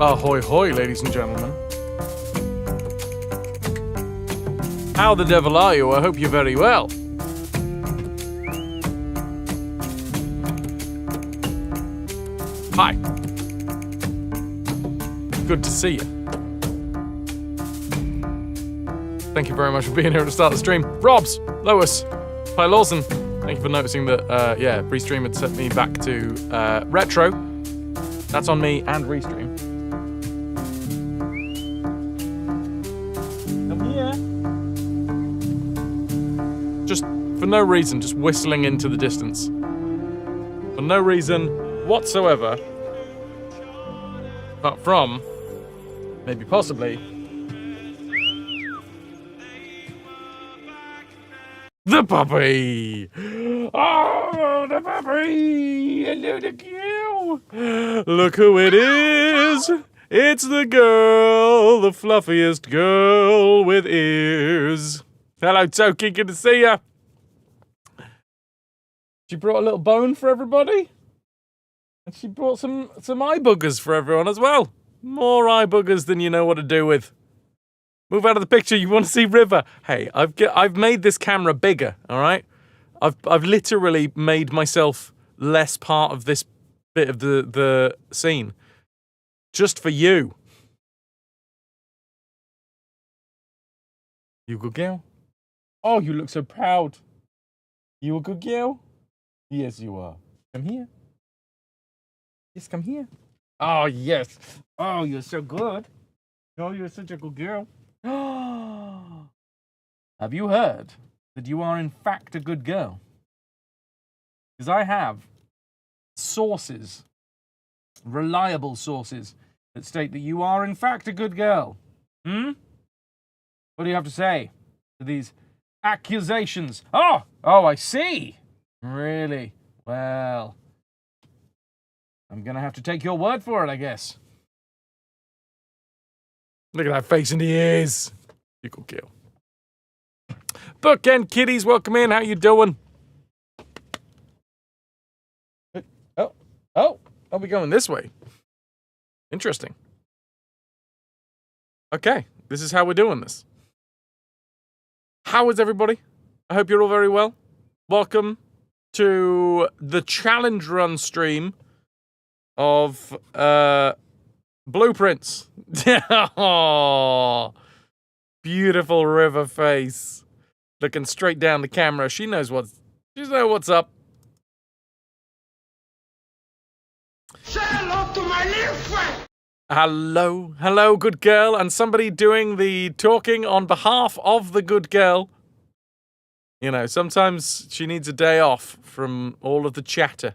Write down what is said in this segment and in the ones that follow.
Ahoy hoy, ladies and gentlemen. How the devil are you? I hope you're very well. Hi. Good to see you. Thank you very much for being here to start the stream. Robs, Lois, hi Lawson. Thank you for noticing that, Restream had set me back to Retro. That's on me and Restream. Come here. Just for no reason, just whistling into the distance. For no reason whatsoever. Apart from, maybe possibly, the puppy! Oh, the puppy! Hello, the girl! Look who it is! It's the girl, the fluffiest girl with ears. Hello, Toki, good to see ya. She brought a little bone for everybody. And she brought some eye boogers for everyone as well. More eye boogers than you know what to do with. Move out of the picture. You want to see River? Hey, I've made this camera bigger. All right, I've literally made myself less part of this bit of the scene, just for you. You good girl? Oh, you look so proud. You a good girl? Yes, you are. Come here. Yes, come here. Oh yes. Oh, you're so good. Oh, you're such a good girl. Have you heard that you are in fact a good girl? Because I have sources, reliable sources, that state that you are in fact a good girl. What do you have to say to these accusations? Oh, I see. Really? Well, I'm gonna have to take your word for it, I guess. Look at that face in the ears. You could kill. Bookend Kitties, welcome in. How you doing? Oh, are we going this way? Interesting. Okay, this is how we're doing this. How is everybody? I hope you're all very well. Welcome to the challenge run stream of Blueprints. Oh, beautiful River face. Looking straight down the camera. She knows what's up. Say hello to my little friend. Hello, good girl. And somebody doing the talking on behalf of the good girl. You know, sometimes she needs a day off from all of the chatter.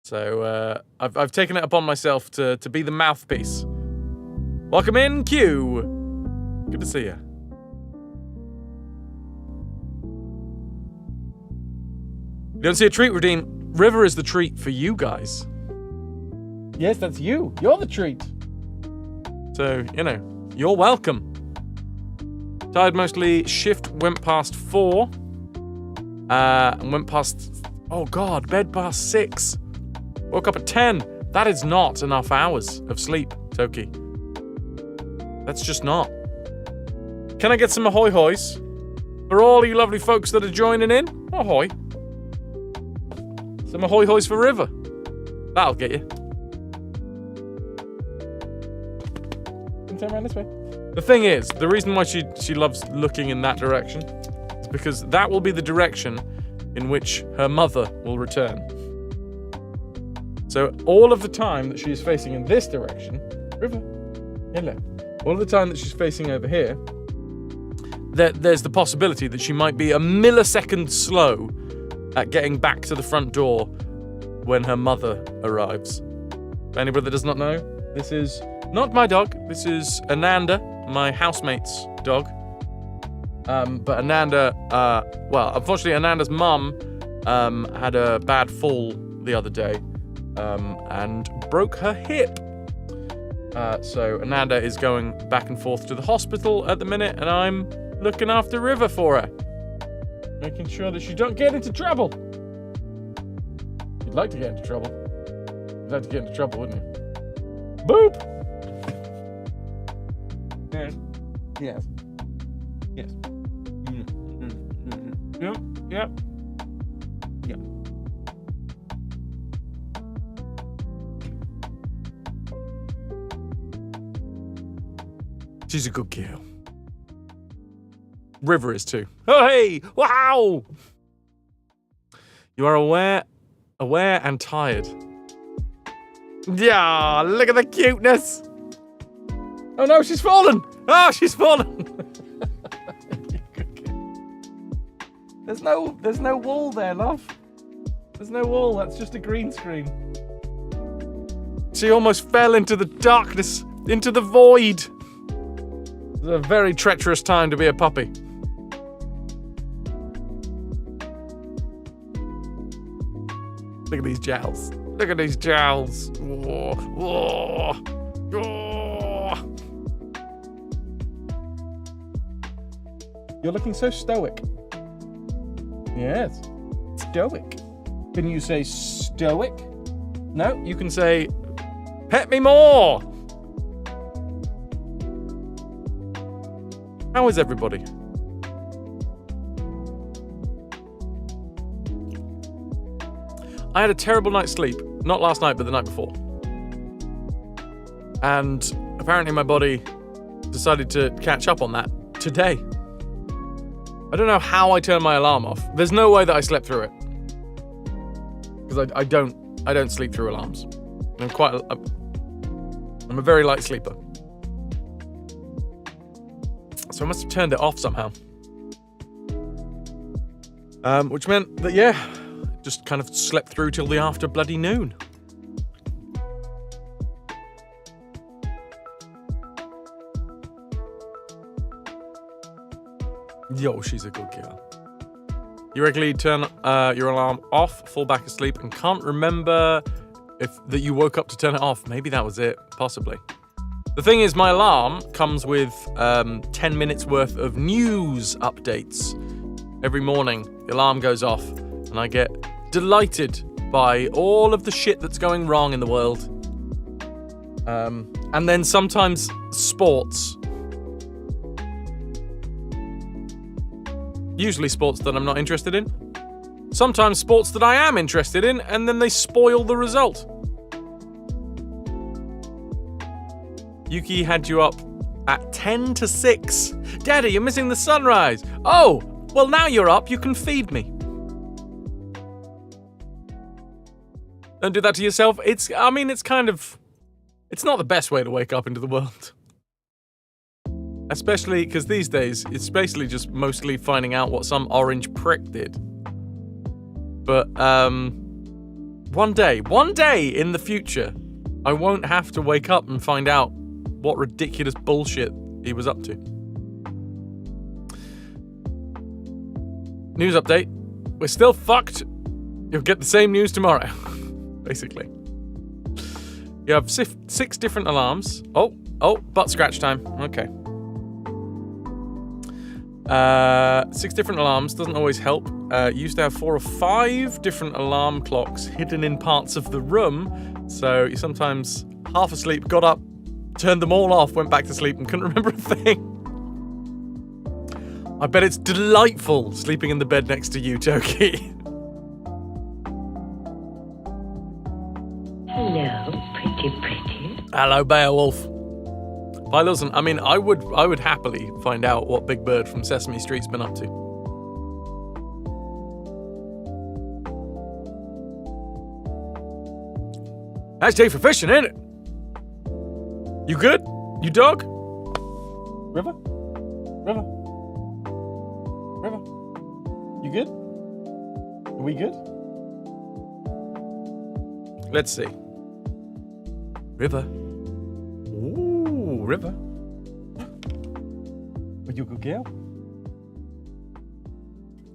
So, I've taken it upon myself to be the mouthpiece. Welcome in, Q. Good to see you. You don't see a treat, Redeem. River is the treat for you guys. Yes, that's you. You're the treat. So, you know, you're welcome. Tired mostly. Shift went past 4. And went past, oh God, bed past 6. Woke up at 10. That is not enough hours of sleep, Toki. That's just not. Can I get some ahoy hoys? For all you lovely folks that are joining in? Ahoy. Some ahoy hoys for River. That'll get you. Can you turn around this way? The thing is, the reason why she loves looking in that direction is because that will be the direction in which her mother will return. So all of the time that she is facing in this direction, River, hello. All of the time that she's facing over here, there's the possibility that she might be a millisecond slow at getting back to the front door when her mother arrives. For anybody that does not know, this is not my dog. This is Ananda, my housemate's dog. But Ananda, unfortunately Ananda's mum had a bad fall the other day. And broke her hip. So Ananda is going back and forth to the hospital at the minute, and I'm looking after River for her. Making sure that she don't get into trouble. You'd like to get into trouble. You'd like to get into trouble, wouldn't you? Boop! Yes. Yes. Yes. Yep. Yep. Yep. She's a good girl. River is too. Oh, hey! Wow! You are aware and tired. Yeah, look at the cuteness. Oh no, she's fallen. Oh, she's fallen. There's no wall there, love. There's no wall. That's just a green screen. She almost fell into the darkness, into the void. It's a very treacherous time to be a puppy. Look at these jowls. Look at these jowls. Whoa, whoa, whoa. You're looking so stoic. Yes, stoic. Can you say stoic? No, you can say, pet me more. How is everybody? I had a terrible night's sleep. Not last night, but the night before. And apparently my body decided to catch up on that today. I don't know how I turned my alarm off. There's no way that I slept through it. Because I don't sleep through alarms. I'm a very light sleeper. So I must have turned it off somehow. Which meant that, yeah, just kind of slept through till the after bloody noon. Yo, she's a good girl. You regularly turn your alarm off, fall back asleep, and can't remember that you woke up to turn it off. Maybe that was it, possibly. The thing is, my alarm comes with 10 minutes worth of news updates. Every morning, the alarm goes off, and I get delighted by all of the shit that's going wrong in the world. And then sometimes sports. Usually sports that I'm not interested in. Sometimes sports that I am interested in, and then they spoil the result. Yuki had you up at 10 to 6. Daddy, you're missing the sunrise. Oh, well now you're up, you can feed me. Don't do that to yourself. It's not the best way to wake up into the world. Especially because these days, it's basically just mostly finding out what some orange prick did. But, one day in the future, I won't have to wake up and find out what ridiculous bullshit he was up to. News update. We're still fucked. You'll get the same news tomorrow. Basically. You have 6 different alarms. Oh, butt scratch time. Okay. 6 different alarms doesn't always help. Used to have 4 or 5 different alarm clocks hidden in parts of the room. So you sometimes half asleep, got up, turned them all off, went back to sleep and couldn't remember a thing. I bet it's delightful sleeping in the bed next to you, Toki. Hello, pretty. Hello, Beowulf. I would happily find out what Big Bird from Sesame Street's been up to. Nice day for fishing, ain't it? You good? You dog? River? You good? Are we good? Let's see. River. Ooh, River. Are you a good girl?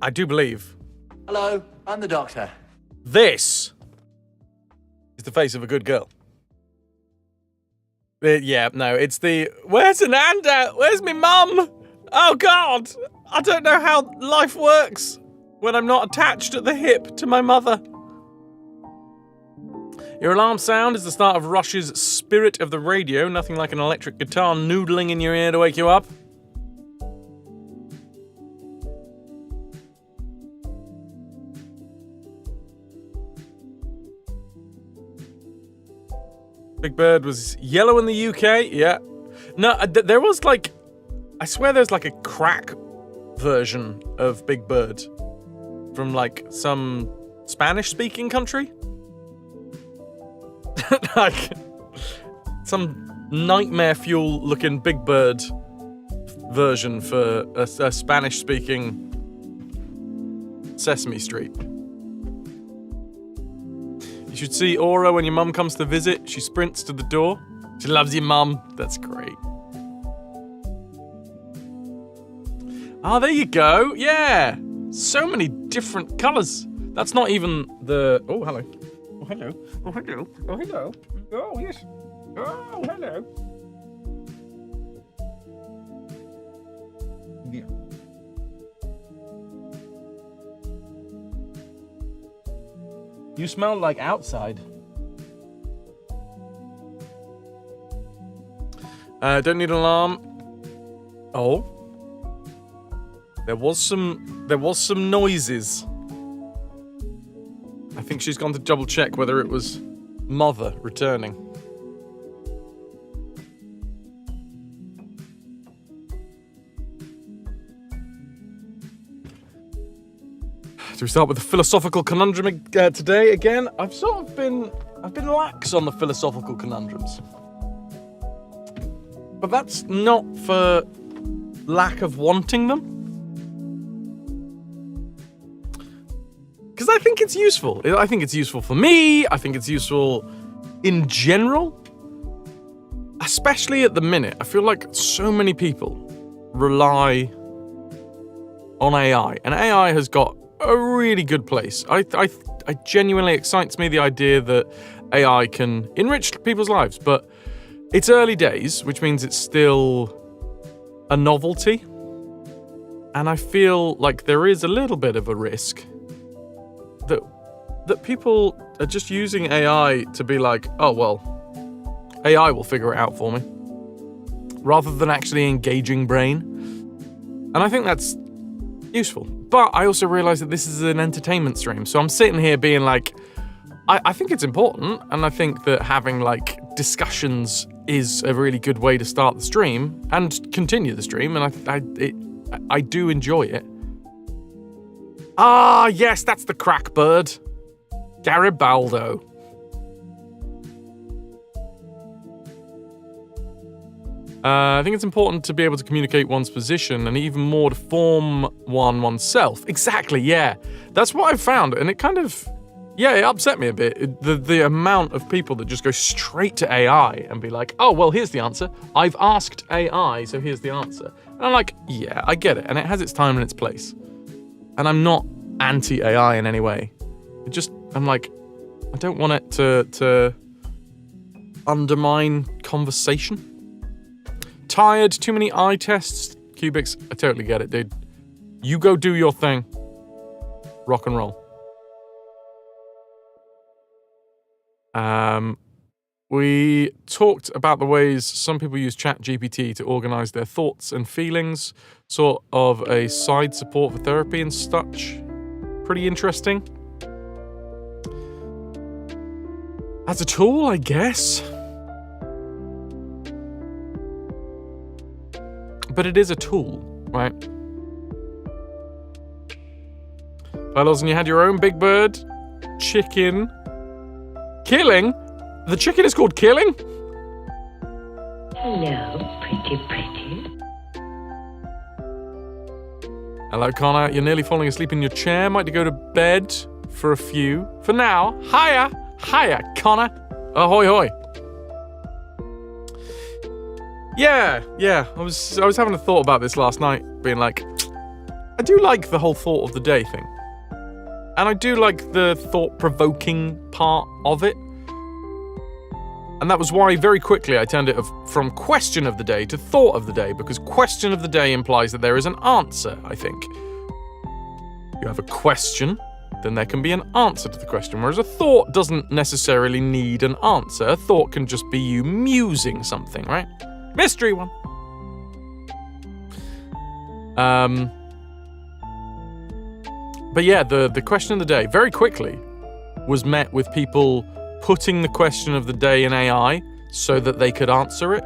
I do believe. Hello, I'm the doctor. This is the face of a good girl. It's the... Where's Ananda? Where's me mum? Oh, God. I don't know how life works when I'm not attached at the hip to my mother. Your alarm sound is the start of Rush's Spirit of the Radio. Nothing like an electric guitar noodling in your ear to wake you up. Big Bird was yellow in the UK, yeah. No, there was like... I swear there's like a crack version of Big Bird from like some Spanish-speaking country. Like some nightmare fuel-looking Big Bird version for a Spanish-speaking Sesame Street. You should see Aura when your mum comes to visit. She sprints to the door. She loves your mum. That's great. Oh, there you go. Yeah. So many different colours. That's not even the... Oh, hello. Oh, hello. Oh, hello. Oh, hello. Oh, yes. Oh, hello. Yeah. You smell like outside. Don't need an alarm. Oh. There was some noises. I think she's gone to double check whether it was Mother returning. Do we start with the philosophical conundrum today again? I've been lax on the philosophical conundrums. But that's not for lack of wanting them. Because I think it's useful. I think it's useful for me. I think it's useful in general. Especially at the minute. I feel like so many people rely on AI. And AI has got a really good place. I genuinely excites me the idea that AI can enrich people's lives. But it's early days, which means it's still a novelty. And I feel like there is a little bit of a risk that people are just using AI to be like, oh, well, AI will figure it out for me, rather than actually engaging brain. And I think that's useful. But I also realize that this is an entertainment stream, so I'm sitting here being like, I think it's important, and I think that having like discussions is a really good way to start the stream and continue the stream, and I do enjoy it. Ah, yes, that's the crack bird. Garibaldo. I think it's important to be able to communicate one's position and even more to form oneself. Exactly, yeah. That's what I've found, and it kind of... Yeah, it upset me a bit. The amount of people that just go straight to AI and be like, oh, well, here's the answer. I've asked AI, so here's the answer. And I'm like, yeah, I get it. And it has its time and its place. And I'm not anti-AI in any way. I'm like, I don't want it to undermine conversation. Tired, too many eye tests. Cubics, I totally get it, dude. You go do your thing. Rock and roll. We talked about the ways some people use ChatGPT to organize their thoughts and feelings, sort of a side support for therapy and such. Pretty interesting. As a tool, I guess. But it is a tool, right? Fellas, and you had your own Big Bird chicken. Killing? The chicken is called Killing? Hello, pretty. Hello, Connor. You're nearly falling asleep in your chair. Might go to bed for a few. For now, hiya, Connor. Ahoy, hoy. Yeah. I was having a thought about this last night, being like, I do like the whole thought of the day thing. And I do like the thought-provoking part of it. And that was why very quickly I turned it from question of the day to thought of the day, because question of the day implies that there is an answer, I think. You have a question, then there can be an answer to the question, whereas a thought doesn't necessarily need an answer. A thought can just be you musing something, right? Mystery one. But yeah, the question of the day, very quickly, was met with people putting the question of the day in AI so that they could answer it,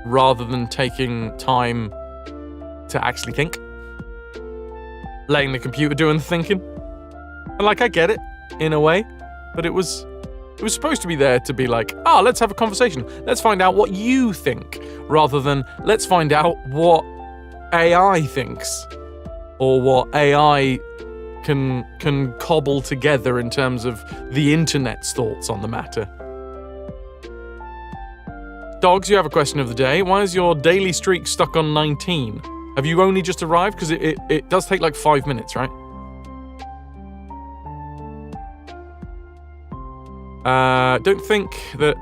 rather than taking time to actually think. Letting the computer doing the thinking. And like, I get it, in a way, but it was supposed to be there to be like, let's have a conversation. Let's find out what you think, rather than let's find out what AI thinks, or what AI can cobble together in terms of the internet's thoughts on the matter. Dogs, you have a question of the day. Why is your daily streak stuck on 19? Have you only just arrived? Because it does take like 5 minutes, right? Don't think that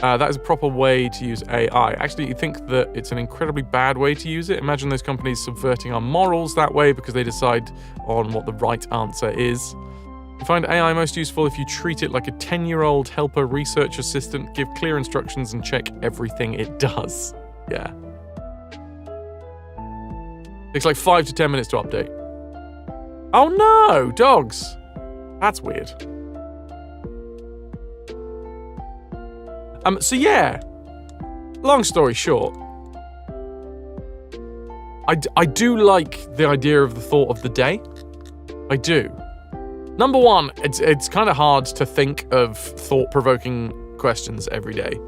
that is a proper way to use AI. Actually, you think that it's an incredibly bad way to use it. Imagine those companies subverting our morals that way because they decide on what the right answer is. You find AI most useful if you treat it like a 10-year-old helper research assistant, give clear instructions and check everything it does. Yeah. Takes like 5 to 10 minutes to update. Oh no, dogs. That's weird. So yeah, long story short, I do like the idea of the thought of the day. I do. Number one, it's kind of hard to think of thought-provoking questions every day.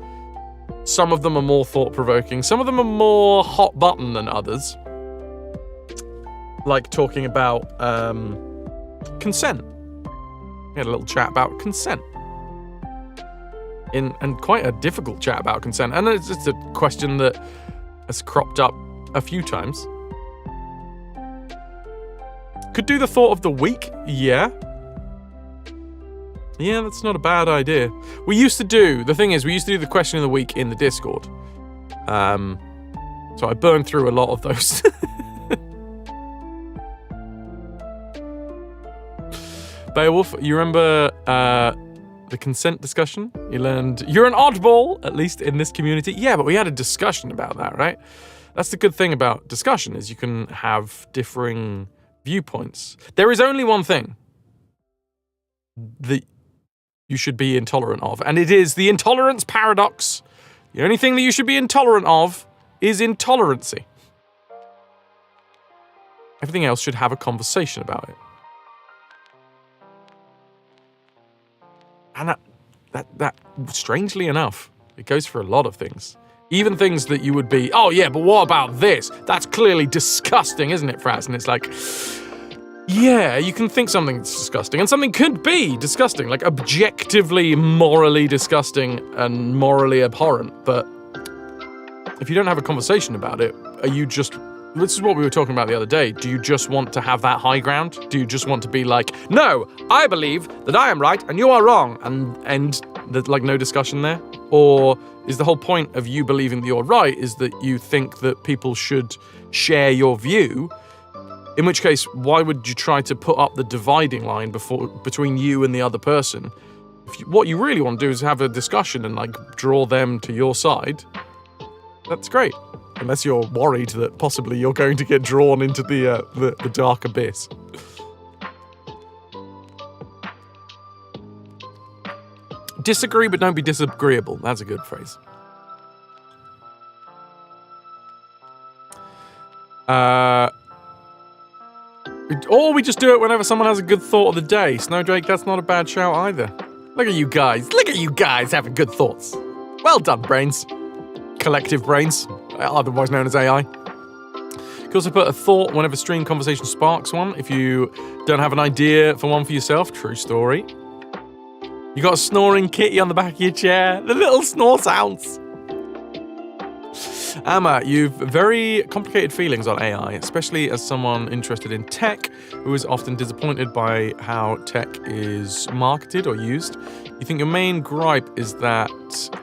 Some of them are more thought-provoking, some of them are more hot button than others. Like talking about consent. We had a little chat about consent. And quite a difficult chat about consent. And it's a question that has cropped up a few times. Could do the thought of the week? Yeah. Yeah, that's not a bad idea. The thing is, we used to do the question of the week in the Discord. So I burned through a lot of those. Beowulf, you remember the consent discussion? You learned you're an oddball, at least in this community. Yeah, but we had a discussion about that, right? That's the good thing about discussion, is you can have differing viewpoints. There is only one thing that you should be intolerant of, and it is the intolerance paradox. The only thing that you should be intolerant of is intolerancy. Everything else should have a conversation about it. And that strangely enough, it goes for a lot of things. Even things that you would be, oh yeah, but what about this? That's clearly disgusting, isn't it, Fras? And it's like, yeah, you can think something's disgusting, and something could be disgusting, like objectively, morally disgusting and morally abhorrent. But if you don't have a conversation about it, are you just... This is what we were talking about the other day. Do you just want to have that high ground? Do you just want to be like, no, I believe that I am right and you are wrong, and there's like no discussion there? Or is the whole point of you believing that you're right is that you think that people should share your view? In which case, why would you try to put up the dividing line between you and the other person? What you really want to do is have a discussion and like draw them to your side. That's great. Unless you're worried that possibly you're going to get drawn into the dark abyss. Disagree, but don't be disagreeable. That's a good phrase. Or we just do it whenever someone has a good thought of the day. Snowdrake, that's not a bad shout either. Look at you guys. Look at you guys having good thoughts. Well done, brains. Collective brains, otherwise known as AI. You can also put a thought whenever stream conversation sparks one. If you don't have an idea for one for yourself, true story. You got a snoring kitty on the back of your chair. The little snore sounds. Amma, you've very complicated feelings on AI, especially as someone interested in tech, who is often disappointed by how tech is marketed or used. You think your main gripe is that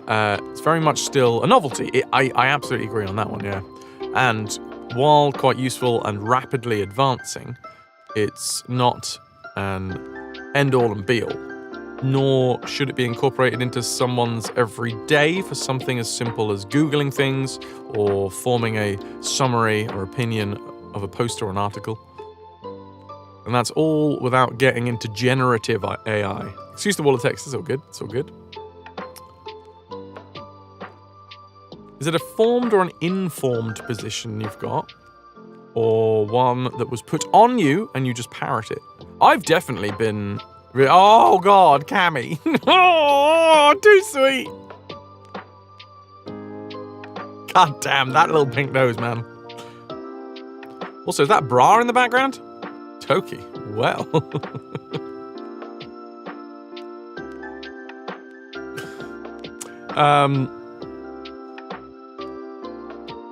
it's very much still a novelty. I absolutely agree on that one, yeah. And while quite useful and rapidly advancing, it's not and end all and be all. Nor should it be incorporated into someone's everyday for something as simple as Googling things or forming a summary or opinion of a post or an article. And that's all without getting into generative AI. Excuse the wall of text, it's all good, it's all good. Is it a formed or an informed position you've got? Or one that was put on you and you just parrot it? I've definitely been... Oh God, Cammy. Oh, too sweet. God damn, that little pink nose, man. Also, is that bra in the background? Toki, well.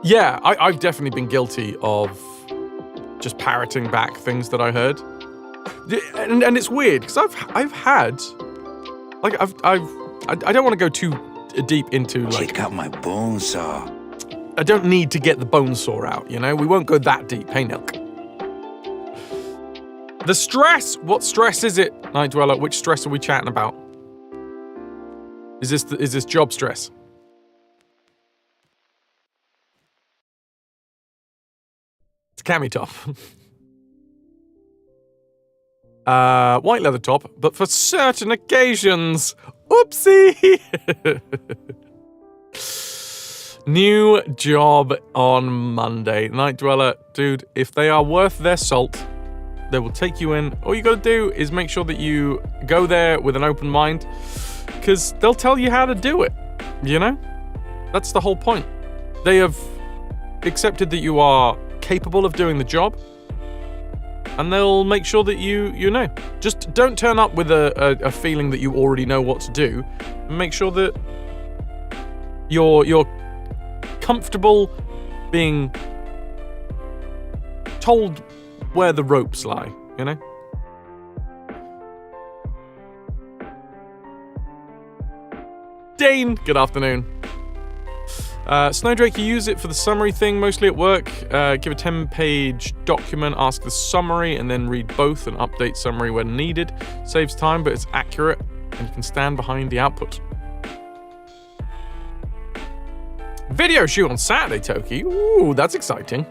Yeah, I've definitely been guilty of just parroting back things that I heard. And it's weird because I've had like I don't want to go too deep into like check out my bone saw. I don't need to get the bone saw out, you know. We won't go that deep. Hey, Nilk. The stress. What stress is it, Night Dweller? Which stress are we chatting about? Is this job stress? It's a cami top. White leather top, but for certain occasions. Oopsie! New job on Monday. Night Dweller, dude, if they are worth their salt, they will take you in. All you gotta do is make sure that you go there with an open mind, because they'll tell you how to do it, you know? That's the whole point. They have accepted that you are capable of doing the job, and they'll make sure that you know. Just don't turn up with a feeling that you already know what to do. Make sure that you're comfortable being told where the ropes lie, you know? Dane, good afternoon. Snowdrake, you use it for the summary thing, mostly at work. Give a 10-page document, ask the summary, and then read both and update summary when needed. Saves time, but it's accurate, and you can stand behind the output. Video shoot on Saturday, Toki. Ooh, that's exciting.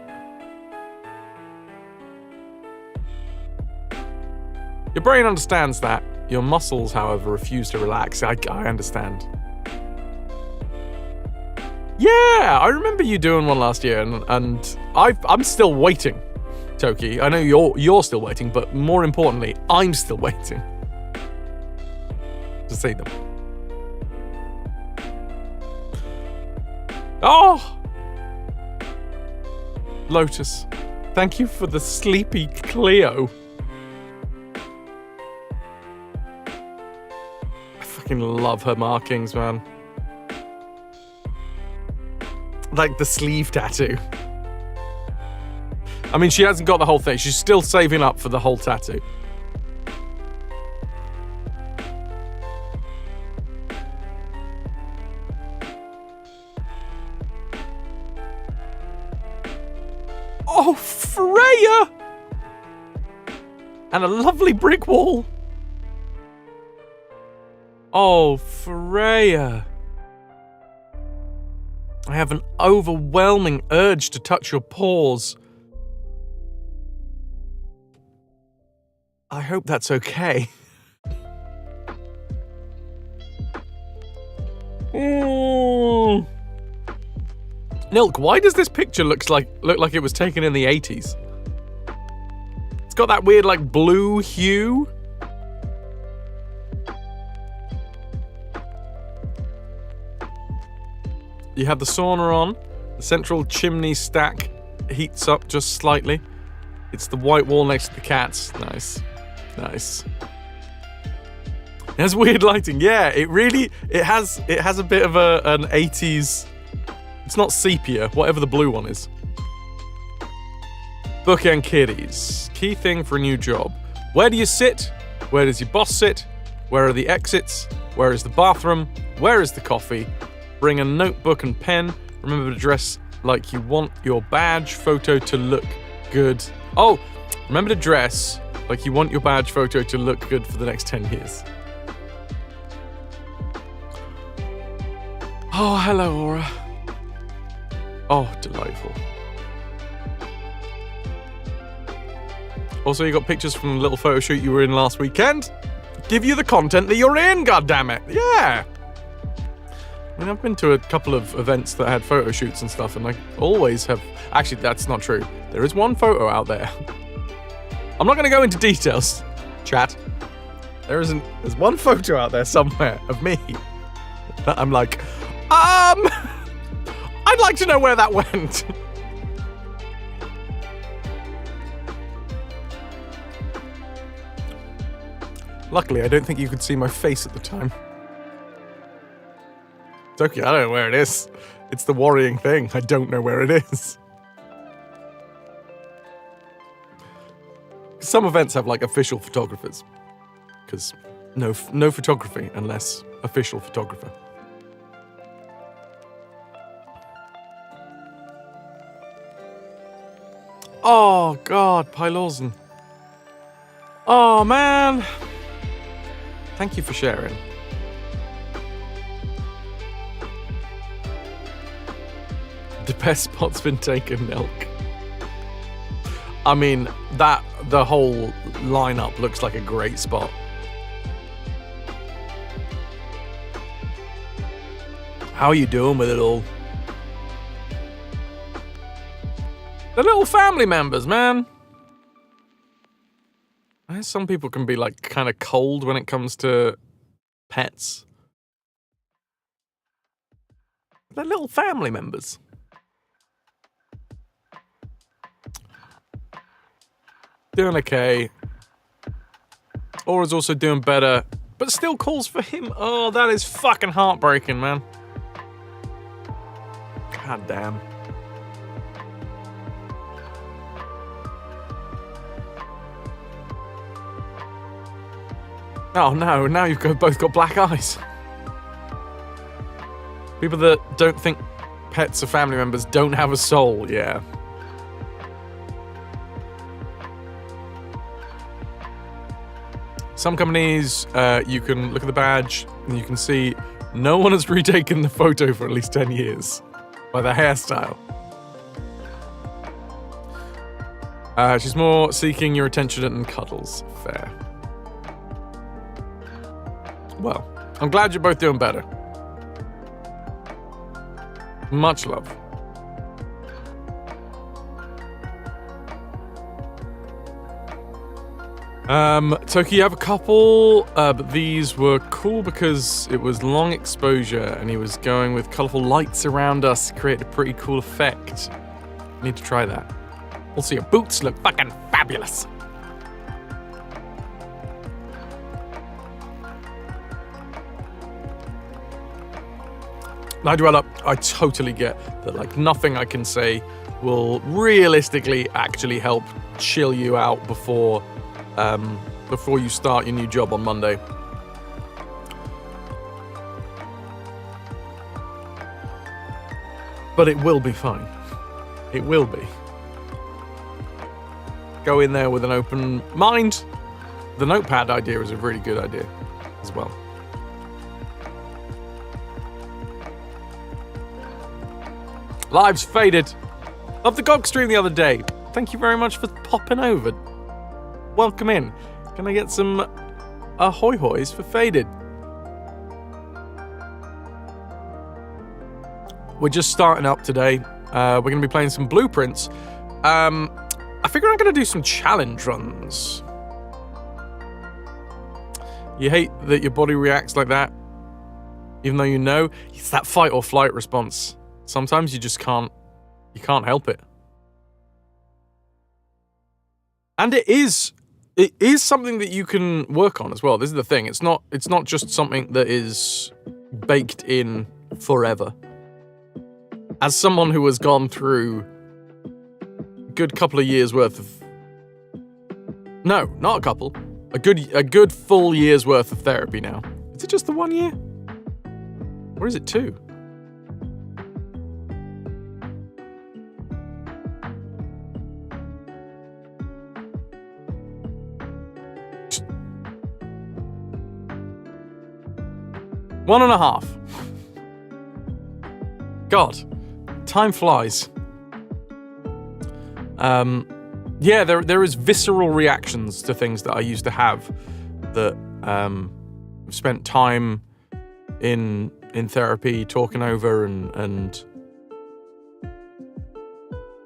Your brain understands that. Your muscles, however, refuse to relax. I understand. Yeah, I remember you doing one last year, and I'm still waiting, Toki. I know you're still waiting, but more importantly, I'm still waiting to see them. Oh! Lotus, thank you for the sleepy Cleo. I fucking love her markings, man. Like the sleeve tattoo. I mean, she hasn't got the whole thing. She's still saving up for the whole tattoo. Oh, Freya! And a lovely brick wall. Oh, Freya. I have an overwhelming urge to touch your paws. I hope that's okay. Mm. Nilk, why does this picture look like it was taken in the 80s? It's got that weird like blue hue. You have the sauna on. The central chimney stack heats up just slightly. It's the white wall next to the cats. Nice. Nice. It has weird lighting. Yeah, it has a bit of an 80s. It's not sepia, whatever the blue one is. Bookend kitties. Key thing for a new job. Where do you sit? Where does your boss sit? Where are the exits? Where is the bathroom? Where is the coffee? Bring a notebook and pen. Remember to dress like you want your badge photo to look good. Oh, remember to dress Like you want your badge photo to look good for the next 10 years. Oh, hello, Aura. Oh, delightful. Also, you got pictures from the little photo shoot you were in last weekend. Give you the content that you're in, goddammit. Yeah. I mean, I've been to a couple of events that had photo shoots and stuff, and I always have... Actually, that's not true. There is one photo out there. I'm not going to go into details, chat. There's one photo out there somewhere of me that I'm like, I'd like to know where that went. Luckily, I don't think you could see my face at the time. It's okay, I don't know where it is. It's the worrying thing. I don't know where it is. Some events have, like, official photographers. Because no photography unless official photographer. Oh, God, Pylorzen. Oh, man. Thank you for sharing. The best spot's been taken, Milk. I mean, the whole lineup looks like a great spot. How are you doing with it all? The little family members, man. Some people can be, like, kind of cold when it comes to pets. They're little family members. Doing okay. Aura's also doing better, but still calls for him. Oh, that is fucking heartbreaking, man. God damn. Oh no, now you've both got black eyes. People that don't think pets are family members don't have a soul, yeah. Some companies, you can look at the badge and you can see no one has retaken the photo for at least 10 years by the hairstyle. She's more seeking your attention and cuddles. Fair. Well, I'm glad you're both doing better. Much love. Toki, you have a couple, but these were cool because it was long exposure and he was going with colourful lights around us, create a pretty cool effect. Need to try that. Also, your boots look fucking fabulous. Nightdweller, I totally get that, like, nothing I can say will realistically actually help chill you out before you start your new job on Monday. But it will be fine. It will be. Go in there with an open mind. The notepad idea is a really good idea as well. Lives faded. Loved the GOG stream the other day. Thank you very much for popping over. Welcome in. Can I get some ahoy hoys for faded? We're just starting up today. We're going to be playing some blueprints. I figure I'm going to do some challenge runs. You hate that your body reacts like that, even though you know it's that fight or flight response. Sometimes you just can't help it. And it is something that you can work on as well. This is the thing. It's not just something that is baked in forever. As someone who has gone through a good couple of years worth of... No, not a couple. A good full year's worth of therapy now. Is it just the 1 year? Or is it 2? 1.5. God, time flies. Yeah, there is visceral reactions to things that I used to have that spent time in therapy talking over, and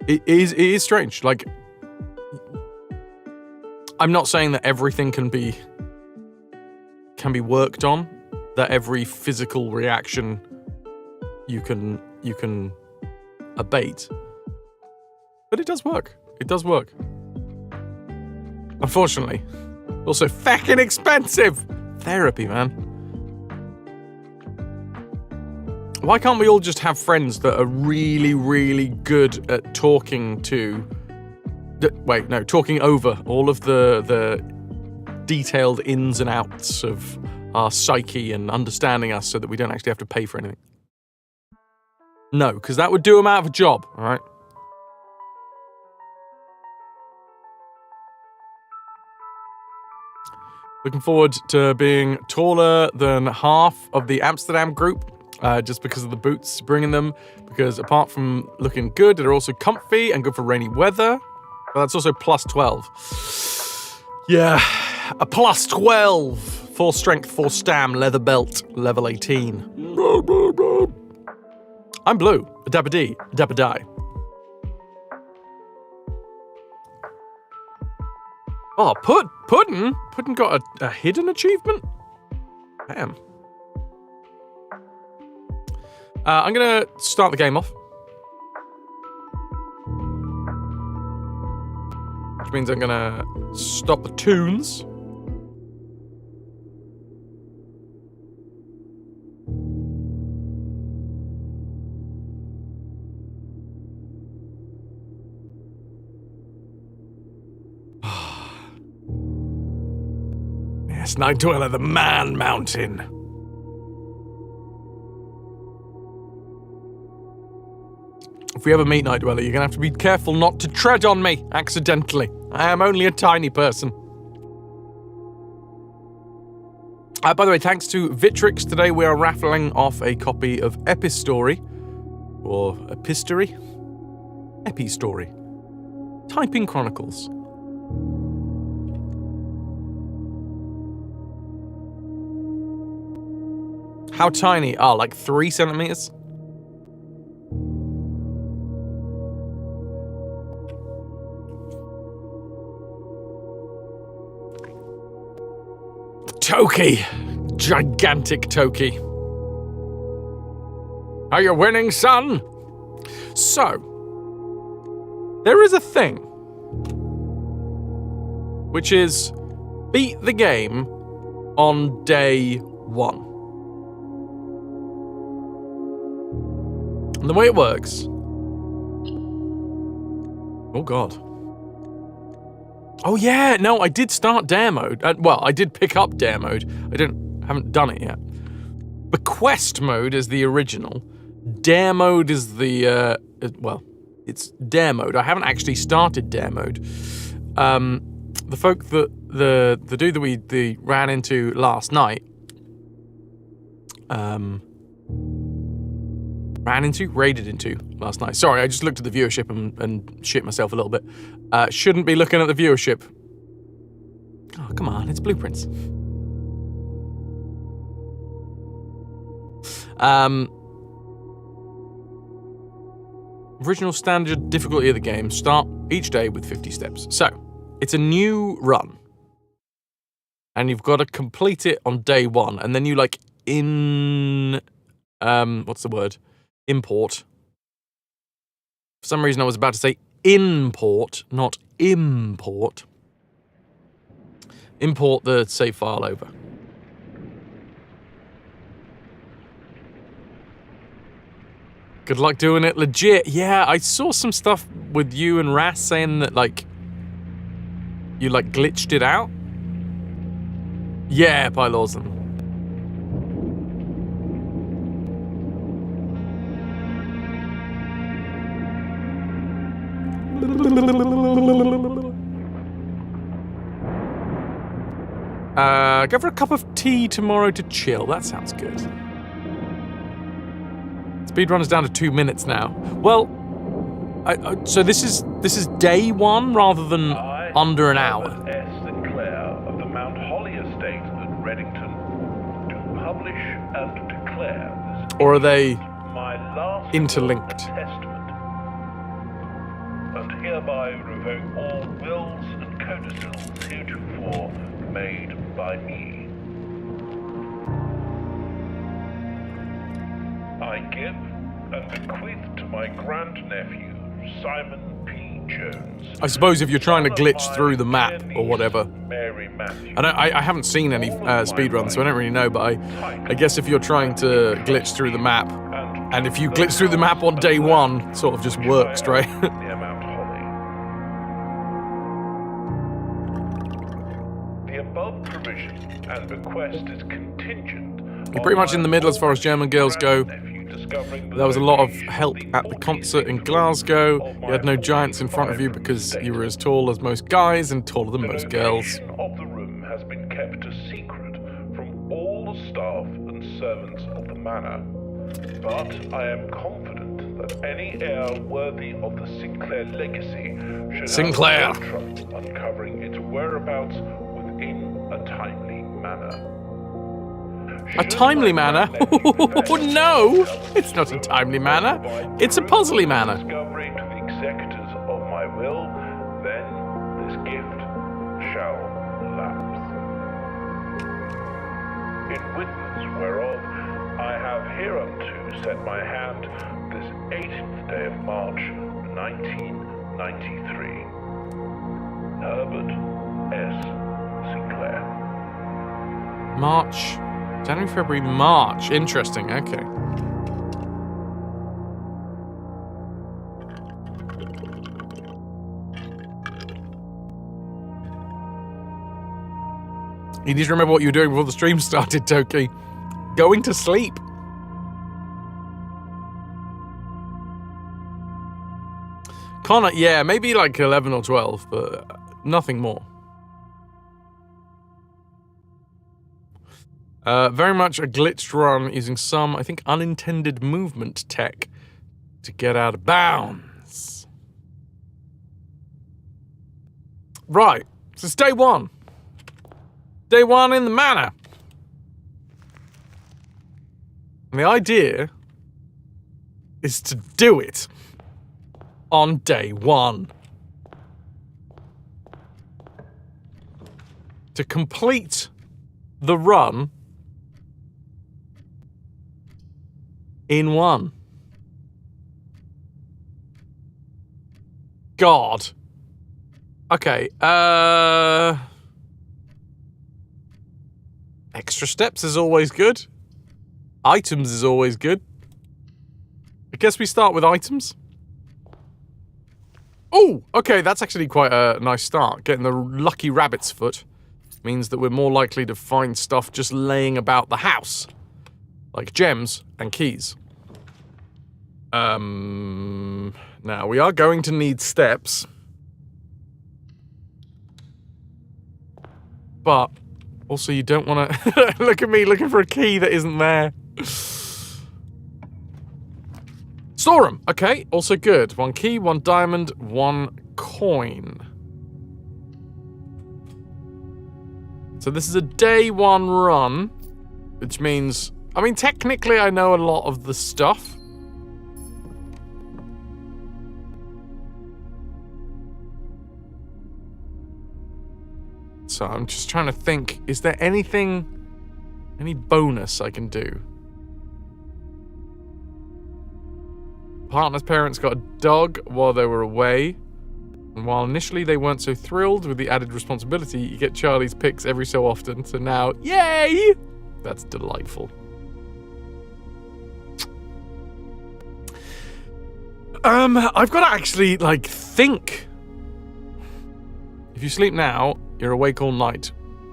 it is strange. Like, I'm not saying that everything can be worked on, that every physical reaction you can abate, but it does work. It does work. Unfortunately, also fucking expensive. Therapy, man. Why can't we all just have friends that are really, really good at talking over all of the detailed ins and outs of our psyche and understanding us so that we don't actually have to pay for anything? No, because that would do them out of a job, all right? Looking forward to being taller than half of the Amsterdam group, just because of the boots, bringing them, because apart from looking good, they're also comfy and good for rainy weather. But that's also plus 12. Yeah, a plus 12. 4 strength, 4 stam, leather belt, level 18. I'm blue, a dabba dee, a dabba die. Oh, Puddin'? Puddin' got a hidden achievement? Damn. I'm gonna start the game off. Which means I'm gonna stop the tunes. Yes, Night Dweller, the Man Mountain. If we ever meet Night Dweller, you're gonna have to be careful not to tread on me accidentally. I am only a tiny person. By the way, thanks to Vitrix, today we are raffling off a copy of Epistory, or Epistory? Epistory. Typing Chronicles. How tiny? Oh, like 3 centimeters? Toki! Gigantic Toki. Are you winning, son? So, there is a thing, which is beat the game on day 1. And the way it works... Oh, God. Oh, yeah, no, I did start dare mode. Well, I did pick up dare mode. I haven't done it yet. Bequest mode is the original. Dare mode is the, well, it's dare mode. I haven't actually started dare mode. The folk that, the dude that we ran into last night, raided into last night. Sorry, I just looked at the viewership and shit myself a little bit. Shouldn't be looking at the viewership. Oh, come on, it's Blueprints. Original standard difficulty of the game. Start each day with 50 steps. So, it's a new run. And you've got to complete it on day 1. And then you, like, what's the word? Import. For some reason I was about to say import, not import. Import the save file over. Good luck doing it legit. Yeah, I saw some stuff with you and Ras saying that, like, you, like, glitched it out. Yeah, Pylawson. Go for a cup of tea tomorrow to chill. That sounds good. Speedrun's down to 2 minutes now. Well, so this is day 1 rather than under an hour. S. Sinclair of the Mount Holly Estate at Reddington do publish and declare this Or are they my last interlinked? testament, and hereby revoke all wills and codicils heretofore made by me. I give and bequeath to my grandnephew, Simon P. Jones. I suppose if you're trying to glitch through the map or whatever. Mary Matthews. I haven't seen any speedruns, so I don't really know, but I guess if you're trying to glitch through the map, and if you glitch through the map on day 1, sort of just works, right? Near Mount Holly. The above provision and bequest is contingent. You're pretty much in the middle as far as German girls go. There was a lot of help at the concert in Glasgow. You had no giants in front of you because you were as tall as most guys and taller than most girls. The location of the room has been kept a secret from all the staff and servants of the manor. But I am confident that any heir worthy of the Sinclair legacy should have no trouble uncovering its whereabouts within a timely manner. A timely manner? No! It's not a timely manner. It's a puzzly manner. Discovery to the executors of my will, then this gift shall lapse. In witness whereof, I have hereunto set my hand this 18th day of March, 1993. Herbert S. Sinclair. March. January, February, March. Interesting, okay. You need to remember what you were doing before the stream started, Toki. Going to sleep. Connor, yeah, maybe like 11 or 12, but nothing more. Very much a glitched run using some, I think, unintended movement tech to get out of bounds. Right, so it's day 1. Day 1 in the manor. And the idea is to do it on day 1. To complete the run in 1. God. Okay, extra steps is always good. Items is always good. I guess we start with items. Oh, okay, that's actually quite a nice start. Getting the lucky rabbit's foot means that we're more likely to find stuff just laying about the house. Like gems and keys. Now, we are going to need steps. But, also you don't want to... Look at me looking for a key that isn't there. Storeroom, okay, also good. 1 key, 1 diamond, 1 coin. So this is a day 1 run, which means... I mean, technically I know a lot of the stuff. So I'm just trying to think, is there anything, any bonus I can do? Partner's parents got a dog while they were away. And while initially they weren't so thrilled with the added responsibility, you get Charlie's pics every so often. So now, yay! That's delightful. I've got to actually, like, think. If you sleep now, you're awake all night.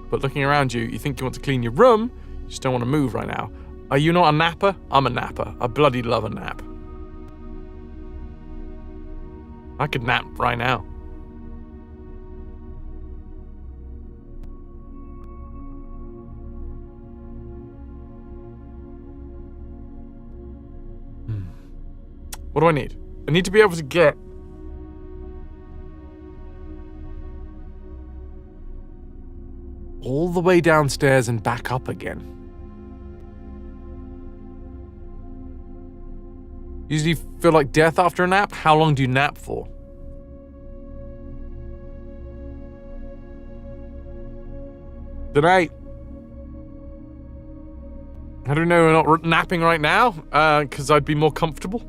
But looking around you, you think you want to clean your room, you just don't want to move right now. Are you not a napper? I'm a napper. I bloody love a nap. I could nap right now. What do I need? I need to be able to get... all the way downstairs and back up again. Usually feel like death after a nap? How long do you nap for? Tonight. I don't know, we're not napping right now, because I'd be more comfortable.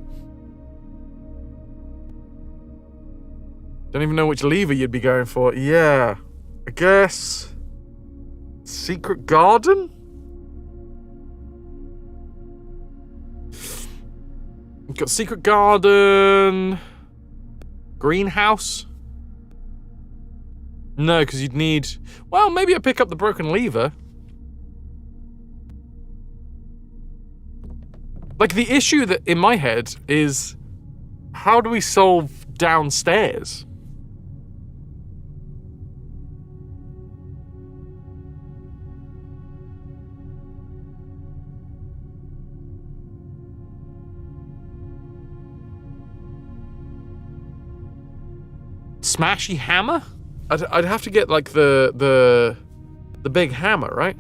Don't even know which lever you'd be going for. Yeah, I guess... Secret garden? We've got secret garden... Greenhouse? No, because you'd need... Well, maybe I pick up the broken lever. Like, the issue that in my head is... How do we solve downstairs? Smashy hammer? I'd have to get like the big hammer, right?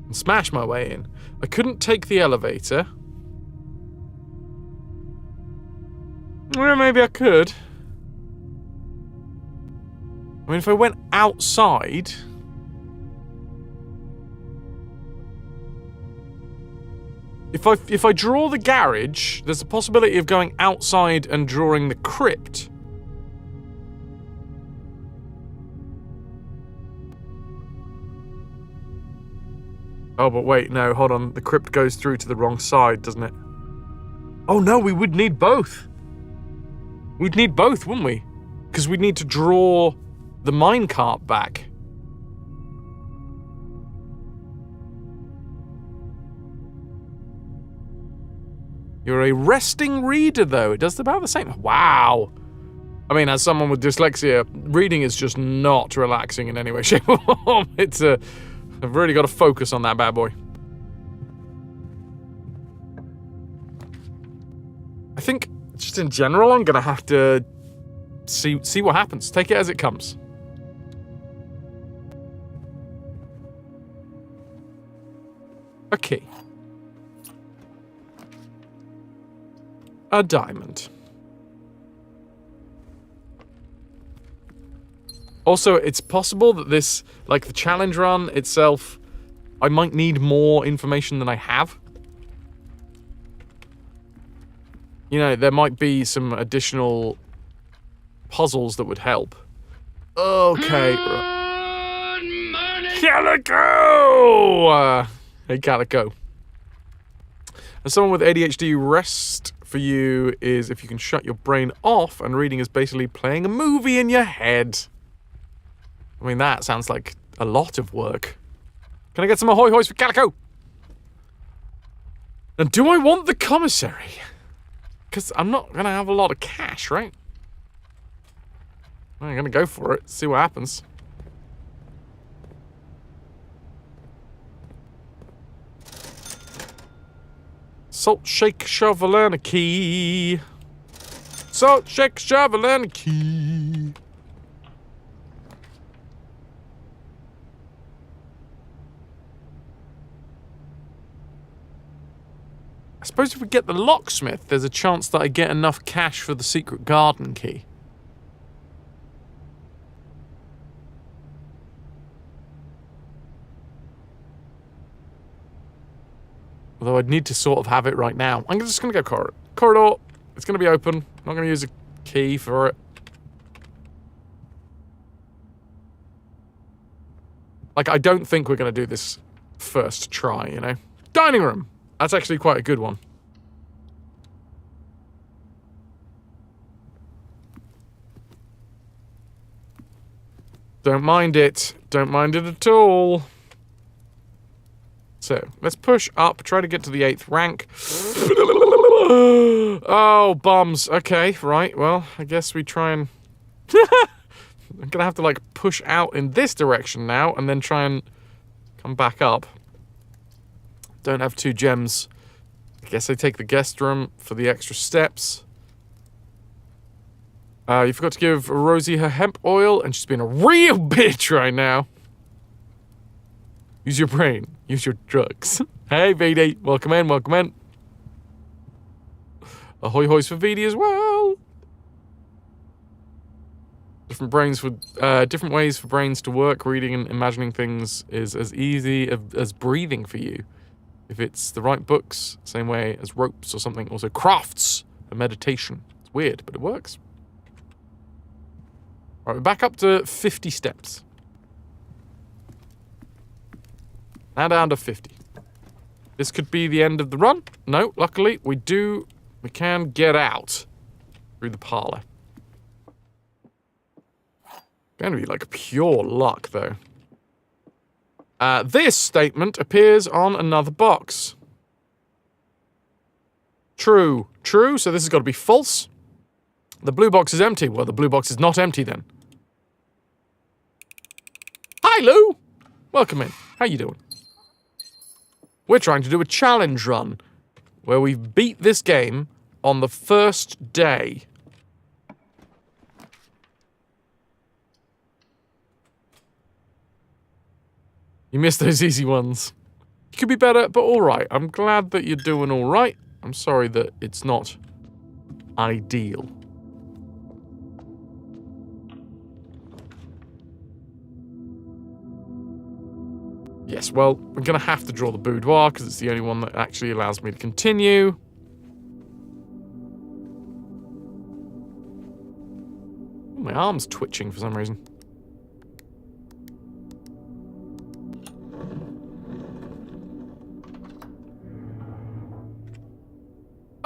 And smash my way in. I couldn't take the elevator. Well, maybe I could. I mean, if I went outside... If I draw the garage, there's a possibility of going outside and drawing the crypt. Oh, but wait, no, hold on. The crypt goes through to the wrong side, doesn't it? Oh, no, we would need both. We'd need both, wouldn't we? Because we'd need to draw the minecart back. You're a resting reader, though. It does about the same. Wow. I mean, as someone with dyslexia, reading is just not relaxing in any way, shape, or form. It's a... I've really got to focus on that bad boy. I think, just in general, I'm going to have to see what happens. Take it as it comes. Okay. A diamond. Also, it's possible that this, like the challenge run itself, I might need more information than I have. You know, there might be some additional puzzles that would help. Okay. Good morning. Calico! Hey, Calico. As someone with ADHD, rest for you is if you can shut your brain off, and reading is basically playing a movie in your head. I mean, that sounds like a lot of work. Can I get some ahoy hoys for Calico? And do I want the commissary? Because I'm not going to have a lot of cash, right? I'm going to go for it, see what happens. Salt, shake, shovel, and a key. Salt, shake, shovel, and a key. I suppose if we get the locksmith, there's a chance that I get enough cash for the secret garden key. Although I'd need to sort of have it right now. I'm just going to go corridor. It's going to be open. I'm not going to use a key for it. Like, I don't think we're going to do this first try, you know? Dining room! That's actually quite a good one. Don't mind it. Don't mind it at all. So, let's push up, try to get to the 8th rank. Oh, bums. Okay, right, well, I guess we try and... I'm gonna have to, like, push out in this direction now, and then try and come back up. Don't have 2 gems I guess I take the guest room for the extra steps. You forgot to give Rosie her hemp oil, and she's being a real bitch right now. Use your brain. Use your drugs. Hey, VD. Welcome in, welcome in. Ahoy hoys for VD as well. Different ways for brains to work. Reading and imagining things is as easy as breathing for you. If it's the right books, same way as ropes or something. Also crafts and meditation. It's weird, but it works. All right, we're back up to 50 steps. Now down to 50. This could be the end of the run. No, luckily we can get out through the parlor. Gonna be like pure luck, though. This statement appears on another box. True. True, so this has got to be false. The blue box is empty. Well, the blue box is not empty, then. Hi, Lou! Welcome in. How you doing? We're trying to do a challenge run where we beat this game on the first day. You missed those easy ones. You could be better, but alright. I'm glad that you're doing alright. I'm sorry that it's not ideal. Yes, well, we're going to have to draw the boudoir because it's the only one that actually allows me to continue. Oh, my arm's twitching for some reason.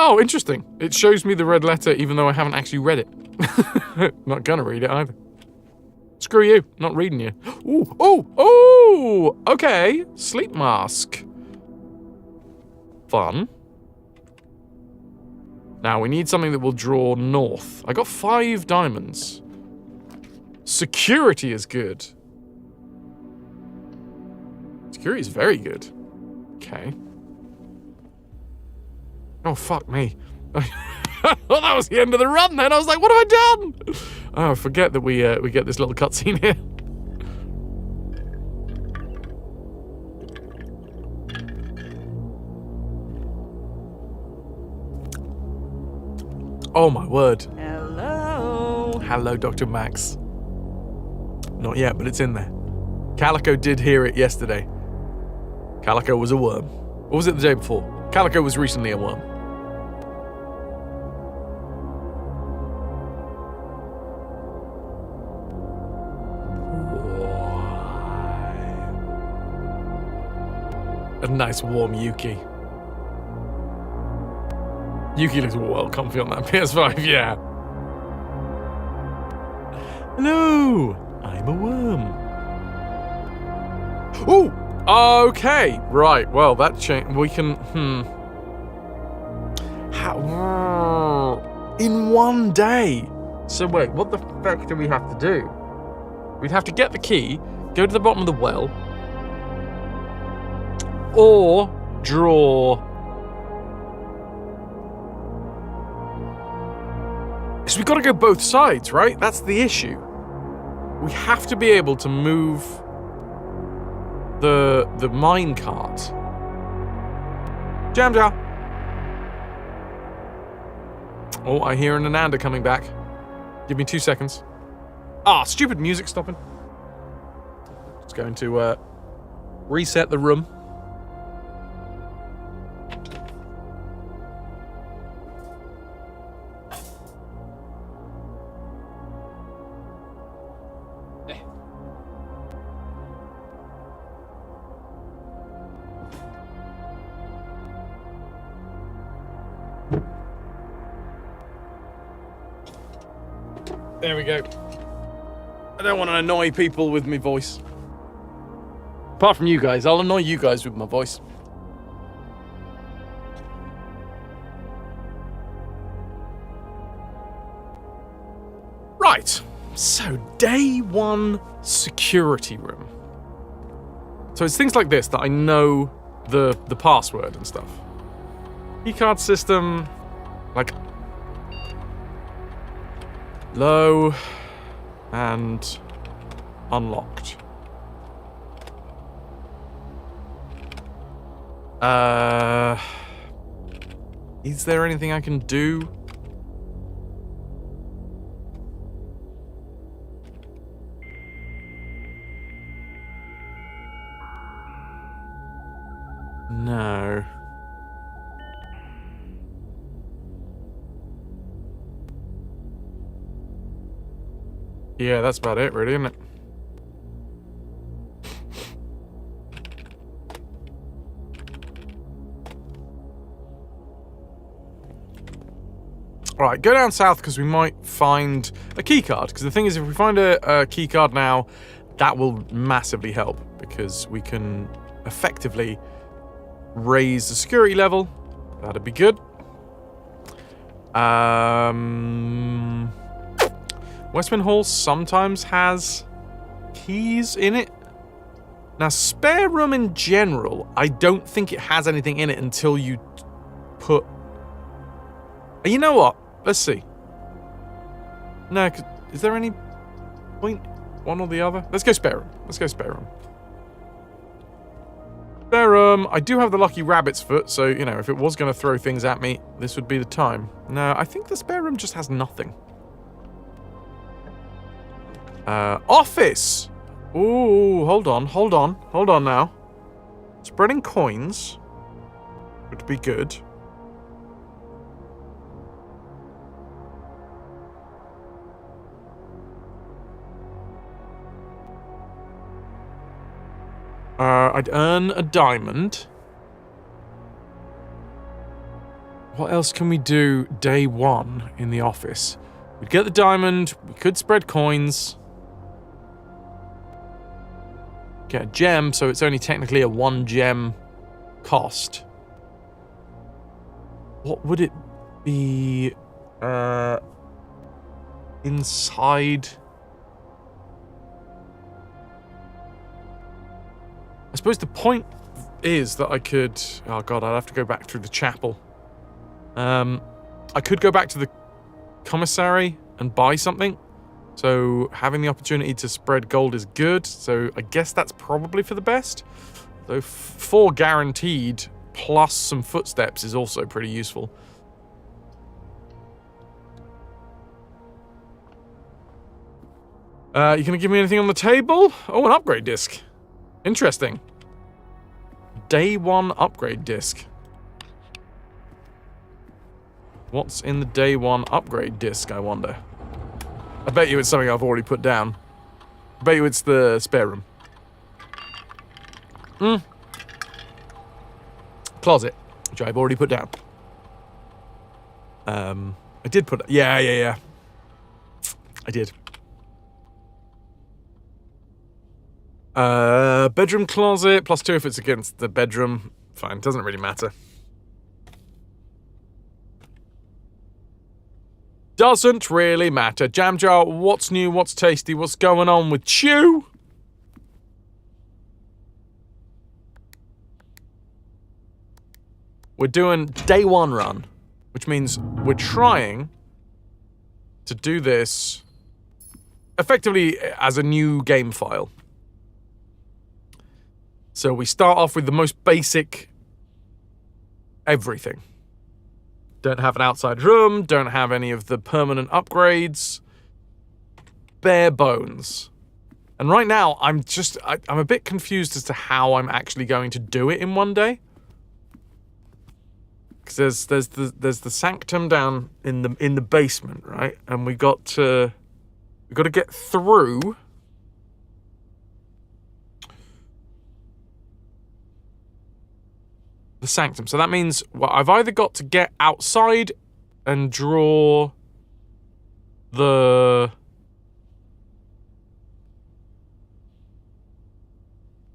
Oh, interesting. It shows me the red letter even though I haven't actually read it. Not gonna read it either. Screw you. Not reading you. Ooh, ooh, ooh! Okay. Sleep mask. Fun. Now, we need something that will draw north. I got 5 diamonds. Security is good. Security is very good. Okay. Oh, fuck me. I thought that was the end of the run then. I was like, what have I done? Oh, I forget that we get this little cutscene here. Oh, my word. Hello. Hello, Dr. Max. Not yet, but it's in there. Calico did hear it yesterday. Calico was a worm. Or was it the day before? Calico was recently a worm. A nice warm Yuki. Yuki looks well comfy on that PS5, yeah. Hello! I'm a worm. Ooh! Okay, right. Well, that changed. We can. How? In one day. So wait, what the fuck do we have to do? We'd have to get the key, go to the bottom of the well, or draw. Because we've got to go both sides, right? That's the issue. We have to be able to move the mine cart. Jam jar. Oh, I hear an Ananda coming back. Give me 2 seconds. Ah, stupid music stopping. Just going to reset the room. There we go. I don't want to annoy people with my voice. Apart from you guys, I'll annoy you guys with my voice. Right. So, day 1 security room. So it's things like this that I know the password and stuff. Keycard system, like, low and unlocked. Is there anything I can do? No. Yeah, that's about it, really, isn't it? Alright, go down south because we might find a keycard. Because the thing is, if we find a keycard now, that will massively help. Because we can effectively raise the security level. That'd be good. Westman Hall sometimes has keys in it. Now, spare room in general, I don't think it has anything in it until you put... You know what? Let's see. No, is there any point? One or the other? Let's go spare room. Let's go spare room. Spare room. I do have the lucky rabbit's foot, so, you know, if it was going to throw things at me, this would be the time. No, I think the spare room just has nothing. Office! Ooh, hold on now. Spreading coins would be good. I'd earn a diamond. What else can we do day one in the office? We'd get the diamond, we could spread coins. Get a gem, so it's only technically a 1 gem cost. What would it be inside? I suppose the point is that I could... Oh god, I'd have to go back through the chapel. I could go back to the commissary and buy something. So having the opportunity to spread gold is good. So I guess that's probably for the best. Though 4 guaranteed plus some footsteps is also pretty useful. You gonna give me anything on the table? Oh, an upgrade disc. Interesting. Day 1 upgrade disc. What's in the day 1 upgrade disc, I wonder? I bet you it's something I've already put down. I bet you it's the spare room. Closet, which I've already put down. I did put... Yeah. I did. Bedroom closet, +2 if it's against the bedroom. Fine, doesn't really matter. Doesn't really matter. Jam jar, what's new, what's tasty, what's going on with Chew? We're doing day 1 run, which means we're trying to do this effectively as a new game file. So we start off with the most basic everything. Don't have an outside room, don't have any of the permanent upgrades. Bare bones. And right now, I'm a bit confused as to how I'm actually going to do it in one day. Because there's the sanctum down in the basement, right? And we got to get through the sanctum. So that means, well, I've either got to get outside and draw the...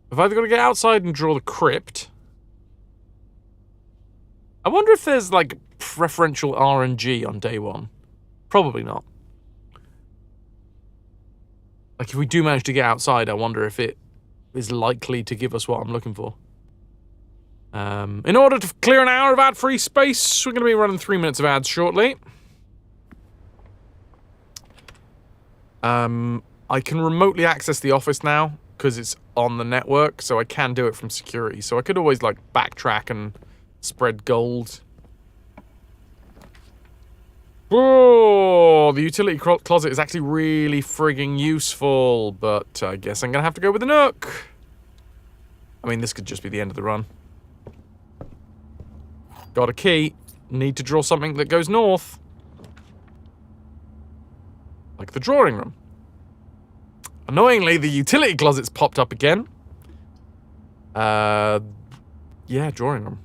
I've either got to get outside and draw the crypt. I wonder if there's, like, preferential RNG on day 1. Probably not. Like, if we do manage to get outside, I wonder if it is likely to give us what I'm looking for. In order to clear an hour of ad-free space, we're going to be running 3 minutes of ads shortly. I can remotely access the office now because it's on the network, so I can do it from security. So I could always, like, backtrack and spread gold. Oh, the utility closet is actually really frigging useful, but I guess I'm going to have to go with the Nook. I mean, this could just be the end of the run. Got a key. Need to draw something that goes north. Like the drawing room. Annoyingly, the utility closet's popped up again. Yeah, drawing room.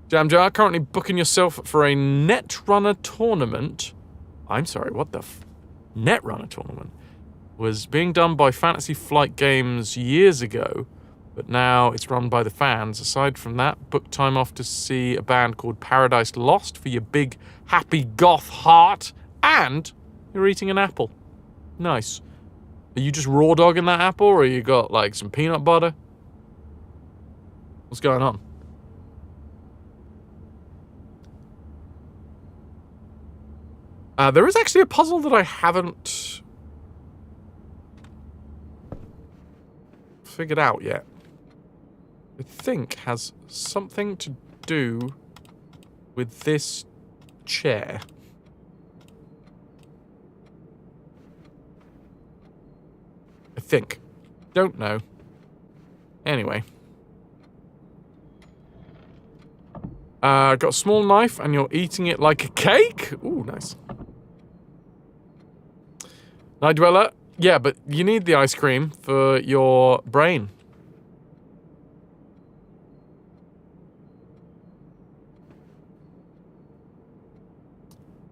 Jam Jar, currently booking yourself for a Netrunner tournament. I'm sorry, what the Netrunner tournament? Was being done by Fantasy Flight Games years ago, but now it's run by the fans. Aside from that, book time off to see a band called Paradise Lost for your big, happy goth heart, and you're eating an apple. Nice. Are you just raw dogging that apple, or you got, like, some peanut butter? What's going on? There is actually a puzzle that I haven't figured out yet. I think has something to do with this chair. I think. Don't know. Anyway. Got a small knife and you're eating it like a cake? Ooh, nice. Night Dweller, yeah, but you need the ice cream for your brain.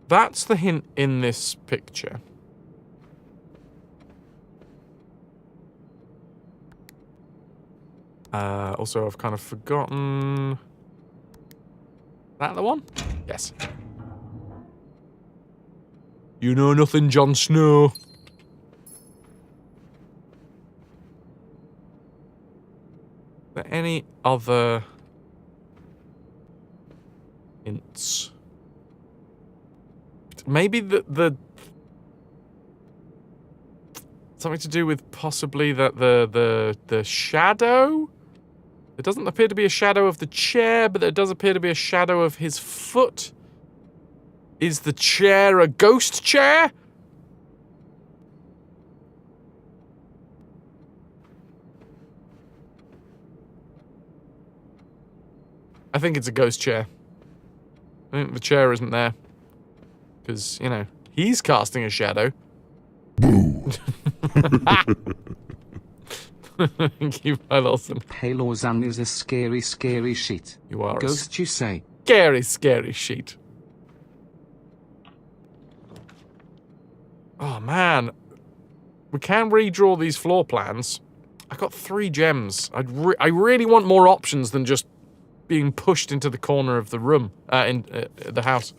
That's the hint in this picture. Also, I've kind of forgotten... Is that the one? Yes. You know nothing, Jon Snow. Are there any other hints? Maybe the something to do with possibly that the shadow? There doesn't appear to be a shadow of the chair, but there does appear to be a shadow of his foot. Is the chair a ghost chair? I think it's a ghost chair. I think the chair isn't there. Because, you know, he's casting a shadow. Boo! Thank you, my Lawson. Halozan is a scary, scary shit. You are Ghost, you say? Scary, scary shit. Oh, man. We can redraw these floor plans. I got 3 gems. I really want more options than just being pushed into the corner of the room, in the house.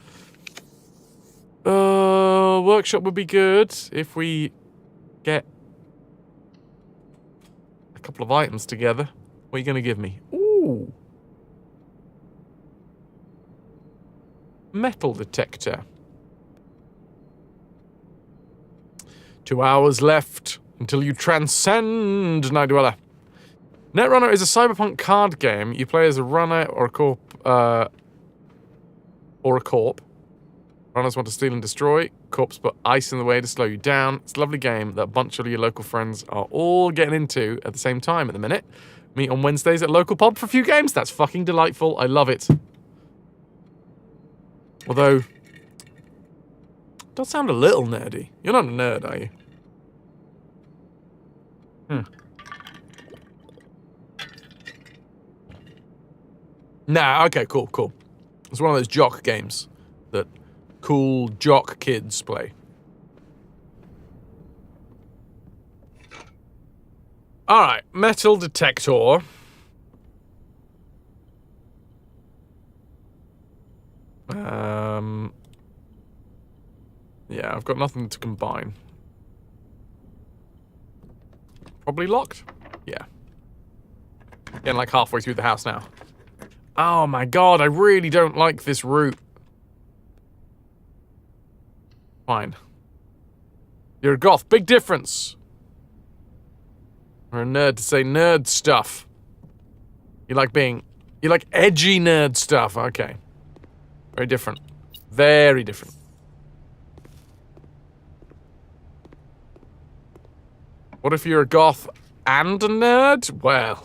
Workshop would be good if we get a couple of items together. What are you going to give me? Ooh. Metal detector. 2 hours left until you transcend, Night Dweller. Netrunner is a cyberpunk card game. You play as a runner or a corp. Runners want to steal and destroy. Corps put ice in the way to slow you down. It's a lovely game that a bunch of your local friends are all getting into at the same time at the minute. Meet on Wednesdays at local pub for a few games. That's fucking delightful. I love it. Although, it does sound a little nerdy. You're not a nerd, are you? Nah, okay, cool. It's one of those jock games that cool jock kids play. Alright, metal detector. Yeah, I've got nothing to combine. Probably locked? Yeah. Getting like halfway through the house now. Oh my god, I really don't like this route. Fine. You're a goth. Big difference. Or a nerd to say nerd stuff. You like edgy nerd stuff. Okay. Very different. Very different. What if you're a goth and a nerd? Well,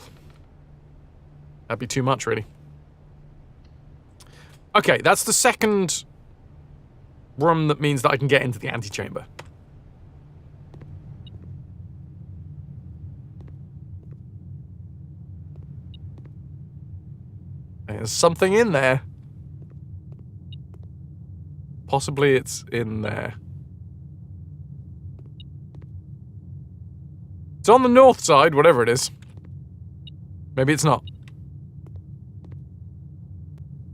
that'd be too much, really. Okay, that's the second room that means that I can get into the antechamber. There's something in there. Possibly it's in there. It's on the north side, whatever it is. Maybe it's not.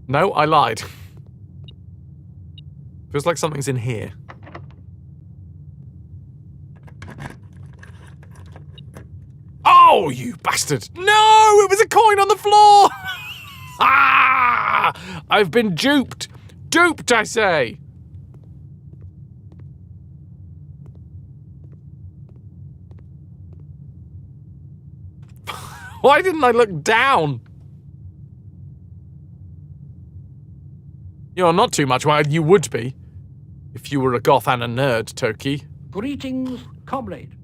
No, I lied. Feels like something's in here. Oh, you bastard! No! It was a coin on the floor! Ah! I've been duped! Duped, I say! Why didn't I look down? You're not too much why you would be. If you were a goth and a nerd, Toki. Greetings, comrade.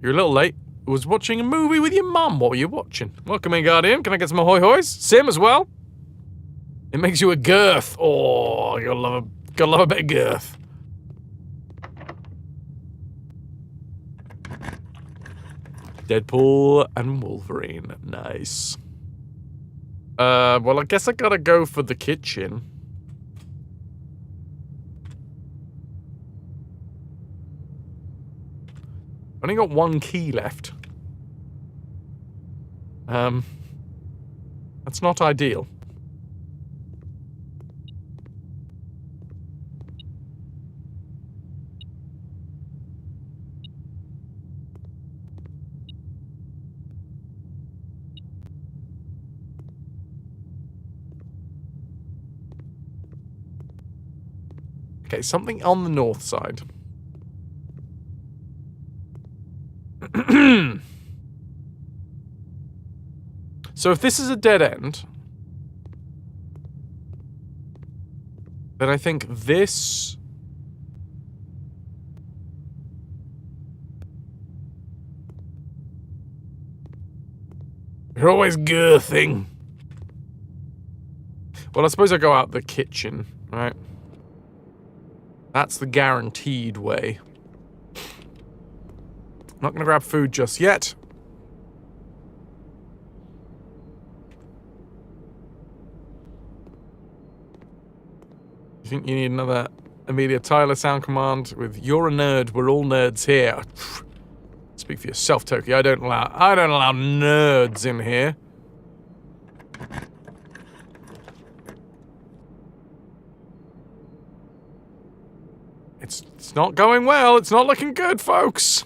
You're a little late. I was watching a movie with your mum. What were you watching? Welcome in, Guardian. Can I get some ahoy hoys? Sim as well? It makes you a girth. Oh, you gotta love a bit of girth. Deadpool and Wolverine. Nice. Well, I guess I gotta go for the kitchen. Only got one key left. That's not ideal. Okay, something on the north side. So if this is a dead end, then I think this... You're always girthing. Well, I suppose I go out the kitchen, right? That's the guaranteed way. Not gonna grab food just yet. You think you need another Amelia Tyler sound command with "You're a nerd, we're all nerds here"? Speak for yourself, Toki. I don't allow nerds in here. It's not going well. It's not looking good, folks.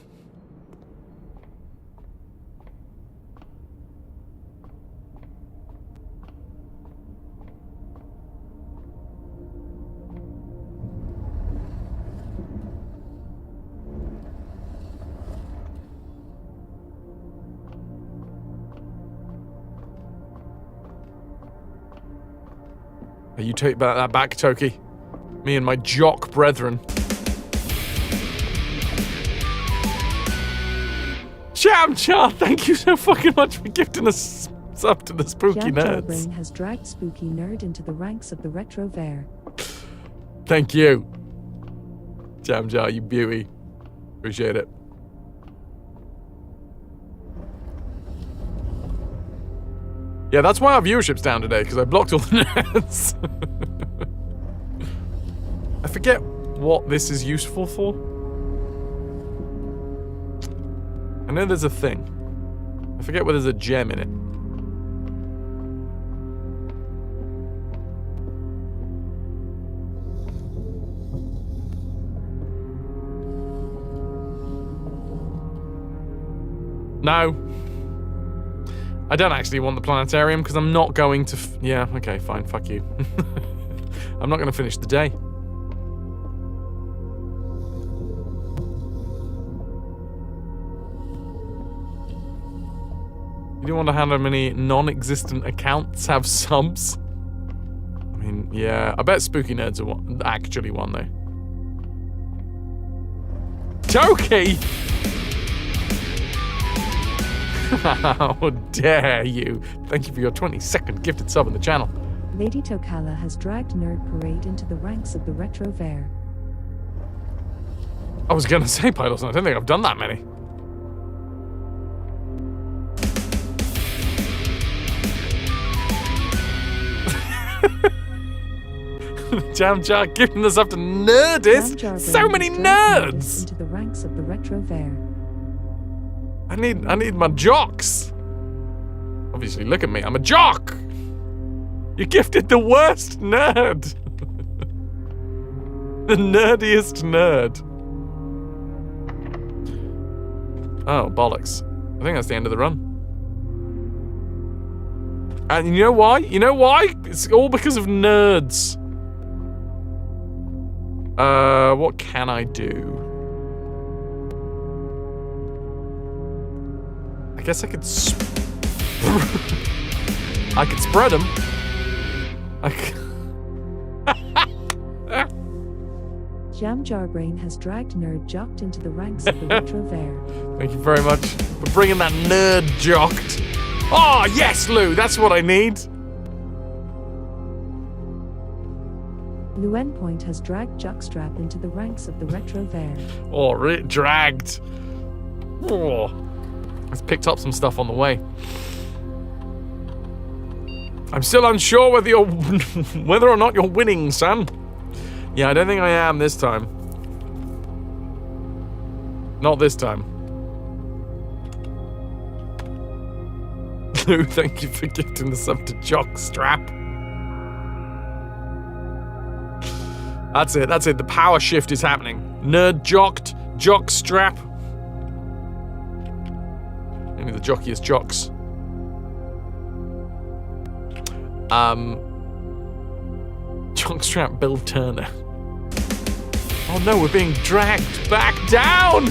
You take that back, Toki. Me and my jock brethren. Jamjar, thank you so fucking much for gifting us up to the spooky nerds. Brain has dragged spooky nerd into the ranks of the RetroVution. Thank you. Jamjar, you beauty. Appreciate it. Yeah, that's why our viewership's down today, because I blocked all the nerds. I forget what this is useful for. I know there's a thing. I forget whether there's a gem in it. No. I don't actually want the planetarium because I'm not going to... yeah, okay, fine, fuck you. I'm not going to finish the day. You don't wonder how many non-existent accounts have subs? I mean, yeah, I bet Spooky Nerds are actually one, though. Toki! How dare you! Thank you for your 22nd gifted sub in the channel. Lady Tokala has dragged Nerd Parade into the ranks of the RetroVution. I was gonna say, Pylos, I don't think I've done that many. Jam Jar giving this up to Nerdist. So many nerds. Into the ranks of the RetroVution. I need my jocks. Obviously, look at me. I'm a jock. You gifted the worst nerd. The nerdiest nerd. Oh, bollocks. I think that's the end of the run. And you know why? You know why? It's all because of nerds. What can I do? I guess I could I could spread them. Jam Jarbrain has dragged Nerd Jocked into the ranks of the RetroVution. Thank you very much for bringing that Nerd Jocked. Oh, yes, Lou, that's what I need. Luen Point has dragged Jockstrap into the ranks of the RetroVution. Oh, dragged. Oh. Let's picked up some stuff on the way. I'm still unsure whether you're whether or not you're winning, son. Yeah, I don't think I am this time. Not this time. Lou, thank you for gifting the sub to Jockstrap. That's it, that's it. The power shift is happening. Nerd jocked, Jockstrap. Only the jockiest jocks. Jockstrap Bill Turner. Oh no, we're being dragged back down!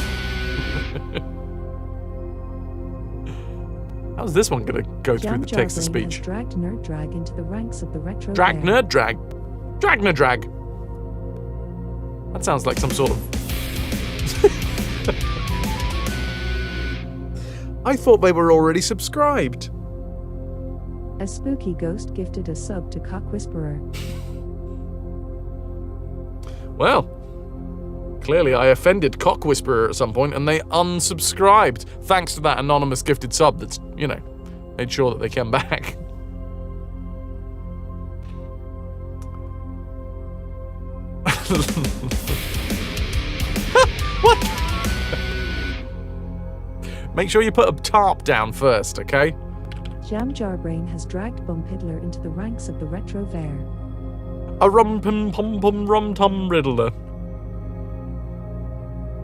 How's this one gonna go through the text-to-speech? Has dragged Nerd Drag into the ranks of the RetroVution. Drag Nerd Drag. Drag Nerd Drag. That sounds like some sort of... I thought they were already subscribed. A spooky ghost gifted a sub to Cock Whisperer. Well, clearly I offended Cock Whisperer at some point and they unsubscribed. Thanks to that anonymous gifted sub that's, you know, made sure that they came back. What? Make sure you put a tarp down first, okay? Jam Jarbrain has dragged Bum Piddler into the ranks of the RetroVution. A rum-pum-pum-pum-rum-tum riddler.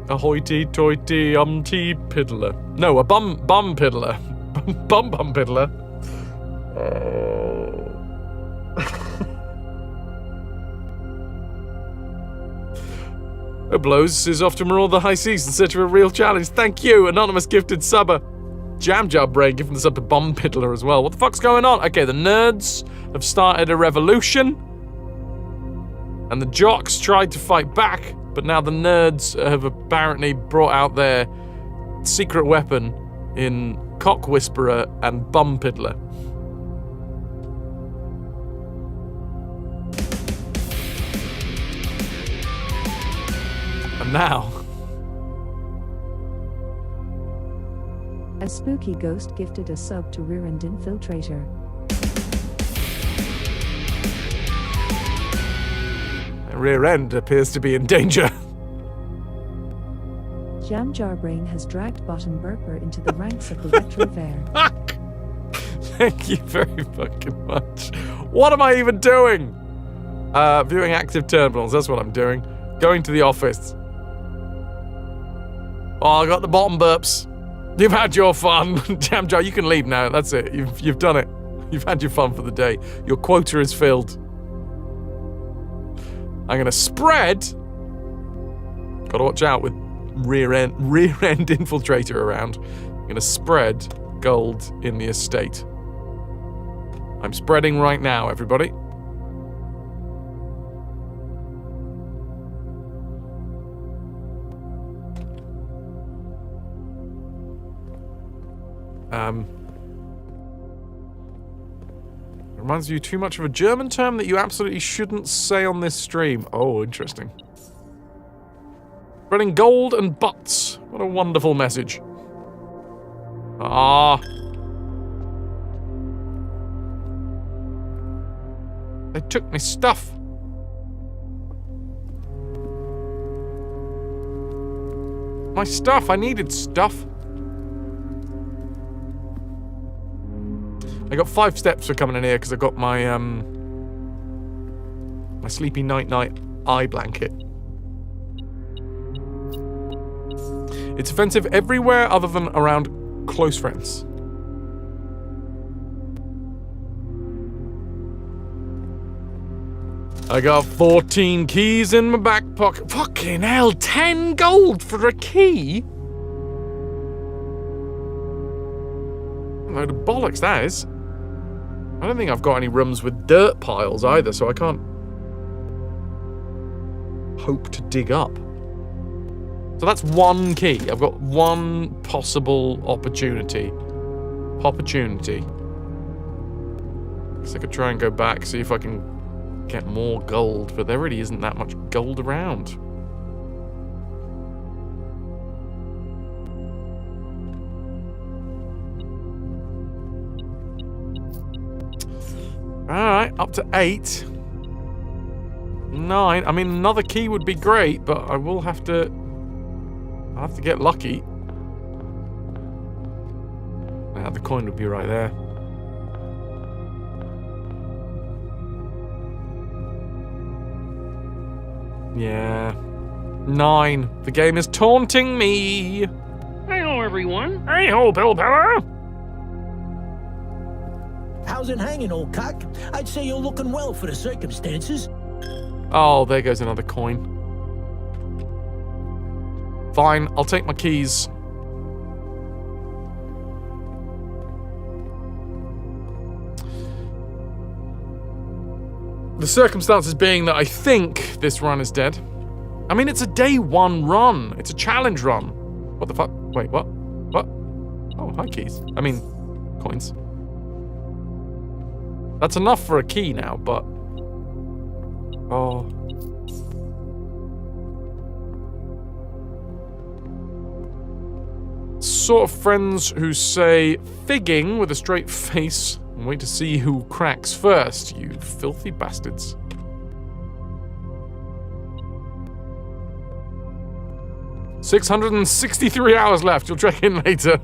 A hoity-toity piddler. No, a bum piddler. Bum piddler. Blows is off tomorrow the high seas in search of a real challenge. Thank you, anonymous gifted subber. Jam Jar Brain giving this up to Bomb Piddler as well. What the fuck's going on? Okay, the nerds have started a revolution. And the jocks tried to fight back, but now the nerds have apparently brought out their secret weapon in Cock Whisperer and Bum Piddler. And now... A spooky ghost gifted a sub to Rearend Infiltrator. Rear end appears to be in danger. Jam Jarbrain has dragged Bottom Burper into the ranks of the RetroVution. Fuck! Thank you very fucking much. What am I even doing? Viewing active terminals, that's what I'm doing. Going to the office. Oh, I got the bottom burps. You've had your fun. Jam Jar, you can leave now. That's it. You've done it. You've had your fun for the day. Your quota is filled. I'm gonna spread. Gotta watch out with rear end infiltrator around. I'm gonna spread gold in the estate. I'm spreading right now, everybody. Reminds you too much of a German term that you absolutely shouldn't say on this stream. Oh, interesting. Spreading gold and butts. What a wonderful message. Ah. They took my stuff. My stuff. I needed stuff. I got 5 steps for coming in here because I got my my sleepy night eye blanket. It's offensive everywhere other than around close friends. I got 14 keys in my back pocket. Fucking hell, 10 gold for a key? A load of bollocks, that is. I don't think I've got any rooms with dirt piles either, so I can't hope to dig up. So that's 1 key. I've got 1 possible opportunity. Guess I could try and go back, see if I can get more gold, but there really isn't that much gold around. Alright, up to 8. 9. I mean, another key would be great, but I will have to... I'll have to get lucky. The coin would be right there. Yeah. 9. The game is taunting me. Hey-ho, everyone. Hey-ho, Bill-Bella. How's it hanging, old cock? I'd say you're looking well for the circumstances. Oh, there goes another coin. Fine, I'll take my keys. The circumstances being that I think this run is dead. I mean, it's a day 1 run. It's a challenge run. What the fuck? Wait, what? What? Oh, hi, keys. I mean, coins. That's enough for a key now, but... Oh. Sort of friends who say figging with a straight face and wait to see who cracks first, you filthy bastards. $663 hours left. You'll check in later.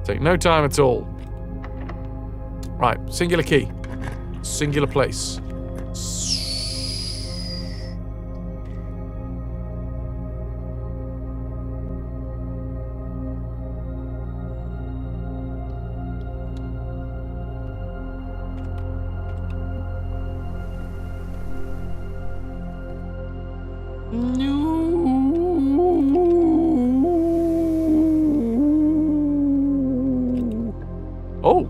Take no time at all. Right, singular key. Singular place. Oh.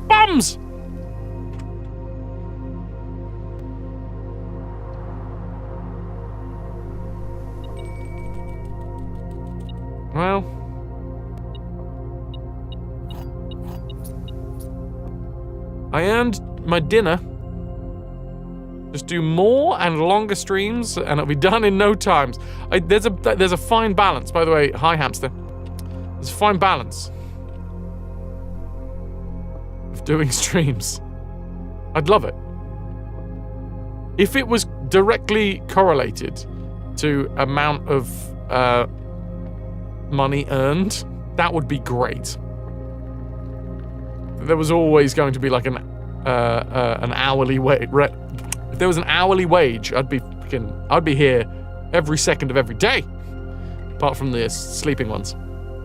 Bums! Well. I earned my dinner. Just do more and longer streams, and it'll be done in no time. There's a fine balance, by the way. Hi, hamster. There's a fine balance of doing streams. I'd love it if it was directly correlated to amount of money earned. That would be great. There was always going to be like an hourly wage. If there was an hourly wage, I'd be here every second of every day. Apart from the sleeping ones.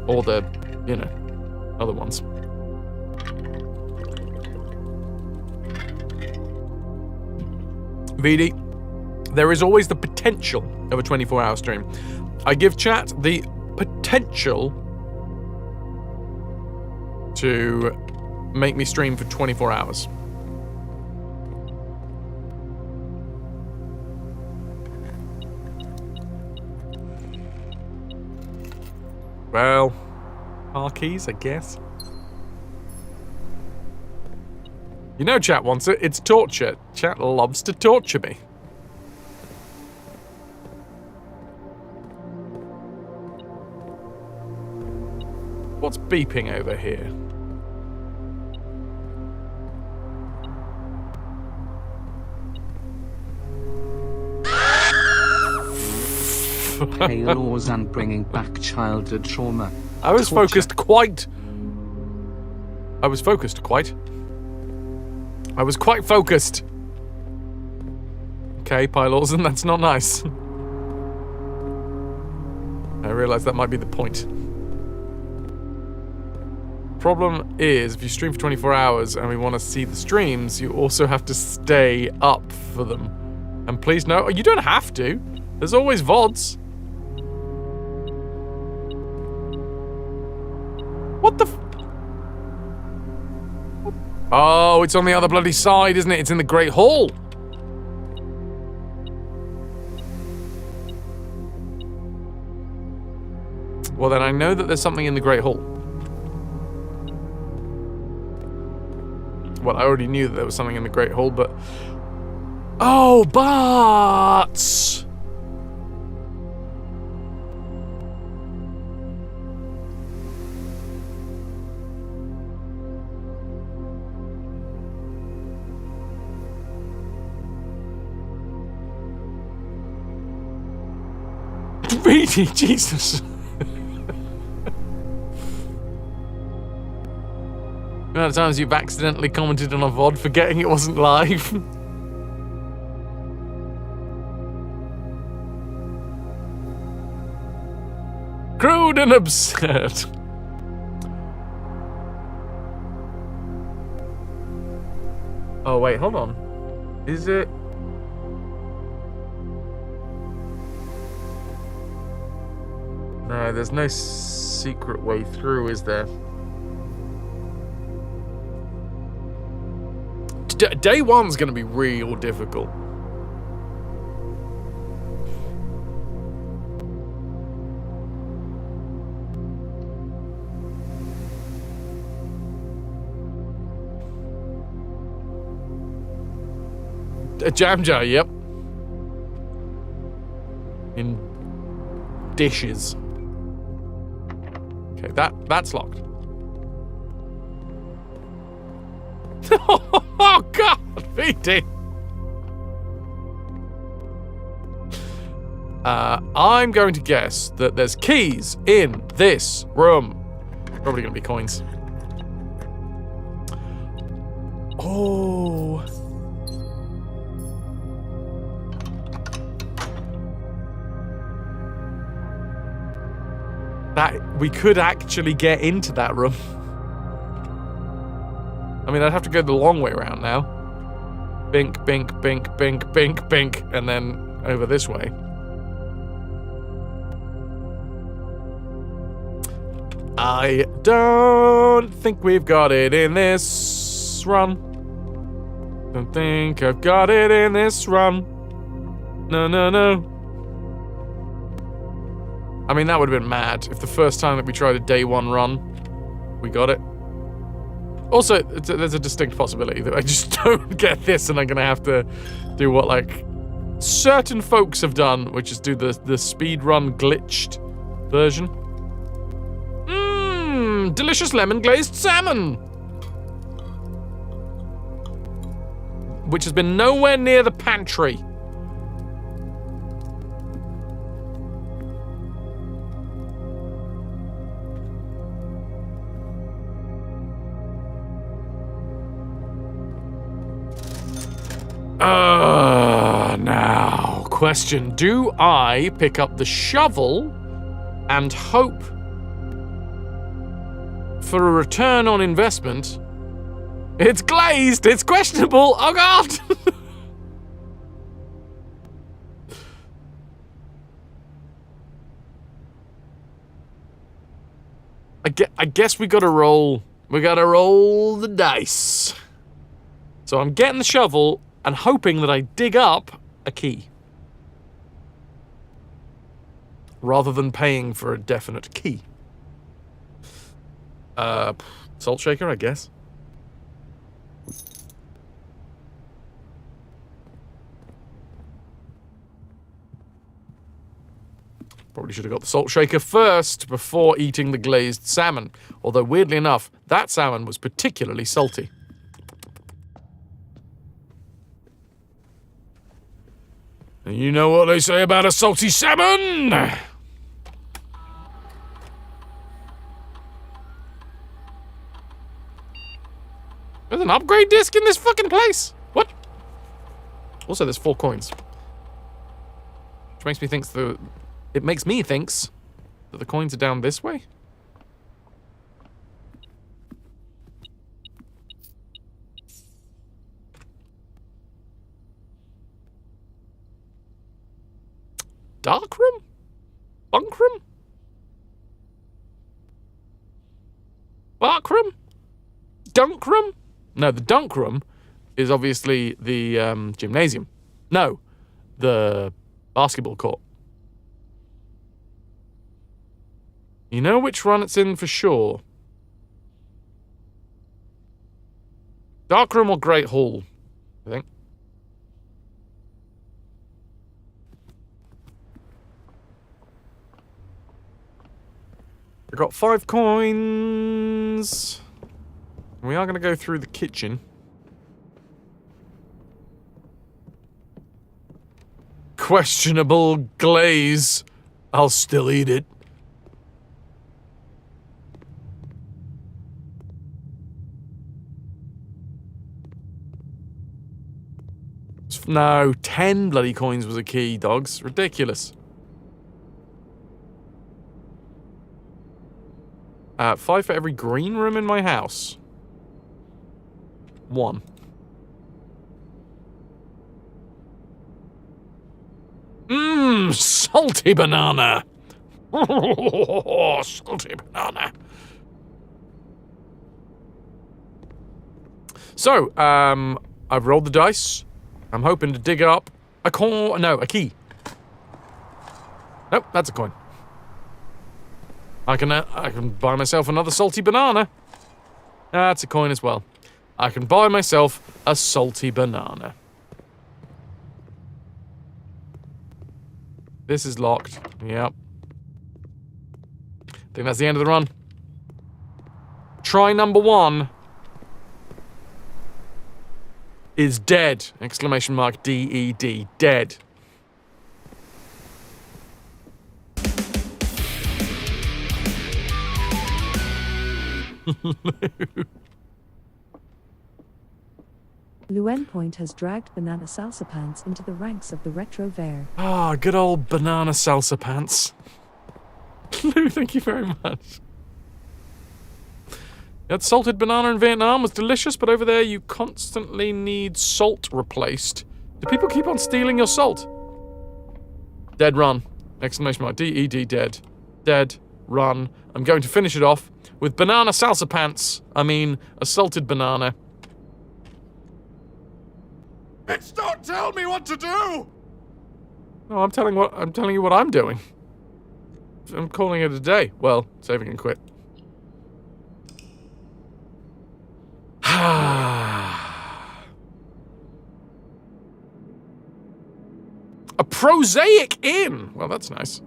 Or the, you know, other ones. VD, there is always the potential of a 24-hour stream. I give chat the potential to make me stream for 24 hours. Well, car keys, I guess. You know chat wants it. It's torture. Chat loves to torture me. What's beeping over here? Hey laws and bringing back childhood trauma. I was Torture. focused quite. I was focused quite. I was quite focused. Okay, Pylaws, and that's not nice. I realise that might be the point. Problem is, if you stream for 24 hours and we want to see the streams, you also have to stay up for them. And please no, you don't have to. There's always VODs. What the f- Oh, it's on the other bloody side, isn't it? It's in the Great Hall. Well, then I know that there's something in the Great Hall. Well, I already knew that there was something in the Great Hall, but... Oh, but... Really? Jesus. The amount of times you've accidentally commented on a VOD forgetting it wasn't live. Crude and absurd. Oh wait, hold on. Is it? No, there's no secret way through, is there? Day one's gonna be real difficult. A jam jar, yep. In dishes. Okay, that's locked. Oh God, VD. I'm going to guess that there's keys in this room. Probably gonna be coins. Oh. That we could actually get into that room. I mean, I'd have to go the long way around now. Bink, bink, bink, bink, bink, bink, and then over this way. I don't think we've got it in this run. Don't think I've got it in this run. No, no, no. I mean, that would have been mad if the first time that we tried a day one run, we got it. Also, there's a distinct possibility that I just don't get this and I'm going to have to do what, like, certain folks have done, which is do the speed run glitched version. Mmm, delicious lemon glazed salmon! Which has been nowhere near the pantry. Now, question. Do I pick up the shovel and hope for a return on investment? It's glazed. It's questionable. Oh, God. I guess we gotta roll. We gotta roll the dice. So I'm getting the shovel and hoping that I dig up a key. Rather than paying for a definite key. Salt shaker, I guess. Probably should have got the salt shaker first before eating the glazed salmon. Although, weirdly enough, that salmon was particularly salty. And you know what they say about a salty salmon? There's an upgrade disc in this fucking place. What? Also, there's 4 coins. Which makes me think it makes me thinks that the coins are down this way. Dark room? Bunk room? Bark room? Dunk room? No, the dunk room is obviously the gymnasium. No, the basketball court. You know which one it's in for sure? Dark room or Great Hall, I think. I got 5 coins. We are going to go through the kitchen. Questionable glaze. I'll still eat it. No, 10 bloody coins was a key, dogs. Ridiculous. 5 for every green room in my house. 1. Salty banana. Oh, salty banana. So, I've rolled the dice. I'm hoping to dig up a key. Nope, that's a coin. I can buy myself another salty banana. That's a coin as well. I can buy myself a salty banana. This is locked. Yep. I think that's the end of the run. Try number 1 is dead. Exclamation mark D-E-D. Dead. Luen Point has dragged Banana Salsa Pants into the ranks of the RetroVution. Ah, good old banana salsa pants. Lou, thank you very much. That salted banana in Vietnam was delicious, but over there you constantly need salt replaced. Do people keep on stealing your salt? Dead run. Exclamation mark. D-E-D dead. Dead run. I'm going to finish it off with banana salsa pants. I mean, a salted banana. Bitch, don't tell me what to do! No, I'm telling you what I'm doing. I'm calling it a day. Well, saving and quit. A prosaic inn! Well, that's nice.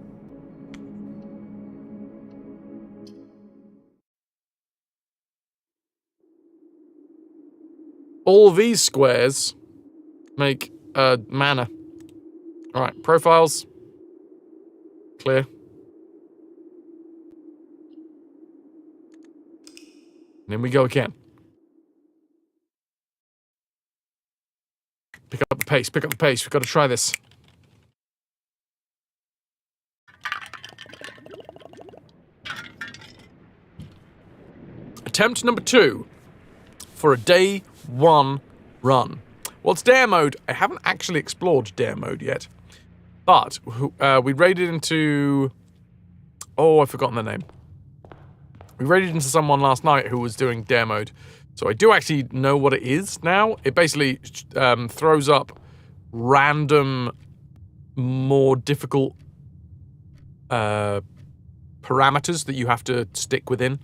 All these squares make mana. Alright, profiles. Clear. And then we go again. Pick up the pace, pick up the pace. We've got to try this. attempt number 2 for a day 1 run. Well, it's dare mode. I haven't actually explored dare mode yet. But we raided into... Oh, I've forgotten the name. We raided into someone last night who was doing dare mode. So I do actually know what it is now. It basically throws up random, more difficult parameters that you have to stick within.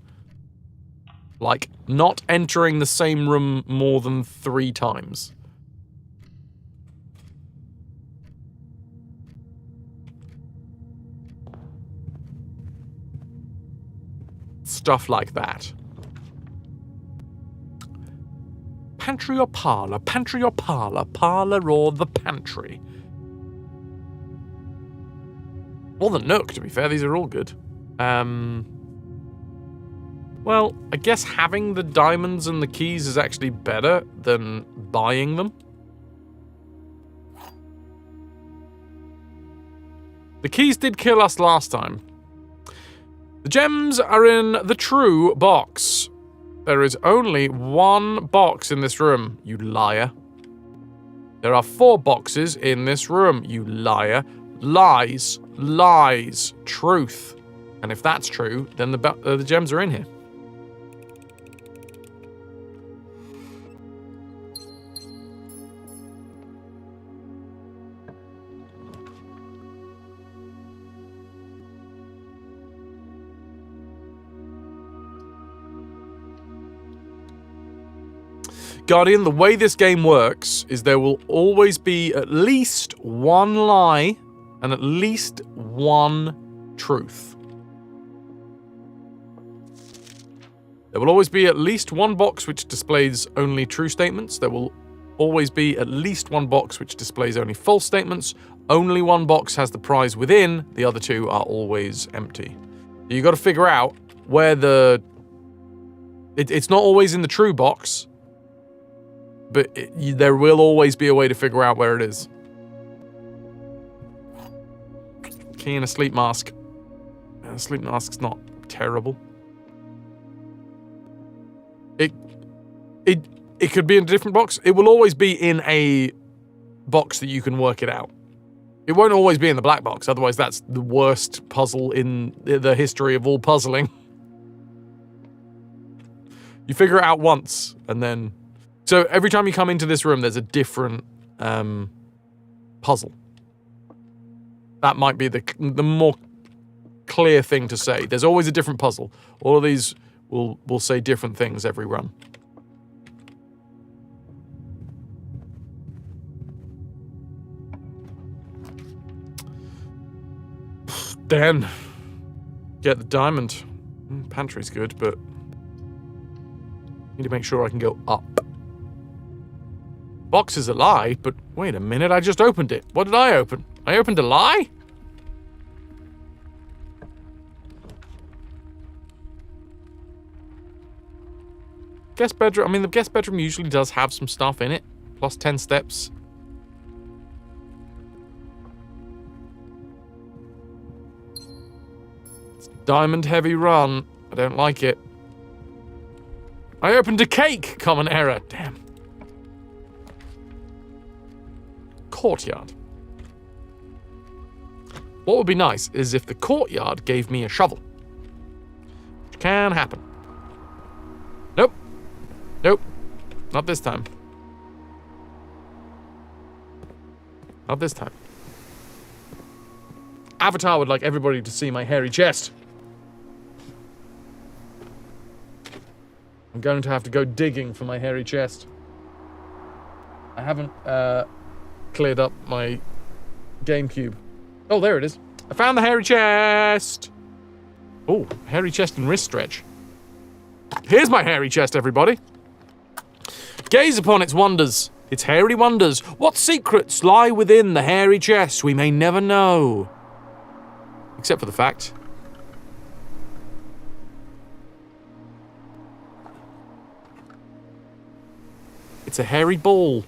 Like, not entering the same room more than 3 times. Stuff like that. Pantry or parlour, pantry or parlour, parlour or the pantry. Or the nook, to be fair, these are all good. Well, I guess having the diamonds and the keys is actually better than buying them. The keys did kill us last time. The gems are in the true box. There is only 1 box in this room, you liar. There are 4 boxes in this room, you liar. Lies, lies, truth. And if that's true, then the gems are in here. Guardian, the way this game works is there will always be at least 1 lie and at least 1 truth. There will always be at least 1 box which displays only true statements. There will always be at least 1 box which displays only false statements. Only 1 box has the prize within. The other 2 are always empty. You got to figure out where the... It's not always in the true box. But there will always be a way to figure out where it is. Key and a sleep mask. A sleep mask's not terrible. It could be in a different box. It will always be in a box that you can work it out. It won't always be in the black box, otherwise that's the worst puzzle in the history of all puzzling. You figure it out once, and then... So every time you come into this room, there's a different puzzle. That might be the more clear thing to say. There's always a different puzzle. All of these will say different things every run. Then get the diamond. Pantry's good, but need to make sure I can go up. Box is a lie, but wait a minute, I just opened it. What did I open? I opened a lie? Guest bedroom, I mean, the guest bedroom usually does have some stuff in it. Plus 10 steps. It's a diamond heavy run. I don't like it. I opened a cake! Common error. Damn. Courtyard. What would be nice is if the courtyard gave me a shovel. Which can happen. Nope. Nope. Not this time. Not this time. Avatar would like everybody to see my hairy chest. I'm going to have to go digging for my hairy chest. I haven't cleared up my GameCube. Oh, there it is. I found the hairy chest. Oh, hairy chest and wrist stretch. Here's my hairy chest, everybody. Gaze upon its wonders, its hairy wonders. What secrets lie within the hairy chest we may never know. Except for the fact... it's a hairy ball.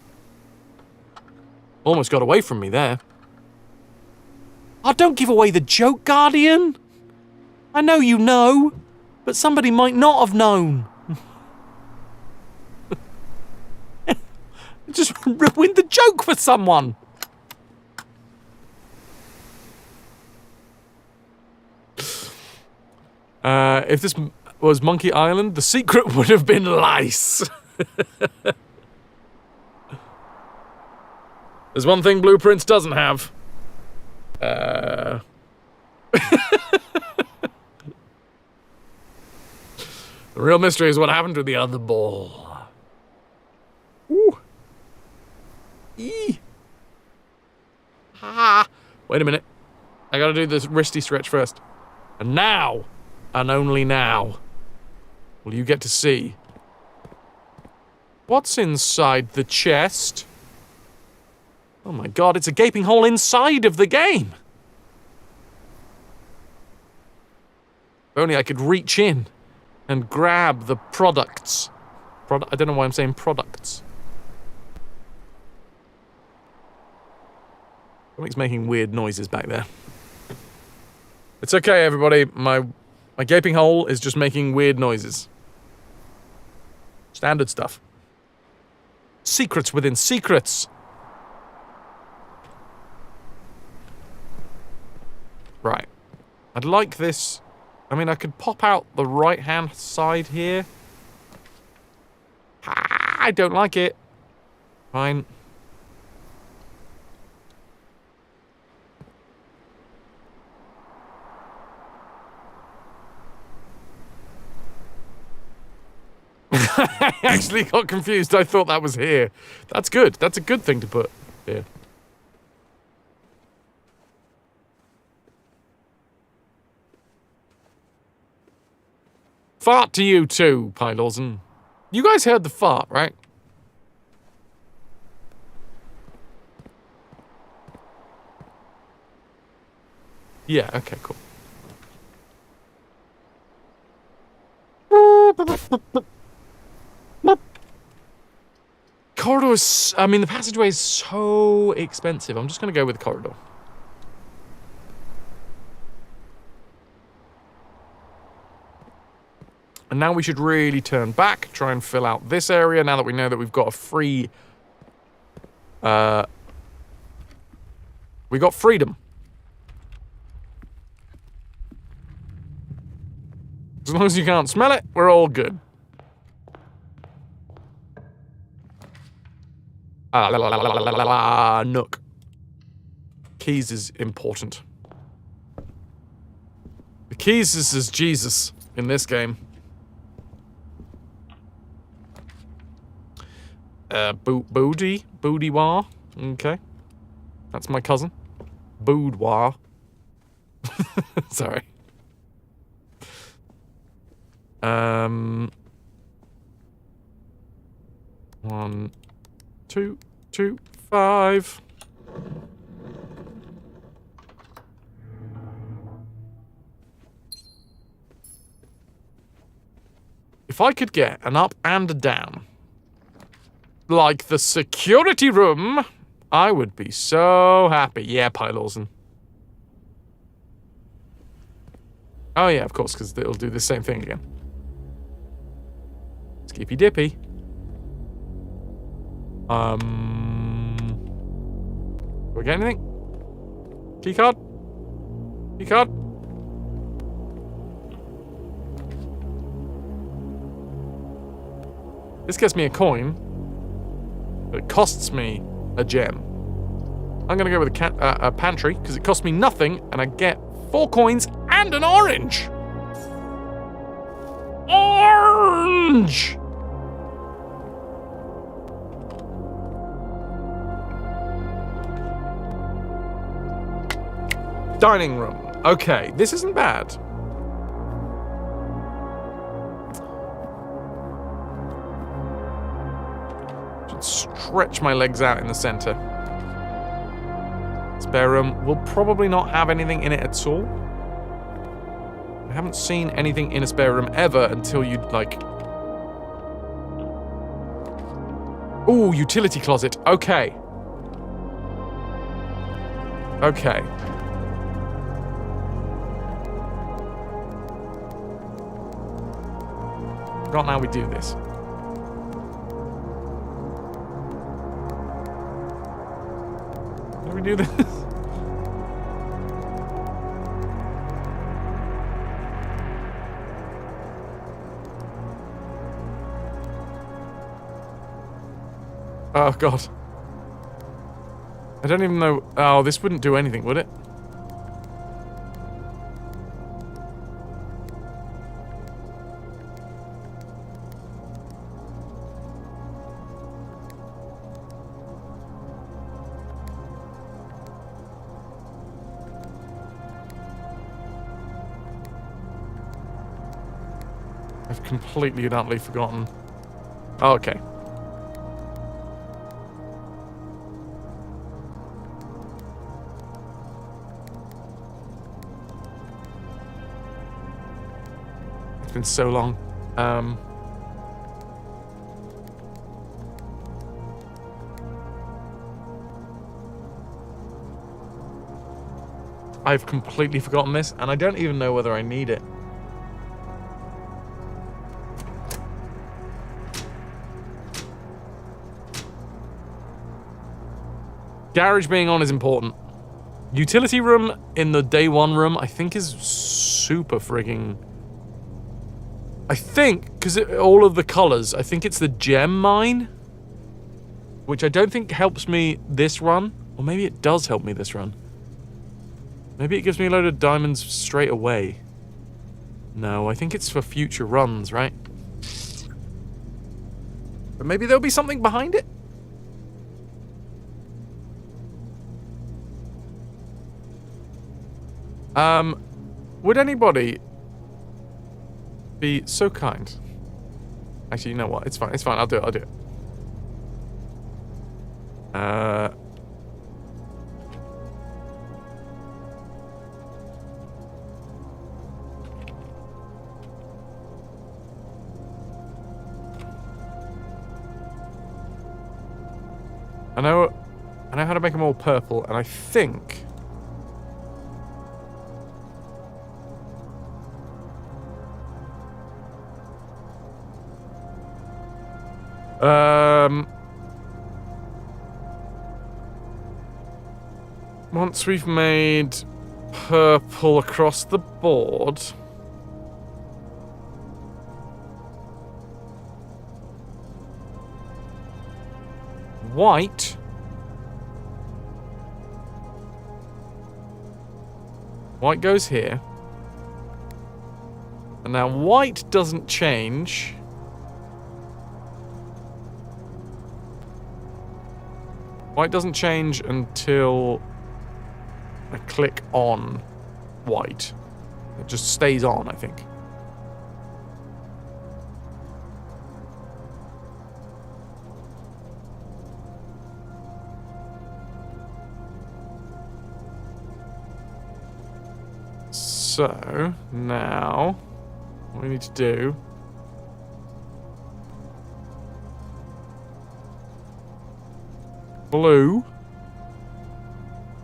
Almost got away from me there. Oh, don't give away the joke, Guardian. I know you know, but somebody might not have known. It just ruined the joke for someone. If this was Monkey Island, the secret would have been lice. There's one thing Blueprints doesn't have. The real mystery is what happened to the other ball. Ooh. Eee. Ah. Wait a minute. I gotta do this wristy stretch first. And now, and only now, will you get to see what's inside the chest. Oh my god, it's a gaping hole inside of the game. If only I could reach in and grab the products. I don't know why I'm saying products. Something's making weird noises back there. It's okay, everybody. My gaping hole is just making weird noises. Standard stuff. Secrets within secrets. Right. I'd like this. I mean, I could pop out the right-hand side here. I don't like it. Fine. I actually got confused. I thought that was here. That's good. That's a good thing to put here. Fart to you too, Pylorson. You guys heard the fart, right? Yeah, okay, cool. Corridor is, I mean, the passageway is so expensive. I'm just going to go with the corridor. And now we should really turn back, try and fill out this area now that we know that we've got a free... we got freedom. As long as you can't smell it, we're all good. Nook. Keys is important. The keys is Jesus in this game. Boudoir. Okay. That's my cousin. Boudoir. Sorry. 1, 2, 2, 5. If I could get an up and a down, like the security room, I would be so happy. Yeah, Pylorson. Oh yeah, of course, because it'll do the same thing again. Skippy dippy. Do I get anything? Keycard? Keycard? This gets me a coin, but it costs me a gem. I'm gonna go with a pantry, because it costs me nothing, and I get 4 coins and an orange! Orange! Dining room. Okay, this isn't bad. Should stretch my legs out in the center. Spare room will probably not have anything in it at all. I haven't seen anything in a spare room ever until you, like... Ooh, utility closet. Okay. Okay. Not now we do this. do this? Oh, God. I don't even know... Oh, this wouldn't do anything, would it? I've completely and utterly forgotten. Oh, okay. It's been so long. I've completely forgotten this, and I don't even know whether I need it. Garage being on is important. Utility room in the day one room, I think, is super frigging... I think, because all of the colors, I think it's the gem mine, which I don't think helps me this run. Or maybe it does help me this run. Maybe it gives me a load of diamonds straight away. No, I think it's for future runs, right? But maybe there'll be something behind it? Would anybody be so kind? Actually, you know what? It's fine. It's fine. I'll do it. I'll do it. I know how to make them all purple, and I think... Once we've made purple across the board... White... White goes here. And now white doesn't change... White doesn't change until I click on white. It just stays on, I think. So, now, what we need to do... Blue.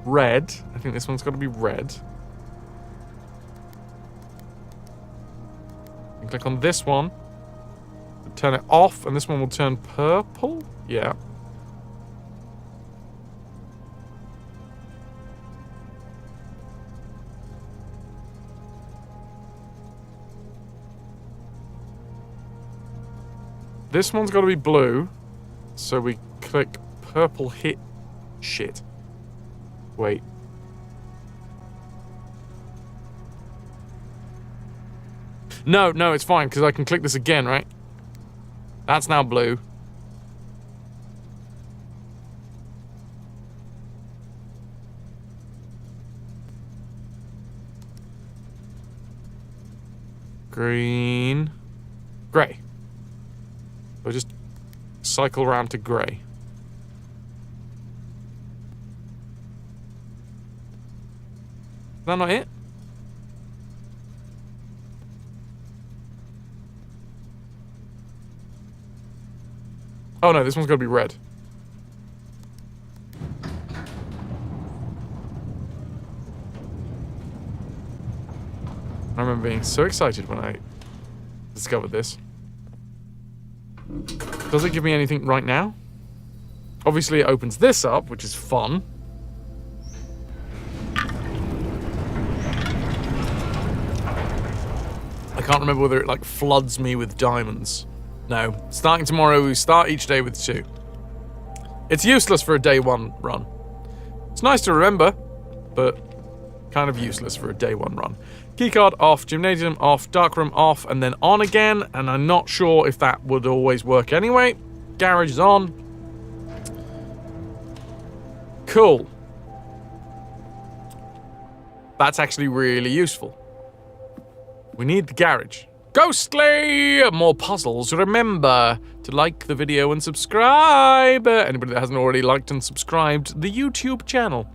Red. I think this one's got to be red. And click on this one. Turn it off, and this one will turn purple? Yeah. This one's got to be blue. So we click purple hit. Shit. Wait. No, it's fine, because I can click this again, right? That's now blue. Green. Grey. So just cycle around to grey. Is that not it? Oh no, this one's got to be red. I remember being so excited when I discovered this. Does it give me anything right now? Obviously it opens this up, which is fun. can't remember whether it like floods me with diamonds. No. Starting tomorrow, we start each day with 2. It's useless for a day 1 run. It's nice to remember, but kind of useless for a day 1 run. Keycard off, gymnasium off, darkroom off, and then on again, and I'm not sure if that would always work anyway. Garage is on. Cool. That's actually really useful. We need the garage. Ghostly! More puzzles. Remember to like the video and subscribe. Anybody that hasn't already liked and subscribed the YouTube channel.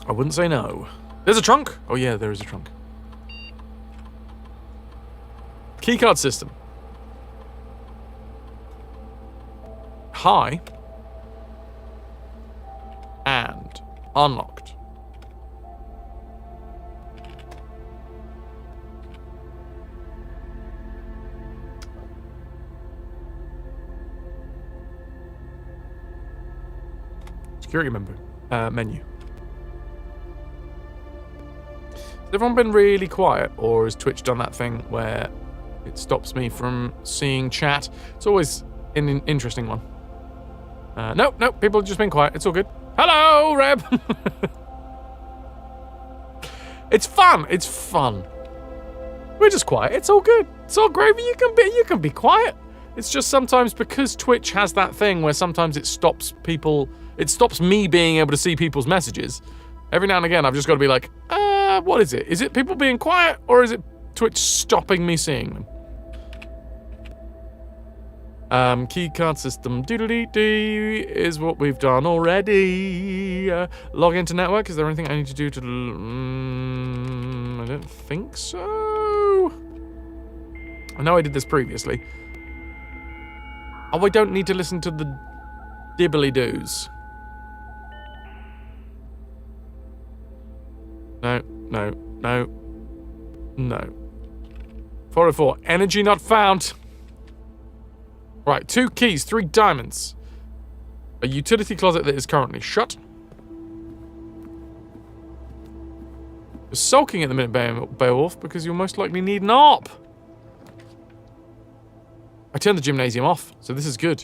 I wouldn't say no. There's a trunk. Oh yeah, there is a trunk. Keycard system. High. And unlocked. Security menu. Has everyone been really quiet, or has Twitch done that thing where it stops me from seeing chat? It's always an interesting one. Nope, people have just been quiet. It's all good. Hello, Reb! It's fun. We're just quiet. It's all good. It's all gravy. You can be quiet. It's just sometimes because Twitch has that thing where sometimes it stops me being able to see people's messages. Every now and again, I've just got to be like, what is it? Is it people being quiet, or is it Twitch stopping me seeing them? Keycard system doodly-dee is what we've done already. Log into network. Is there anything I need to do to... I don't think so. I know I did this previously. Oh, I don't need to listen to the dibbly-doos. No. 404. Energy not found. Right, 2 keys, 3 diamonds. A utility closet that is currently shut. You're sulking at the minute, Beowulf, because you'll most likely need an op. I turned the gymnasium off, so this is good.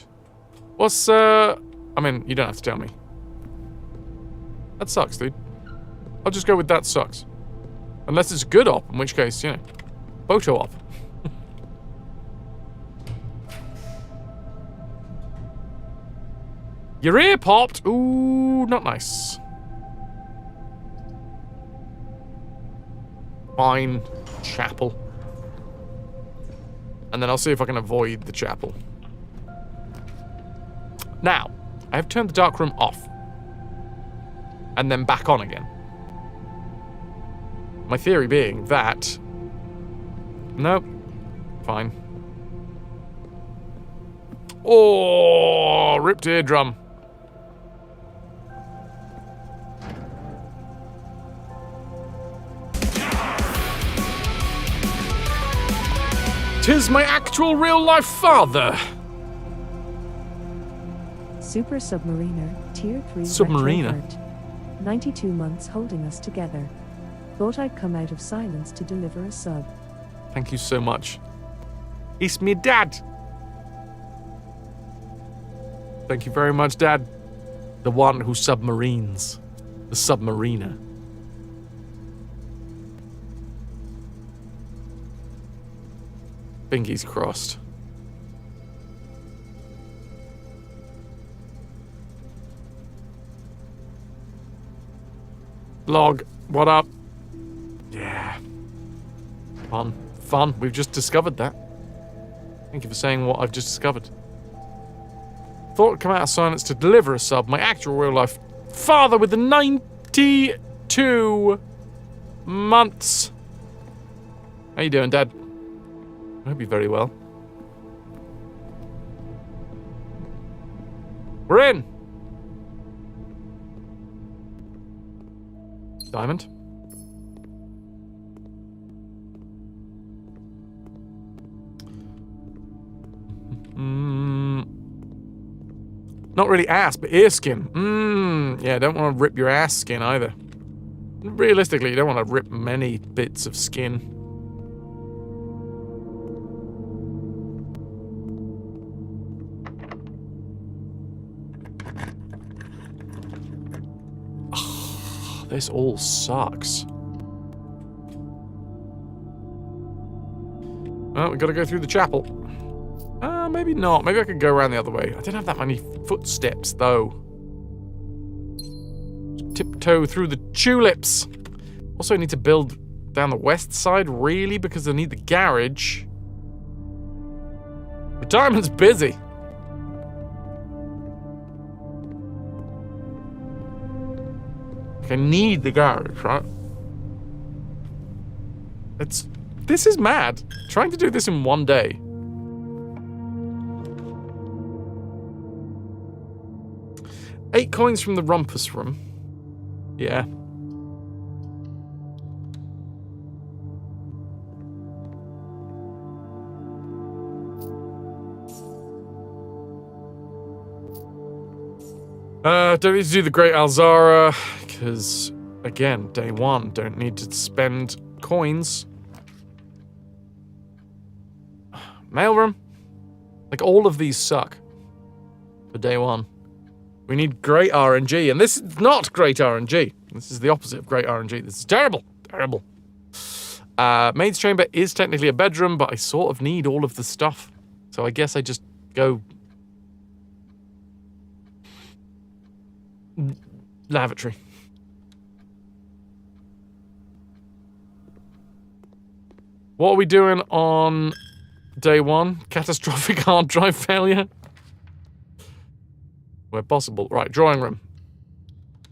What's, I mean, you don't have to tell me. That sucks, dude. I'll just go with that sucks. Unless it's a good op, in which case, you know, photo op. Your ear popped. Ooh, not nice. Fine. Chapel. And then I'll see if I can avoid the chapel. Now, I have turned the darkroom off. And then back on again. My theory being that... Nope. Fine. Oh, ripped eardrum. "'Tis my actual real-life father." Super Submariner, Tier 3 Submariner. Retrovert. 92 months holding us together. Thought I'd come out of silence to deliver a sub. Thank you so much. It's me dad. Thank you very much, Dad. The one who submarines. The submariner. Fingers crossed. Log, what up? Yeah. Fun. We've just discovered that. Thank you for saying what I've just discovered. Thought it'd come out of silence to deliver a sub. My actual real-life father with the 92 months. How you doing, Dad? I hope you're very well. We're in. Diamond. Not really ass, but ear skin. Yeah, don't want to rip your ass skin either. Realistically, you don't want to rip many bits of skin. this all sucks. Well, we gotta go through the chapel. Maybe not. Maybe I could go around the other way. I don't have that many footsteps, though. Tiptoe through the tulips. Also, I need to build down the west side, really, because I need the garage. Retirement's busy. I need the garage, right? This is mad. Trying to do this in one day. $8 coins from the rumpus room. Yeah. Don't need to do the Great Alzara, because, again, day one, don't need to spend coins. Mailroom. Like, all of these suck for day one. We need great RNG, and this is not great RNG. This is the opposite of great RNG. This is terrible. Terrible. Maid's chamber is technically a bedroom, but I sort of need all of the stuff. So I guess I just go... lavatory. What are we doing on day one? Catastrophic hard drive failure? Where possible. Right, drawing room.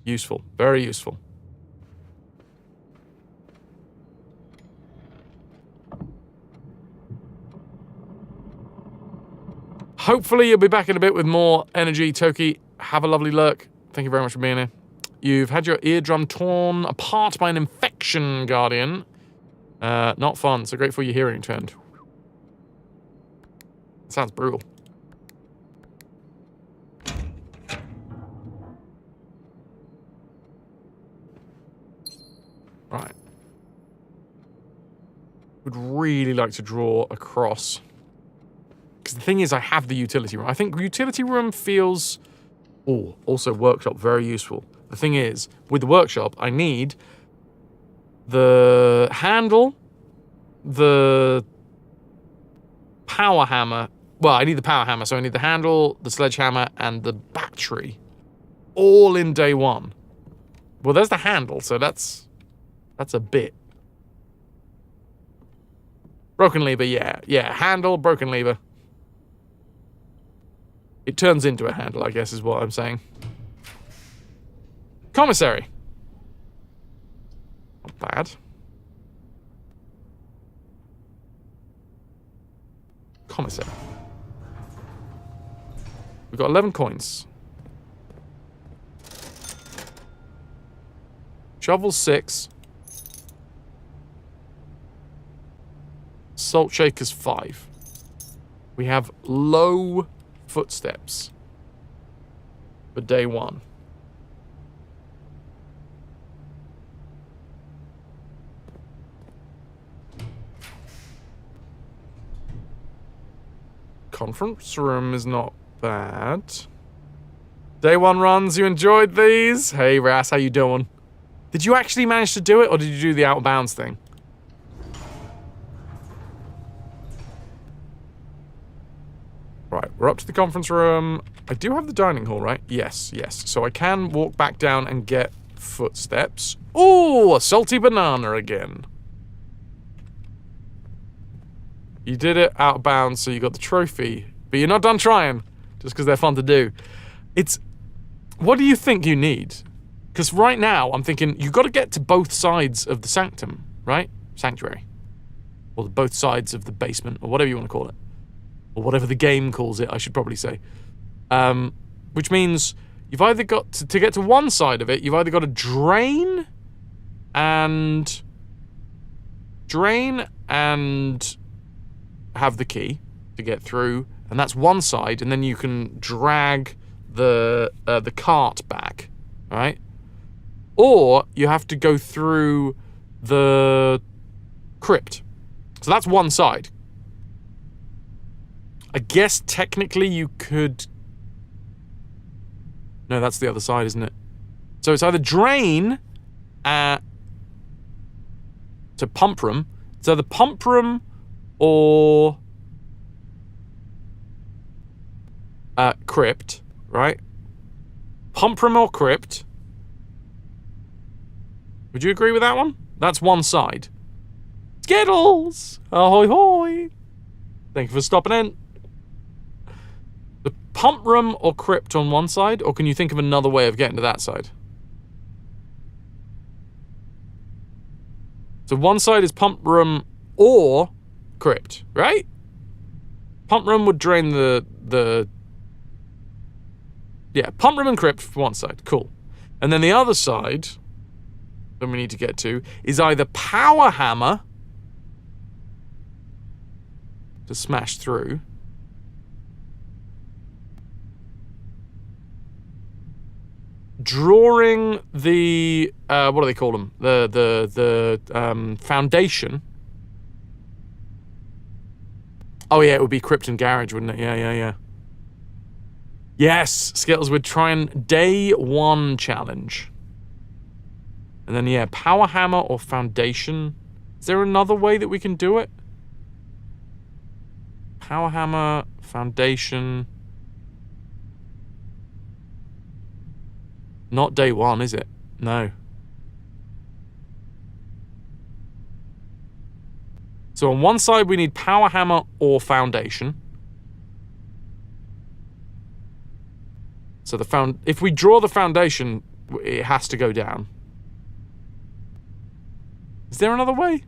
Useful. Very useful. Hopefully you'll be back in a bit with more energy, Toki. Have a lovely lurk. Thank you very much for being here. You've had your eardrum torn apart by an infection, Guardian. Not fun. So great for your hearing turned. Sounds brutal. Right. Would really like to draw across. Because the thing is, I have the utility room. I think utility room feels... Oh, also workshop, very useful. The thing is, with the workshop, I need the handle, the power hammer. Well, I need the power hammer, so I need the handle, the sledgehammer, and the battery. All in day one. Well, there's the handle, so that's a bit. Broken lever, yeah. Yeah, handle, broken lever. It turns into a handle, I guess, is what I'm saying. Commissary. Not bad. Commissary. We've got 11 coins. Shovel 6. Salt shakers 5. We have low footsteps for day one. Conference room is not bad. Day one runs, you enjoyed these? Hey Ras, how you doing? Did you actually manage to do it, or did you do the out of bounds thing? Right, we're up to the conference room. I do have the dining hall, right? Yes, yes. So I can walk back down and get footsteps. Ooh, a salty banana again. You did it out of bounds, so you got the trophy. But you're not done trying, just because they're fun to do. It's... What do you think you need? Because right now, I'm thinking, you've got to get to both sides of the sanctum, right? Sanctuary. Or both sides of the basement, or whatever you want to call it. Or whatever the game calls it, I should probably say. Which means you've either got to get to one side of it, you've either got to drain and have the key to get through, and that's one side, and then you can drag the cart back, right? Or you have to go through the crypt. So that's one side. I guess technically you could... No, that's the other side, isn't it? So it's either drain at... So pump room. So the pump room or... crypt, right? Pump room or crypt. Would you agree with that one? That's one side. Skittles! Ahoy hoy! Thank you for stopping in. The pump room or crypt on one side, or can you think of another way of getting to that side? So one side is pump room or crypt, right? Pump room would drain the yeah, pump room and crypt for one side. Cool. And then the other side that we need to get to is either power hammer to smash through, drawing the what do they call them? The foundation. Oh yeah, it would be crypt and garage, wouldn't it? Yeah. Yes, Skittles would try and day one challenge. And then, yeah, power hammer or foundation. Is there another way that we can do it? Power hammer, foundation. Not day one, is it? No. So on one side, we need power hammer or foundation. So if we draw the foundation, it has to go down. Is there another way?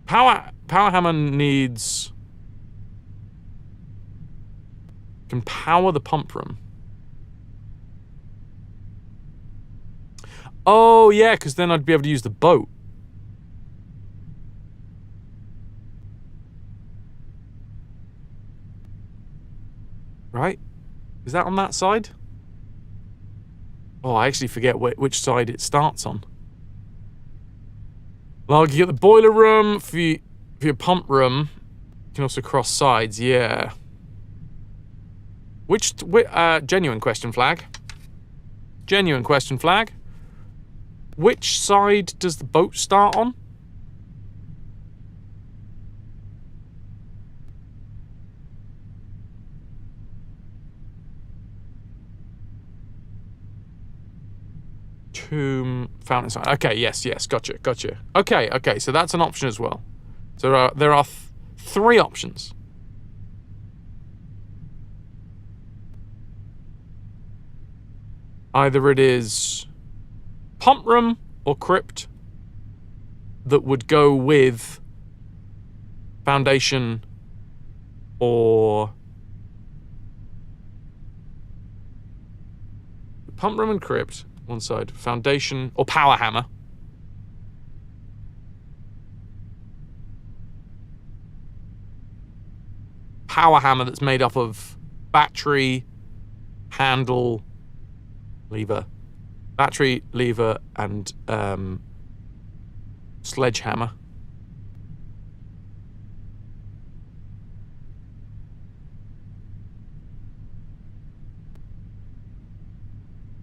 Power hammer needs... Can power the pump room. Oh, yeah, because then I'd be able to use the boat. Right? Is that on that side? Oh, I actually forget which side it starts on. Well, you get the boiler room for your pump room. You can also cross sides, yeah. Genuine question flag. Genuine question flag. Which side does the boat start on? Tomb, fountain side. Okay, yes, gotcha. Okay, so that's an option as well. So there are three options. Either it is pump room or crypt that would go with foundation or pump room and crypt, one side, foundation or power hammer. Power hammer that's made up of battery, handle, lever. Battery, lever, and sledgehammer.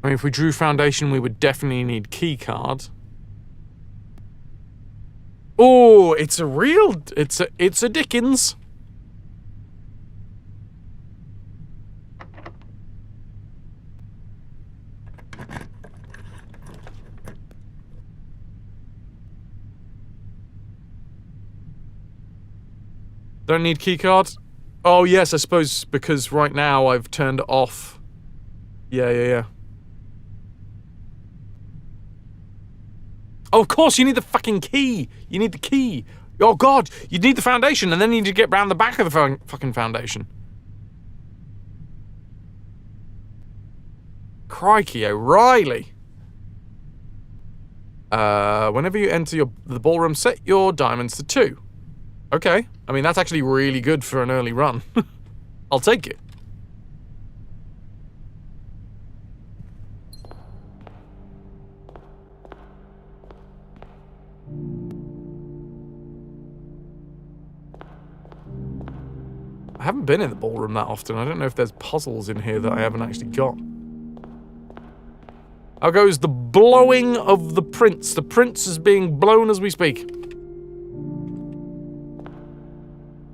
I mean, if we drew foundation, we would definitely need key card. Oh, it's a Dickens. Don't need keycard? Oh, yes, I suppose because right now I've turned off. Yeah. Oh, of course, you need the fucking key. You need the key. Oh, God, you need the foundation, and then you need to get round the back of the fucking foundation. Crikey, O'Reilly. Whenever you enter the ballroom, set your diamonds to 2. Okay. I mean, that's actually really good for an early run. I'll take it. I haven't been in the ballroom that often. I don't know if there's puzzles in here that I haven't actually got. How goes the blowing of the prince? The prince is being blown as we speak.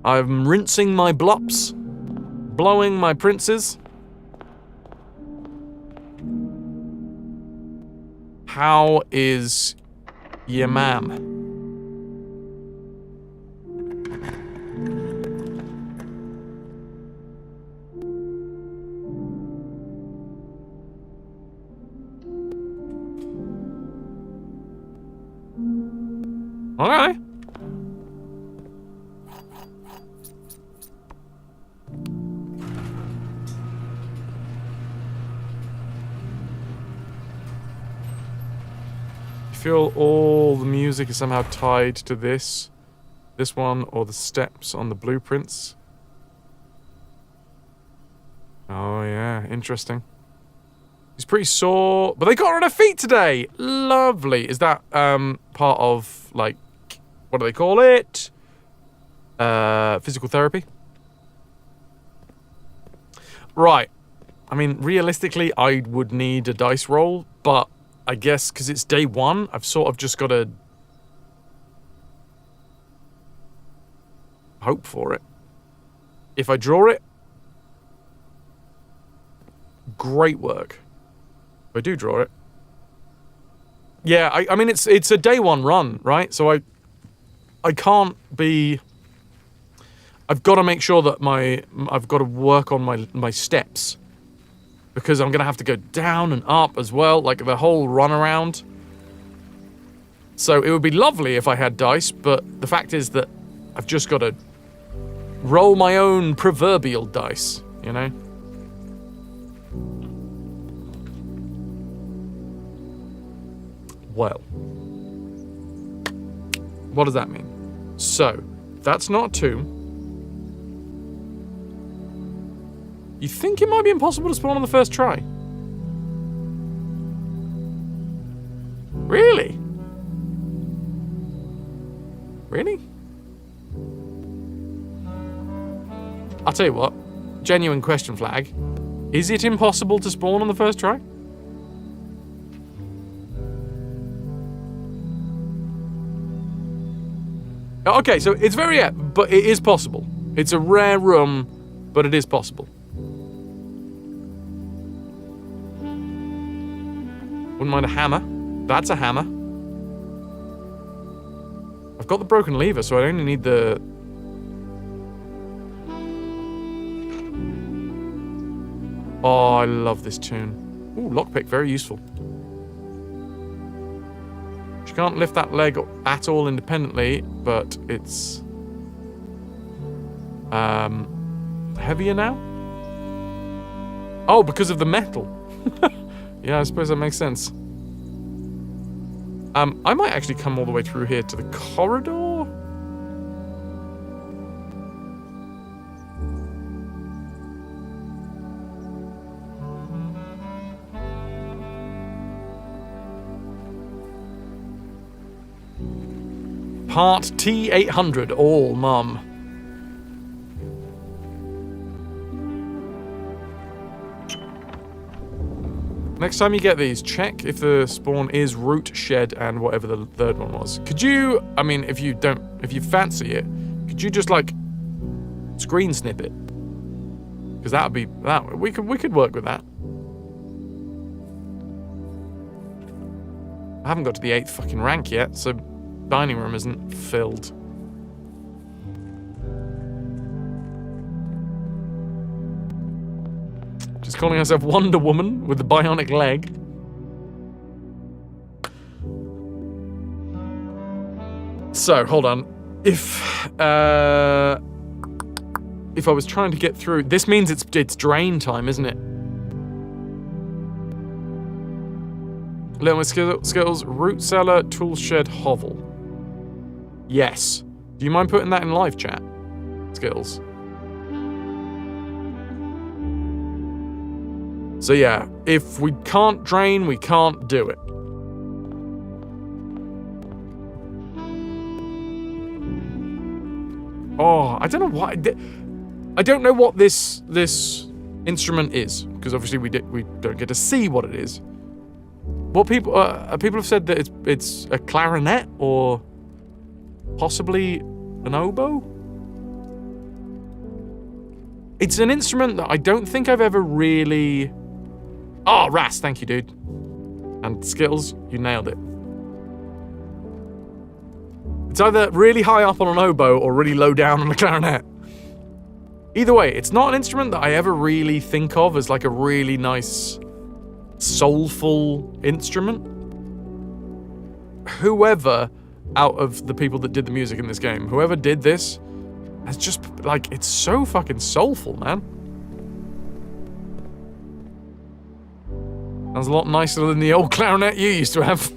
I'm rinsing my blops. Blowing my princes. How is your mam? Okay. I feel all the music is somehow tied to this one, or the steps on the blueprints. Oh yeah, interesting. He's pretty sore, but they got her on her feet today. Lovely. Is that part of, like, what do they call it? Physical therapy? Right. I mean, realistically, I would need a dice roll, but I guess because it's day one, I've sort of just got to hope for it. If I draw it, great work. If I do draw it, yeah. I mean, it's a day one run, right? So I can't be. I've got to make sure that I've got to work on my steps. Because I'm going to have to go down and up as well, like the whole run around. So it would be lovely if I had dice, but the fact is that I've just got to roll my own proverbial dice, you know? Well. What does that mean? So, that's not 2. You think it might be impossible to spawn on the first try? Really? Really? I'll tell you what. Genuine question flag. Is it impossible to spawn on the first try? Okay, so it's very rare, but it is possible. It's a rare room, but it is possible. Wouldn't mind a hammer. That's a hammer. I've got the broken lever, so I only need the... Oh, I love this tune. Ooh, lockpick, very useful. She can't lift that leg at all independently, but it's... heavier now? Oh, because of the metal. Yeah, I suppose that makes sense. I might actually come all the way through here to the corridor. Part T800, all mum. Next time you get these, check if the spawn is root, shed, and whatever the third one was. Could you, I mean, if you fancy it, could you just like screen snip it? Because we could work with that. I haven't got to the 8th fucking rank yet, so dining room isn't filled. She's calling herself Wonder Woman with the bionic leg. So, hold on. If I was trying to get through... This means it's drain time, isn't it? Learn with skills, root cellar, tool shed, hovel. Yes. Do you mind putting that in live chat? Skills. So yeah, if we can't drain, we can't do it. Oh, I don't know why. I don't know what this instrument is, because obviously we don't get to see what it is. What people have said that it's a clarinet or possibly an oboe. It's an instrument that I don't think I've ever really. Oh, Ras, thank you, dude. And Skittles, you nailed it. It's either really high up on an oboe or really low down on a clarinet. Either way, it's not an instrument that I ever really think of as like a really nice, soulful instrument. Whoever, out of the people that did the music in this game, whoever did this, has just, like, it's so fucking soulful, man. Sounds a lot nicer than the old clarinet you used to have.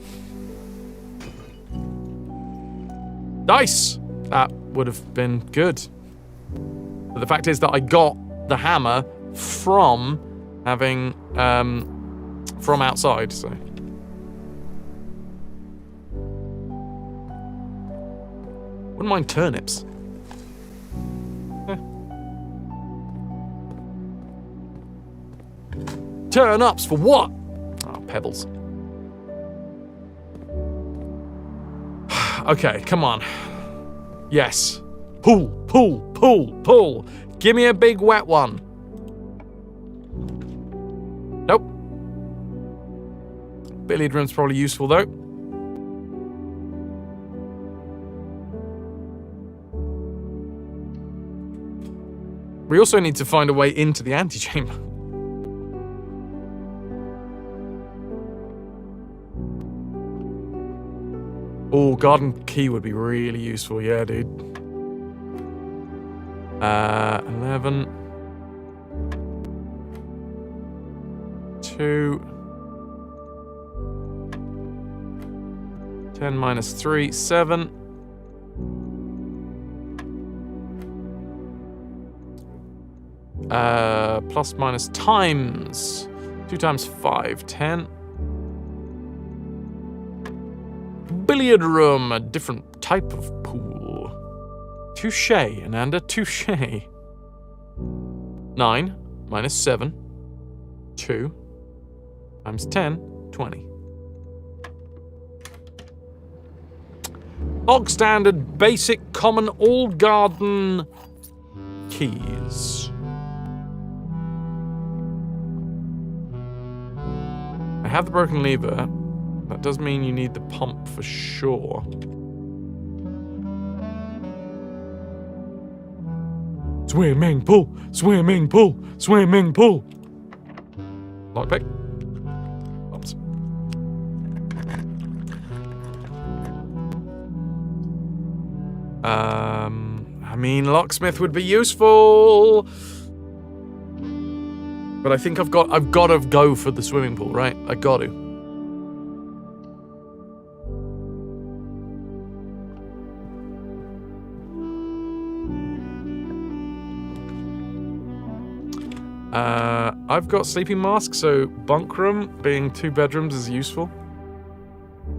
Nice! That would have been good. But the fact is that I got the hammer from having, from outside, so. Wouldn't mind turnips. Turn-ups for what? Oh, pebbles. Okay, come on. Yes. Pull, pull, pull, pull. Give me a big wet one. Nope. Billiard room's probably useful though. We also need to find a way into the antechamber. Oh, garden key would be really useful, yeah, dude. 11. 2. 10 minus 3, 7. Plus minus times. 2 times 5, 10. Billiard room, a different type of pool. Touche, Ananda, touche. 9 minus 7, 2 times 10, 20. Bog standard, basic, common, all garden keys. I have the broken lever. That does mean you need the pump for sure. Swimming pool, swimming pool, swimming pool. Lockpick. Oops. I mean, locksmith would be useful. But I think I've got to go for the swimming pool, right? I got to. I've got sleeping mask, so bunk room being 2 bedrooms is useful.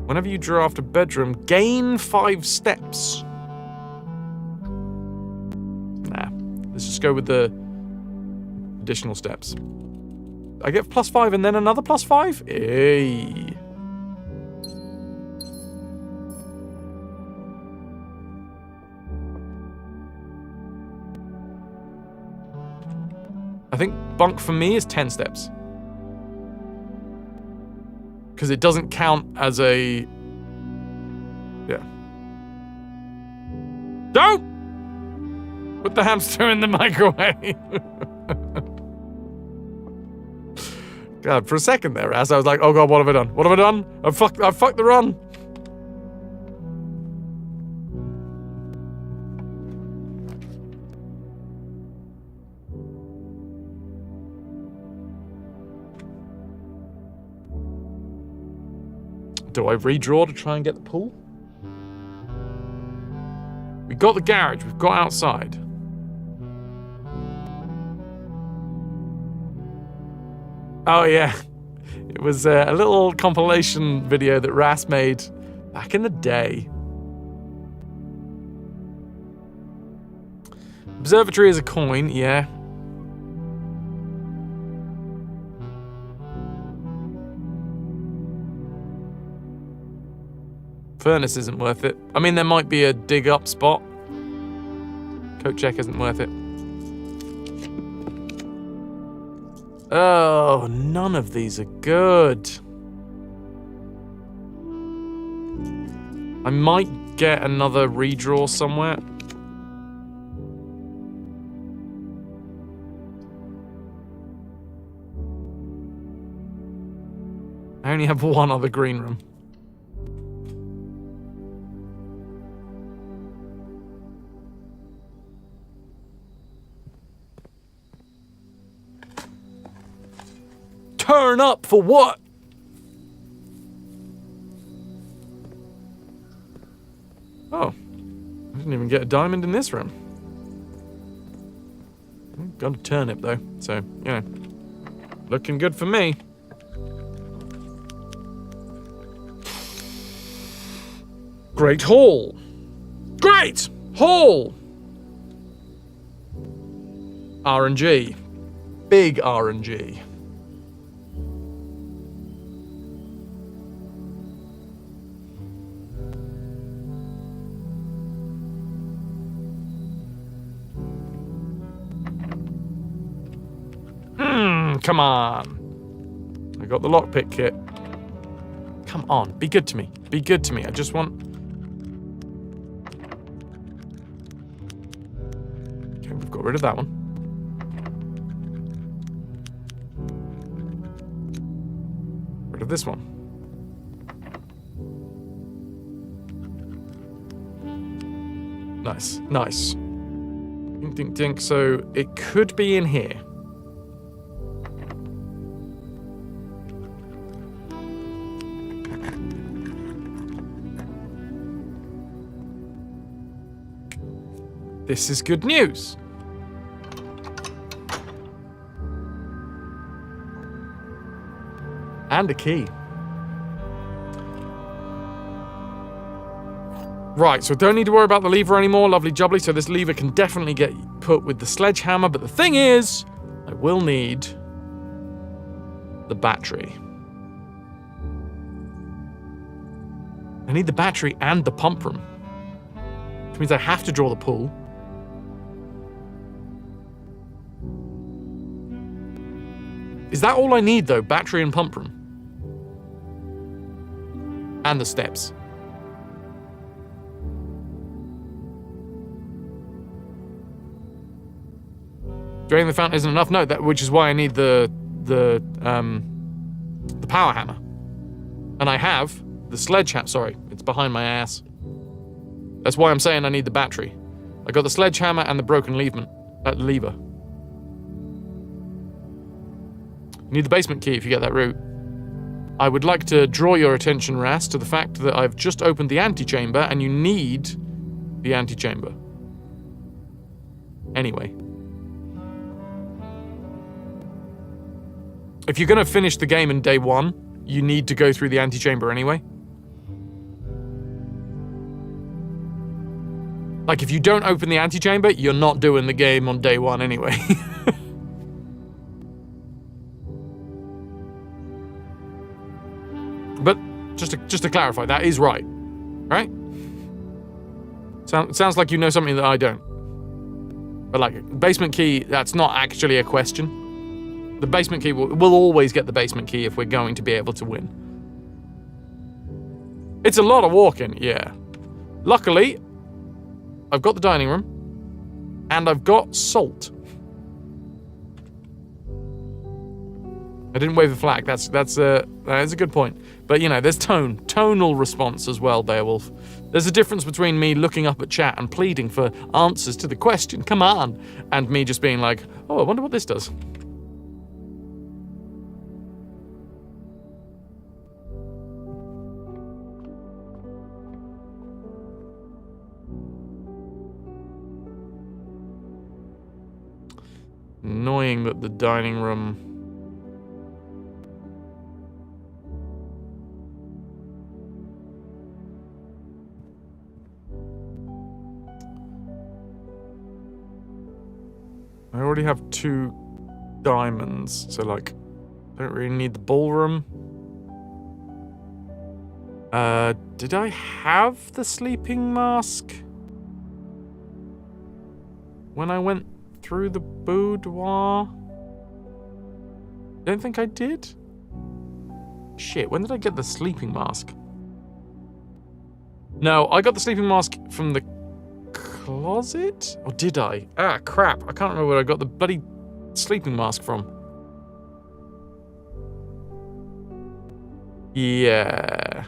Whenever you draft a bedroom, gain 5 steps. Nah, let's just go with the additional steps. I get +5 and then another +5? Hey. I think bunk for me is 10 steps. Because it doesn't count as a... Yeah. Don't! Put the hamster in the microwave. God, for a second there, as I was like, oh god, what have I done? What have I done? I fucked the run. Do I redraw to try and get the pool? We've got the garage, we've got outside. Oh yeah, it was a little compilation video that Ras made back in the day. Observatory is a coin, yeah. Furnace isn't worth it. I mean, there might be a dig up spot. Coat check isn't worth it. Oh, none of these are good. I might get another redraw somewhere. I only have one other green room. Turn up for what? Oh, I didn't even get a diamond in this room. Got a turnip though, so, you know, looking good for me. Great Hall. Great Hall. RNG. Big RNG. Come on. I got the lockpick kit. Come on, be good to me. Be good to me. I just want... Okay, we've got rid of that one. Rid of this one. Nice, nice. Dink, dink, dink. So it could be in here. This is good news. And a key. Right, so don't need to worry about the lever anymore, lovely jubbly. So this lever can definitely get put with the sledgehammer, but the thing is, I will need the battery. I need the battery and the pump room, which means I have to draw the pool. Is that all I need, though? Battery and pump room? And the steps. Draining the fountain isn't enough? No, which is why I need the power hammer. And I have the sledgehammer. Sorry, it's behind my ass. That's why I'm saying I need the battery. I got the sledgehammer and the broken lever. You need the basement key if you get that route. I would like to draw your attention, Ras, to the fact that I've just opened the antechamber and you need the antechamber. Anyway. If you're going to finish the game in day one, you need to go through the antechamber anyway. Like, if you don't open the antechamber, you're not doing the game on day one anyway. But just to clarify, that is right, right? Sounds like you know something that I don't. But like, basement key, that's not actually a question. The basement key, we'll always get the basement key if we're going to be able to win. It's a lot of walking, yeah. Luckily, I've got the dining room, and I've got salt. I didn't wave a flag. That is a good point. But you know, there's tonal response as well, Beowulf. There's a difference between me looking up at chat and pleading for answers to the question, come on, and me just being like, oh, I wonder what this does. Annoying that the dining room... I already have 2 diamonds, so like, I don't really need the ballroom. Did I have the sleeping mask when I went through the boudoir? Don't think I did. Shit, when did I get the sleeping mask? No, I got the sleeping mask from the closet? Or did I? Ah, crap. I can't remember where I got the bloody sleeping mask from. Yeah.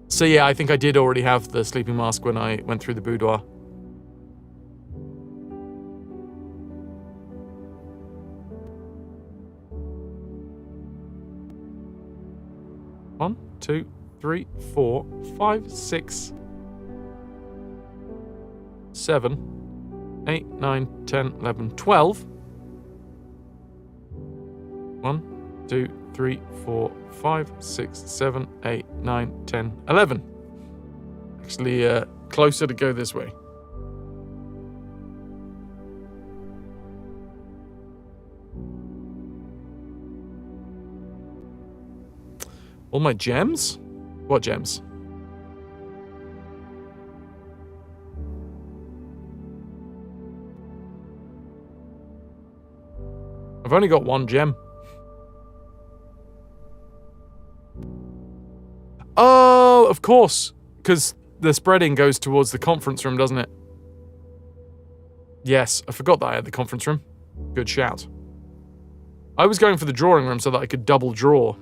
So yeah, I think I did already have the sleeping mask when I went through the boudoir. One, two, 3, 4, 5, 6, 7, 8, 9, 10, 11, 12. 1, 2, 3, 4, 5, 6, 7, 8, 9, 10, 11. Actually, closer to go this way. All my gems? What gems? I've only got one gem. Oh, of course. Because the spreading goes towards the conference room, doesn't it? Yes, I forgot that I had the conference room. Good shout. I was going for the drawing room so that I could double draw.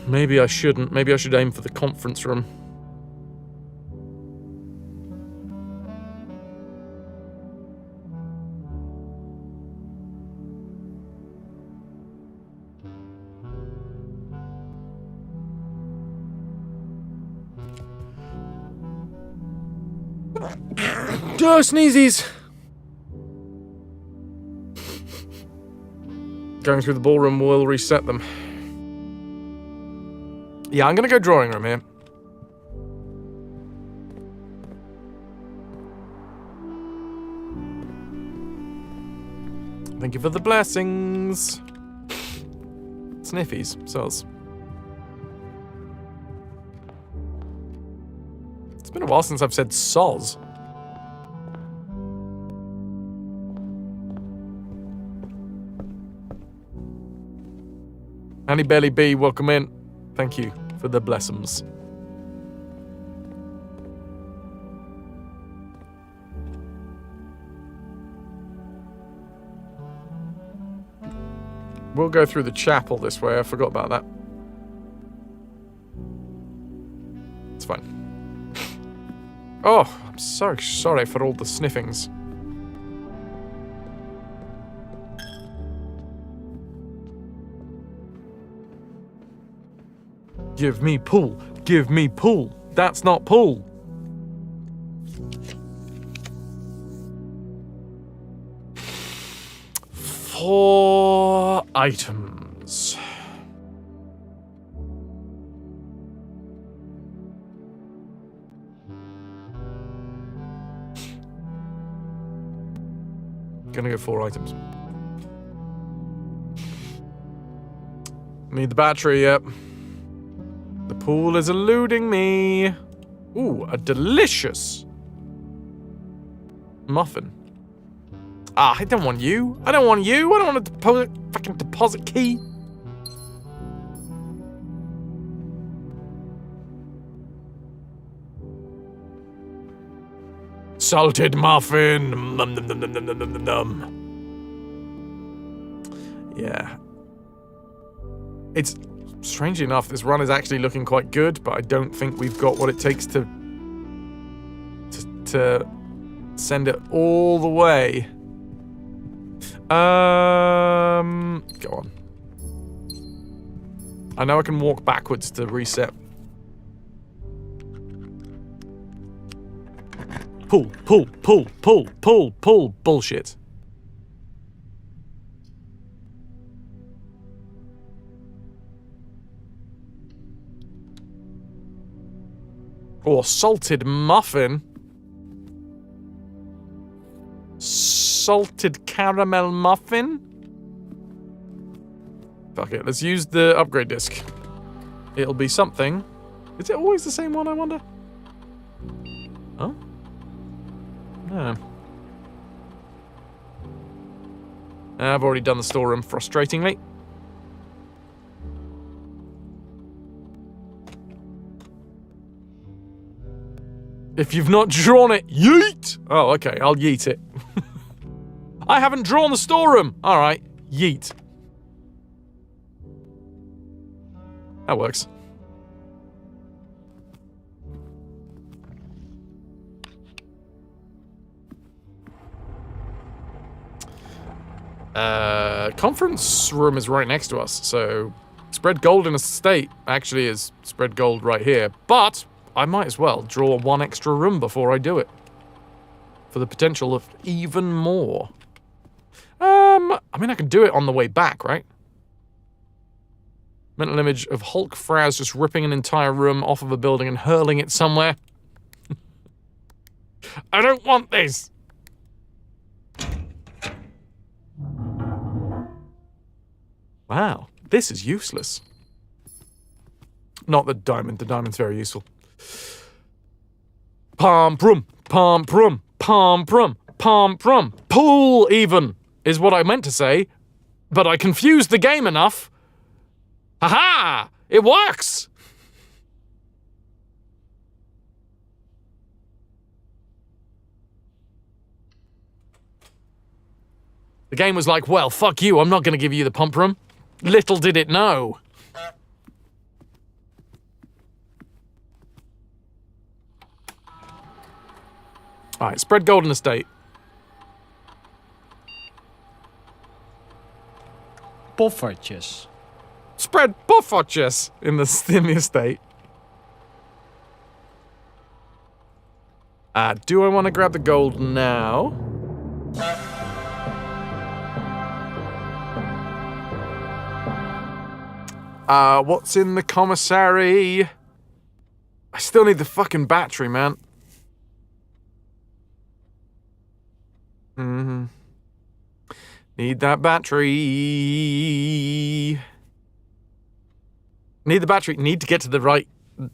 Maybe I shouldn't. Maybe I should aim for the conference room. Sneezies! Going through the ballroom will reset them. Yeah, I'm gonna go drawing room here. Thank you for the blessings. Sniffies, soz. It's been a while since I've said soz. Annie Belly B, welcome in. Thank you for the blessings. We'll go through the chapel this way. I forgot about that. It's fine. Oh, I'm so sorry for all the sniffings. Give me pool. Give me pool. That's not pool. Four items. Gonna go 4 items. Need the battery, yep. The pool is eluding me. Ooh, a delicious muffin. Ah, I don't want you. I don't want you. I don't want a fucking deposit key. Salted muffin. Num, num, num, num, num, num, num, num. Yeah. It's strangely enough, this run is actually looking quite good, but I don't think we've got what it takes to send it all the way. Go on. I know I can walk backwards to reset. Pull, pull, pull, pull, pull, pull, bullshit. Or salted muffin. Salted caramel muffin? Fuck it, let's use the upgrade disc. It'll be something. Is it always the same one, I wonder? Oh? No. I've already done the storeroom, frustratingly. If you've not drawn it, yeet! Oh, okay, I'll yeet it. I haven't drawn the storeroom! Alright, yeet. That works. Conference room is right next to us, so spread gold in a state actually is spread gold right here, but I might as well draw one extra room before I do it. For the potential of even more. I mean, I can do it on the way back, right? Mental image of Hulk Fras just ripping an entire room off of a building and hurling it somewhere. I don't want this! Wow, this is useless. Not the diamond. The diamond's very useful. Palm prum, palm prum, palm prum, palm prum. Pool even is what I meant to say, but I confused the game enough. Haha! It works! The game was like, well, fuck you, I'm not going to give you the pump room. Little did it know. Alright, spread golden estate. Poffertjes. Spread poffertjes in the estate. Do I want to grab the gold now? What's in the commissary? I still need the fucking battery, man. Need that battery. Need the battery. Need to get to the right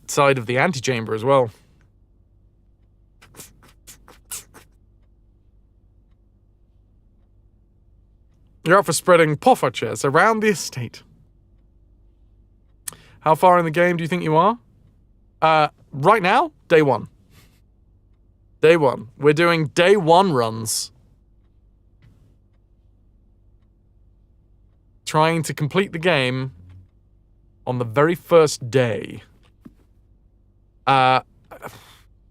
side of the antechamber as well. You're up for spreading poffertjes around the estate. How far in the game do you think you are? Right now, day one. Day one. We're doing day one runs. Trying to complete the game on the very first day.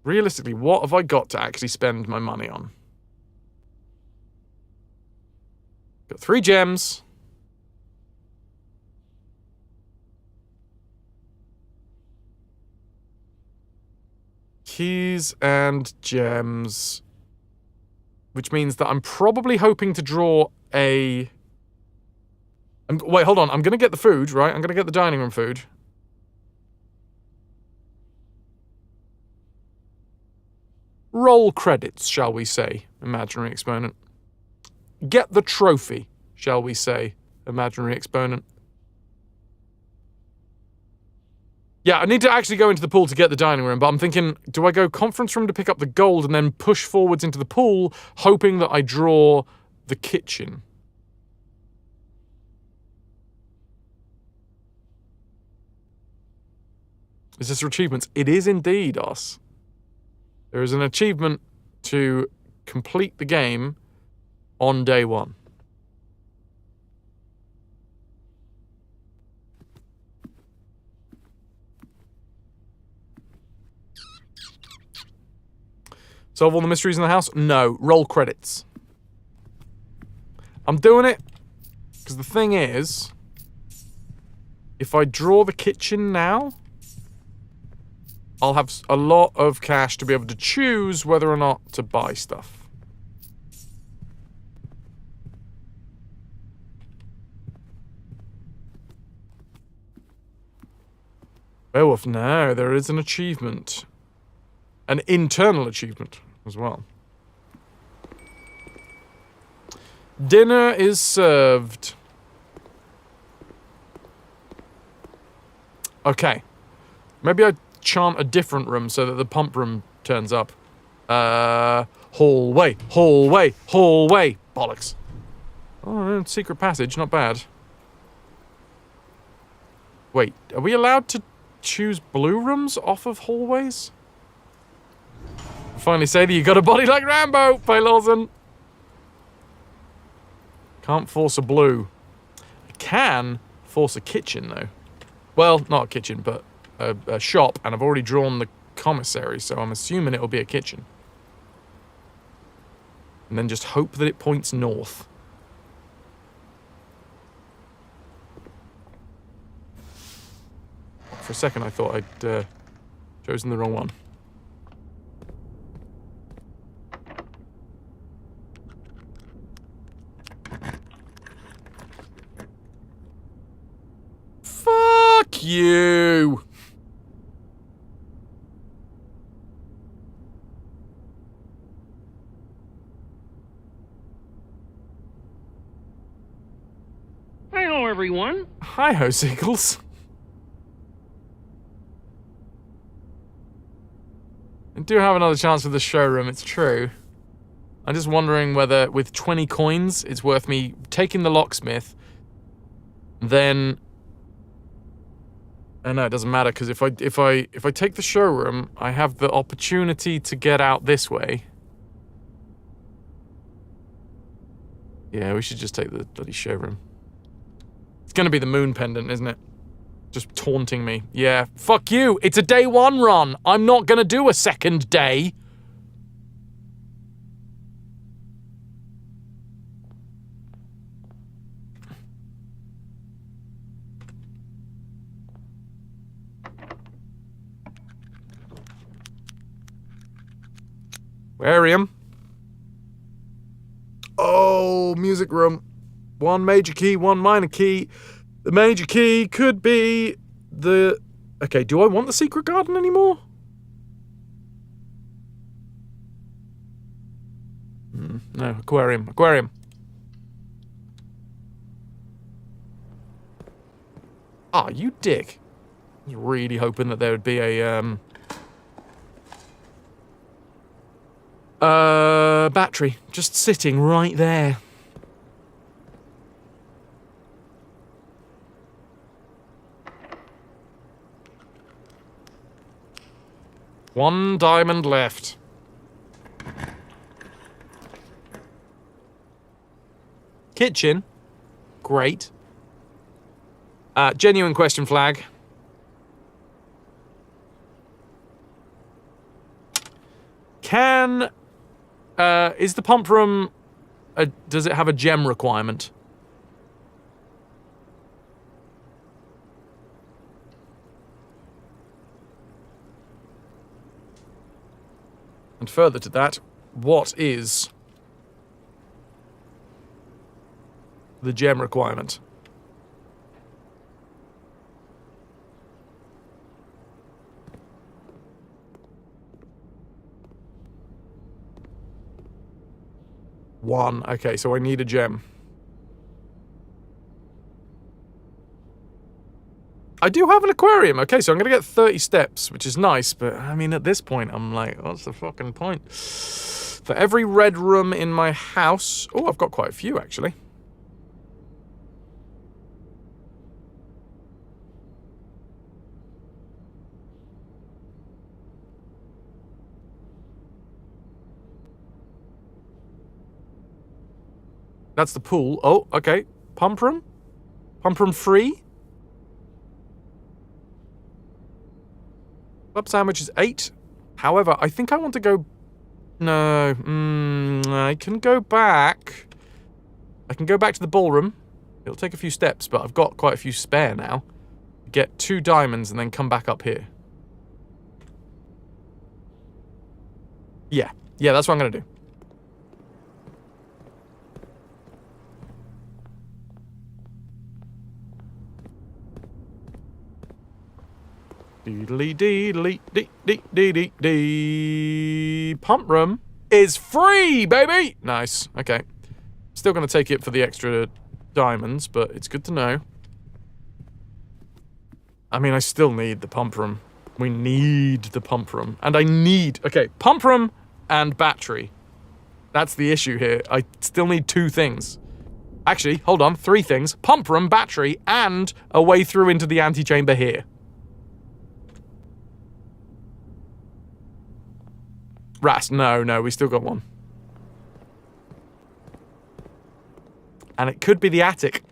Realistically, what have I got to actually spend my money on? Got 3 gems. Keys and gems. Which means that I'm probably hoping to draw a... wait, hold on. I'm going to get the food, right? I'm going to get the dining room food. Roll credits, shall we say, imaginary exponent. Get the trophy, shall we say, imaginary exponent. Yeah, I need to actually go into the pool to get the dining room, but I'm thinking, do I go conference room to pick up the gold and then push forwards into the pool, hoping that I draw the kitchen? Is this for achievements? It is indeed, Os. There is an achievement to complete the game on day one. Solve all the mysteries in the house? No. Roll credits. I'm doing it because the thing is, if I draw the kitchen now, I'll have a lot of cash to be able to choose whether or not to buy stuff. Werewolf, no, there is an achievement. An internal achievement as well. Dinner is served. Okay. Maybe I chant a different room so that the pump room turns up. Hallway, hallway, hallway. Bollocks. Oh, secret passage, not bad. Wait, are we allowed to choose blue rooms off of hallways? Finally say that you got a body like Rambo, Paylawson. Can't force a blue. I can force a kitchen, though. Well, not a kitchen, but a shop, and I've already drawn the commissary, so I'm assuming it'll be a kitchen. And then just hope that it points north. For a second, I thought I'd chosen the wrong one. Fuck you! Hello, everyone. Hi-ho, Seagulls. I do have another chance with the showroom, it's true. I'm just wondering whether, with 20 coins, it's worth me taking the locksmith, then... Oh, no, it doesn't matter, because if I take the showroom, I have the opportunity to get out this way. Yeah, we should just take the bloody showroom. It's gonna be the moon pendant, isn't it? Just taunting me. Yeah, fuck you! It's a day one run! I'm not gonna do a second day! Aquarium. Oh, music room. One major key, one minor key. The major key could be the... Okay, do I want the secret garden anymore? No, aquarium. Aquarium. Ah, you dick. I was really hoping that there would be a, battery just sitting right there. One diamond left. Kitchen. Great. Genuine question flag. Can... is the pump room... does it have a gem requirement? And further to that, what is the gem requirement? One. Okay, so I need a gem. I do have an aquarium. Okay, so I'm going to get 30 steps, which is nice, but I mean, at this point, I'm like, what's the fucking point? For every red room in my house... Oh, I've got quite a few, actually. That's the pool. Oh, okay. Pump room? Pump room free? Club sandwich is 8. However, I think I want to go... No. I can go back. I can go back to the ballroom. It'll take a few steps, but I've got quite a few spare now. Get 2 diamonds and then come back up here. Yeah. Yeah, that's what I'm going to do. Dee. Pump room is free, baby! Nice. Okay. Still gonna take it for the extra diamonds, but it's good to know. I mean, I still need the pump room. We need the pump room. And I need... Okay, pump room and battery. That's the issue here. I still need 2 things. Actually, hold on, 3 things. Pump room, battery, and a way through into the antechamber here. Rast, no, we still got 1. And it could be the attic.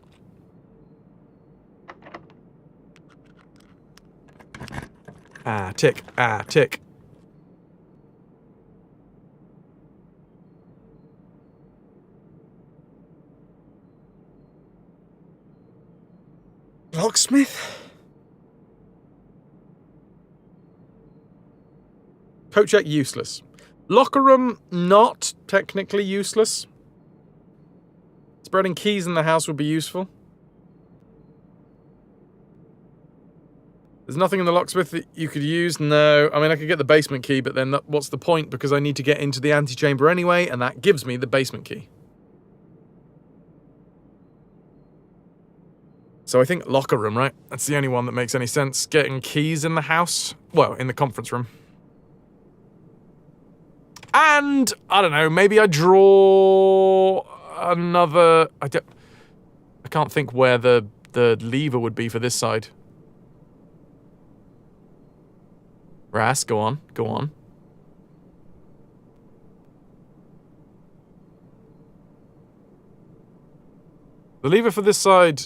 Tick. Locksmith? Coat check, useless. Locker room, not technically useless. Spreading keys in the house would be useful. There's nothing in the locksmith that you could use? No. I mean, I could get the basement key, but then what's the point? Because I need to get into the antechamber anyway, and that gives me the basement key. So I think locker room, right? That's the only one that makes any sense. Getting keys in the house? Well, in the conference room. And, I don't know, maybe I draw another... I can't think where the lever would be for this side. Ras, go on. The lever for this side...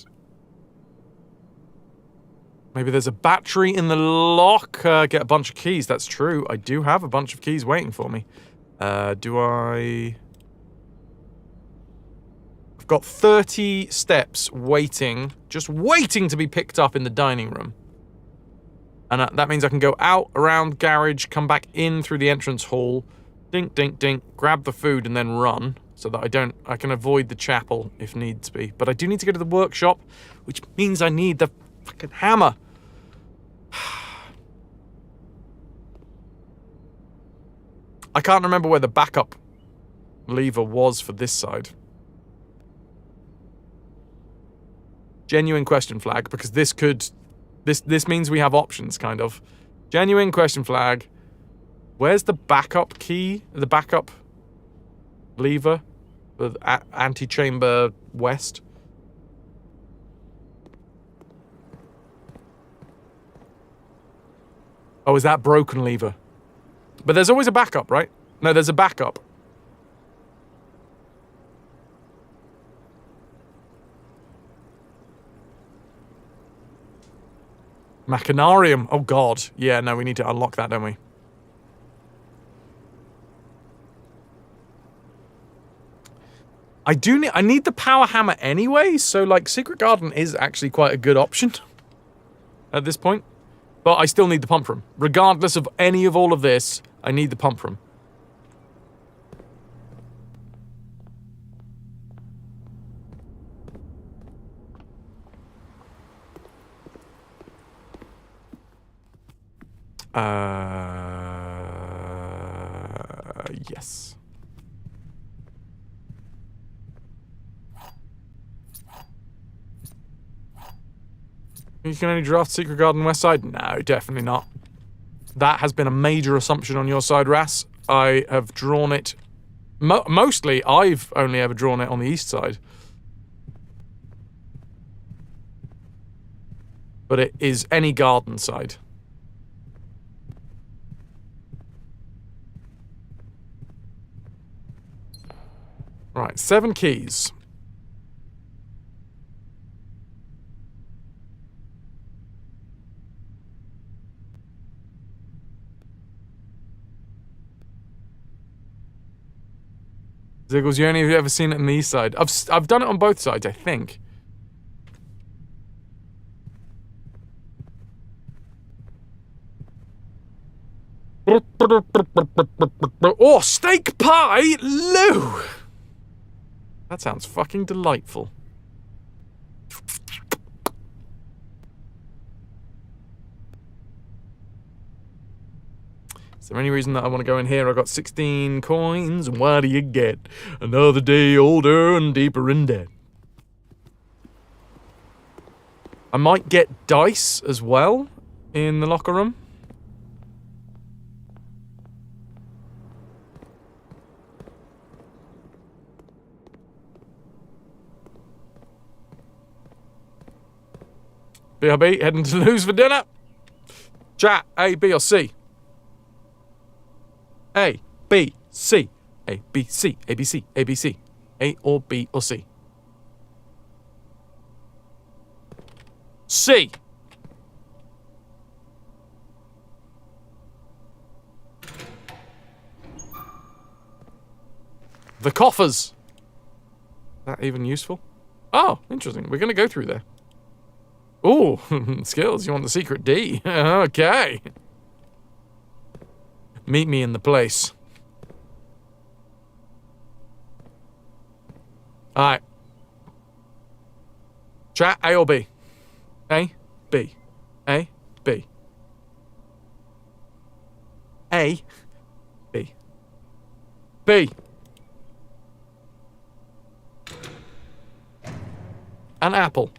Maybe there's a battery in the lock. Get a bunch of keys, that's true. I do have a bunch of keys waiting for me. Do I... I've got 30 steps waiting, just waiting to be picked up in the dining room. And that means I can go out, around garage, come back in through the entrance hall, dink, dink, dink, grab the food and then run, so that I can avoid the chapel if needs be. But I do need to go to the workshop, which means I need the fucking hammer. I can't remember where the backup lever was for this side. Genuine question flag, because this could... This means we have options, kind of. Genuine question flag. Where's the backup key? The backup lever? The antechamber west? Oh, is that broken lever? But there's always a backup, right? No, there's a backup. Machinarium. Oh, God. Yeah, no, we need to unlock that, don't we? I need the power hammer anyway, so, like, Secret Garden is actually quite a good option at this point. But I still need the pump room. Regardless of any of all of this, I need the pump room. Yes. You can only draft Secret Garden West Side? No, definitely not. That has been a major assumption on your side, Ras. I have drawn it... mostly, I've only ever drawn it on the east side. But it is any garden side. Right, 7 keys. Ziggles, you only have ever seen it on the east side. I've done it on both sides, I think. Oh, steak pie, Lou! That sounds fucking delightful. Is there any reason that I want to go in here? I got 16 coins, and what do you get? Another day older and deeper in debt. I might get dice as well in the locker room. BRB, heading to lose for dinner. Chat, A, B, or C? A, B, C. A, B, C. A, B, C. A, B, C. A or B or C? C. The coffers. Is that even useful? Oh, interesting. We're going to go through there. Ooh, skills. You want the secret D? Okay. Meet me in the place. Alright. Chat, A or B? A, B. A, B. A, B. B. An apple.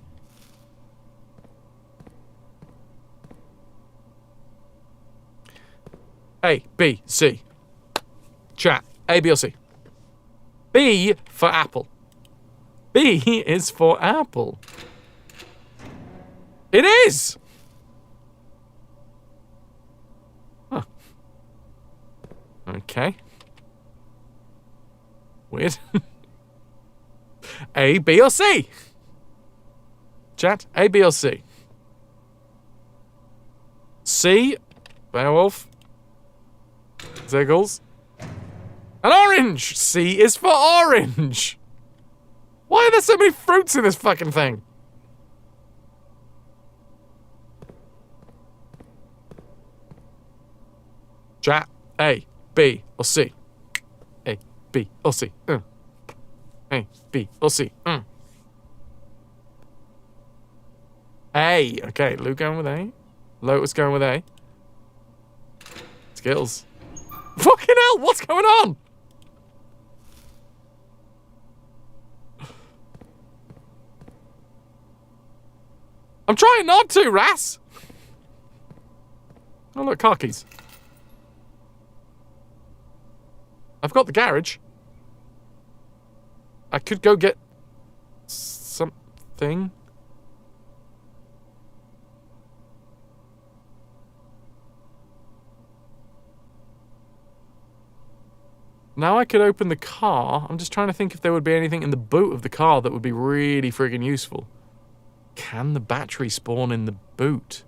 A, B, C. Chat. A, B, or C? B for apple. B is for apple. It is! Huh. Okay. Weird. A, B, or C? Chat. A, B, or C? C. Beowulf. Ziggles. An orange! C is for orange! Why are there so many fruits in this fucking thing? Chat. A, B, or C? A, B, or C? A, B, or C? A. Okay, Luke going with A. Lotus going with A. Skills. Fucking hell, what's going on? I'm trying not to, Ras. Oh, look, car keys. I've got the garage. I could go get something. Now I could open the car. I'm just trying to think if there would be anything in the boot of the car that would be really friggin' useful. Can the battery spawn in the boot?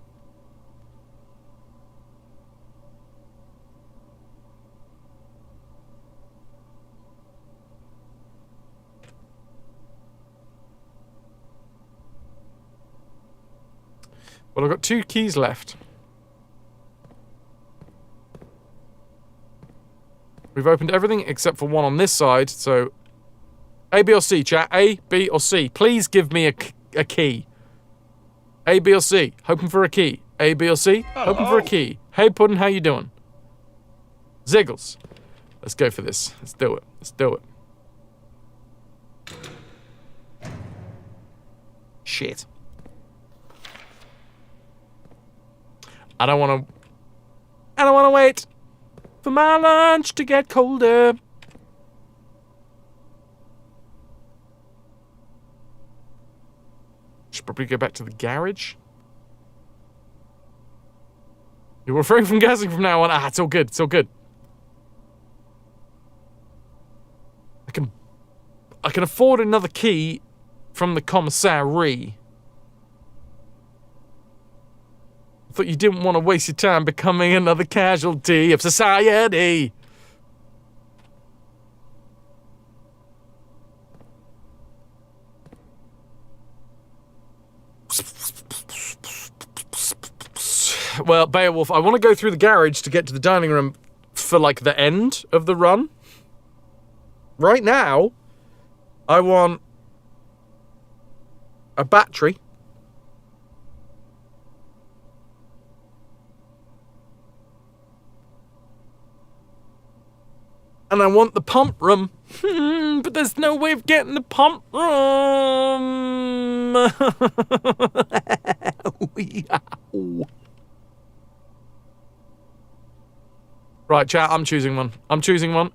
Well, I've got 2 keys left. We've opened everything except for one on this side, so... A, B, or C, chat? A, B, or C? Please give me a key. A, B, or C? Hoping for a key. A, B, or C? Hoping for a key. Hey, Puddin', how you doing? Ziggles. Let's go for this. Let's do it. Let's do it. Shit. I don't want to wait for my lunch to get colder. Should probably go back to the garage. You're refraining from gassing from now on. Ah, it's all good. It's all good. I can afford another key from the commissary. I thought you didn't want to waste your time becoming another casualty of society. Well, Beowulf, I want to go through the garage to get to the dining room for, like, the end of the run. Right now, I want a battery. And I want the pump room. But there's no way of getting the pump room. Right, chat, I'm choosing one. I'm choosing one.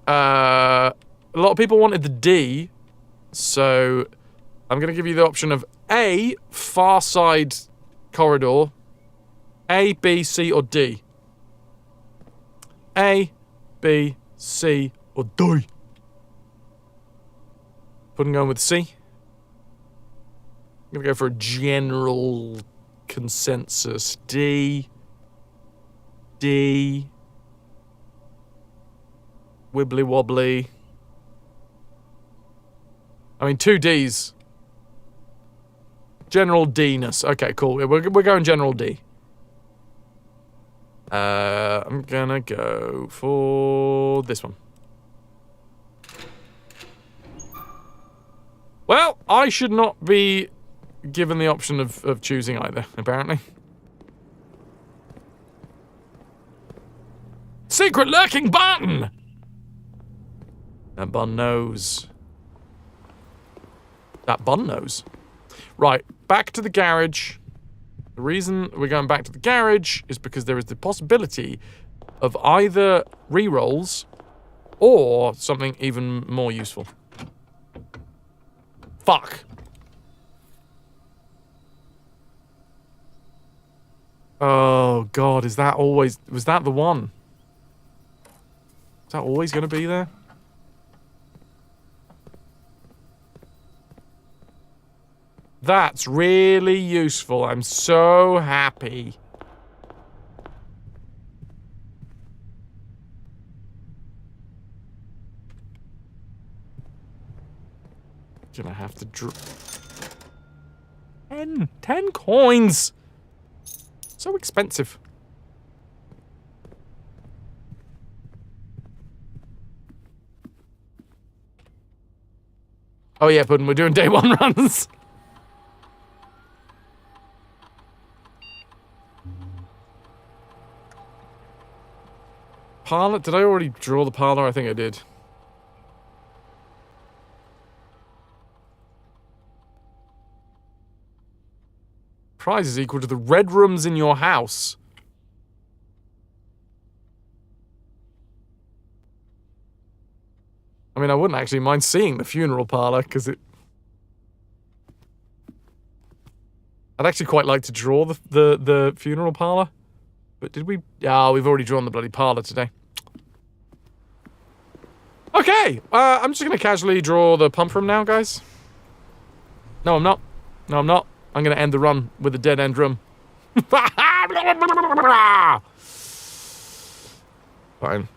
A lot of people wanted the D, so I'm going to give you the option of A, far side corridor, A, B, C, or D. A, B, C, or D. Putting going with C. I'm going to go for a general consensus. D. D. Wibbly wobbly. I mean, 2 Ds. General D-ness. Okay, cool. We're going general D. I'm gonna go for this one. Well, I should not be given the option of choosing either, apparently. Secret lurking button! That bun knows. That bun knows. Right, back to the garage. The reason we're going back to the garage is because there is the possibility of either rerolls or something even more useful. Fuck. Oh, God, is that always... Was that the one? Is that always going to be there? That's really useful. I'm so happy. Gonna have to draw 10 coins. So expensive. Oh yeah, Puddin', we're doing day 1 runs. Parlor? Did I already draw the parlor? I think I did. Prize is equal to the red rooms in your house. I mean, I wouldn't actually mind seeing the funeral parlor, because it... I'd actually quite like to draw the funeral parlor. But did we... Ah, we've already drawn the bloody parlor today. Okay! I'm just gonna casually draw the pump room now, guys. No, I'm not. No, I'm not. I'm gonna end the run with a dead-end room. Fine.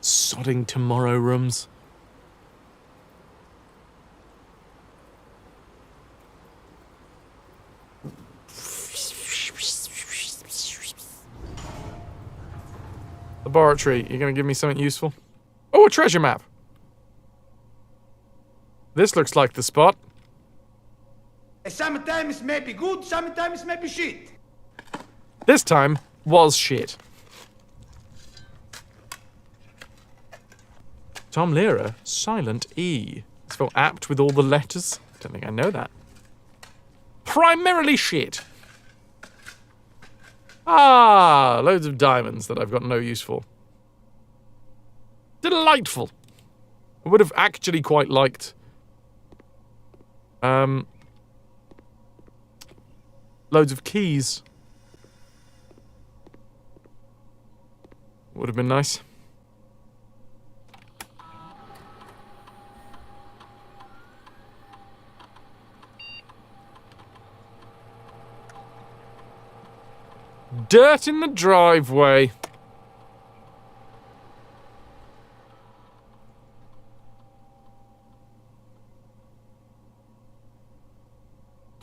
Sodding tomorrow rooms. Laboratory, you're gonna give me something useful? Oh, a treasure map. This looks like the spot. Sometimes may be good, sometimes may be shit. This time was shit. Tom Lehrer, silent E. It's spelled apt with all the letters. Don't think I know that. Primarily shit. Ah, loads of diamonds that I've got no use for. Delightful. I would have actually quite liked... loads of keys. Would have been nice. Dirt in the driveway.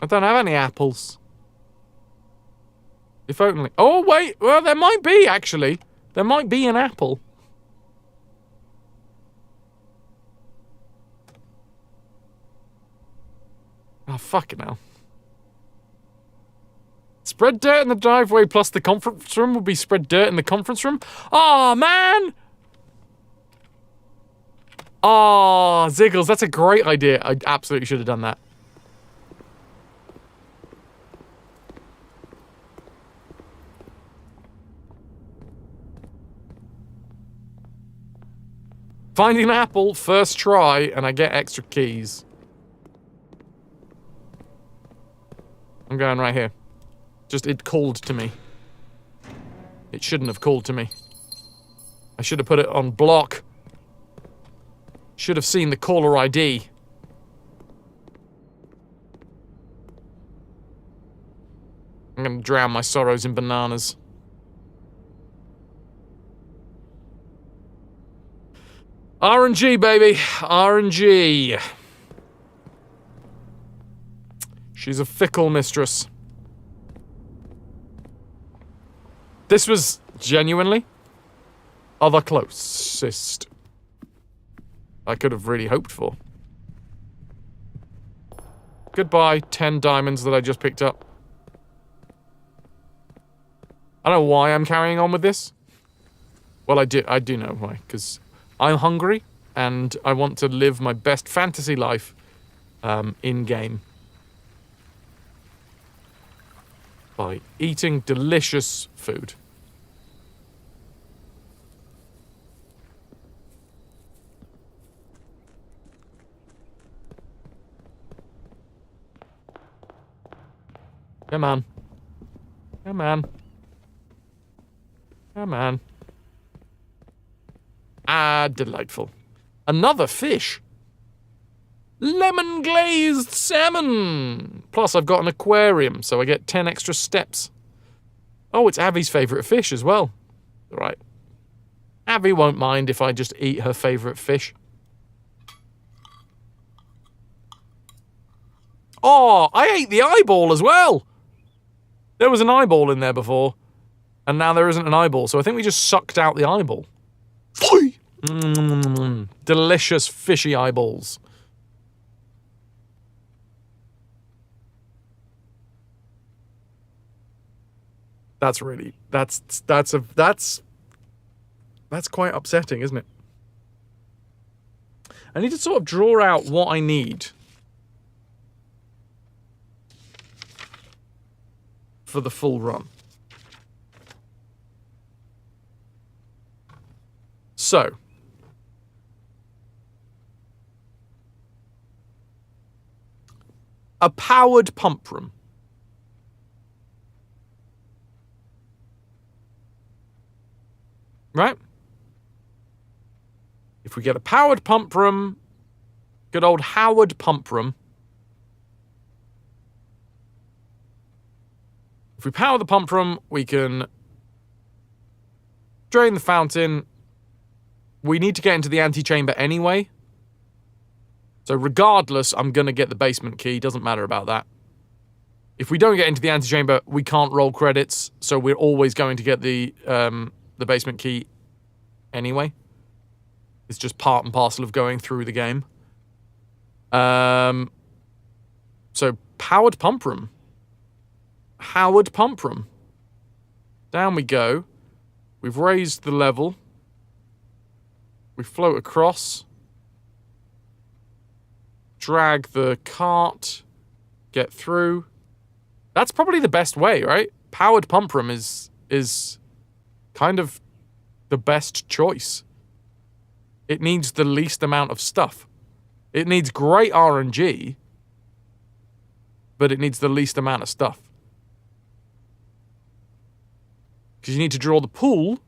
I don't have any apples. If only... Oh, wait. Well, there might be, actually. There might be an apple. Oh, fucking hell. Spread dirt in the driveway plus the conference room would be spread dirt in the conference room? Oh, man! Oh, Ziggles, that's a great idea. I absolutely should have done that. Finding an apple, first try, and I get extra keys. I'm going right here. Just, it called to me. It shouldn't have called to me. I should have put it on block. Should have seen the caller ID. I'm gonna drown my sorrows in bananas. RNG, baby. RNG. She's a fickle mistress. This was genuinely the closest I could have really hoped for. Goodbye, 10 diamonds that I just picked up. I don't know why I'm carrying on with this. Well, I do know why, because I'm hungry, and I want to live my best fantasy life in-game. By eating delicious food. Come on. Come on. Come on. Ah, delightful. Another fish. Lemon glazed salmon. Plus, I've got an aquarium, so I get 10 extra steps. Oh, it's Avi's favourite fish as well. Right. Avi won't mind if I just eat her favourite fish. Oh, I ate the eyeball as well. There was an eyeball in there before, and now there isn't an eyeball, so I think we just sucked out the eyeball. Delicious fishy eyeballs. That's really, that's quite upsetting, isn't it? I need to sort of draw out what I need for the full run. So, a powered pump room. Right? If we get a powered pump room, good old Howard pump room. If we power the pump room, we can drain the fountain. We need to get into the antechamber anyway. So regardless, I'm going to get the basement key. Doesn't matter about that. If we don't get into the antechamber, we can't roll credits. So we're always going to get the basement key anyway. It's just part and parcel of going through the game. So powered pump room. Howard pump room. Down we go. We've raised the level. We float across. Drag the cart. Get through. That's probably the best way, right? Powered pump room is kind of the best choice. It needs the least amount of stuff. It needs great RNG, but it needs the least amount of stuff. Because you need to draw the pool,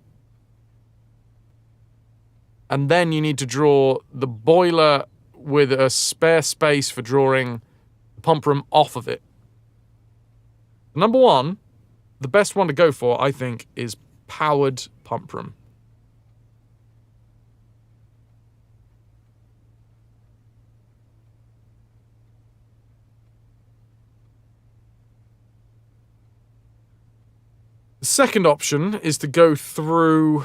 and then you need to draw the boiler with a spare space for drawing the pump room off of it. Number one, the best one to go for, I think, is powered pump room. The second option is to go through...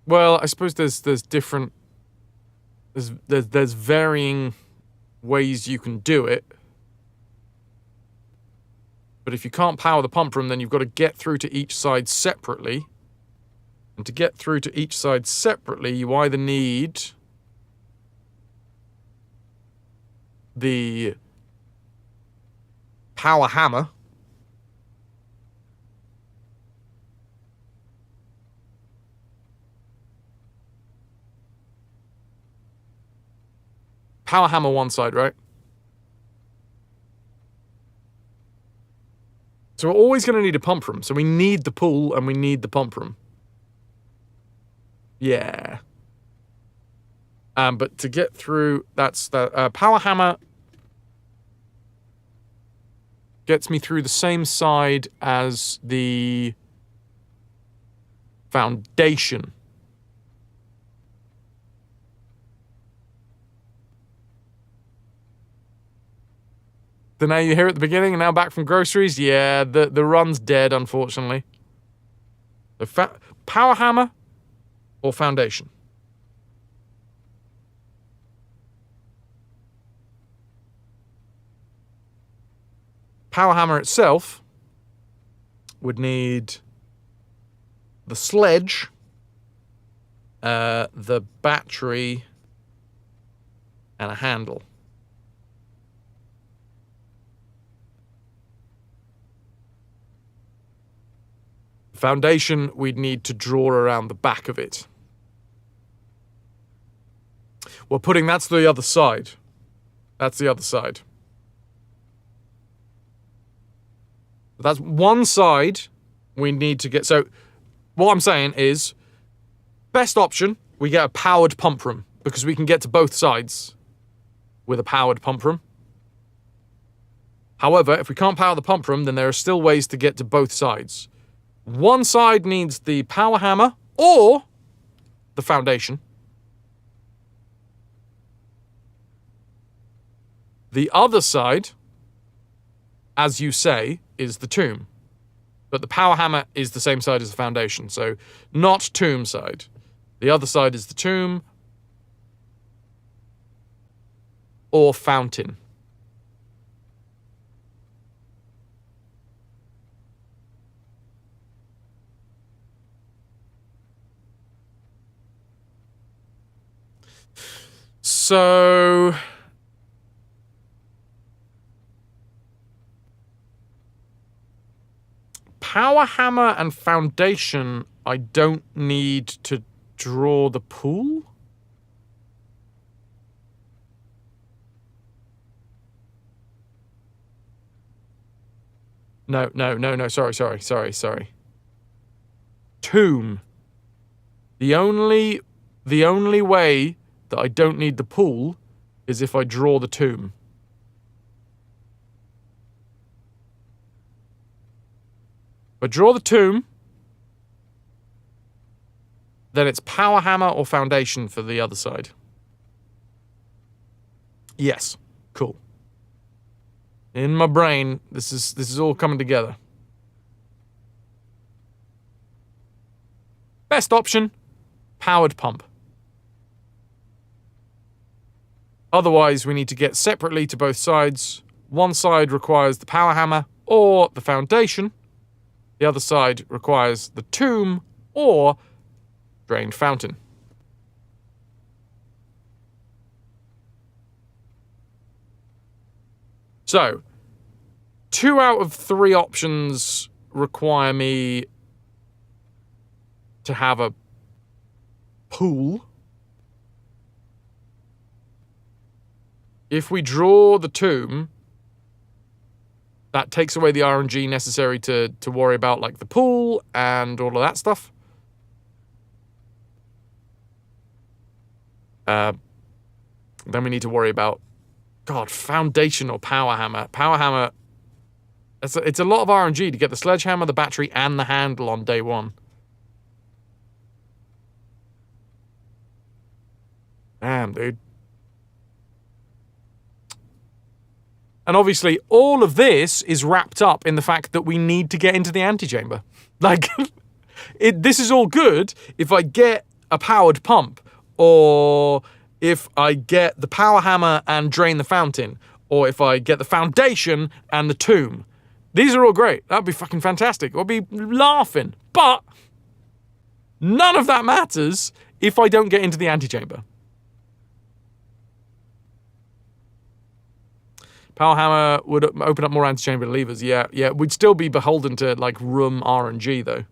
Well, I suppose there's different... There's varying ways you can do it. But if you can't power the pump room, then you've got to get through to each side separately. And to get through to each side separately, you either need the power hammer, one side, right? So we're always going to need a pump room. So we need the pool and we need the pump room. Yeah. But to get through, that's the power hammer gets me through the same side as the foundation. So now you're here at the beginning and now back from groceries. Yeah, the run's dead, unfortunately. The power hammer or foundation? Power hammer itself would need the sledge, the battery, and a handle. Foundation, we'd need to draw around the back of it. We're putting, that's the other side. That's the other side. That's one side we need to get. So what I'm saying is, best option, we get a powered pump room because we can get to both sides with a powered pump room. However, if we can't power the pump room, then there are still ways to get to both sides. One side needs the power hammer or the foundation. The other side, as you say, is the tomb. But the power hammer is the same side as the foundation, so not tomb side. The other side is the tomb or fountain. So power hammer and foundation, I don't need to draw the pool? No, sorry. Tomb. The only way that I don't need the pool is if I draw the tomb. If I draw the tomb, then it's power hammer or foundation for the other side. Yes, cool. In my brain, this is all coming together. Best option, powered pump. Otherwise, we need to get separately to both sides. One side requires the power hammer or the foundation. The other side requires the tomb or drained fountain. So, 2 out of 3 options require me to have a pool. If we draw the tomb, that takes away the RNG necessary to worry about, like, the pool and all of that stuff. Then we need to worry about, God, foundation or power hammer. Power hammer, it's a lot of RNG to get the sledgehammer, the battery, and the handle on day one. Damn, dude. And obviously, all of this is wrapped up in the fact that we need to get into the antechamber. Like, this is all good if I get a powered pump, or if I get the power hammer and drain the fountain, or if I get the foundation and the tomb. These are all great. That'd be fucking fantastic. I'll be laughing. But none of that matters if I don't get into the antechamber. Power Hammer would open up more antechamber levers. Yeah. We'd still be beholden to, like, room RNG, though.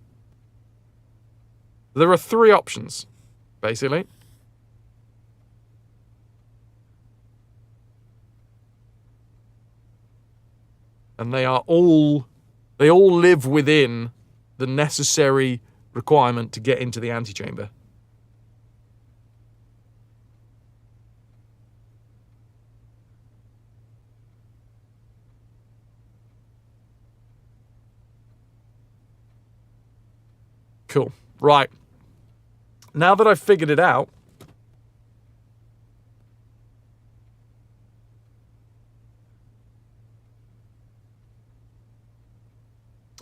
There are 3 options, basically. And they all live within the necessary requirement to get into the antechamber. Cool. Right. Now that I've figured it out,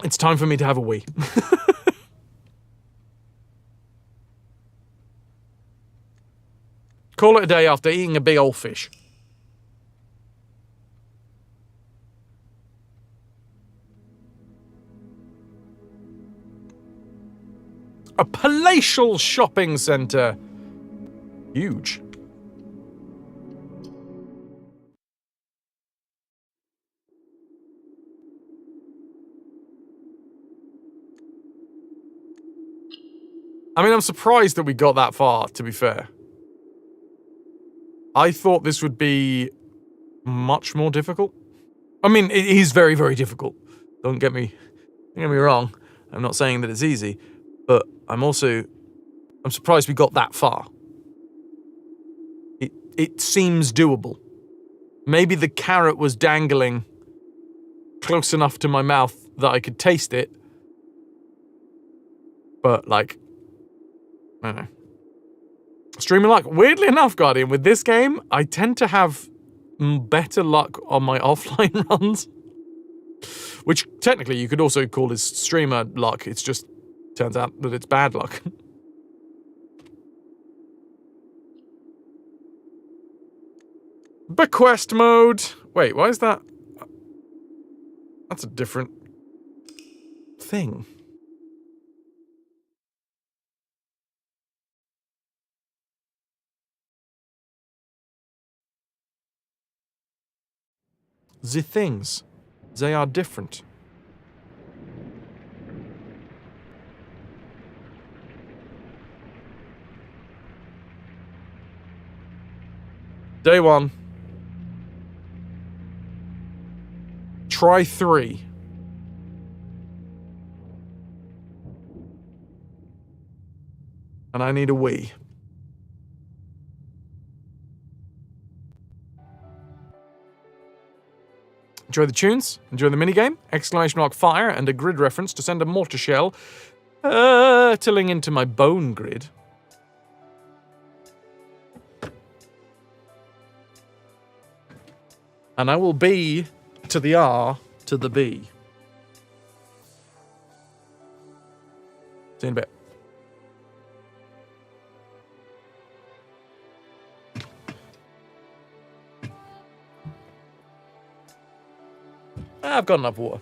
it's time for me to have a wee. Call it a day after eating a big old fish. A palatial shopping centre. Huge. I mean, I'm surprised that we got that far, to be fair. I thought this would be much more difficult. I mean, it is very, very difficult. Don't get me wrong. I'm not saying that it's easy, but I'm surprised we got that far. It seems doable. Maybe the carrot was dangling close enough to my mouth that I could taste it. But, like, I don't know. Streaming luck. Weirdly enough, Guardian, with this game, I tend to have better luck on my offline runs. Which, technically, you could also call as streamer luck. It's just, turns out that it's bad luck. Bequest mode. Wait, why is that? That's a different thing. The things, they are different. Day 1. Try 3. And I need a wee. Enjoy the tunes, enjoy the minigame, exclamation mark fire, and a grid reference to send a mortar shell tilling into my bone grid. And I will be to the R to the B. See you in a bit. I've got enough water.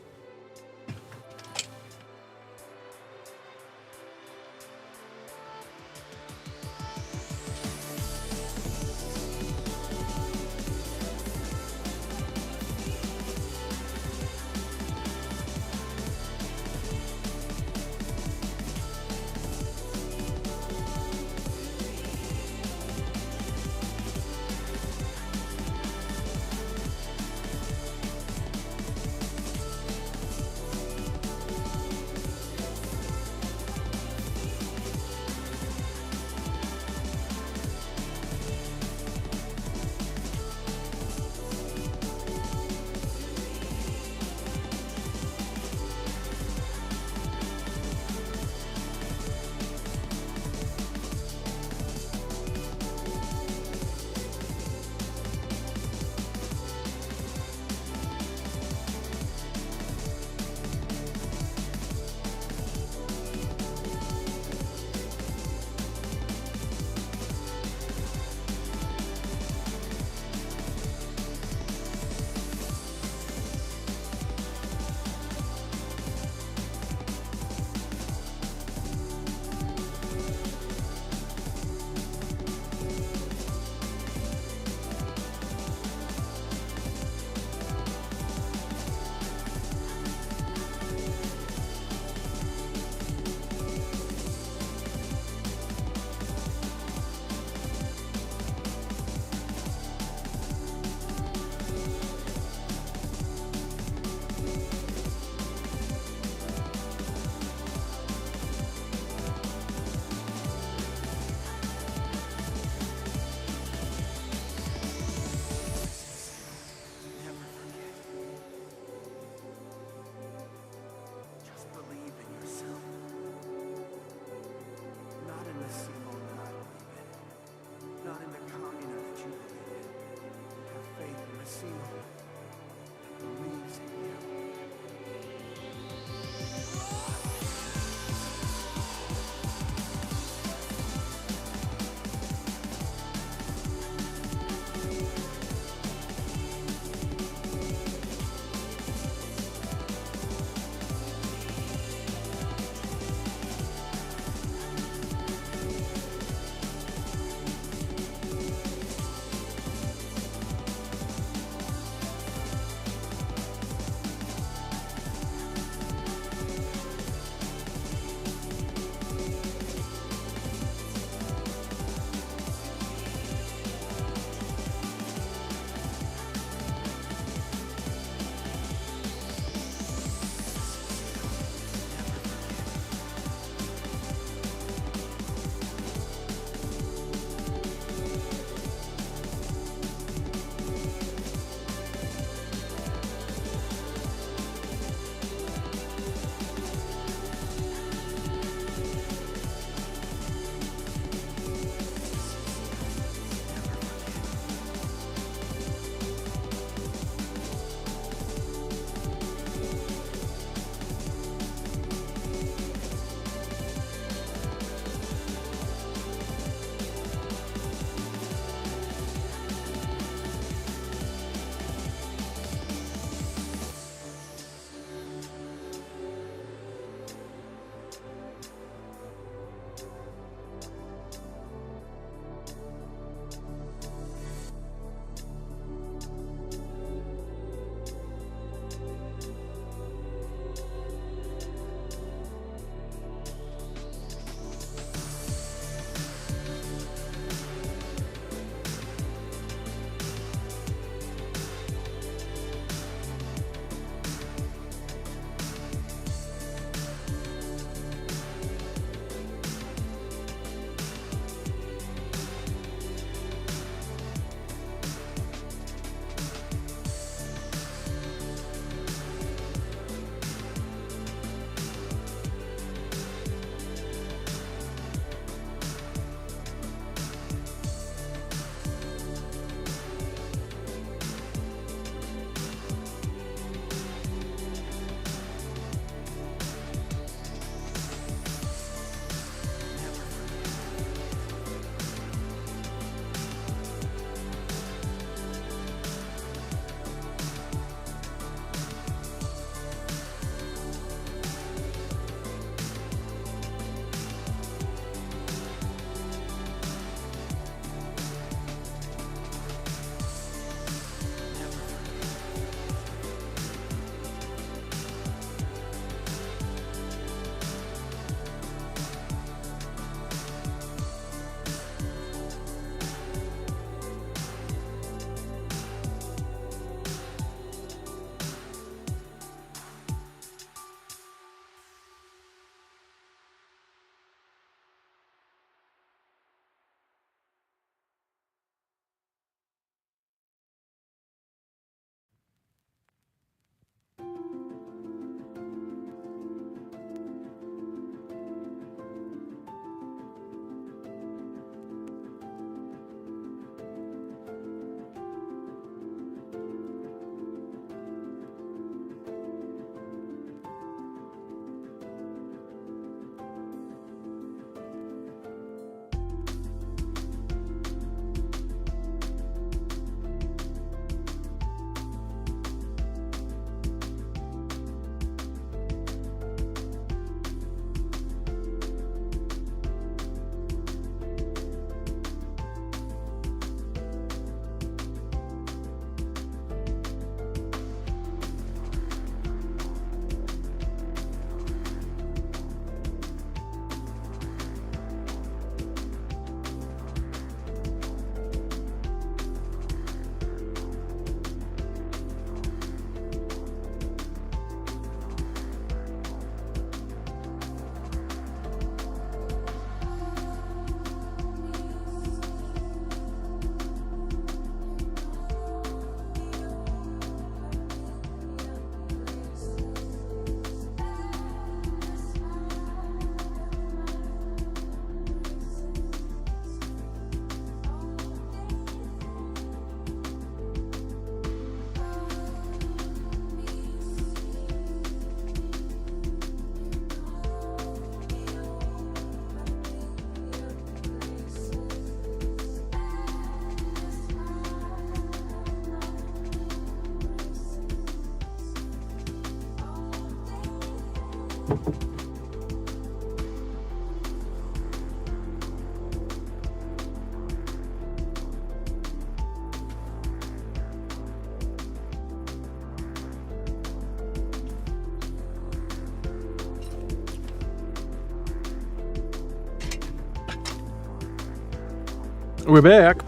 We're back.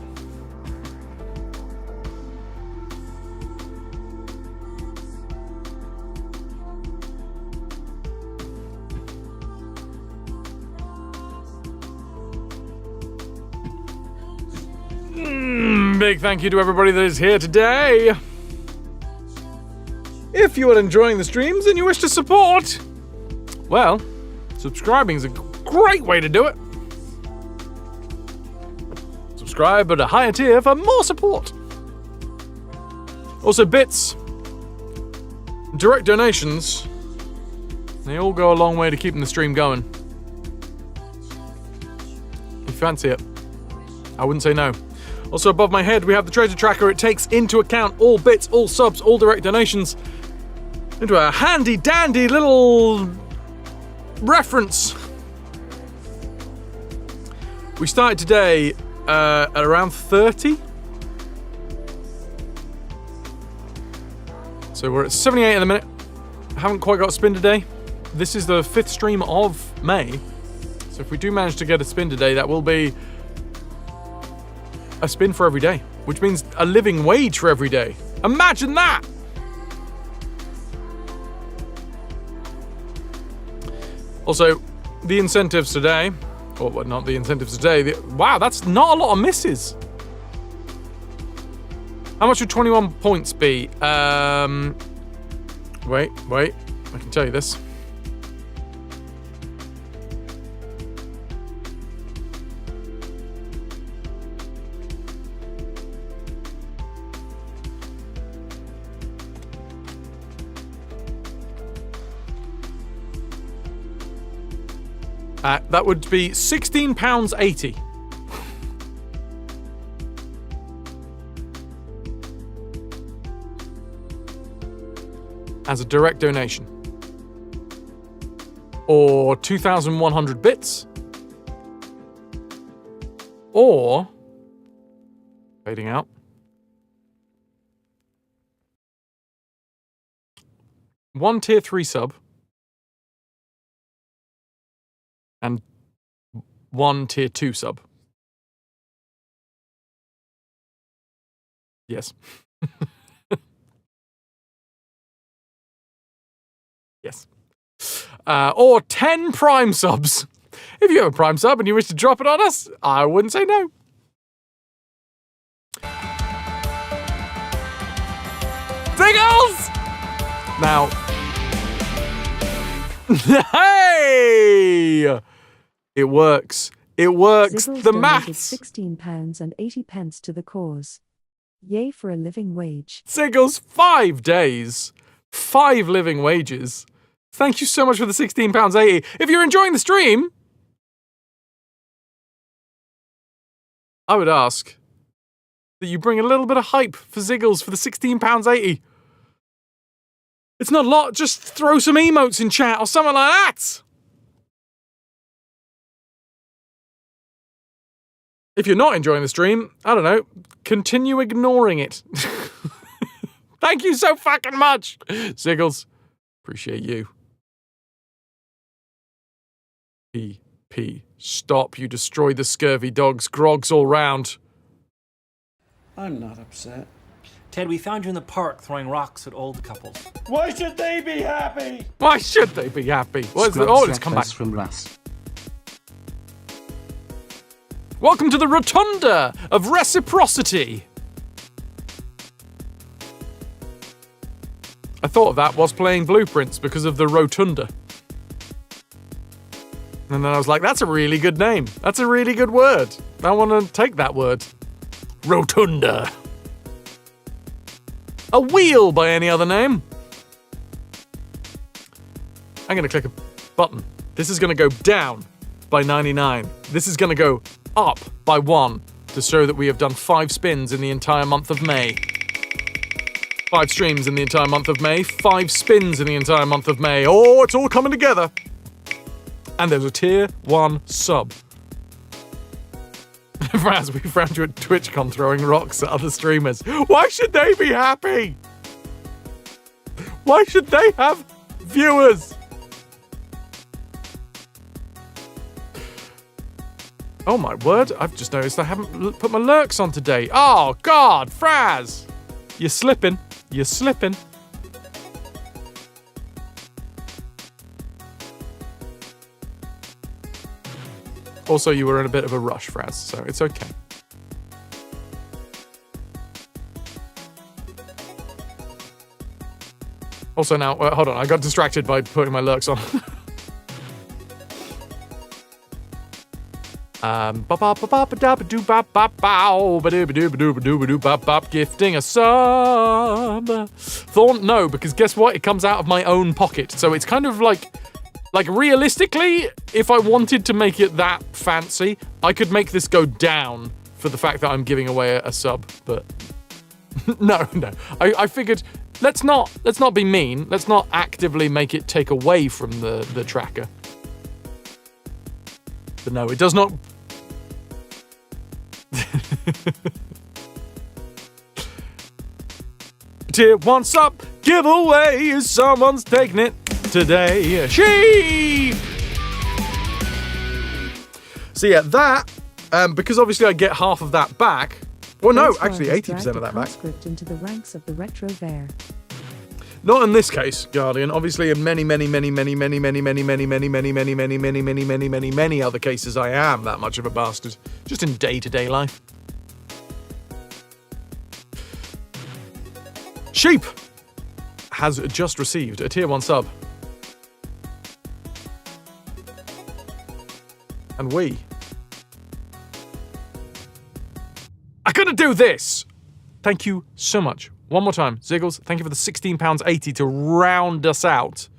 Big thank you to everybody that is here today. If you are enjoying the streams and you wish to support, well, subscribing is a great way to do it. Subscribe at a higher tier for more support. Also, bits, direct donations, they all go a long way to keeping the stream going. If you fancy it, I wouldn't say no. Also, above my head, we have the treasure tracker. It takes into account all bits, all subs, all direct donations into a handy-dandy little reference. We started today at around 30. So we're at 78 in a minute. Haven't quite got a spin today. This is the 5th stream of May. So if we do manage to get a spin today, that will be a spin for every day, which means a living wage for every day. Imagine that! Also, the incentives today, or well, not the incentives today, wow, that's not a lot of misses. How much would 21 points be? Wait, I can tell you this. That would be £16.80. As a direct donation. Or 2,100 bits. Or, fading out, one tier 3 sub. And one tier 2 sub. Yes. Yes. Or 10 Prime subs. If you have a Prime sub and you wish to drop it on us, I wouldn't say no. Singles! Now... Hey! It works. It works. Ziggles The donated maths. £16.80 to the cause. Yay for a living wage. Siggles, 5 days. 5 living wages. Thank you so much for the £16.80. If you're enjoying the stream, I would ask that you bring a little bit of hype for Ziggles for the £16.80. It's not a lot, just throw some emotes in chat or something like that. If you're not enjoying the stream, I don't know, continue ignoring it. Thank you so fucking much, Ziggles. Appreciate you. P. Stop, you destroy the scurvy dogs. Grogs all round. I'm not upset. Ted, we found you in the park throwing rocks at old couples. Why should they be happy? Why should they be happy? What is the, oh, it's come back. From Fras. Welcome to the rotunda of reciprocity. I thought of that whilst playing Blueprints because of the rotunda. And then I was like, that's a really good name. That's a really good word. I want to take that word. Rotunda. A wheel by any other name. I'm going to click a button. This is going to go down by 99. This is going to go up by 1 to show that we have done 5 spins in the entire month of May. 5 streams in the entire month of May, 5 spins in the entire month of May. Oh, it's all coming together. And there's a tier 1 sub. Fras, we found you at TwitchCon throwing rocks at other streamers. Why should they be happy? Why should they have viewers? Oh my word, I've just noticed I haven't put my lurks on today. Oh God, Fras! You're slipping. You're slipping. Also, you were in a bit of a rush, Fras, so it's okay. Also now, hold on, I got distracted by putting my lurks on. Gifting a sub. Thorn, no, because guess what? It comes out of my own pocket, so it's kind of like realistically, if I wanted to make it that fancy, I could make this go down for the fact that I'm giving away a sub, but no. I figured let's not be mean. Let's not actively make it take away from the tracker. But no, it does not. Tier 1 sub giveaway. Someone's taking it today. So yeah, that because obviously I get half of that back. Well, no, actually 80% of that back. Into the ranks of the RetroVution. Not in this case, Guardian. Obviously, in many other cases, I am that much of a bastard. Just in day-to-day life. Sheep has just received a tier 1 sub. And we are gonna do this! Thank you so much. One more time, Ziggles, thank you for the £16.80 to round us out.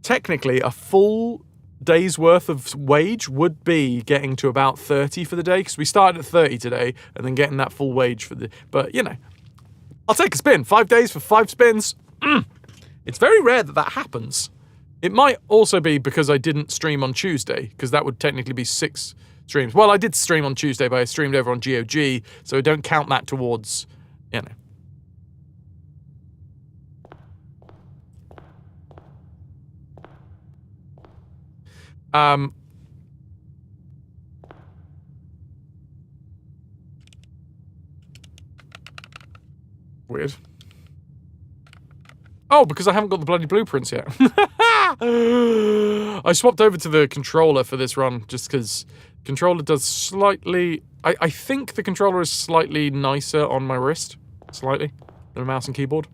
Technically, a full day's worth of wage would be getting to about 30 for the day, because we started at 30 today, and then getting that full wage for the... But, you know, I'll take a spin. 5 days for 5 spins. It's very rare that happens. It might also be because I didn't stream on Tuesday, because that would technically be 6 streams. Well, I did stream on Tuesday, but I streamed over on GOG, so I don't count that towards... You know. Weird. Oh, because I haven't got the bloody blueprints yet. I swapped over to the controller for this run, just because controller does slightly... I think the controller is slightly nicer on my wrist. Slightly. Than a mouse and keyboard.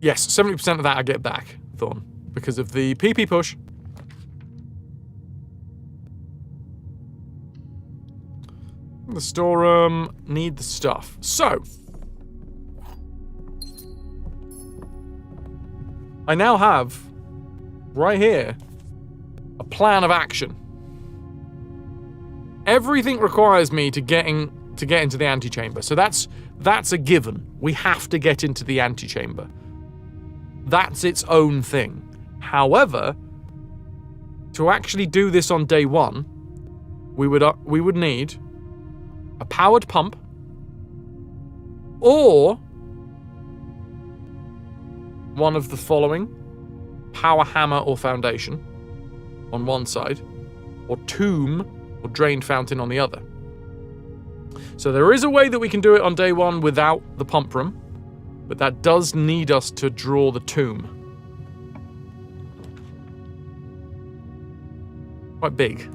Yes, 70% of that I get back, Thorn. Because of the PP push. The storeroom, need the stuff. So. I now have, right here, a plan of action. Everything requires me to get into the antechamber. So that's a given. We have to get into the antechamber. That's its own thing. However, to actually do this on day 1, we would need a powered pump or one of the following: power hammer or foundation on one side, or tomb or drained fountain on the other. So there is a way that we can do it on day 1 without the pump room, but that does need us to draw the tomb. Quite big.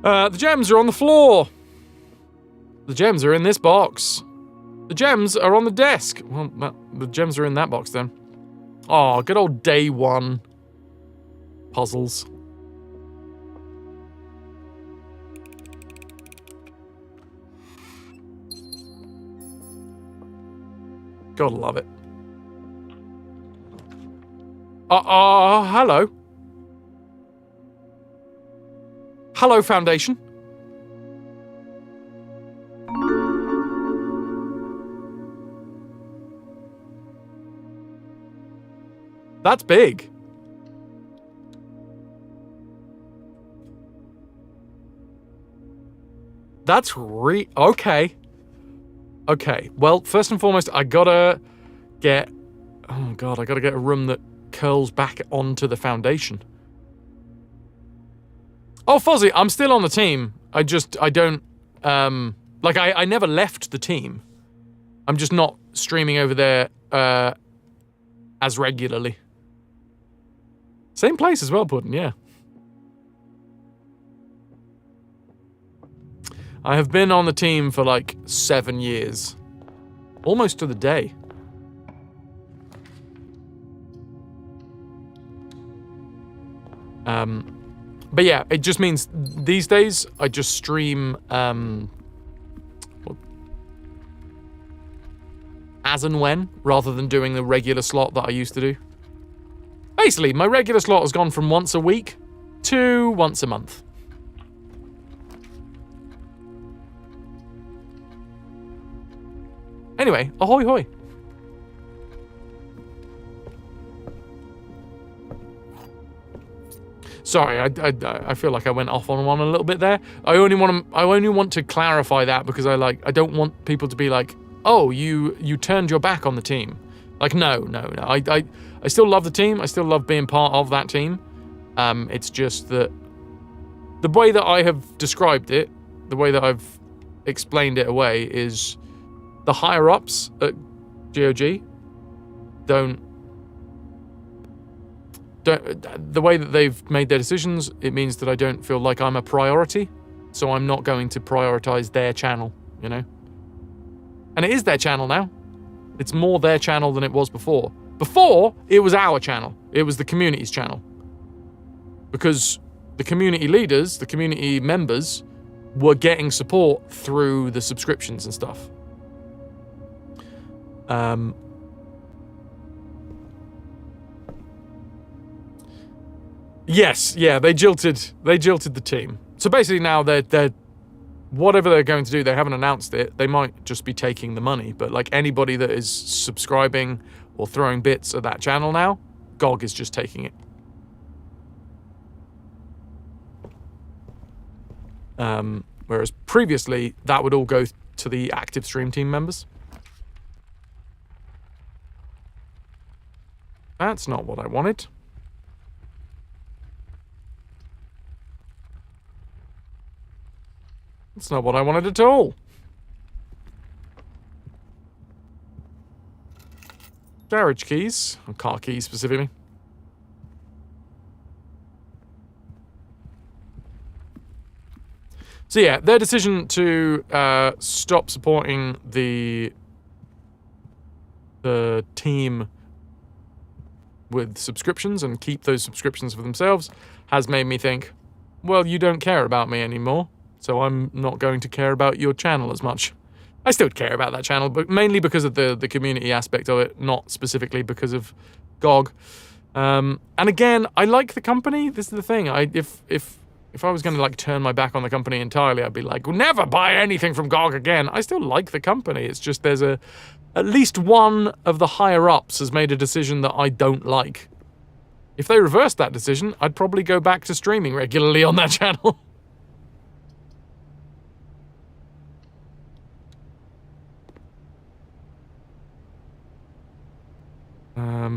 The gems are on the floor. The gems are in this box. The gems are on the desk. Well, the gems are in that box then. Oh, good old day 1 puzzles. Gotta love it. Hello. Hello, Foundation. That's big. That's okay. Okay, well, first and foremost, I gotta get... Oh, God, I gotta get a room that curls back onto the Foundation. Oh, Fozzie, I'm still on the team. I don't... Like, I never left the team. I'm just not streaming over there as regularly. Same place as well, Puddin', yeah. I have been on the team for like 7 years. Almost to the day. But yeah, it just means these days I just stream as and when, rather than doing the regular slot that I used to do. Basically, my regular slot has gone from once a week to once a month. Anyway, ahoy hoy. Sorry, I feel like I went off on one a little bit there. I only want to clarify that because I don't want people to be like, oh, you turned your back on the team. Like, no. I still love the team. I still love being part of that team. It's just that the way that I have described it, the way that I've explained it away is the higher ups at GOG don't the way that they've made their decisions, it means that I don't feel like I'm a priority, so I'm not going to prioritize their channel, you know? And it is their channel now. It's more their channel than it was before. Before, it was our channel. It was the community's channel. Because the community leaders, the community members, were getting support through the subscriptions and stuff. Yes, yeah, they jilted the team. So basically now they're whatever they're going to do, they haven't announced it. They might just be taking the money, but like anybody that is subscribing or throwing bits at that channel now, GOG is just taking it. Whereas previously that would all go to the active stream team members. That's not what I wanted. That's not what I wanted at all. Garage keys, or car keys specifically. So yeah, their decision to stop supporting the team with subscriptions and keep those subscriptions for themselves has made me think, well, you don't care about me anymore, so I'm not going to care about your channel as much. I still care about that channel, but mainly because of the community aspect of it, not specifically because of GOG. And again, I like the company. This is the thing. If I was going to like turn my back on the company entirely, I'd be like, we'll never buy anything from GOG again. I still like the company. It's just there's at least one of the higher ups has made a decision that I don't like. If they reversed that decision, I'd probably go back to streaming regularly on that channel.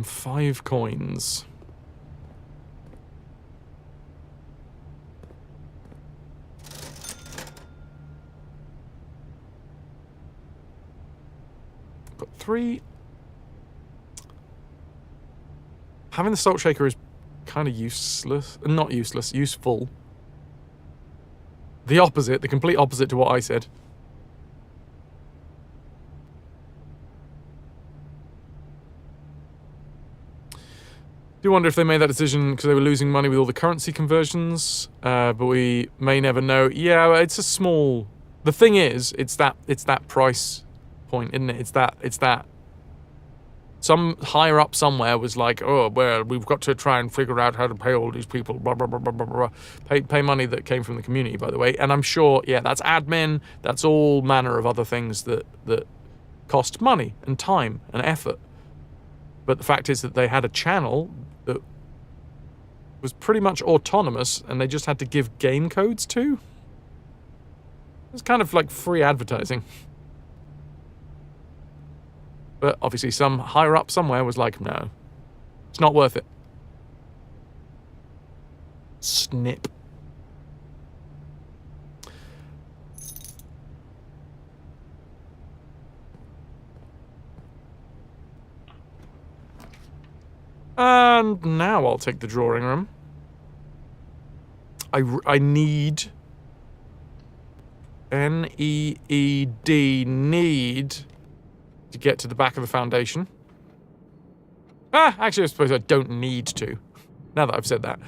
5 coins. Got 3. Having the salt shaker is kind of useless. Not useless, useful. The opposite, the complete opposite to what I said. Do wonder if they made that decision because they were losing money with all the currency conversions, but we may never know. Yeah, it's a small. The thing is, it's that price point, isn't it? It's that Some higher up somewhere was like, oh, well, we've got to try and figure out how to pay all these people, blah, blah, blah, blah, blah, blah. Pay money that came from the community, by the way. And I'm sure, yeah, that's admin. That's all manner of other things that cost money and time and effort. But the fact is that they had a channel that was pretty much autonomous and they just had to give game codes to. It was kind of like free advertising. But obviously some higher up somewhere was like, no, it's not worth it. Snip. And now I'll take the drawing room. I need... N-E-E-D, need... to get to the back of the foundation. Actually, I suppose I don't need to. Now that I've said that.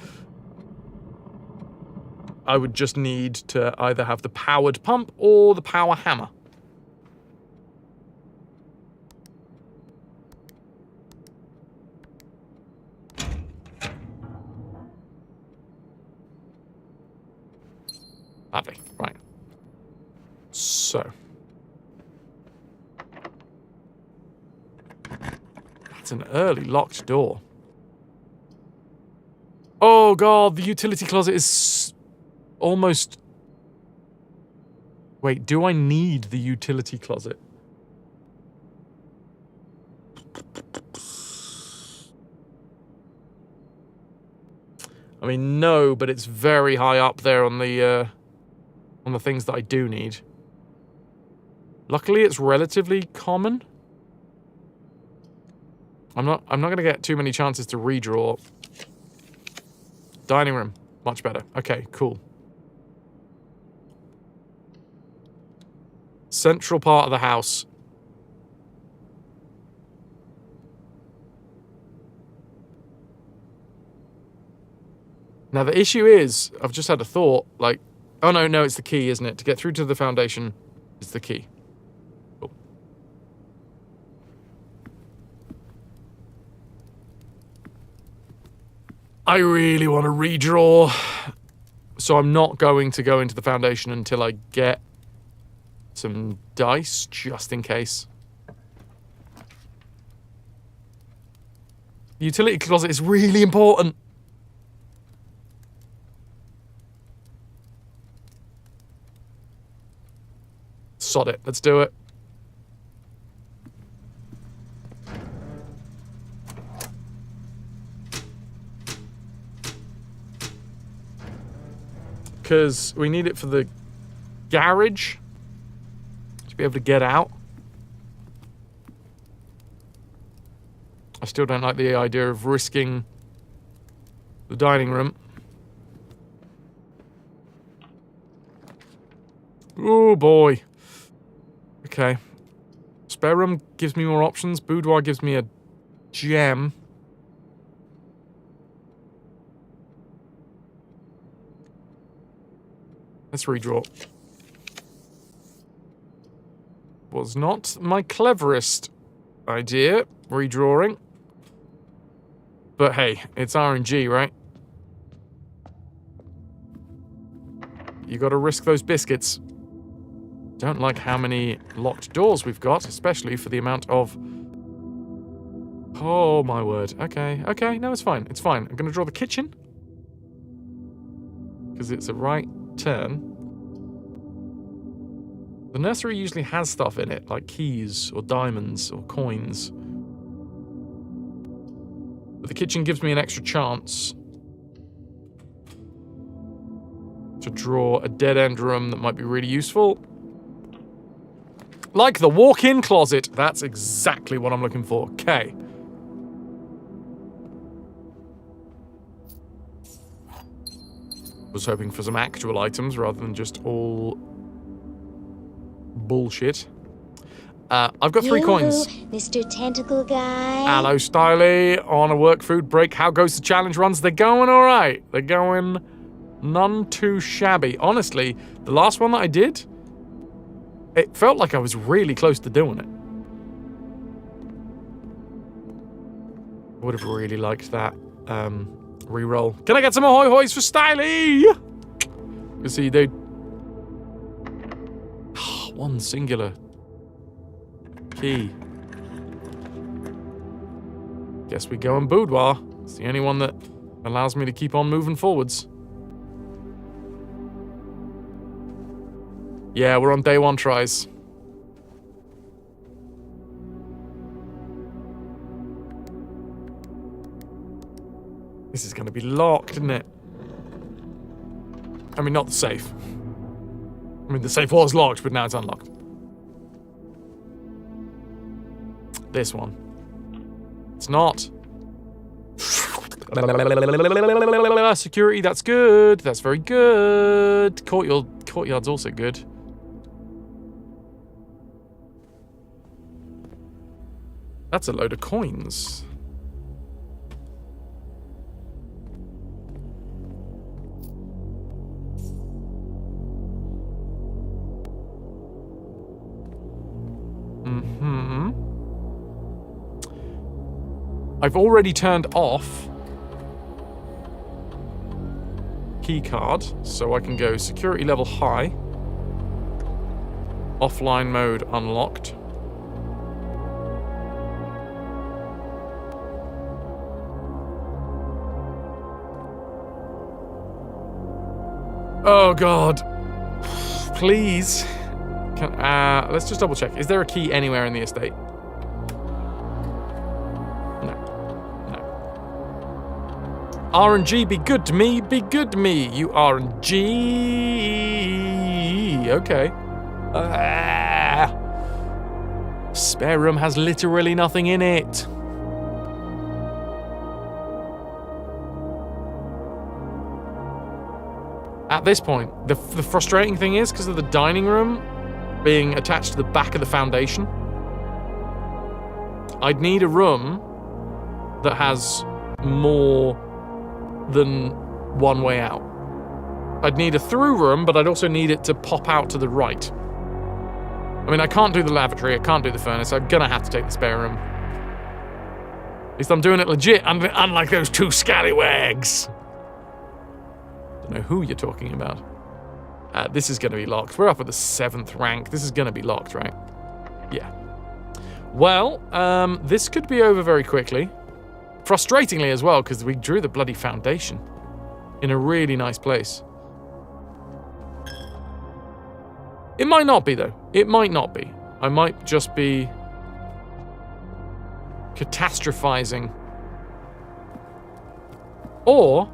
I would just need to either have the powered pump or the power hammer. Lovely. Right. So... It's an early locked door. Oh god, the utility closet is almost... Wait, do I need the utility closet? I mean, no, but it's very high up there on the things that I do need. Luckily, it's relatively common. I'm not going to get too many chances to redraw. Dining room. Much better. Okay, cool. Central part of the house. Now, the issue is, I've just had a thought, like, oh no, it's the key, isn't it? To get through to the foundation is the key. I really want to redraw, so I'm not going to go into the foundation until I get some dice, just in case. The utility closet is really important. Sod it, let's do it. Because we need it for the garage to be able to get out. I still don't like the idea of risking the dining room. Oh boy. Okay. Spare room gives me more options. Boudoir gives me a gem. Let's redraw. Was not my cleverest idea, redrawing. But hey, it's RNG, right? You gotta risk those biscuits. Don't like how many locked doors we've got, especially for the amount of... Oh my word. Okay, no, it's fine. It's fine. I'm gonna draw the kitchen. Because it's a right turn. The nursery usually has stuff in it, like keys or diamonds or coins. But the kitchen gives me an extra chance to draw a dead-end room that might be really useful. Like the walk-in closet. That's exactly what I'm looking for. Okay. Was hoping for some actual items rather than just all bullshit. I've got 3 coins. Mr. Tentacle Guy. Hello, Styly. On a work food break. How goes the challenge runs? They're going all right. They're going none too shabby. Honestly, the last one that I did, it felt like I was really close to doing it. would have really liked that re-roll. Can I get some ahoy hoys for Styly? You see, they... One singular key. Guess we go in boudoir. It's the only one that allows me to keep on moving forwards. Yeah, we're on day 1 tries. This is going to be locked, isn't it? I mean, not the safe. I mean, the safe was locked, but now it's unlocked. This one. It's not. Security, that's good. That's very good. Courtyard's also good. That's a load of coins. I've already turned off keycard, so I can go security level high. Offline mode unlocked. Oh god. Please. Let's just double check. Is there a key anywhere in the estate? RNG, be good to me, be good to me, you RNG. Okay. Spare room has literally nothing in it. At this point, the frustrating thing is, because of the dining room being attached to the back of the foundation, I'd need a room that has more than one way out. I'd need a through room, but I'd also need it to pop out to the right. I mean, I can't do the lavatory, I can't do the furnace, I'm gonna have to take the spare room. At least I'm doing it legit, unlike those 2 scallywags. Don't know who you're talking about. This is gonna be locked. We're up at the 7th rank. This is gonna be locked, right? Yeah. Well, this could be over very quickly. Frustratingly as well, because we drew the bloody foundation in a really nice place. It might not be, though. It might not be. I might just be catastrophizing. Or...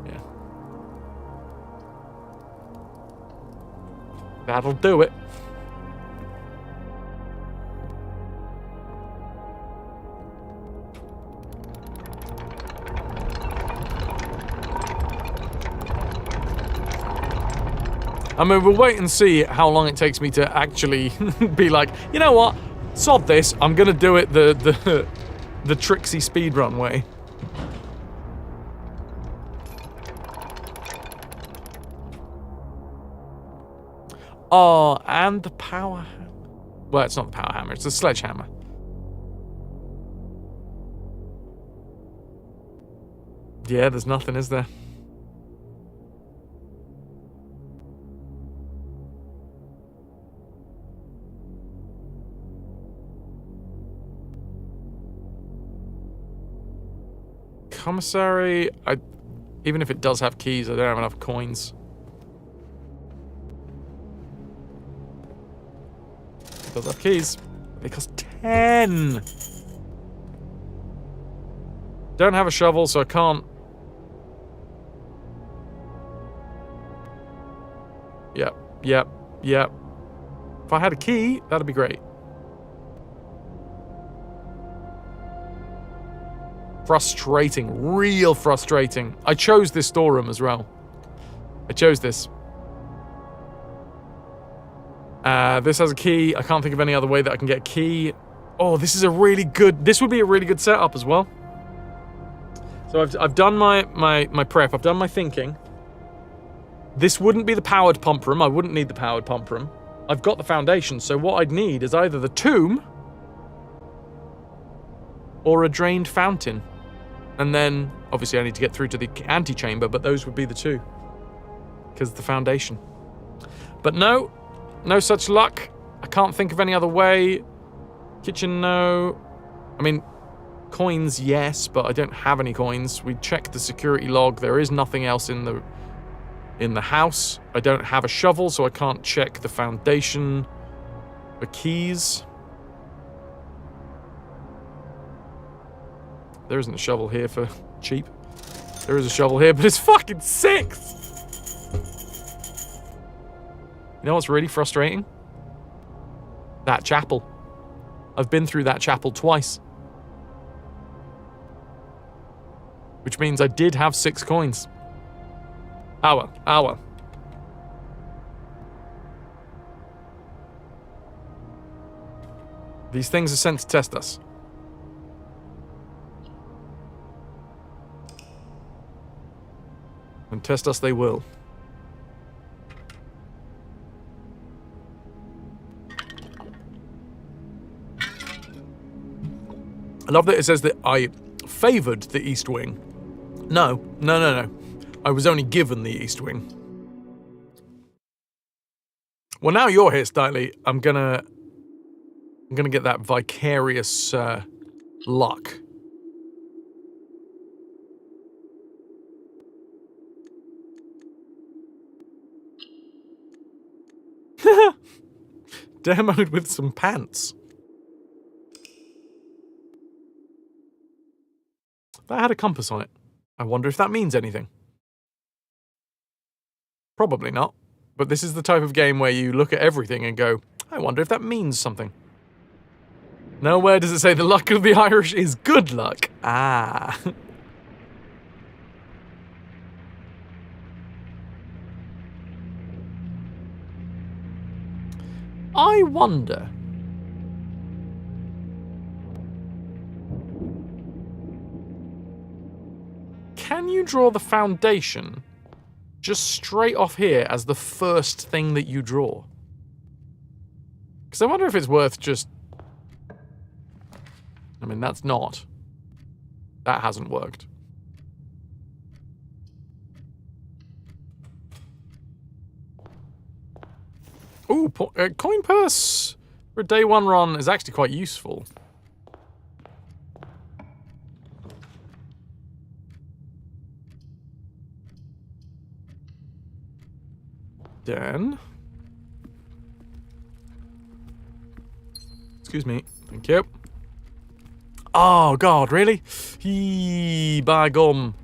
yeah. That'll do it. I mean, we'll wait and see how long it takes me to actually be like, you know what? Sod this. I'm gonna do it the tricksy speedrun way. Oh, and the power hammer. Well, it's not the power hammer. It's the sledgehammer. Yeah, there's nothing, is there? Commissary, even if it does have keys, I don't have enough coins. It does have keys. They cost 10. Don't have a shovel, so I can't. Yep. If I had a key, that'd be great. Frustrating, real frustrating. I chose this storeroom as well. I chose this. This has a key. I can't think of any other way that I can get a key. Oh, this is a really good... This would be a really good setup as well. So I've done my prep. I've done my thinking. This wouldn't be the powered pump room. I wouldn't need the powered pump room. I've got the foundation, so what I'd need is either the tomb or a drained fountain. And then, obviously I need to get through to the antechamber, but those would be the two. Because of the foundation. But no such luck. I can't think of any other way. Kitchen, no. I mean, coins, yes, but I don't have any coins. We checked the security log. There is nothing else in the house. I don't have a shovel, so I can't check the foundation. The keys. There isn't a shovel here for cheap. There is a shovel here, but it's fucking 6! You know what's really frustrating? That chapel. I've been through that chapel twice. Which means I did have 6 coins. Hour. These things are sent to test us. And test us they will. I love that it says that I favoured the East Wing. No. I was only given the East Wing. Well, now you're here, Slightly. I'm gonna get that vicarious luck. Demoed with some pants. That had a compass on it. I wonder if that means anything. Probably not. But this is the type of game where you look at everything and go, I wonder if that means something. Nowhere does it say the luck of the Irish is good luck. Ah. I wonder. Can you draw the foundation just straight off here as the first thing that you draw? Because I wonder if it's worth just... I mean, that's not. That hasn't worked. Ooh, coin purse for a day 1 run is actually quite useful. Then... Excuse me. Thank you. Oh, God, really? By gum.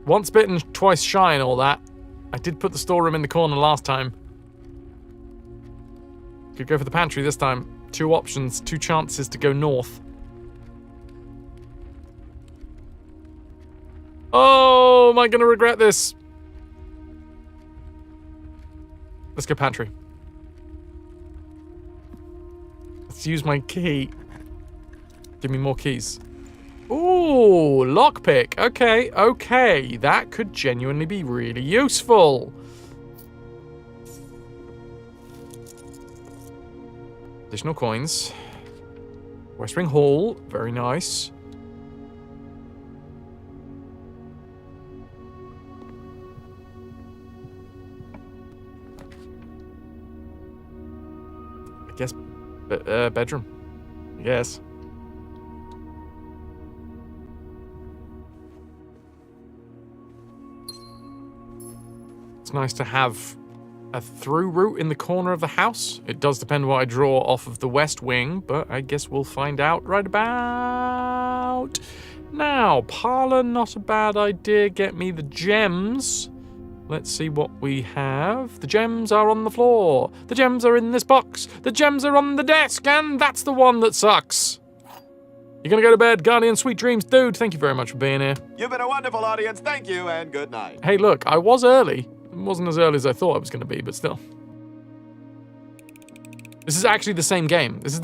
Once bitten, twice shy and all that. I did put the storeroom in the corner last time. Could go for the pantry this time. 2 options, 2 chances to go north. Oh, am I going to regret this? Let's go pantry. Let's use my key. Give me more keys. Ooh, lockpick. Okay. That could genuinely be really useful. Additional coins. West Wing Hall. Very nice. I guess bedroom. Yes. It's nice to have a through route in the corner of the house. It does depend what I draw off of the west wing, but I guess we'll find out right about now. Parlor, not a bad idea. Get me the gems. Let's see what we have. The gems are on the floor. The gems are in this box. The gems are on the desk, and that's the one that sucks. You're gonna go to bed, Guardian. Sweet dreams, dude. Thank you very much for being here. You've been a wonderful audience. Thank you, and good night. Hey, look, I was early. It wasn't as early as I thought I was gonna be, but still. This is actually the same game. This is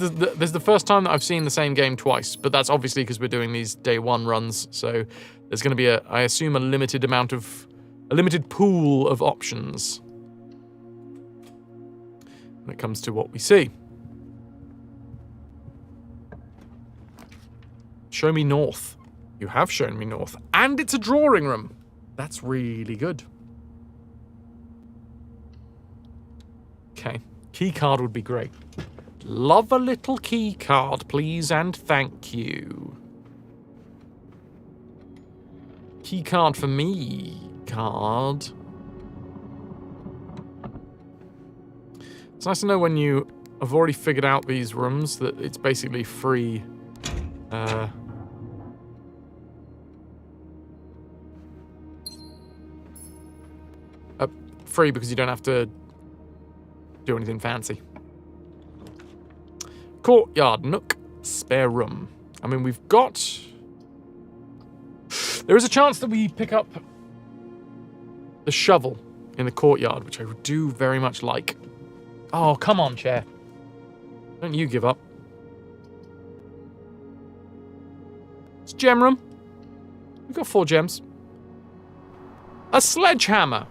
the first time that I've seen the same game twice, but that's obviously because we're doing these day 1 runs, so there's gonna be I assume a limited pool of options when it comes to what we see. Show me north. You have shown me north. And it's a drawing room. That's really good. Okay. Key card would be great. Love a little key card, please, and thank you. Key card for me. Card. It's nice to know when you have already figured out these rooms that it's basically free. Free because you don't have to do anything fancy. Courtyard, nook, spare room. I mean, we've got... There is a chance that we pick up the shovel in the courtyard, which I do very much like. Oh, come on, chair. Don't you give up. It's gem room. We've got 4 gems. A sledgehammer.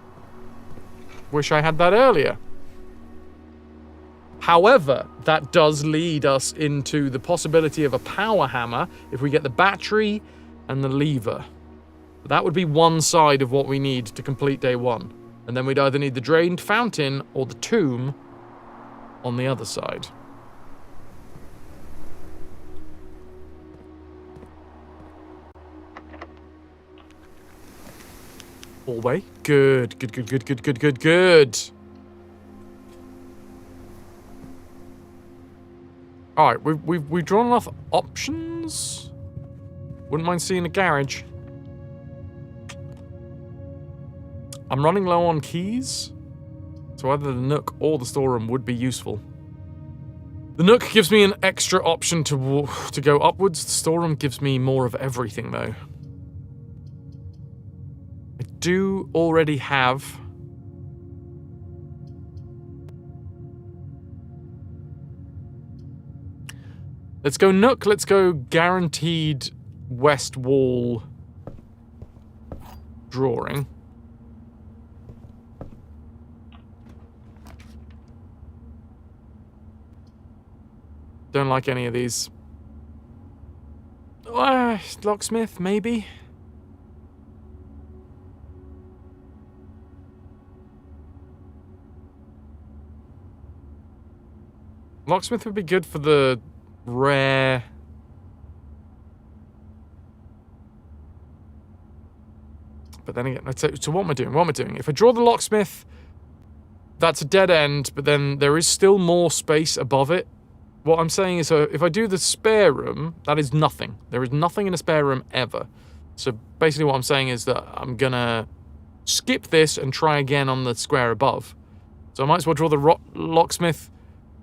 Wish I had that earlier. However, that does lead us into the possibility of a power hammer if we get the battery and the lever. That would be one side of what we need to complete day 1. And then we'd either need the drained fountain or the tomb on the other side. Hallway. Good, good, good, good, good, good, good, good. Alright, we've drawn enough options. Wouldn't mind seeing a garage. I'm running low on keys, so either the nook or the storeroom would be useful. The nook gives me an extra option to go upwards. The storeroom gives me more of everything, though. I do already have... Let's go nook, let's go guaranteed west wall drawing. Don't like any of these. Locksmith, maybe? Locksmith would be good for the rare... But then again, so what am I doing? What am I doing? If I draw the locksmith, that's a dead end, but then there is still more space above it. What I'm saying is, if I do the spare room, that is nothing. There is nothing in a spare room ever. So basically what I'm saying is that I'm gonna skip this and try again on the square above. So I might as well draw the locksmith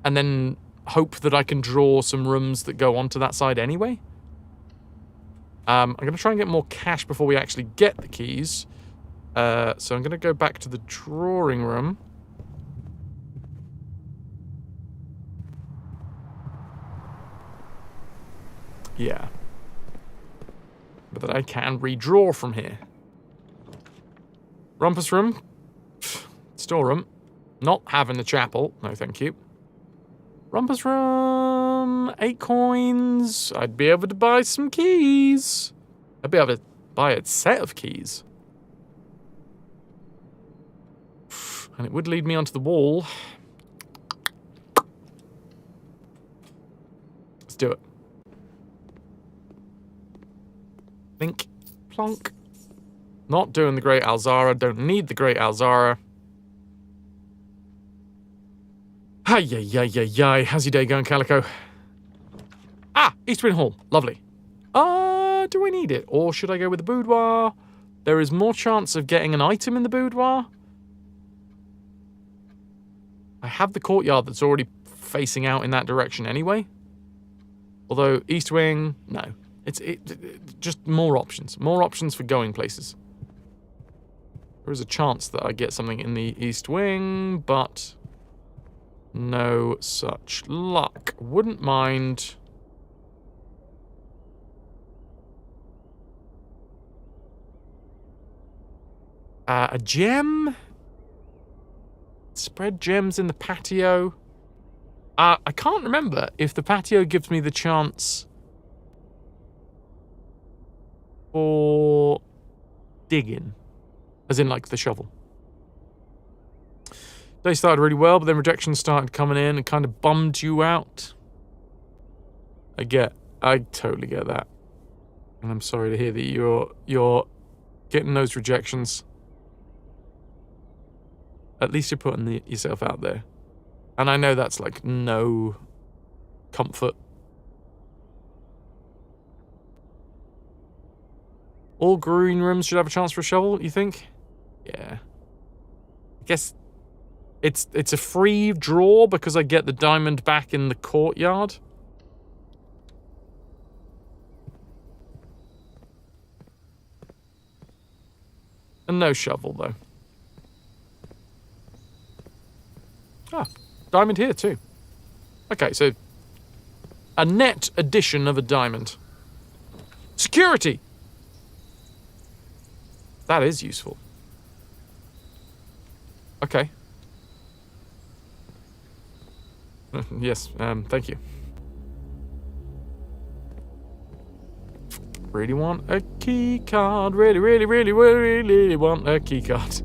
and then hope that I can draw some rooms that go onto that side anyway. I'm going to try and get more cash before we actually get the keys. So I'm going to go back to the drawing room. Yeah. But that I can redraw from here. Rumpus room. Storeroom. Not having the chapel. No, thank you. Rumpus room. 8 coins. I'd be able to buy some keys. I'd be able to buy a set of keys. And it would lead me onto the wall. Let's do it. Think. Plonk. Not doing the Great Alzara. Don't need the Great Alzara. Hi-yi-yi-yi-yi. How's your day going, Calico? Ah! East Wind Hall. Lovely. Do I need it? Or should I go with the boudoir? There is more chance of getting an item in the boudoir. I have the courtyard that's already facing out in that direction anyway. Although, East Wing, no. It's just more options. More options for going places. There is a chance that I get something in the East Wing, but no such luck. Wouldn't mind... a gem? Spread gems in the patio. I can't remember if the patio gives me the chance for digging? As in, like, the shovel. Day started really well, but then rejections started coming in and kind of bummed you out. I totally get that. And I'm sorry to hear that you're getting those rejections. At least you're putting yourself out there. And I know that's like no comfort. All green rooms should have a chance for a shovel, you think? Yeah. I guess it's a free draw because I get the diamond back in the courtyard. And no shovel, though. Ah, diamond here, too. Okay, so a net addition of a diamond. Security! That is useful. Okay. Yes, thank you. Really want a key card. Really, really, really, really want a key card.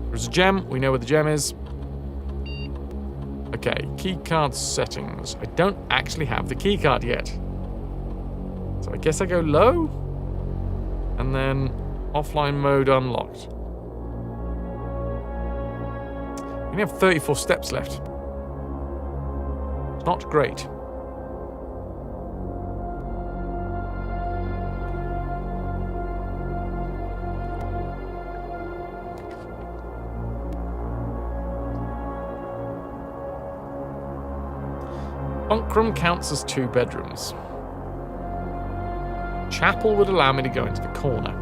There's a gem. We know where the gem is. Okay, key card settings. I don't actually have the key card yet. So I guess I go low. And then offline mode unlocked. We only have 34 steps left. It's not great. Bunkroom counts as 2 bedrooms. Chapel would allow me to go into the corner.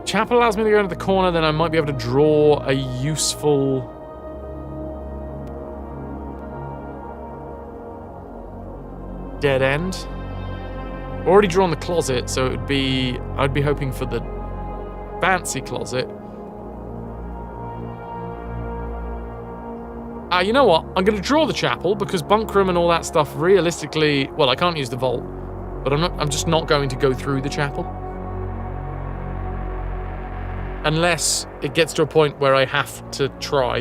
Chapel allows me to go into the corner, then I might be able to draw a useful... dead end. Already drawn the closet, so it would be... I'd be hoping for the fancy closet. You know what? I'm going to draw the chapel, because bunkroom and all that stuff, realistically... Well, I can't use the vault, but I'm just not going to go through the chapel. Unless it gets to a point where I have to try,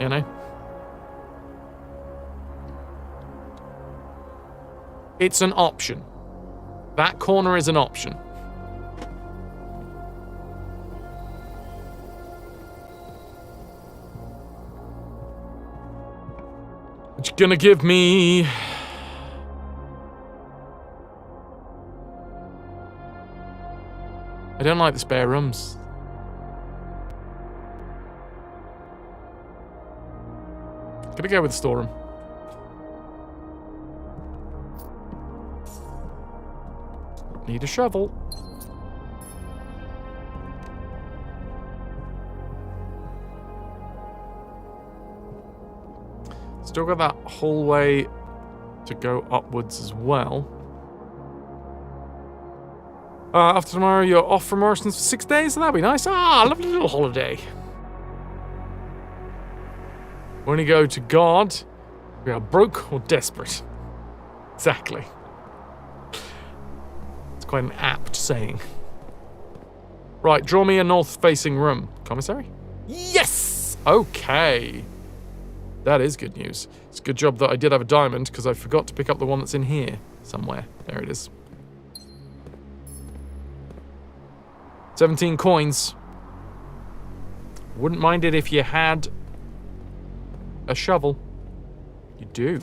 you know? It's an option. That corner is an option. What you gonna give me? I don't like the spare rooms. Gonna go with the storeroom. Need a shovel. Still got that whole way to go upwards as well. After tomorrow, you're off from Morrison's for 6 days, so that'd be nice. Ah, lovely little holiday. When you go to God, we are broke or desperate. Exactly. It's quite an apt saying. Right, draw me a north-facing room. Commissary? Yes! Okay. That is good news. It's a good job that I did have a diamond, because I forgot to pick up the one that's in here somewhere. There it is. 17 coins. Wouldn't mind it if you had a shovel. You do.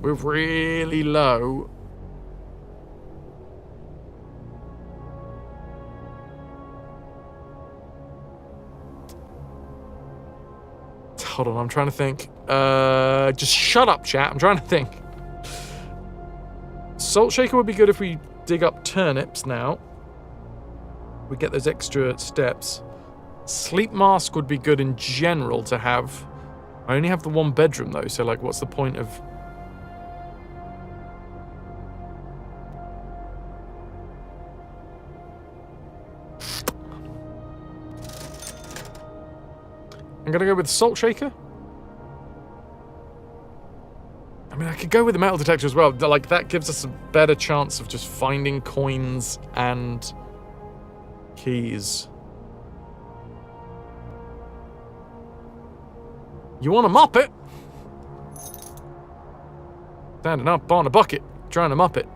We're really low. Hold on, I'm trying to think. Just shut up, chat. I'm trying to think. Salt shaker would be good if we dig up turnips now. We get those extra steps. Sleep mask would be good in general to have. I only have the 1 bedroom though, so like what's the point of I'm going to go with the salt shaker. I mean, I could go with the metal detector as well. Like, that gives us a better chance of just finding coins and keys. You want to mop it? Standing up on a bucket, trying to mop it.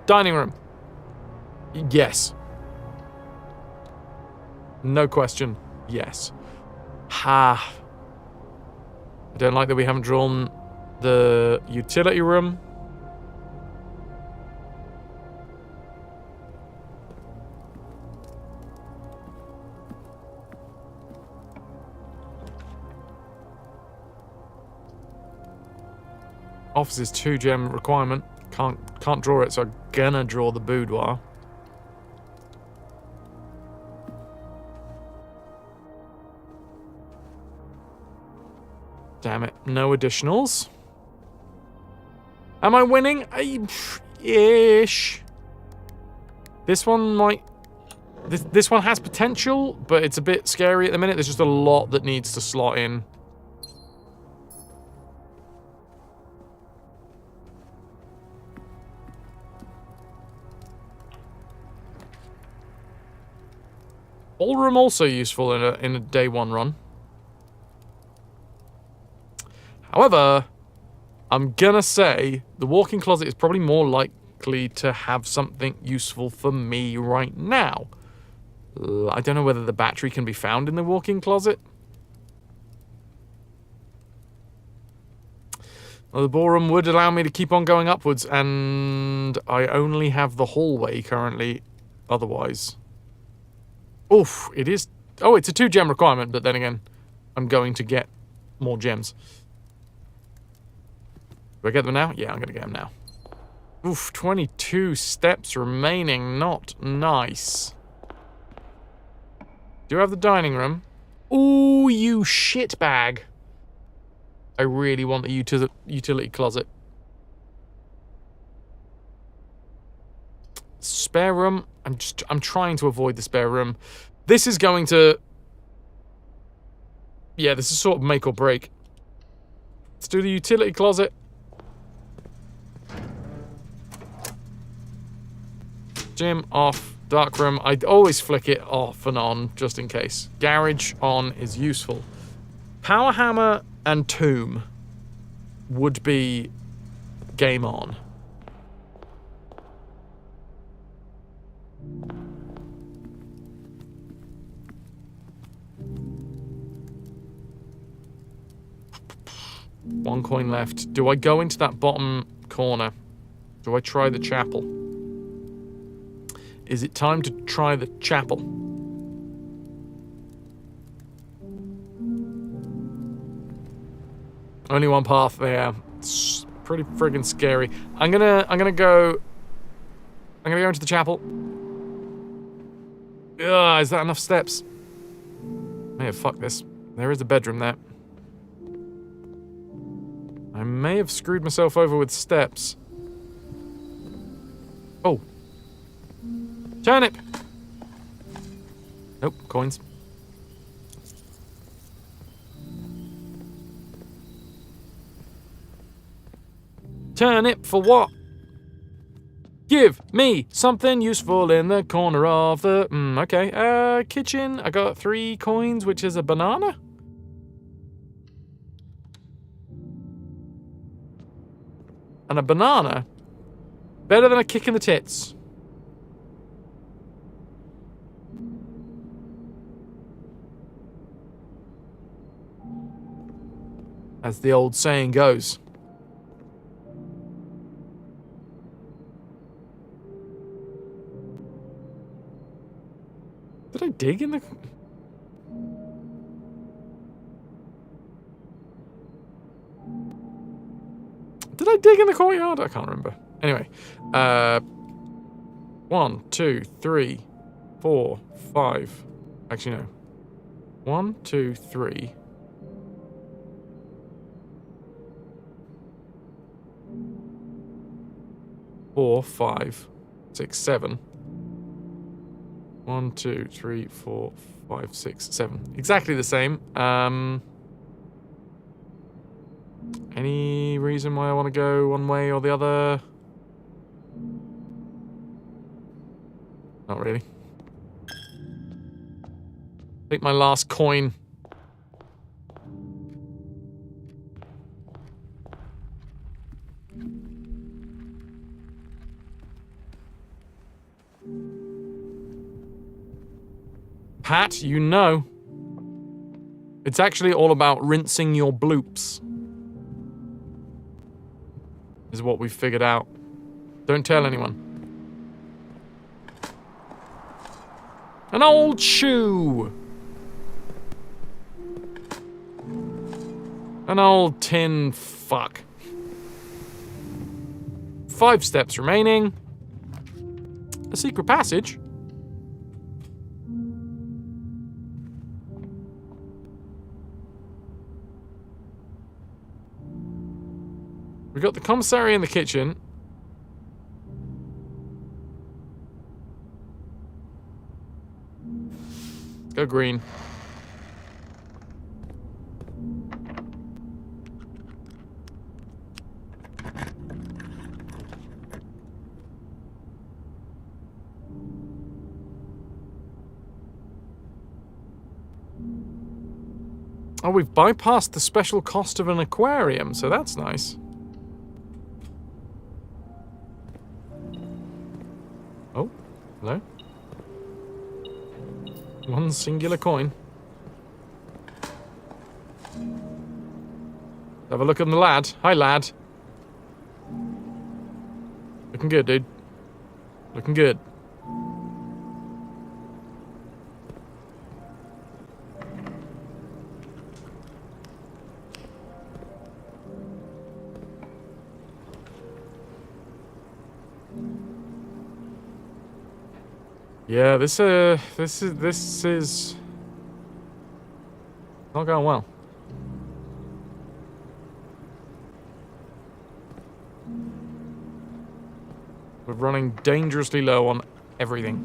Dining room. Yes. No question. Yes. Ha. I don't like that we haven't drawn the utility room. Office is 2 gem requirement. Can't draw it, so I'm gonna draw the boudoir. Damn it, no additionals. Am I winning? Ish. This one might... This one has potential, but it's a bit scary at the minute. There's just a lot that needs to slot in. Ballroom also useful in a day 1 run. However, I'm gonna say the walk-in closet is probably more likely to have something useful for me right now. I don't know whether the battery can be found in the walk-in closet. Well, the ballroom would allow me to keep on going upwards, and I only have the hallway currently otherwise. Oof, it is... Oh, it's a 2 gem requirement, but then again, I'm going to get more gems. Do I get them now? Yeah, I'm going to get them now. Oof, 22 steps remaining. Not nice. Do you have the dining room? Ooh, you shitbag. I really want the utility closet. Spare room. I'm trying to avoid the spare room. This is going to... Yeah, this is sort of make or break. Let's do the utility closet. Gym off. Dark room. I'd always flick it off and on, just in case. Garage on is useful. Power hammer and tomb would be game on. One coin left. Do I go into that bottom corner? Do I try the chapel? Is it time to try the chapel? Only one path there. It's pretty friggin' scary. I'm gonna go into the chapel. Ugh, is that enough steps? May have fucked this. There is a bedroom there. I may have screwed myself over with steps. Oh. Turnip! Nope, coins. Turnip for what? Give me something useful in the corner of the... okay. Kitchen. I got 3 coins, which is a banana. And a banana? Better than a kick in the tits. As the old saying goes. Did I dig in the... Did I dig in the courtyard? I can't remember. Anyway. 1, 2, 3, 4, 5. Actually, no. 1, 2, 3. 4, 5, 6, 7. 1, 2, 3, 4, 5, 6, 7. Exactly the same. Any reason why I want to go one way or the other? Not really. Take my last coin. Pat, you know. It's actually all about rinsing your bloops. Is what we've figured out. Don't tell anyone. An old shoe! An old tin fuck. 5 steps remaining. A secret passage. We've got the commissary in the kitchen. Let's go green. Oh, we've bypassed the special cost of an aquarium, so that's nice. Oh, hello. One singular coin. Have a look at the lad. Hi, lad. Looking good, dude. Looking good. Yeah, this is not going well. We're running dangerously low on everything.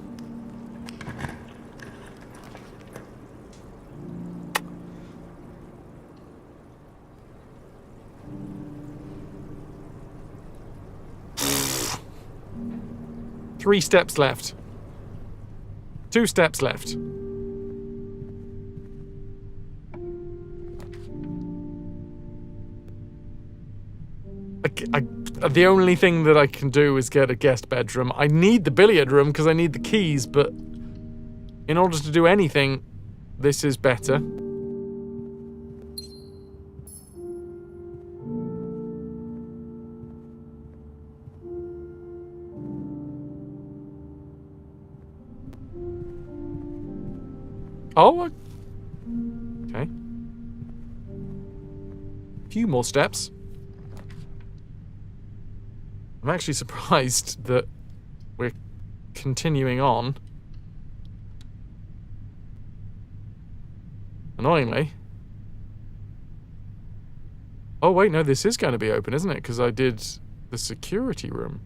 Three steps left. 2 steps left. The only thing that I can do is get a guest bedroom. I need the billiard room because I need the keys, but in order to do anything, this is better. Oh, okay. A few more steps. I'm actually surprised that we're continuing on. Annoyingly. Oh, wait, no, this is going to be open, isn't it? Because I did the security room.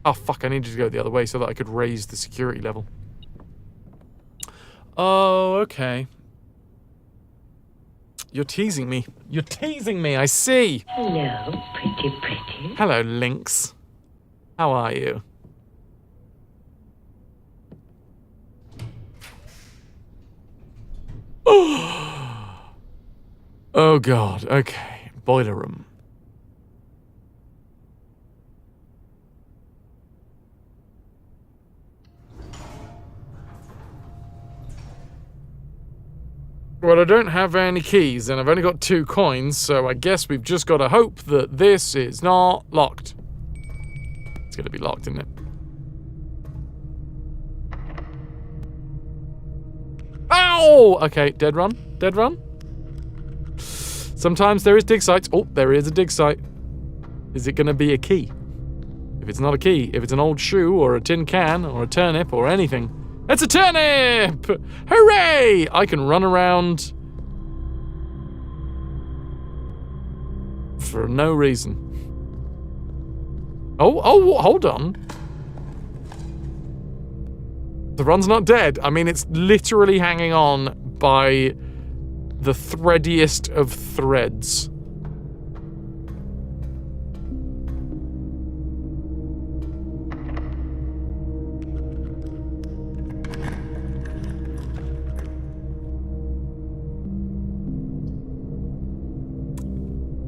Oh, fuck, I needed to go the other way so that I could raise the security level. Oh, okay. You're teasing me. You're teasing me, I see. Hello, pretty. Hello, Lynx. How are you? Oh, God. Okay. Boiler room. Well, I don't have any keys, and I've only got 2 coins, so I guess we've just got to hope that this is not locked. It's going to be locked, isn't it? Ow! Okay, dead run. Dead run. Sometimes there is dig sites. Oh, there is a dig site. Is it going to be a key? If it's not a key, if it's an old shoe or a tin can or a turnip or anything, it's a turnip! Hooray! I can run around for no reason. Oh, hold on. The run's not dead. I mean, it's literally hanging on by the threadiest of threads.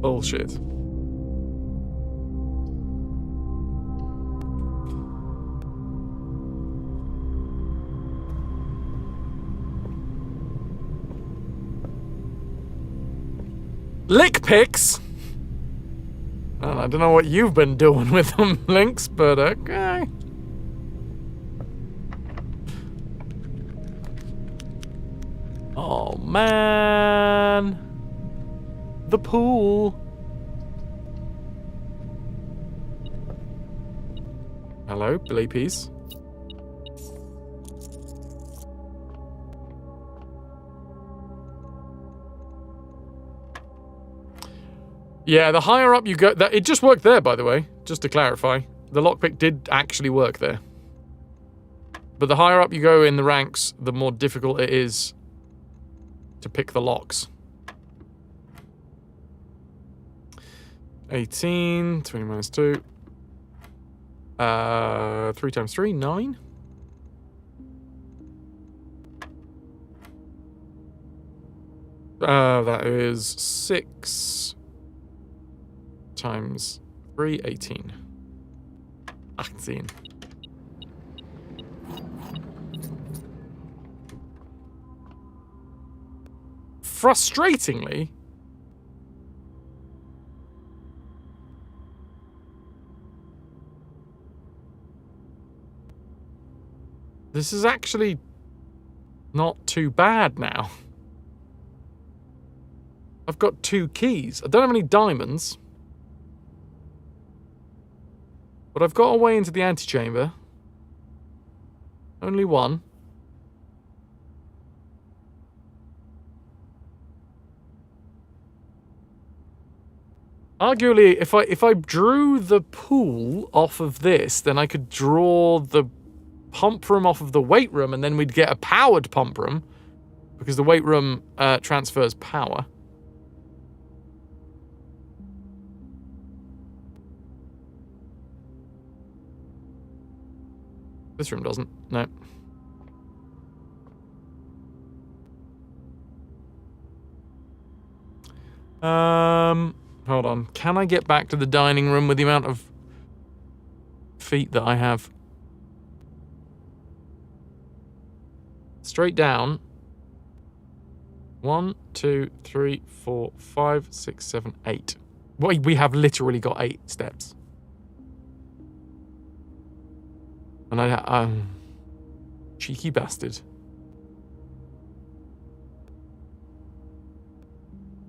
Bullshit. Lick picks? Well, I don't know what you've been doing with them, Lynx, but okay. Oh, man. The pool. Hello, Bleepies. Yeah, the higher up you go, it just worked there, by the way, just to clarify. The lockpick did actually work there. But the higher up you go in the ranks, the more difficult it is to pick the locks. 18, 20 minus 2. 3 times 3, 9. That is 6 times 3, 18. 18. Frustratingly, this is actually not too bad now. I've got 2 keys. I don't have any diamonds. But I've got a way into the antechamber. Only one. Arguably, if I drew the pool off of this, then I could draw the pump room off of the weight room, and then we'd get a powered pump room, because the weight room transfers power. This room doesn't. No. Hold on. Can I get back to the dining room with the amount of feet that I have? Straight down. 1, 2, 3, 4, 5, 6, 7, 8. We have literally got 8 steps. And cheeky bastard.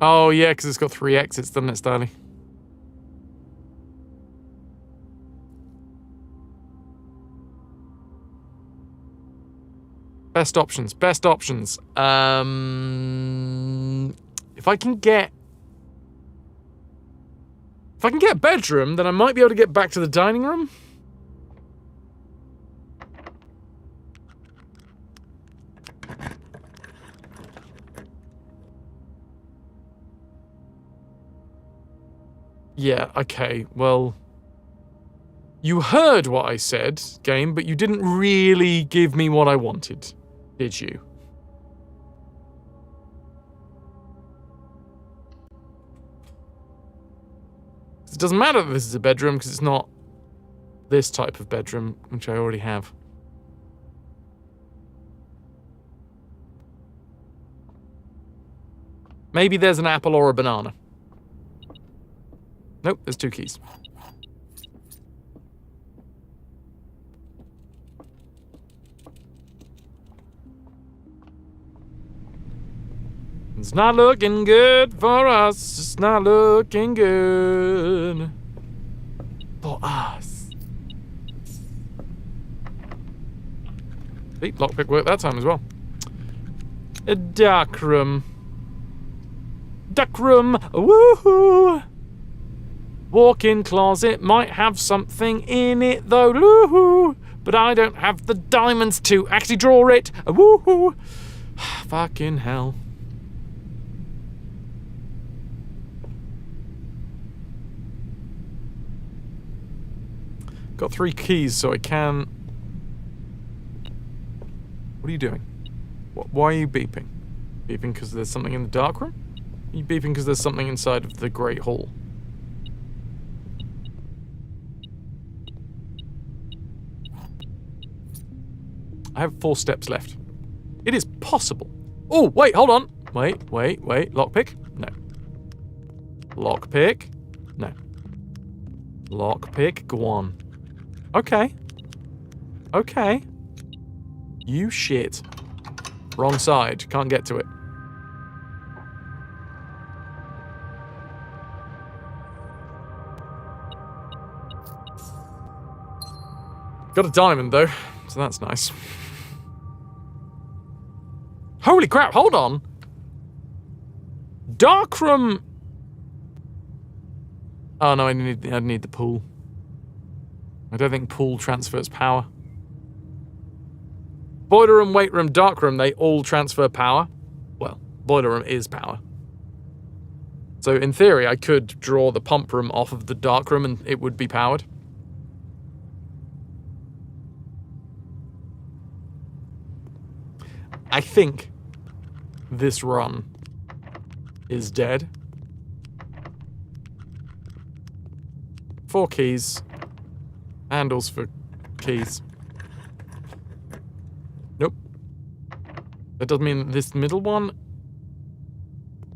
Oh yeah, because it's got 3 exits, doesn't it, Styly? Best options, best options. If I can get a bedroom, then I might be able to get back to the dining room. Yeah, okay, well... You heard what I said, game, but you didn't really give me what I wanted, did you? It doesn't matter that this is a bedroom, because it's not this type of bedroom, which I already have. Maybe there's an apple or a banana. Nope, there's 2 keys. It's not looking good for us. It's not looking good for us. See, lockpick worked that time as well. A dark room. Duck room. Woohoo! Walk-in closet might have something in it though. Woohoo! but I don't have the diamonds to actually draw it. Woohoo! Fucking hell. Got 3 keys, so I can... What are you doing? Why are you beeping? Beeping because there's something in the dark room? Are you beeping because there's something inside of the Great Hall? I have 4 steps left. It is possible. Oh, wait, hold on. Wait. Lockpick? No. Lockpick? No. Lockpick? Go on. Okay. Okay. You shit. Wrong side. Can't get to it. Got a diamond, though, so that's nice. Holy crap, hold on! Darkroom... Oh no, I need the pool. I don't think pool transfers power. Boiler room, weight room, dark room, they all transfer power. Well, boiler room is power. So in theory, I could draw the pump room off of the dark room and it would be powered. I think this run is dead. 4 keys. Handles for keys. Nope. That doesn't mean this middle one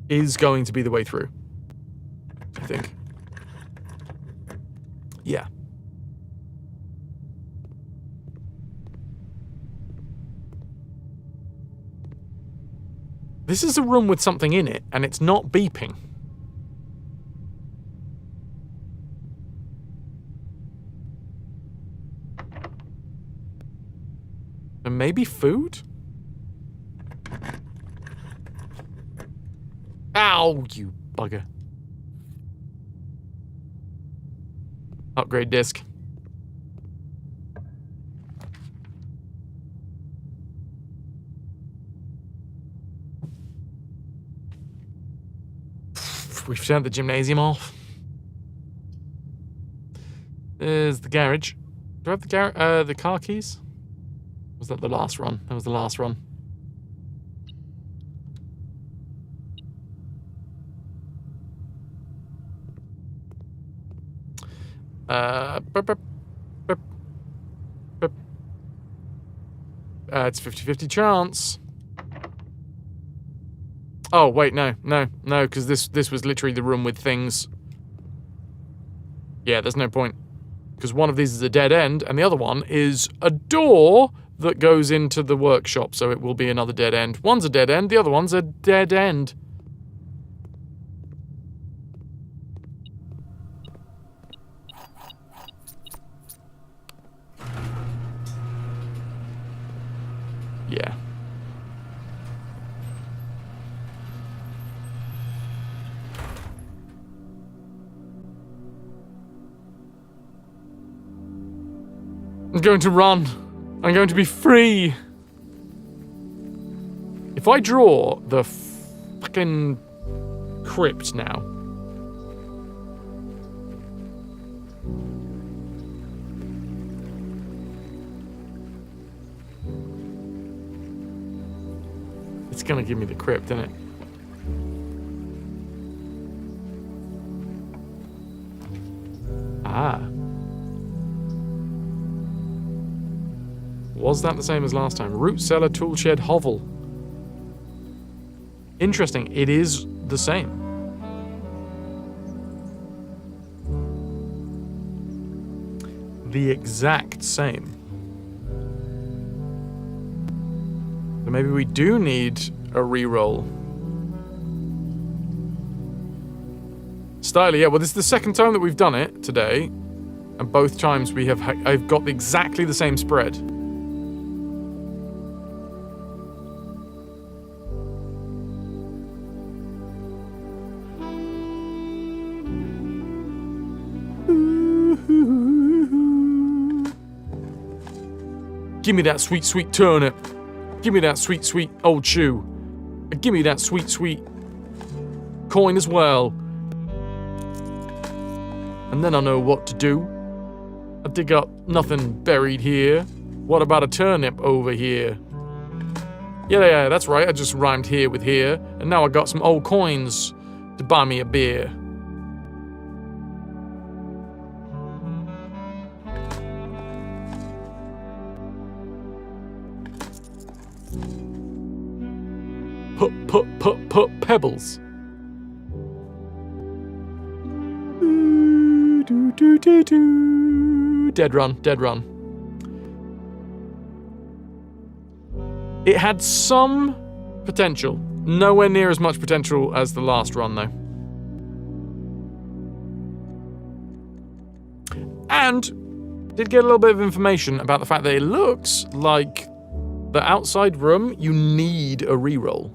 is going to be the way through. I think. Yeah. This is a room with something in it, and it's not beeping. And maybe food? Ow, you bugger. Upgrade disc. We've turned the gymnasium off. There's the garage. Do I have the car keys? Was that the last run? That was the last run. It's 50-50 chance. Oh, wait, no, because this was literally the room with things. Yeah, there's no point. Because one of these is a dead end, and the other one is a door that goes into the workshop, so it will be another dead end. One's a dead end, the other one's a dead end. Yeah. I'm going to run. I'm going to be free. If I draw the fucking crypt now. It's gonna give me the crypt, isn't it? Ah. Was that the same as last time? Root cellar, tool shed, hovel. Interesting. It is the same. The exact same. So maybe we do need a reroll. Styler, yeah, well, this is the second time that we've done it today. And both times we have I've got exactly the same spread. Give me that sweet, sweet turnip. Give me that sweet, sweet old shoe. Give me that sweet, sweet coin as well. And then I know what to do. I dig up nothing buried here. What about a turnip over here? Yeah, that's right. I just rhymed here with here. And now I got some old coins to buy me a beer. Put pebbles. Dead run. It had some potential. Nowhere near as much potential as the last run, though. And did get a little bit of information about the fact that it looks like the outside room, you need a reroll.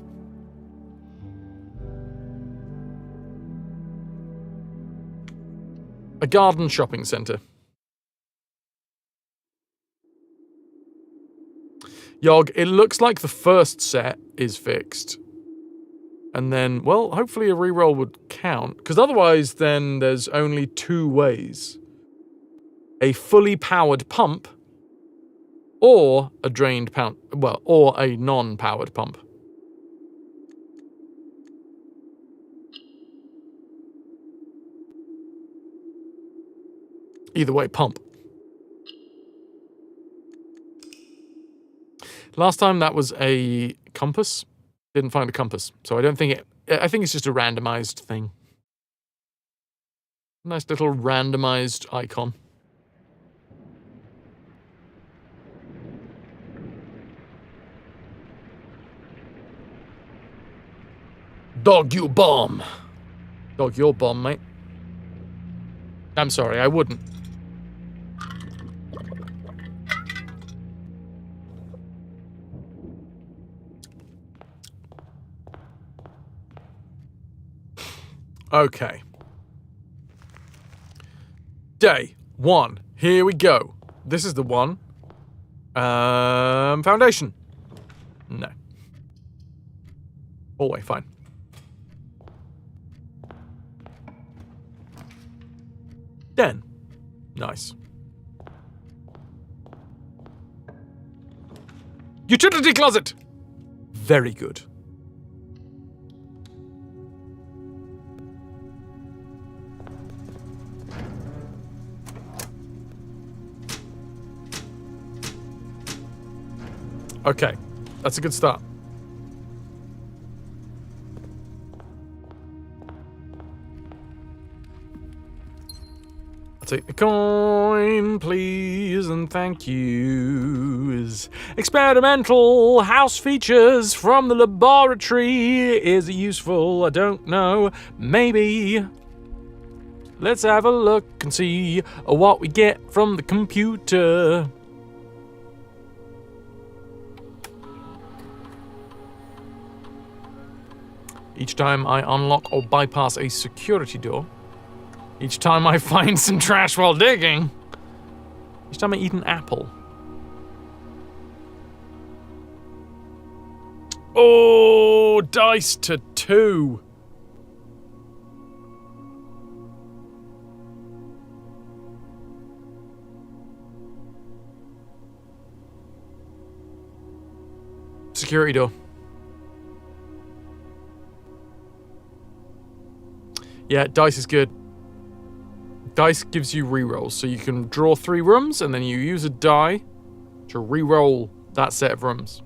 A garden shopping centre. Yog, it looks like the first set is fixed. And then, well, hopefully a reroll would count. Because otherwise, then there's only two ways. A fully powered pump, or a drained pump. Well, or a non-powered pump. Either way, pump. Last time that was a compass. Didn't find a compass. So I don't think it... I think it's just a randomized thing. Nice little randomized icon. Dog you bomb. Dog your bomb, mate. I'm sorry, I wouldn't. Okay. Day 1. Here we go. This is the one. Foundation. No. Hallway, fine. Den. Nice. Utility closet. Very good. Okay, that's a good start. I'll take the coin, please, and thank you. Experimental house features from the laboratory. Is it useful? I don't know. Maybe. Let's have a look and see what we get from the computer. Each time I unlock or bypass a security door. Each time I find some trash while digging. Each time I eat an apple. Oh, dice to 2. Security door. Yeah, dice is good. Dice gives you rerolls, so you can draw 3 rooms, and then you use a die to reroll that set of rooms.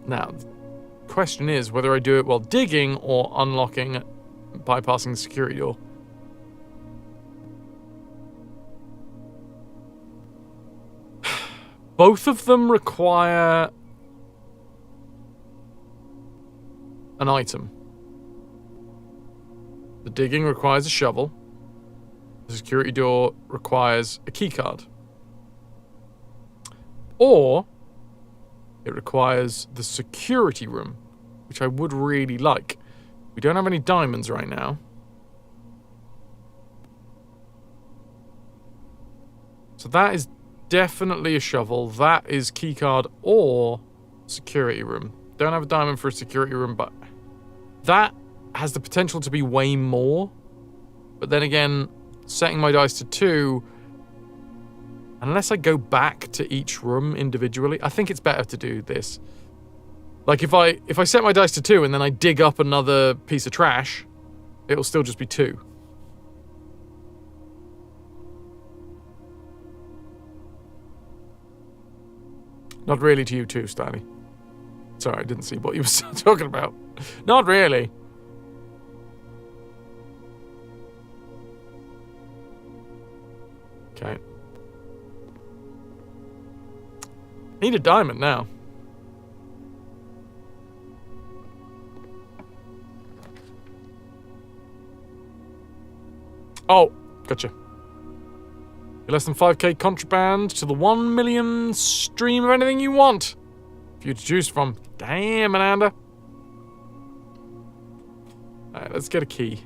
Now, the question is whether I do it while digging or unlocking, bypassing the security door. Both of them require an item. The digging requires a shovel. The security door requires a keycard. Or it requires the security room, which I would really like. We don't have any diamonds right now. So that is definitely a shovel. That is keycard or security room. Don't have a diamond for a security room, but that has the potential to be way more. But then again, setting my dice to 2, unless I go back to each room individually, I think it's better to do this. Like if I set my dice to 2 and then I dig up another piece of trash, it'll still just be 2. Not really to you too, Stanley. Sorry, I didn't see what you were talking about. Not really. Okay. Need a diamond now. Oh, gotcha. Less than 5k contraband to the 1 million stream of anything you want for you to choose from. Damn, Amanda. Alright, let's get a key.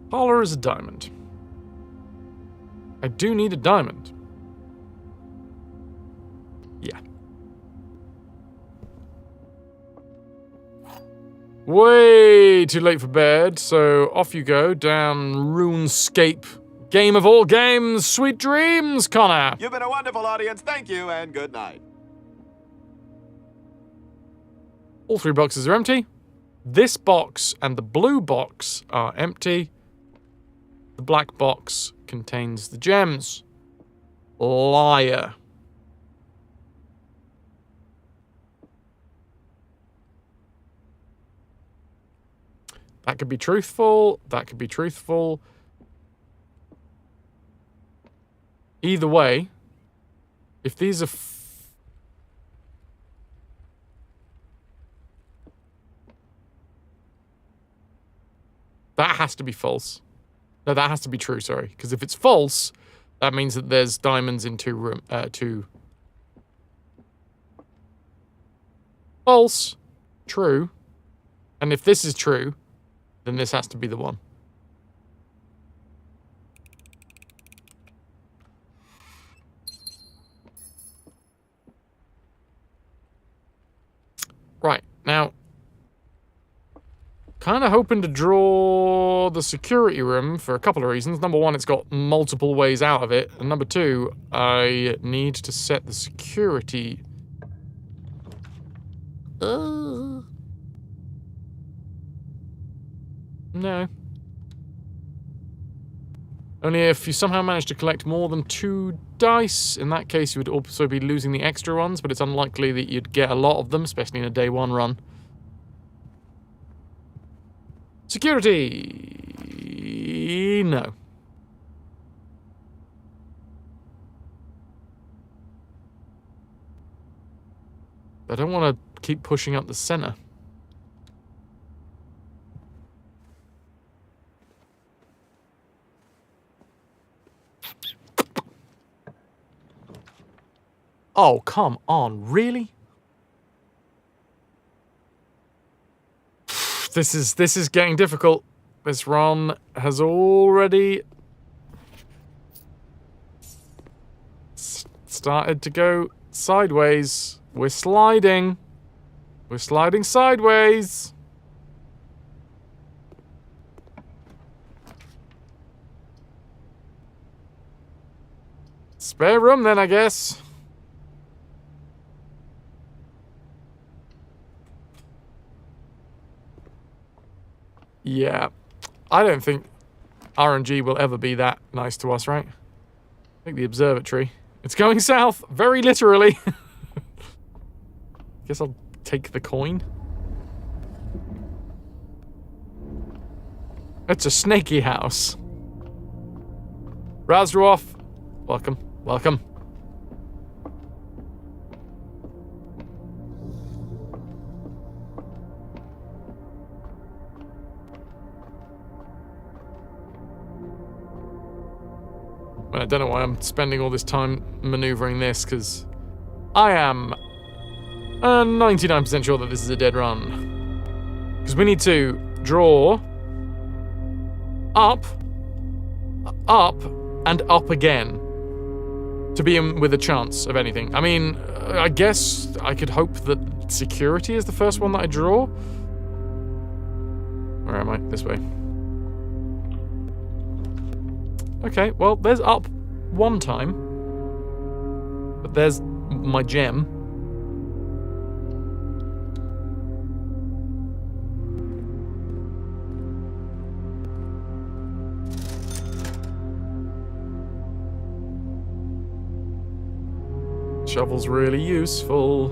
Parlor is a diamond. I do need a diamond. Yeah. Way too late for bed, so off you go down RuneScape. Game of all games, sweet dreams, Connor. You've been a wonderful audience. Thank you and good night. All 3 boxes are empty. This box and the blue box are empty. The black box contains the gems. Liar. That could be truthful. That could be truthful. Either way, if these are... that has to be false. No, that has to be true, sorry. Because if it's false, that means that there's diamonds in 2 room... 2... False. True. And if this is true, then this has to be the one. Right, now, kind of hoping to draw the security room for a couple of reasons. Number 1, it's got multiple ways out of it. And number 2, I need to set the security... No. Only if you somehow manage to collect more than 2 dice. In that case, you would also be losing the extra ones, but it's unlikely that you'd get a lot of them, especially in a day 1 run. Security! No. I don't want to keep pushing up the center. Oh, come on, really? This is getting difficult. This run has already started to go sideways. We're sliding. We're sliding sideways. Spare room then, I guess. Yeah, I don't think RNG will ever be that nice to us, right? I think the observatory. It's going south, very literally. Guess I'll take the coin. It's a snaky house. Razruoff, welcome, welcome. I don't know why I'm spending all this time maneuvering this, because I am 99% sure that this is a dead run. Because we need to draw up, and up again to be in with a chance of anything. I mean, I guess I could hope that security is the first one that I draw. Where am I? This way. Okay, well, there's up one time. But there's my gem. Shovel's really useful.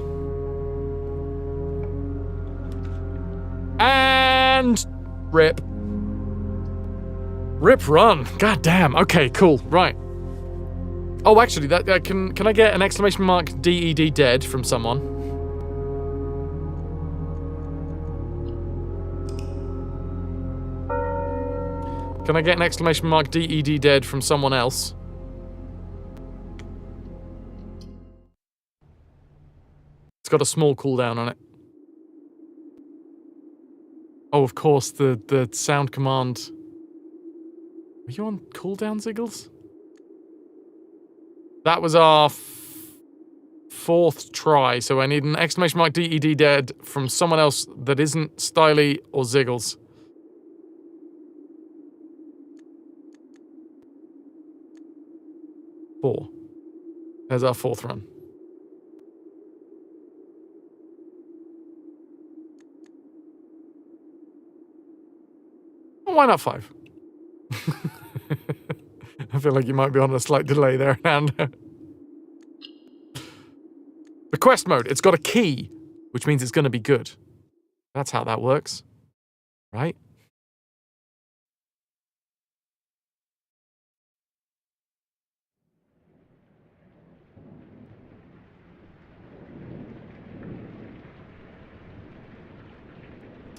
And rip. Rip run. God damn. Okay, cool. Right. Oh, actually, that can I get an exclamation mark DED dead from someone? Can I get an exclamation mark DED dead from someone else? It's got a small cooldown on it. Oh, of course, the sound command. Are you on cooldown, Ziggles? That was our fourth try, so I need an exclamation mark DED dead from someone else that isn't Styly or Ziggles. Four. There's our fourth run. Why not 5? I feel like you might be on a slight delay there, Nando. The quest mode, it's got a key, which means it's going to be good. That's how that works, right?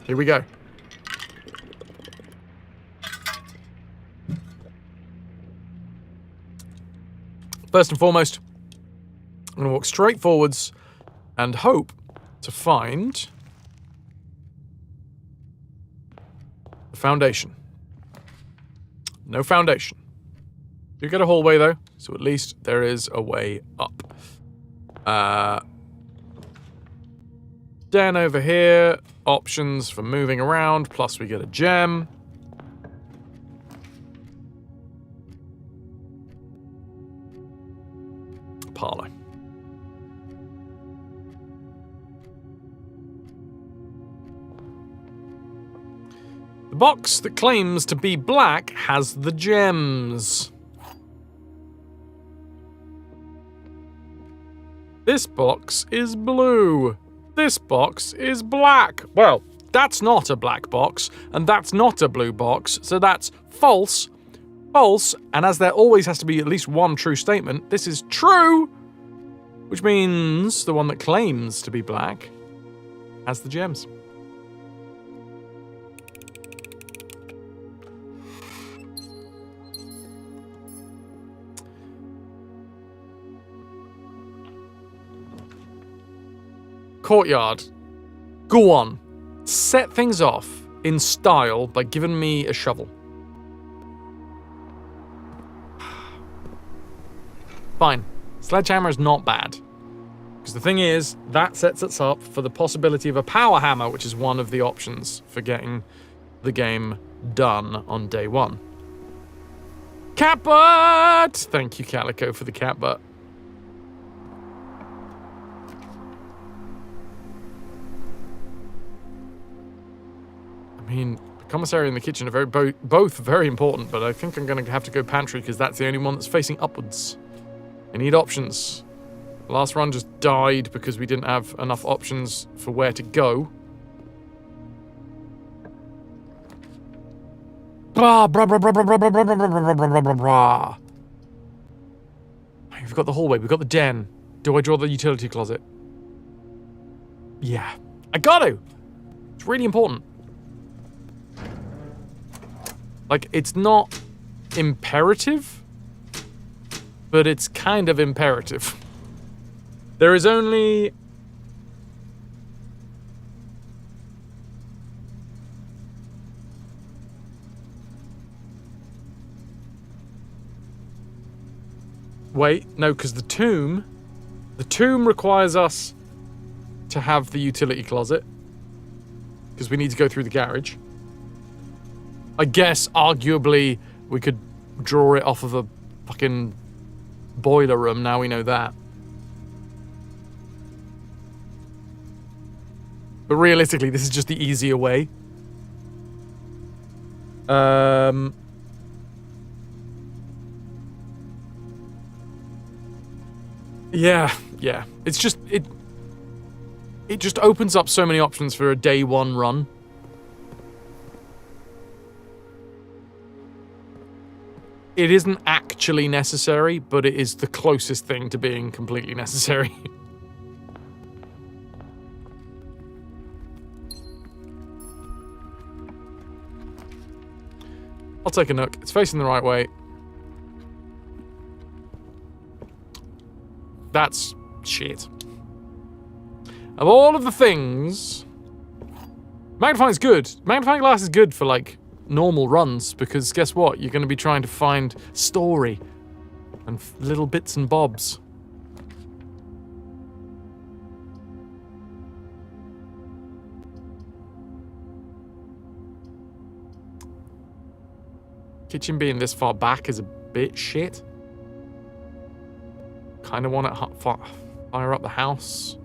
Here we go. First and foremost, I'm going to walk straight forwards and hope to find the foundation. No foundation. You get a hallway though, so at least there is a way up. Den over here, options for moving around, plus we get a gem. Parlor. The box that claims to be black has the gems. This box is blue. This box is black. Well, that's not a black box, and that's not a blue box, so that's false. False, and as there always has to be at least one true statement, this is true, which means the one that claims to be black has the gems. Courtyard. Go on. Set things off in style by giving me a shovel. Fine. Sledgehammer is not bad. Because the thing is, that sets us up for the possibility of a power hammer, which is one of the options for getting the game done on day one. Cat butt! Thank you, Calico, for the cat butt. I mean, the commissary and the kitchen are both very important, but I think I'm going to have to go pantry because that's the only one that's facing upwards. I need options. The last run just died because we didn't have enough options for where to go. We've got the hallway, we've got the den. Do I draw the utility closet? Yeah. I got to! It's really important. Like, it's not imperative, but it's kind of imperative. There is only Wait, no, because the tomb requires us to have the utility closet. Because we need to go through the garage. I guess, arguably, we could draw it off of a fucking boiler room, now we know that. But realistically, this is just the easier way. Yeah. It's just, it just opens up so many options for a day one run. It isn't actually necessary, but it is the closest thing to being completely necessary. I'll take a nook. It's facing the right way. That's shit. Of all of the things, magnifying's good. Magnifying glass is good for, like, normal runs, because guess what? You're going to be trying to find story and little bits and bobs. Kitchen being this far back is a bit shit. Kind of want to fire up the house.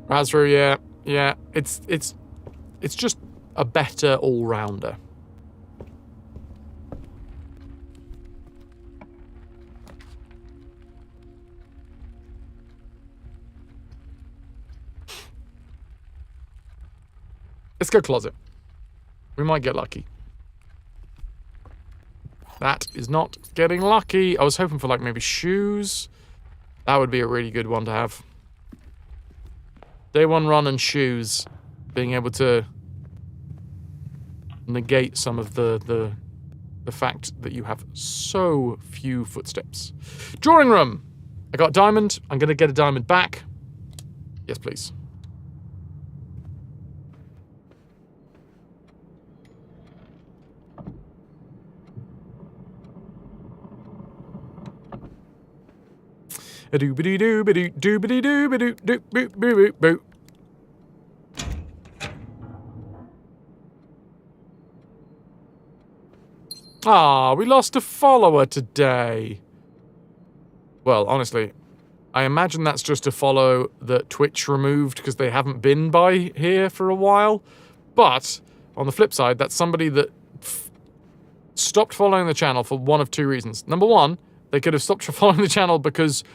Raspberry, yeah. It's just a better all-rounder. Let's go closet. We might get lucky. That is not getting lucky. I was hoping for, like, maybe shoes. That would be a really good one to have. Day one run and shoes. Being able to negate some of the fact that you have so few footsteps. Drawing room. I got a diamond. I'm going to get a diamond back. Yes, please. A doobity doobity doobity doobity doop boop boop boop. Ah, we lost a follower today. Well, honestly, I imagine that's just a follow that Twitch removed because they haven't been by here for a while. But, on the flip side, that's somebody that stopped following the channel for one of two reasons. Number one, they could have stopped following the channel because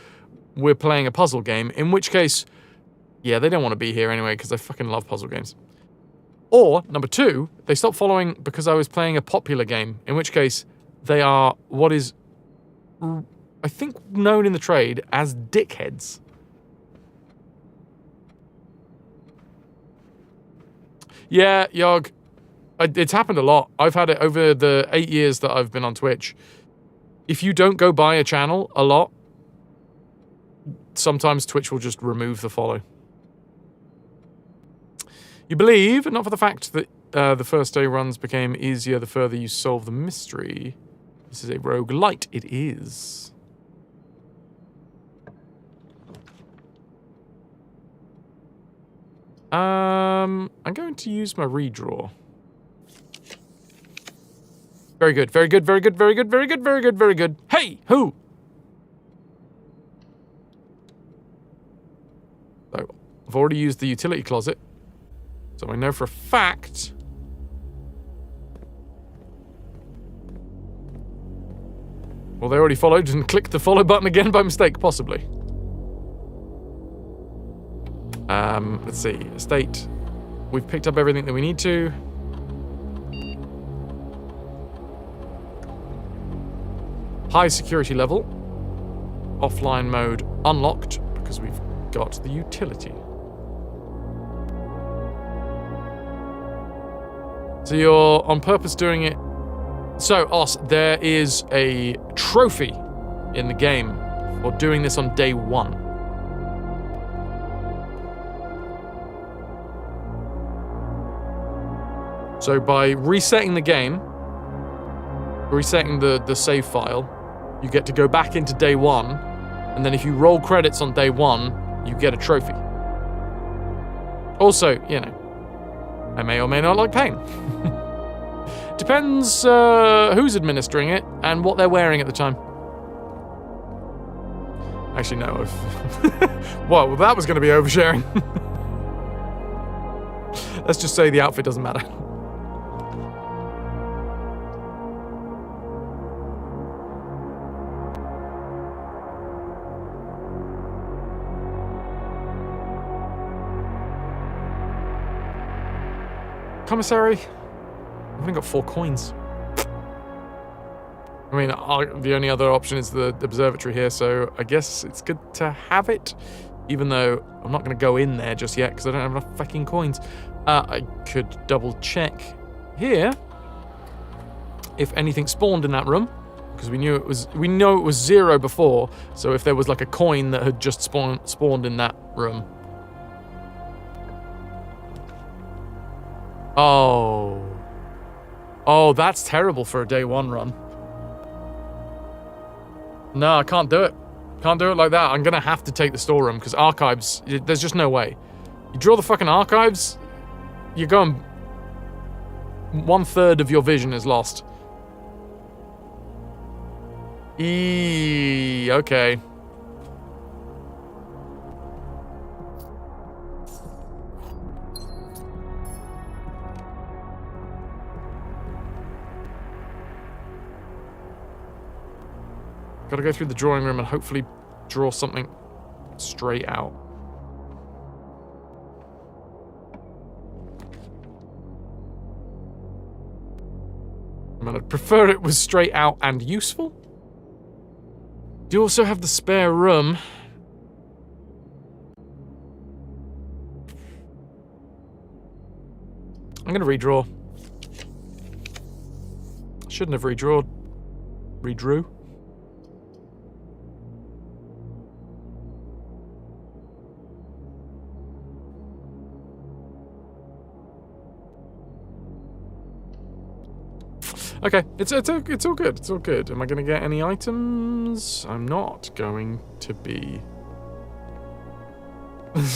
we're playing a puzzle game, in which case, yeah, they don't want to be here anyway because I fucking love puzzle games. Or, number two, they stopped following because I was playing a popular game, in which case they are what is, I think, known in the trade as dickheads. Yeah, Yog, it's happened a lot. I've had it over the 8 years that I've been on Twitch. If you don't go by a channel a lot, sometimes Twitch will just remove the follow. You believe, not for the fact that the first day runs became easier the further you solve the mystery. This is a roguelite. It is. I'm going to use my redraw. Very good, very good, very good, very good, very good, very good, very good. Hey, who? So, I've already used the utility closet. So I know for a fact... Well, they already followed and clicked the follow button again by mistake, possibly. Let's see. Estate. We've picked up everything that we need to. High security level. Offline mode unlocked because we've got the utility. So you're on purpose doing it. So, Os, there is a trophy in the game for doing this on day one. So by resetting the game, resetting the save file, you get to go back into day 1, and then if you roll credits on day 1, you get a trophy. Also, you know, I may or may not like pain. Depends who's administering it and what they're wearing at the time. Actually, no. Well, that was going to be oversharing. Let's just say the outfit doesn't matter. Commissary. I've only got 4 coins. I mean, the only other option is the observatory here, so I guess it's good to have it, even though I'm not going to go in there just yet because I don't have enough fucking coins. I could double check here if anything spawned in that room, because we know it was 0 before, so if there was like a coin that had just spawned in that room. Oh, that's terrible for a day 1 run. No, I can't do it. Can't do it like that. I'm gonna have to take the storeroom, because archives, there's just no way. You draw the fucking archives, you're going... 1/3 of your vision is lost. Okay. Gotta go through the drawing room and hopefully draw something straight out. I mean, I'd prefer it was straight out and useful. Do you also have the spare room? I'm gonna redraw. Shouldn't have redrew. Okay, it's all good. It's all good. Am I going to get any items? I'm not going to be.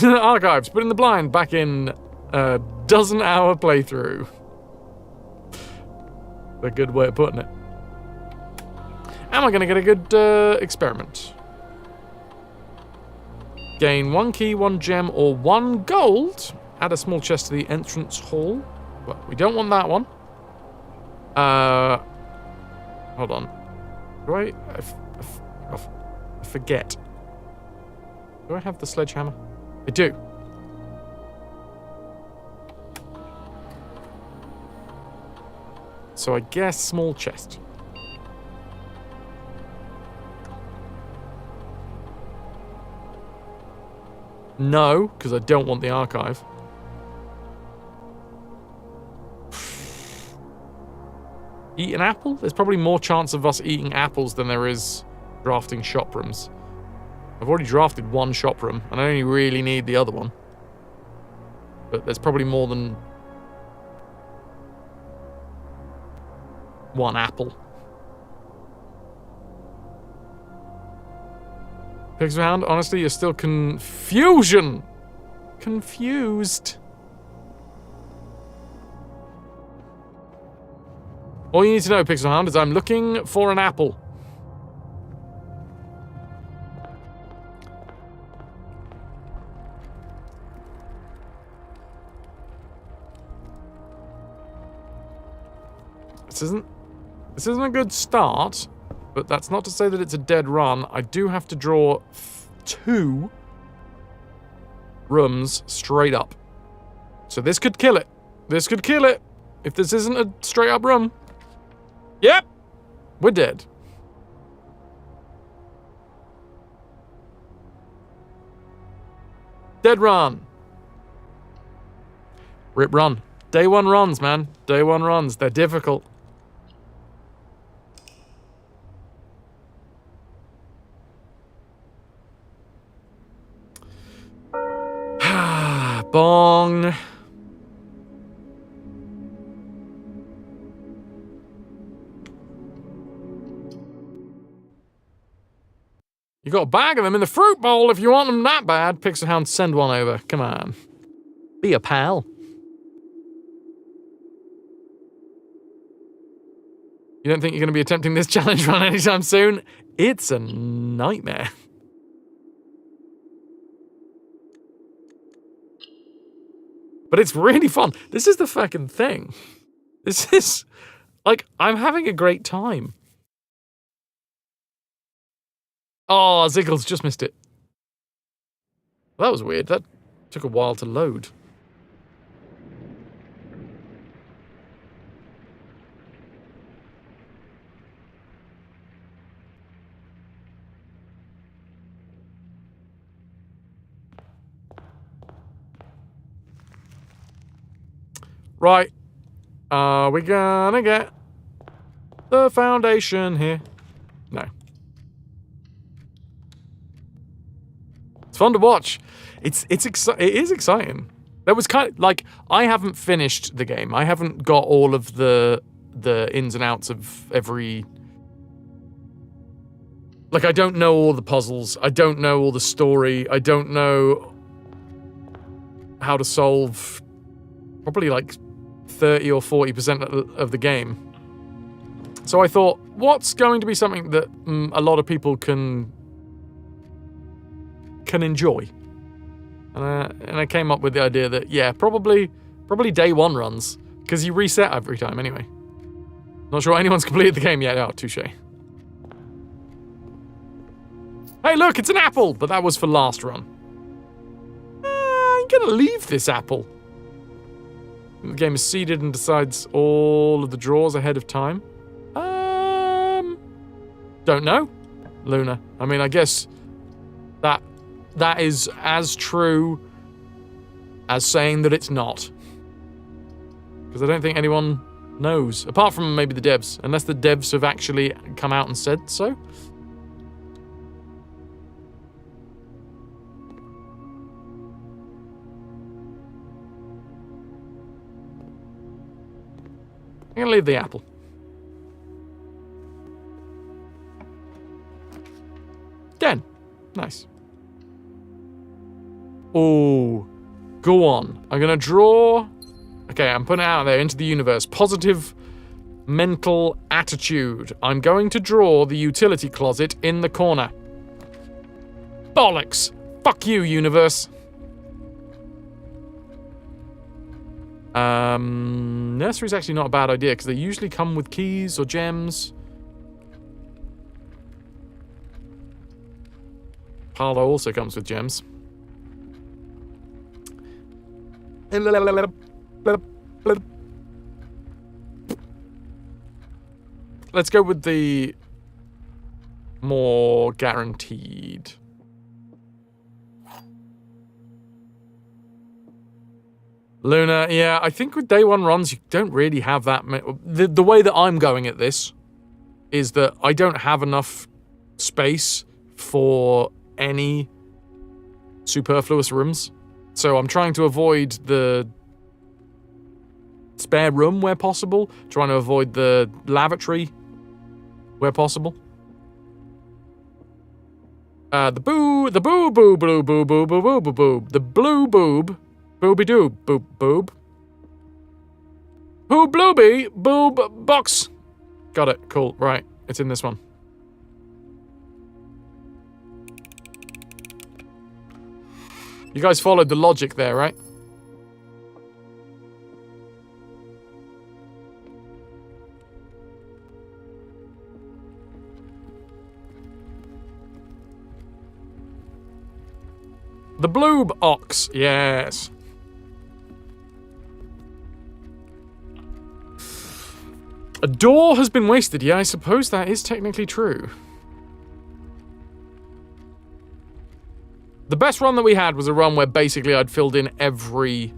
Archives, put in the blind, back in a dozen-hour playthrough. A good way of putting it. Am I going to get a good experiment? Gain 1 key, 1 gem, or 1 gold. Add a small chest to the entrance hall. Well, we don't want that one. Hold on. Do I forget. Do I have the sledgehammer? I do. So I guess small chest. No, because I don't want the archive. Eat an apple? There's probably more chance of us eating apples than there is drafting shop rooms. I've already drafted 1 shop room, and I only really need the other one. But there's probably more than 1 apple. Pigs around, honestly, you're still confused. All you need to know, Pixel Hound, is I'm looking for an apple. This isn't a good start, but that's not to say that it's a dead run. I do have to draw 2 rooms straight up. So this could kill it. This could kill it. If this isn't a straight up room. Yep, we're dead. Dead run. Rip run. Day 1 runs, man. Day 1 runs. They're difficult. Bong. got a bag of them in the fruit bowl if you want them that bad. Pixel Hound, send one over. Come on. Be a pal. You don't think you're going to be attempting this challenge run anytime soon? It's a nightmare. But it's really fun. This is the fucking thing. This is... Like, I'm having a great time. Oh, Ziggles just missed it. That was weird. That took a while to load. Right. Are we gonna get the foundation here? No. It's fun to watch. It is exciting. That was kind of like, I haven't finished the game. I haven't got all of the ins and outs of every... Like, I don't know all the puzzles. I don't know all the story. I don't know how to solve probably like 30 or 40% of the game. So I thought, what's going to be something that a lot of people can enjoy? And I came up with the idea that, yeah, probably day one runs, because you reset every time anyway. Not sure anyone's completed the game yet. Oh, touche. Hey, look, it's an apple! But that was for last run. I'm gonna leave this apple. The game is seeded and decides all of the draws ahead of time. Don't know, Luna. I mean, I guess that is as true as saying that it's not. Because I don't think anyone knows, apart from maybe the devs, unless the devs have actually come out and said so. I'm gonna leave the apple. Den. Nice. Oh, go on. I'm gonna draw... Okay, I'm putting it out there into the universe. Positive mental attitude. I'm going to draw the utility closet in the corner. Bollocks. Fuck you, universe. Nursery's actually not a bad idea, because they usually come with keys or gems. Parlour also comes with gems. Let's go with the more guaranteed. Luna, yeah, I think with day one runs, you don't really have that many. The way that I'm going at this is that I don't have enough space for any superfluous rooms. So I'm trying to avoid the spare room where possible, trying to avoid the lavatory where possible. The blue boob. Booby doob, boob. Who blooby, boob box. Got it, cool, right. It's in this one. You guys followed the logic there, right? The bloob ox, yes. A door has been wasted. Yeah, I suppose that is technically true. The best run that we had was a run where basically I'd filled in every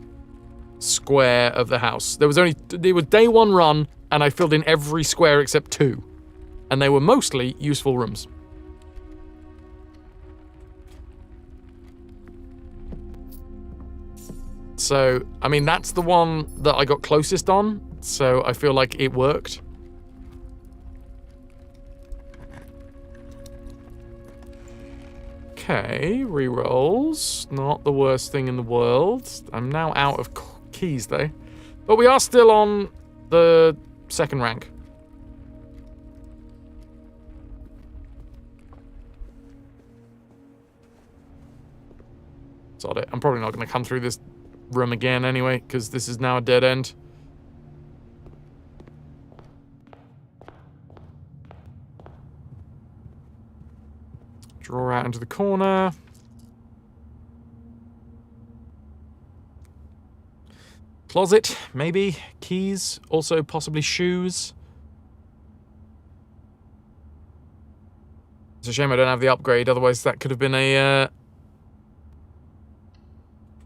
square of the house. It was day one run, and I filled in every square except 2. And they were mostly useful rooms. So, I mean, that's the one that I got closest on, so I feel like it worked. Okay, rerolls. Not the worst thing in the world. I'm now out of keys, though. But we are still on the second rank. Sod it. I'm probably not going to come through this room again anyway, because this is now a dead end. Draw out into the corner. Closet, maybe. Keys, also possibly shoes. It's a shame I don't have the upgrade, otherwise that could have been a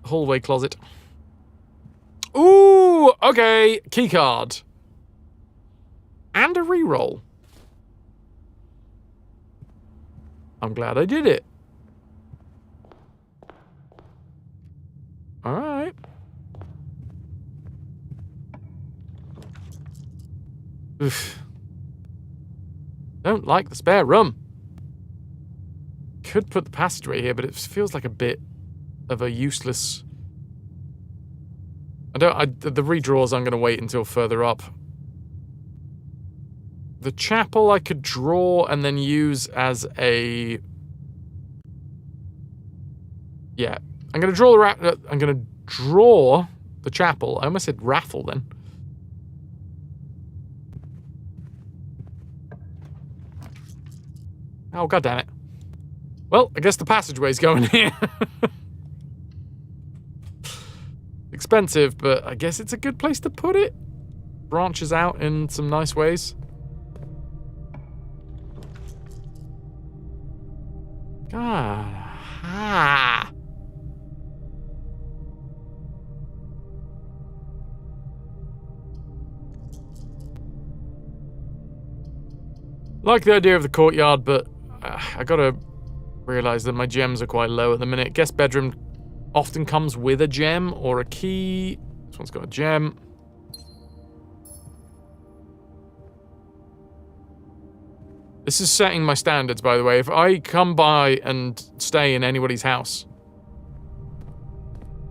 hallway closet. Ooh, okay, keycard. And a reroll. I'm glad I did it. Alright. Oof. Don't like the spare room. Could put the passageway here, but it feels like a bit of a useless... the redraws I'm going to wait until further up. The chapel I could draw and then use as a... Yeah. I'm going to draw the chapel. I almost said raffle then. Oh, god damn it. Well, I guess the passageway's going here. Expensive, but I guess it's a good place to put it. Branches out in some nice ways. Ah. Like the idea of the courtyard, but I gotta realize that my gems are quite low at the minute. Guest bedroom often comes with a gem or a key. This one's got a gem. This is setting my standards, by the way. If I come by and stay in anybody's house...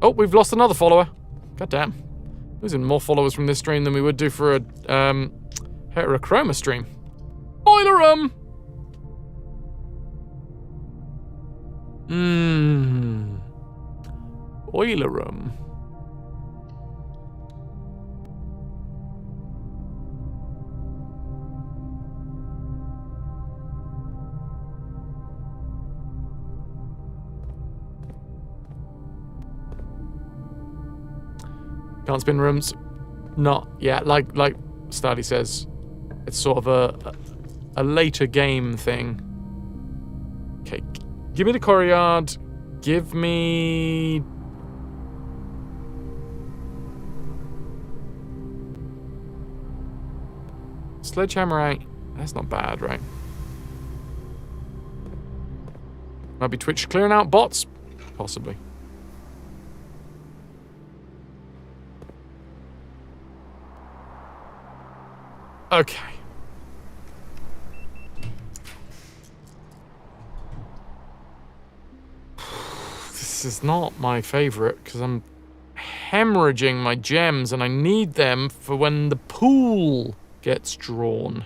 Oh, we've lost another follower. God damn. Losing more followers from this stream than we would do for a heterochroma stream. Boiler room! Boiler room. Can't spin rooms. Not yet. Like Stardy says, it's sort of a later game thing. Okay, give me the courtyard. Give me... Sledgehammerite. That's not bad, right? Might be Twitch clearing out bots? Possibly. Okay. This is not my favorite because I'm hemorrhaging my gems and I need them for when the pool gets drawn.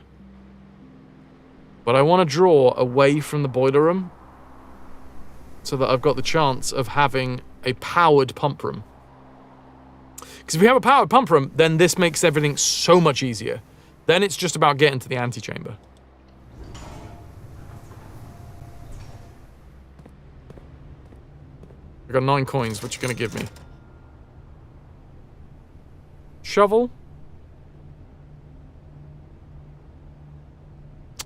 But I want to draw away from the boiler room so that I've got the chance of having a powered pump room. Because if we have a powered pump room, then this makes everything so much easier. Then it's just about getting to the antechamber. I've got 9 coins. What you gonna give me? Shovel.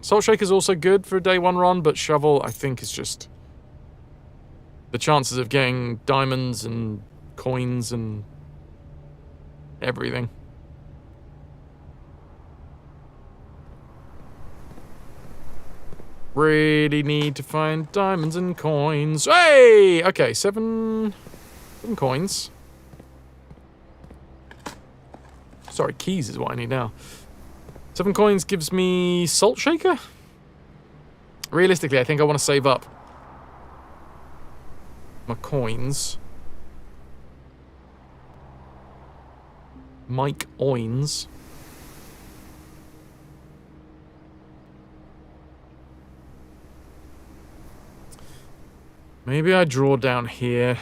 Salt Shaker's also good for a day 1 run, but shovel I think is just... the chances of getting diamonds and coins and everything. Really need to find diamonds and coins. Hey! Okay, 7 coins. Sorry, keys is what I need now. 7 coins gives me Salt Shaker? Realistically, I think I want to save up. my coins. Mike Oins. Maybe I draw down here.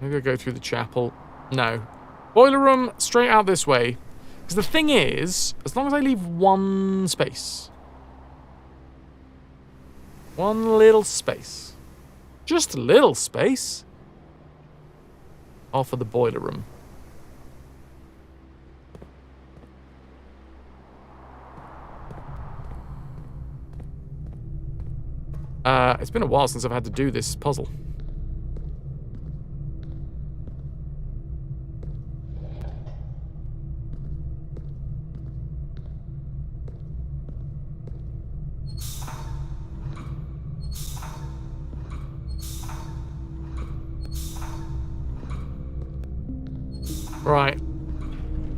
Maybe I go through the chapel. No. Boiler room, straight out this way. Because the thing is, as long as I leave one space. One little space. Just a little space. Off of the boiler room. It's been a while since I've had to do this puzzle. Right.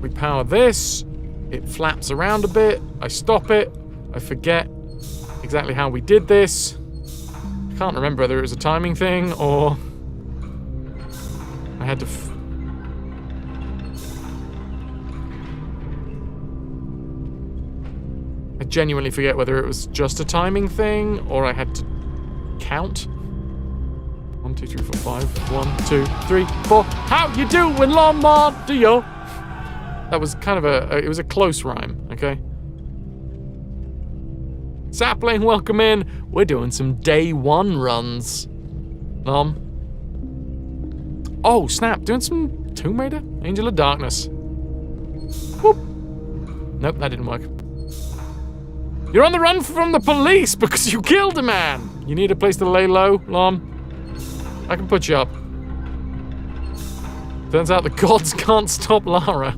We power this. It flaps around a bit. I stop it. I forget exactly how we did this. I can't remember whether it was a timing thing or I had to I genuinely forget whether it was just a timing thing or I had to count. 1, 2, 3, 4, 5. 1, 2, 3, 4. How you doing, Lombard? Do you? That was kind of it was a close rhyme, okay? Sapling, welcome in. We're doing some day 1 runs. Oh, snap. Doing some Tomb Raider? Angel of Darkness. Whoop. Nope, that didn't work. You're on the run from the police because you killed a man. You need a place to lay low, Lom? I can put you up. Turns out the gods can't stop Lara.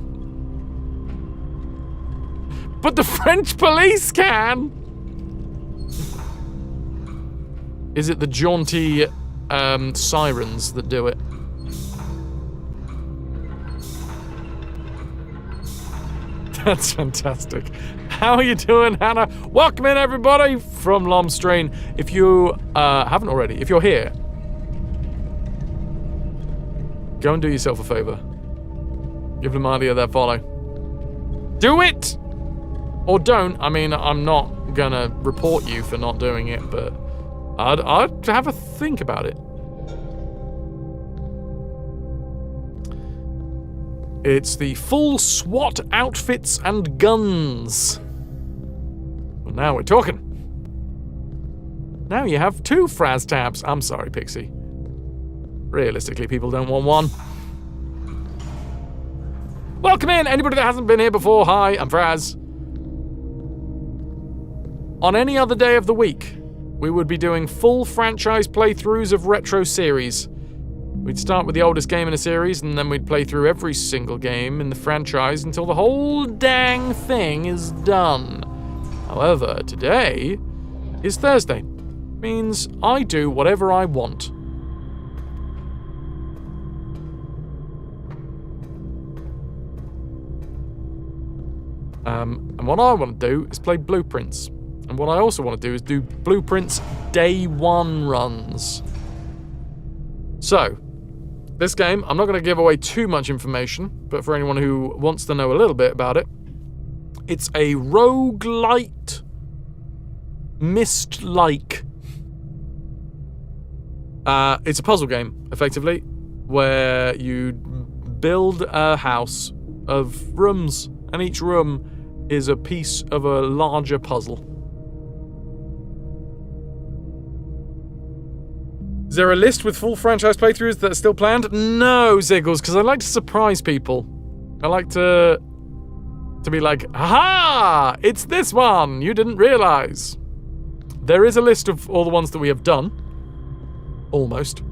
But the French police can! Is it the jaunty sirens that do it? That's fantastic. How are you doing, Hannah? Welcome in, everybody, from Lomstrain. If you haven't already, if you're here, go and do yourself a favor. Give Lamadia that follow. Do it! Or don't. I mean, I'm not gonna report you for not doing it, but I'd have a think about it. It's the full SWAT outfits and guns. Well, now we're talking. Now you have 2 Fras tabs. I'm sorry, Pixie. Realistically, people don't want one. Welcome in, anybody that hasn't been here before. Hi, I'm Fras. On any other day of the week, we would be doing full franchise playthroughs of retro series. We'd start with the oldest game in a series, and then we'd play through every single game in the franchise until the whole dang thing is done. However, today is Thursday. Means I do whatever I want. And what I want to do is play Blueprints. And what I also want to do is do Blueprints day 1 runs. So, this game, I'm not going to give away too much information, but for anyone who wants to know a little bit about it, it's a roguelite, Myst-like. It's a puzzle game, effectively, where you build a house of rooms, and each room is a piece of a larger puzzle. Is there a list with full franchise playthroughs that are still planned? No, Ziggles, because I like to surprise people. I like to be like, aha! It's this one! You didn't realise. There is a list of all the ones that we have done. Almost.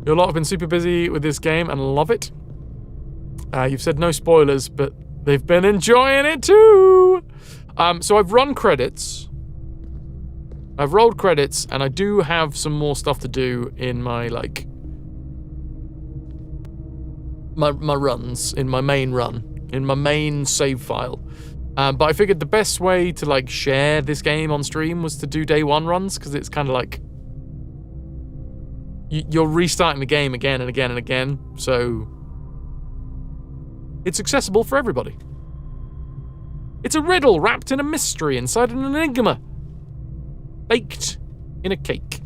Your lot have been super busy with this game and love it. You've said no spoilers, but they've been enjoying it too! So I've run credits. I've rolled credits, and I do have some more stuff to do in my, like... My runs, in my main run. In my main save file. But I figured the best way to, like, share this game on stream was to do day 1 runs, because it's kind of like... you're restarting the game again and again and again, so it's accessible for everybody. It's a riddle wrapped in a mystery inside an enigma, baked in a cake.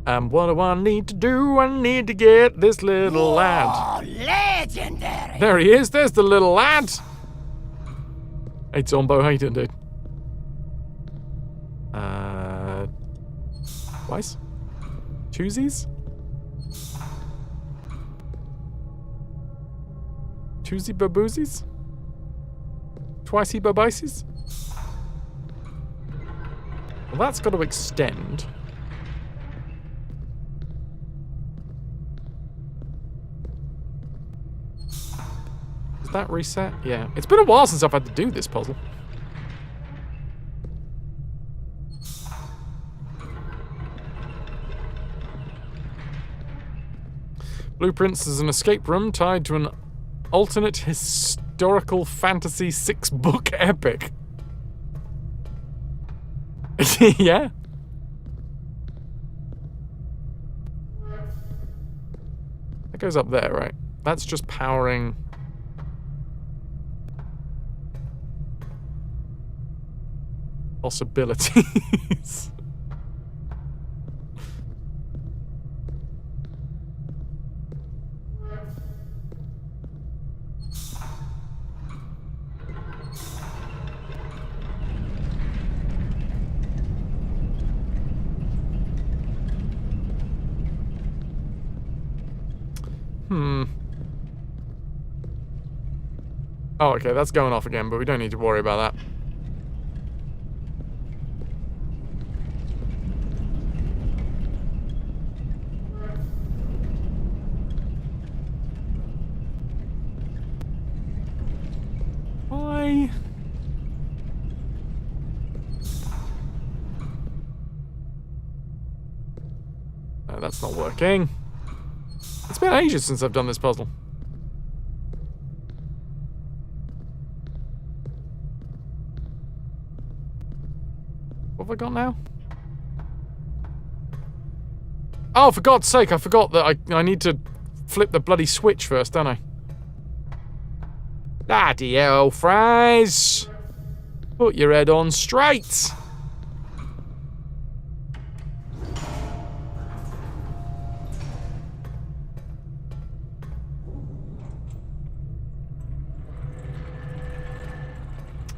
What do I need to do? I need to get this little lad. Legendary! There he is. There's the little lad. Hey, Tombo, how you doing, dude? Twice? Twosies? Twosie baboozies? Twicey babices? Well, that's got to extend. Does that reset? Yeah. It's been a while since I've had to do this puzzle. Blueprints is an escape room tied to an alternate historical fantasy 6-book epic. Yeah. That goes up there, right? That's just powering... possibilities. Oh, okay, that's going off again, but we don't need to worry about that. Why? No, that's not working. It's been ages since I've done this puzzle. What have I got now? Oh, for God's sake, I forgot that I need to flip the bloody switch first, don't I? Bloody hell, Fras! Put your head on straight!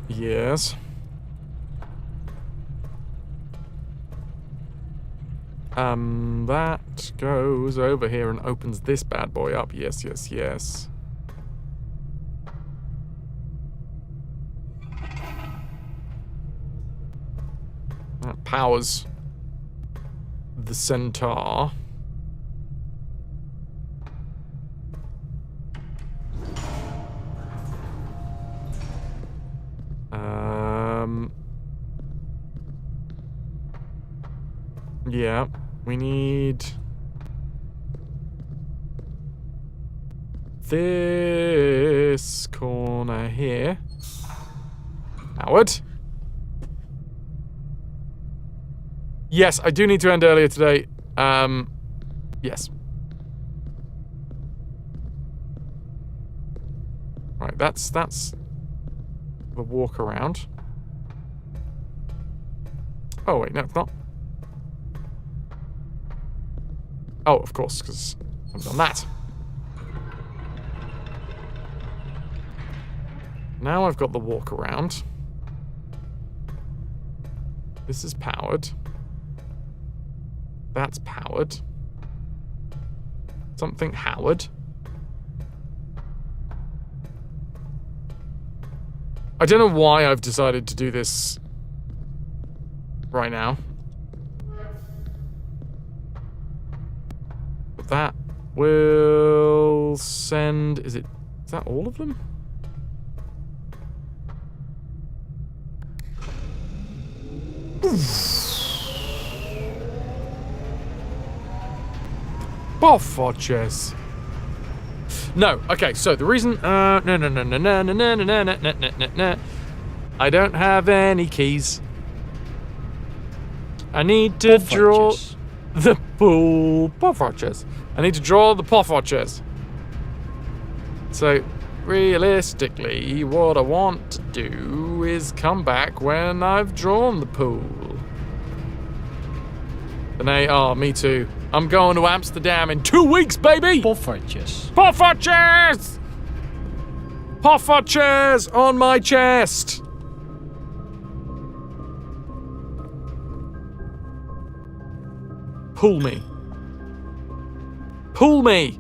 Yes. That goes over here and opens this bad boy up. Yes, yes, yes. That powers the centaur. Yeah, we need this corner here. Howard? Yes, I do need to end earlier today. Yes. Right, that's the walk around. Oh wait, no, it's not. Oh, of course, because I've done that. Now I've got the walk around. This is powered. That's powered. Something Howard. I don't know why I've decided to do this right now. But that will send... Is that all of them? Boffoches. No, okay, so the reason... No. I don't have any keys. I need to draw the pool poffertjes. I need to draw the poffertjes. So, realistically, what I want to do is come back when I've drawn the pool. And me too. I'm going to Amsterdam in 2 weeks, baby! Poffertjes. Poffertjes! Poffertjes on my chest! Pull me. Pull me!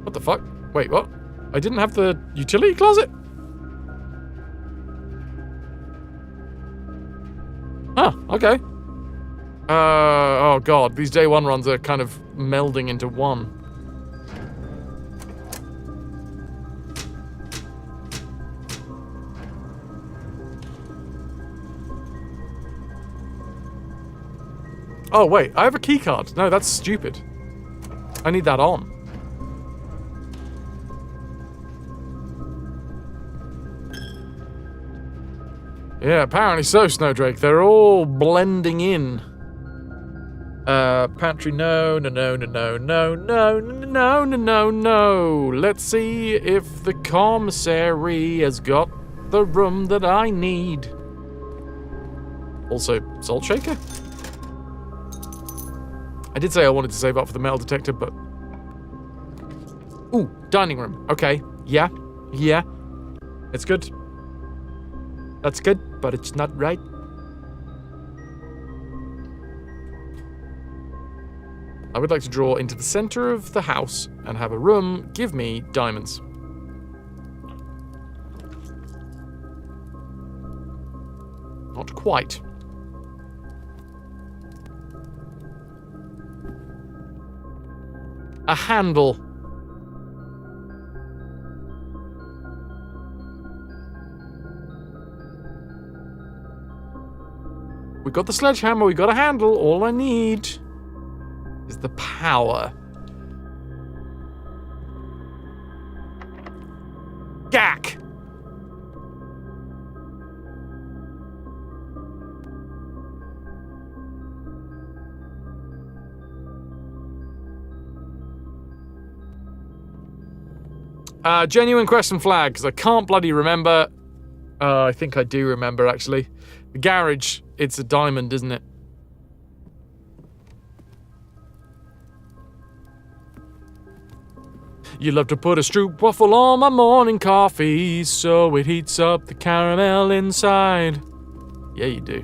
What the fuck? Wait, what? I didn't have the utility closet? Oh, okay. Oh god, these day one runs are kind of melding into one. Oh wait, I have a key card. No, that's stupid. I need that on. Yeah, apparently so, Snowdrake. They're all blending in. Pantry, no. Let's see if the commissary has got the room that I need. Also, salt shaker? I did say I wanted to save up for the metal detector, but... Ooh, dining room. Okay, yeah. It's good. That's good, but it's not right. I would like to draw into the center of the house and have a room give me diamonds. Not quite. A handle. We got the sledgehammer, we got a handle. All I need is the power. Gack! Genuine question flag, because I can't bloody remember. I think I do remember, actually. The garage, it's a diamond, isn't it? You love to put a stroopwafel on my morning coffee so it heats up the caramel inside. Yeah, you do.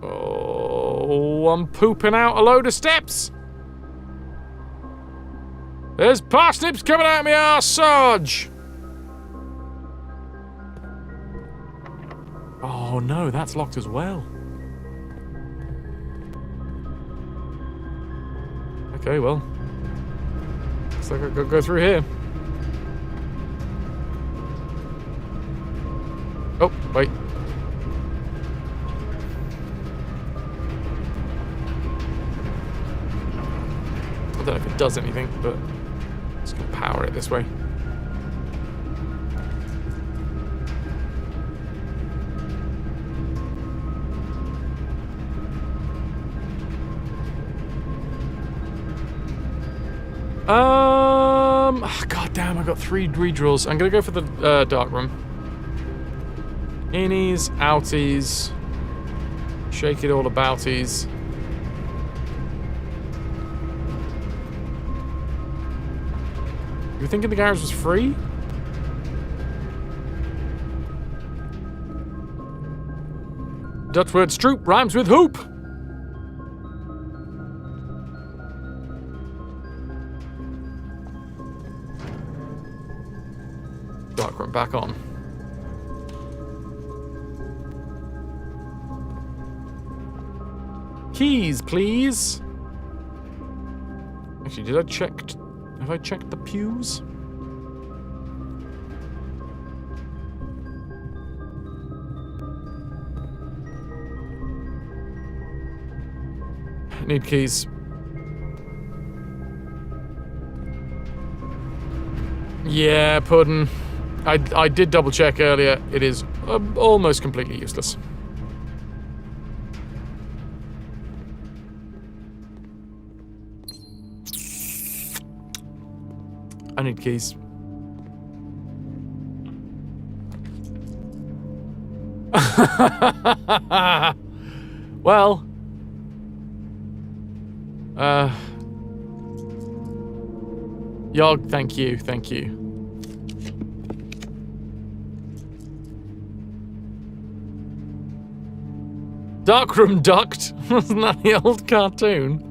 Oh, I'm pooping out a load of steps. There's parsnips coming out of my arse, Sarge. Oh no, that's locked as well. Okay, well. Looks like I've got to go through here. Oh, wait. I don't know if it does anything, but I'm just going to power it this way. God damn, I got 3 redraws. I'm gonna go for the dark room. Innies, outies, shake it all abouties. You were thinking the garage was free? Dutch word stroop rhymes with hoop. Darkroom back on. Keys, please. Actually, did I check? Have I checked the pews? Need keys. Yeah, pudding. I did double check earlier. It is almost completely useless. I need keys. Well. Yog, thank you, thank you. Darkroom Duct? Wasn't that the old cartoon?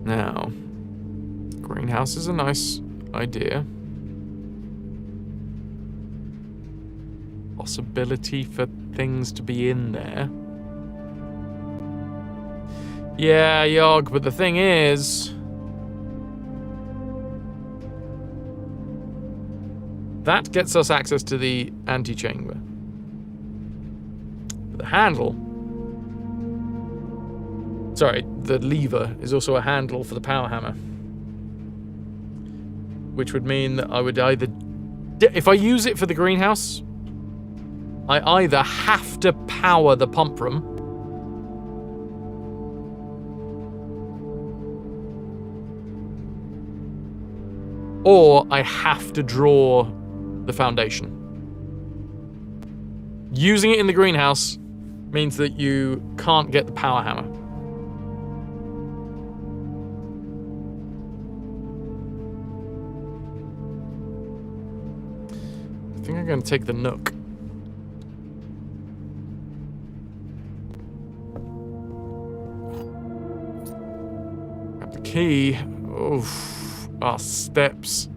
Now, greenhouse is a nice idea. Possibility for things to be in there. Yeah, Yog, but the thing is... that gets us access to the antechamber. But the handle... sorry, the lever is also a handle for the power hammer. Which would mean that I would either... if I use it for the greenhouse, I either have to power the pump room, or I have to draw the foundation. Using it in the greenhouse means that you can't get the power hammer. I think I'm going to take the Nook. Grab the key. Oof. Our steps.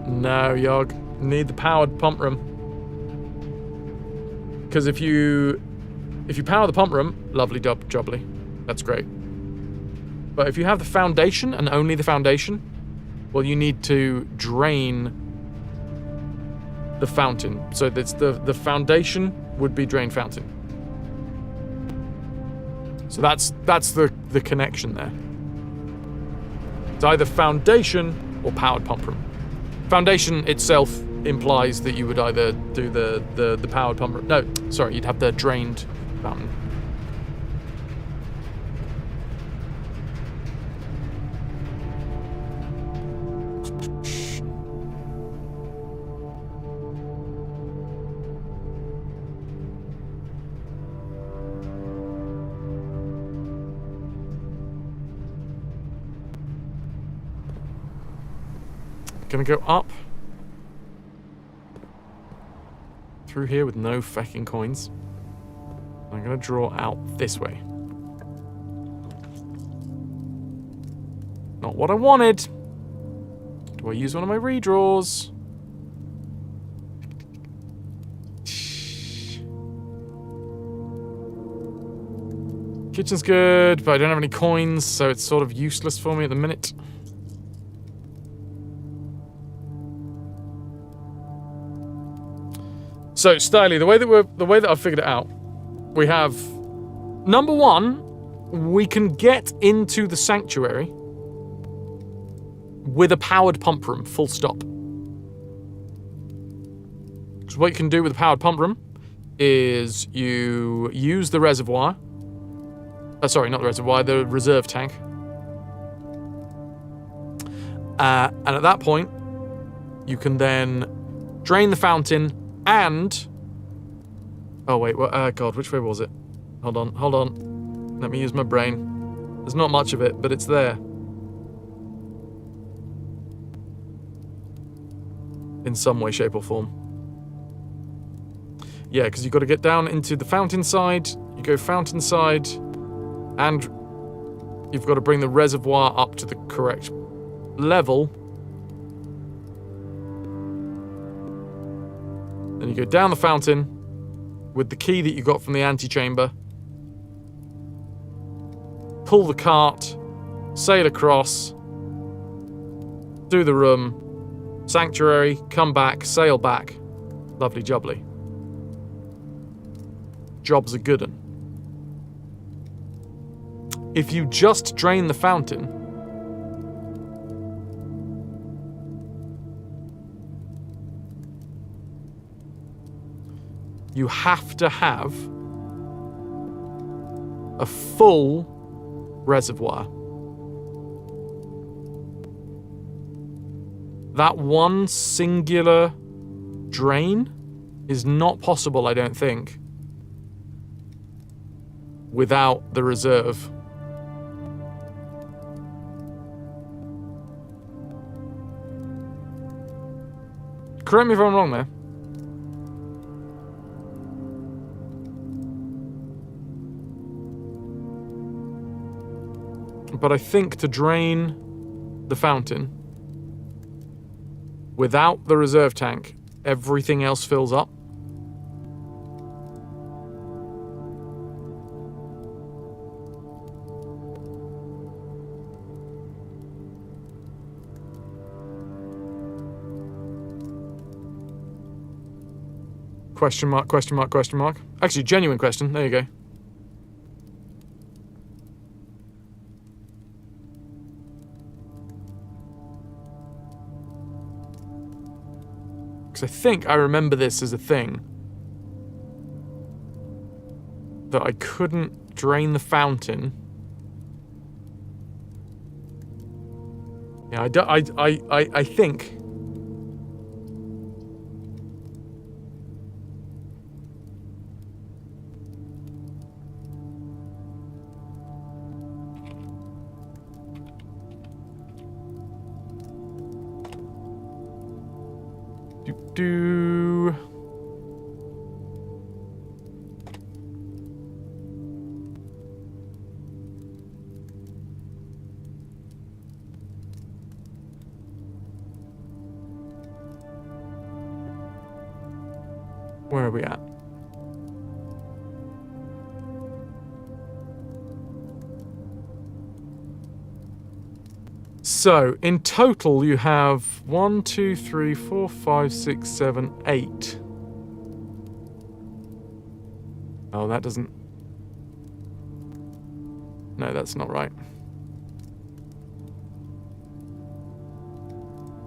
No, Yog. Need the powered pump room. Because if you power the pump room, lovely jubbly. That's great. But if you have the foundation and only the foundation, well, you need to drain the fountain. So that's the foundation would be drain fountain. So that's the connection there. It's either foundation or powered pump room. Foundation itself implies that you would either do the powered pump room. No, sorry, you'd have the drained fountain. Gonna go up through here with no fucking coins. I'm gonna draw out this way. Not what I wanted. Do I use one of my redraws? Kitchen's good, but I don't have any coins, so it's sort of useless for me at the minute. So, Styly, the way that I've figured it out, we have number one, we can get into the sanctuary with a powered pump room, full stop. So what you can do with a powered pump room is you use the reservoir. Sorry, not the reservoir, the reserve tank. And at that point, you can then drain the fountain. And... oh, wait. God, which way was it? Hold on. Let me use my brain. There's not much of it, but it's there. In some way, shape, or form. Yeah, because you've got to get down into the fountain side. You go fountain side. And you've got to bring the reservoir up to the correct level. Then you go down the fountain with the key that you got from the antechamber. Pull the cart, sail across, do the room, sanctuary, come back, sail back. Lovely jubbly. job's a good 'un. If you just drain the fountain, you have to have a full reservoir. That one singular drain is not possible, I don't think, without the reserve. Correct me if I'm wrong there. But I think to drain the fountain, without the reserve tank, everything else fills up. Question mark, question mark, question mark. Actually, genuine question. There you go. Because I think I remember this as a thing. That I couldn't drain the fountain. Yeah, I think. Where are we at? So, in total, you have 1, 2, 3, 4, 5, 6, 7, 8. Oh, that doesn't... No, that's not right.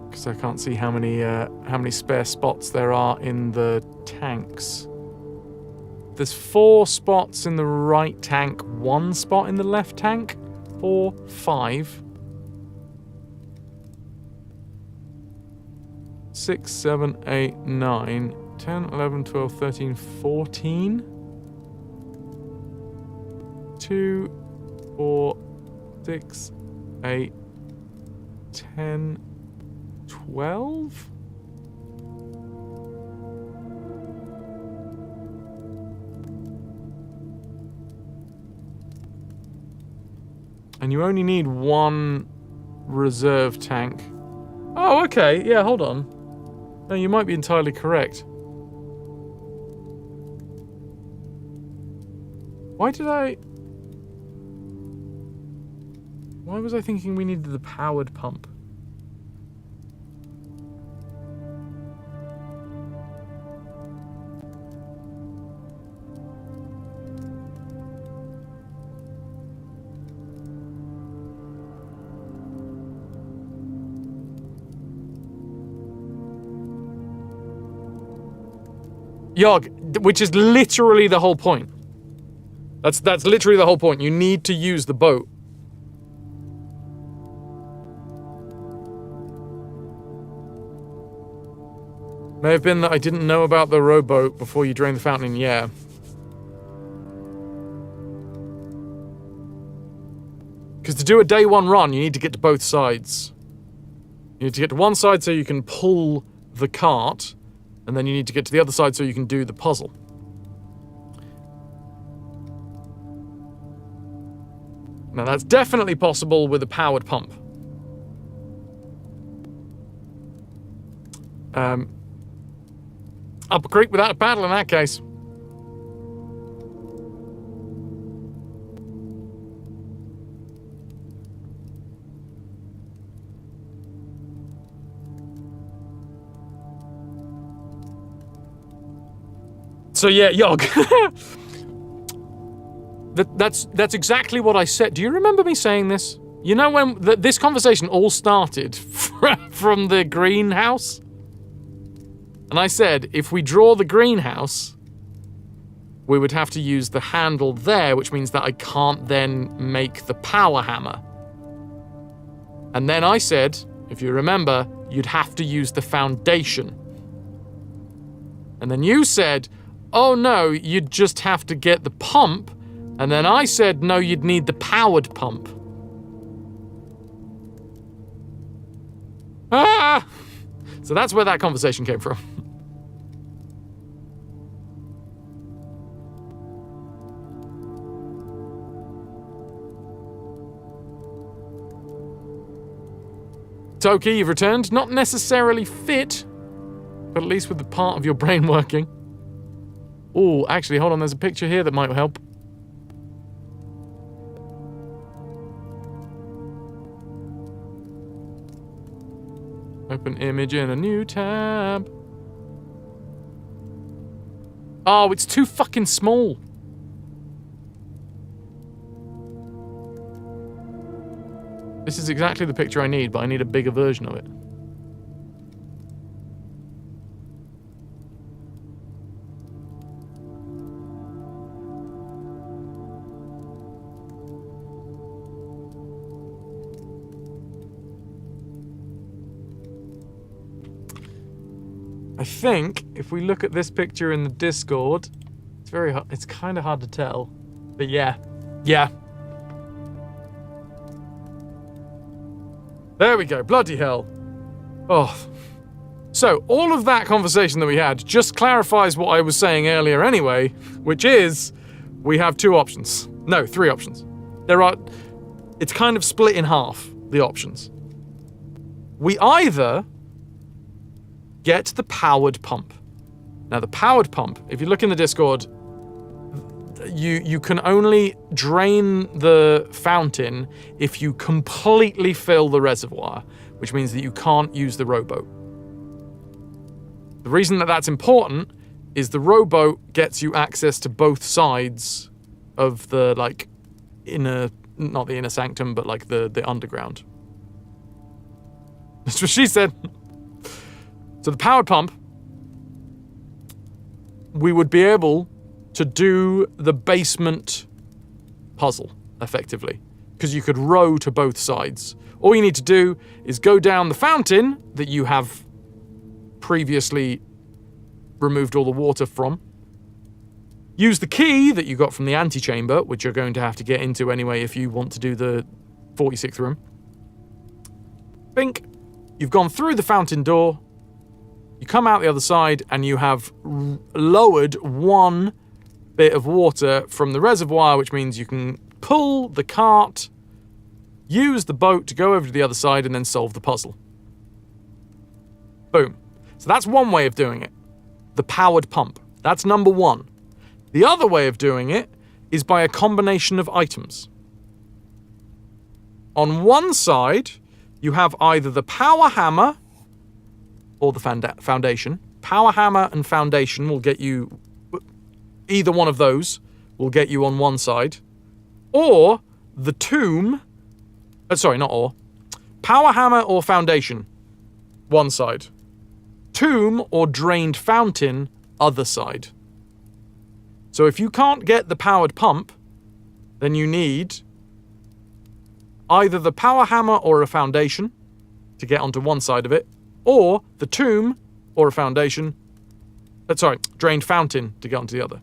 Because I can't see how many spare spots there are in the tanks. There's 4 spots in the right tank, 1 spot in the left tank, 4, 5. 6, 7, 8, 9, 10, 11, 12, 13, 14. 2, 4, 6, 8, 10, 12? And you only need 1 reserve tank. Oh, okay. Yeah, hold on. No, you might be entirely correct. Why was I thinking we needed the powered pump? Yog, which is literally the whole point. That's literally the whole point. You need to use the boat. May have been that I didn't know about the rowboat before you drained the fountain, yeah. Because to do a day 1 run, you need to get to both sides. You need to get to one side so you can pull the cart, and then you need to get to the other side so you can do the puzzle. Now that's definitely possible with a powered pump. Up a creek without a paddle in that case. So yeah, Yog. That's exactly what I said. Do you remember me saying this? You know when this conversation all started from the greenhouse? And I said, if we draw the greenhouse, we would have to use the handle there, which means that I can't then make the power hammer. And then I said, if you remember, you'd have to use the foundation. And then you said, oh no, you'd just have to get the pump. And then I said, no, you'd need the powered pump. Ah! So that's where that conversation came from. Toki, you've returned. Not necessarily fit, but at least with the part of your brain working. Oh, actually, hold on, there's a picture here that might help. Open image in a new tab. Oh, it's too fucking small. This is exactly the picture I need, but I need a bigger version of it. I think if we look at this picture in the Discord, it's kind of hard to tell. But yeah. There we go, bloody hell. Oh. So, all of that conversation that we had just clarifies what I was saying earlier anyway, which is, we have two options. No, three options. It's kind of split in half, the options. We either get the powered pump. Now, the powered pump, if you look in the Discord, you can only drain the fountain if you completely fill the reservoir, which means that you can't use the rowboat. The reason that that's important is the rowboat gets you access to both sides of the, like, not the inner sanctum, but like the underground. That's what she said. So the powered pump, we would be able to do the basement puzzle, effectively, because you could row to both sides. All you need to do is go down the fountain that you have previously removed all the water from, use the key that you got from the antechamber, which you're going to have to get into anyway if you want to do the 46th room. Bink. You've gone through the fountain door, you come out the other side, and you have lowered one bit of water from the reservoir, which means you can pull the cart, use the boat to go over to the other side, and then solve the puzzle. Boom. So that's one way of doing it. The powered pump. That's number one. The other way of doing it is by a combination of items. On one side, you have either the power hammer or the foundation. Power hammer and foundation will get you... Either one of those will get you on one side. Or the tomb... sorry, not or. Power hammer or foundation, one side. Tomb or drained fountain, other side. So if you can't get the powered pump, then you need either the power hammer or a foundation to get onto one side of it, or the tomb or a foundation... drained fountain to get onto the other.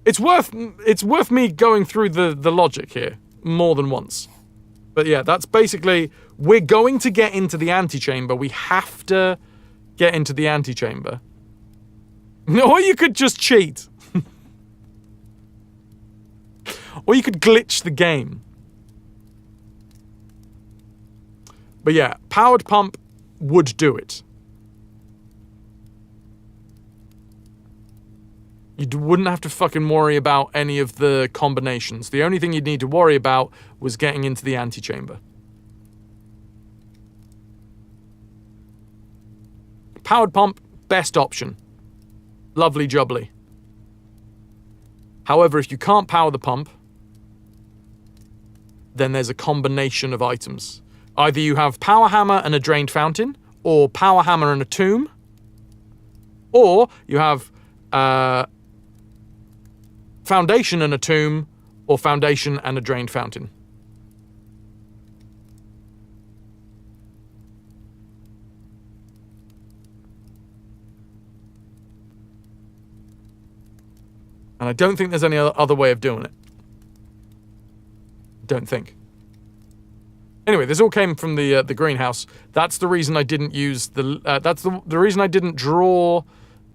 It's worth me going through the logic here more than once. But yeah, that's basically... We're going to get into the antechamber. We have to get into the antechamber. Or you could just cheat. Or you could glitch the game. But yeah, powered pump would do it. You wouldn't have to fucking worry about any of the combinations. The only thing you'd need to worry about was getting into the antechamber. Powered pump, best option. Lovely jubbly. However, if you can't power the pump, then there's a combination of items. Either you have power hammer and a drained fountain, or power hammer and a tomb, or you have foundation and a tomb, or foundation and a drained fountain. And I don't think there's any other way of doing it. Don't think. Anyway, this all came from the greenhouse. That's the reason I didn't use the. That's the reason I didn't draw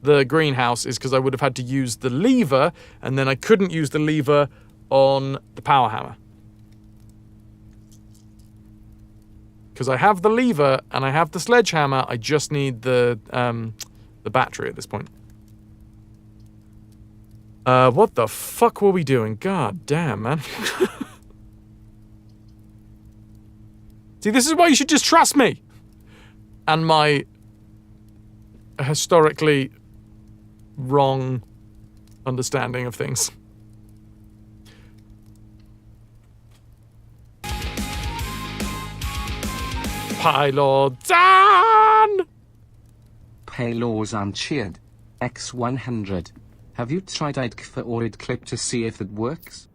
the greenhouse is because I would have had to use the lever, and then I couldn't use the lever on the power hammer. Because I have the lever and I have the sledgehammer. I just need the battery at this point. What the fuck were we doing? God damn, man. See, this is why you should just trust me. And my historically wrong understanding of things. Pylor Dan! Paylaws uncheered. X100. Have you tried IDK or IDClip to see if it works?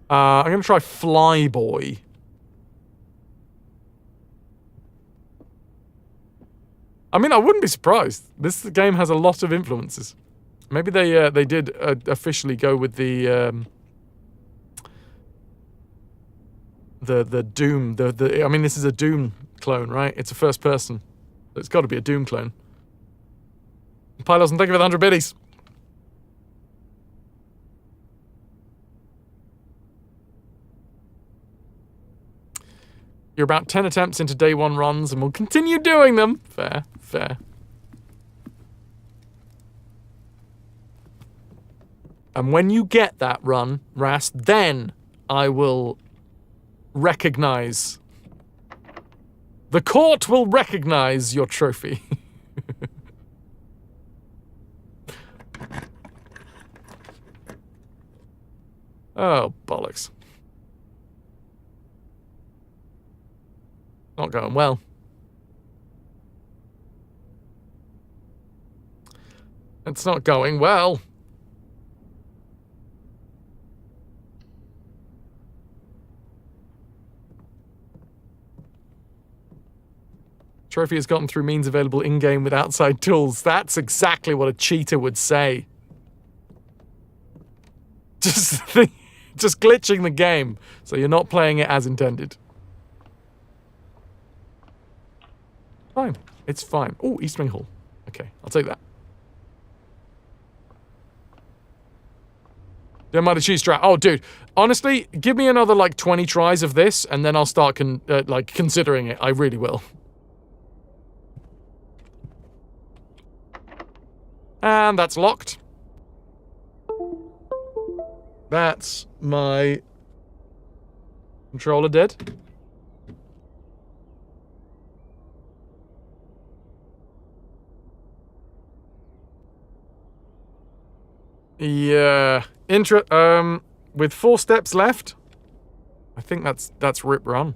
I'm going to try Flyboy. I mean, I wouldn't be surprised. This game has a lot of influences. Maybe they did officially go with the Doom. I mean, this is a Doom clone, right? It's a first person. It's got to be a Doom clone. Pylos, and thank you for the 100 biddies. You're about 10 attempts into day 1 runs, and we'll continue doing them. Fair, fair. And when you get that run, Ras, then I will recognize. The court will recognize your trophy. Oh, bollocks. Not going well. It's not going well. Trophy has gotten through means available in-game with outside tools. That's exactly what a cheater would say. Just glitching the game, so you're not playing it as intended. Fine. It's fine. Oh, Eastwing Hall. Okay, I'll take that. Don't mind the cheese strat. Oh, dude. Honestly, give me another, like, 20 tries of this, and then I'll start, considering it. I really will. And that's locked. That's my controller dead. Yeah. With 4 steps left, I think that's rip run.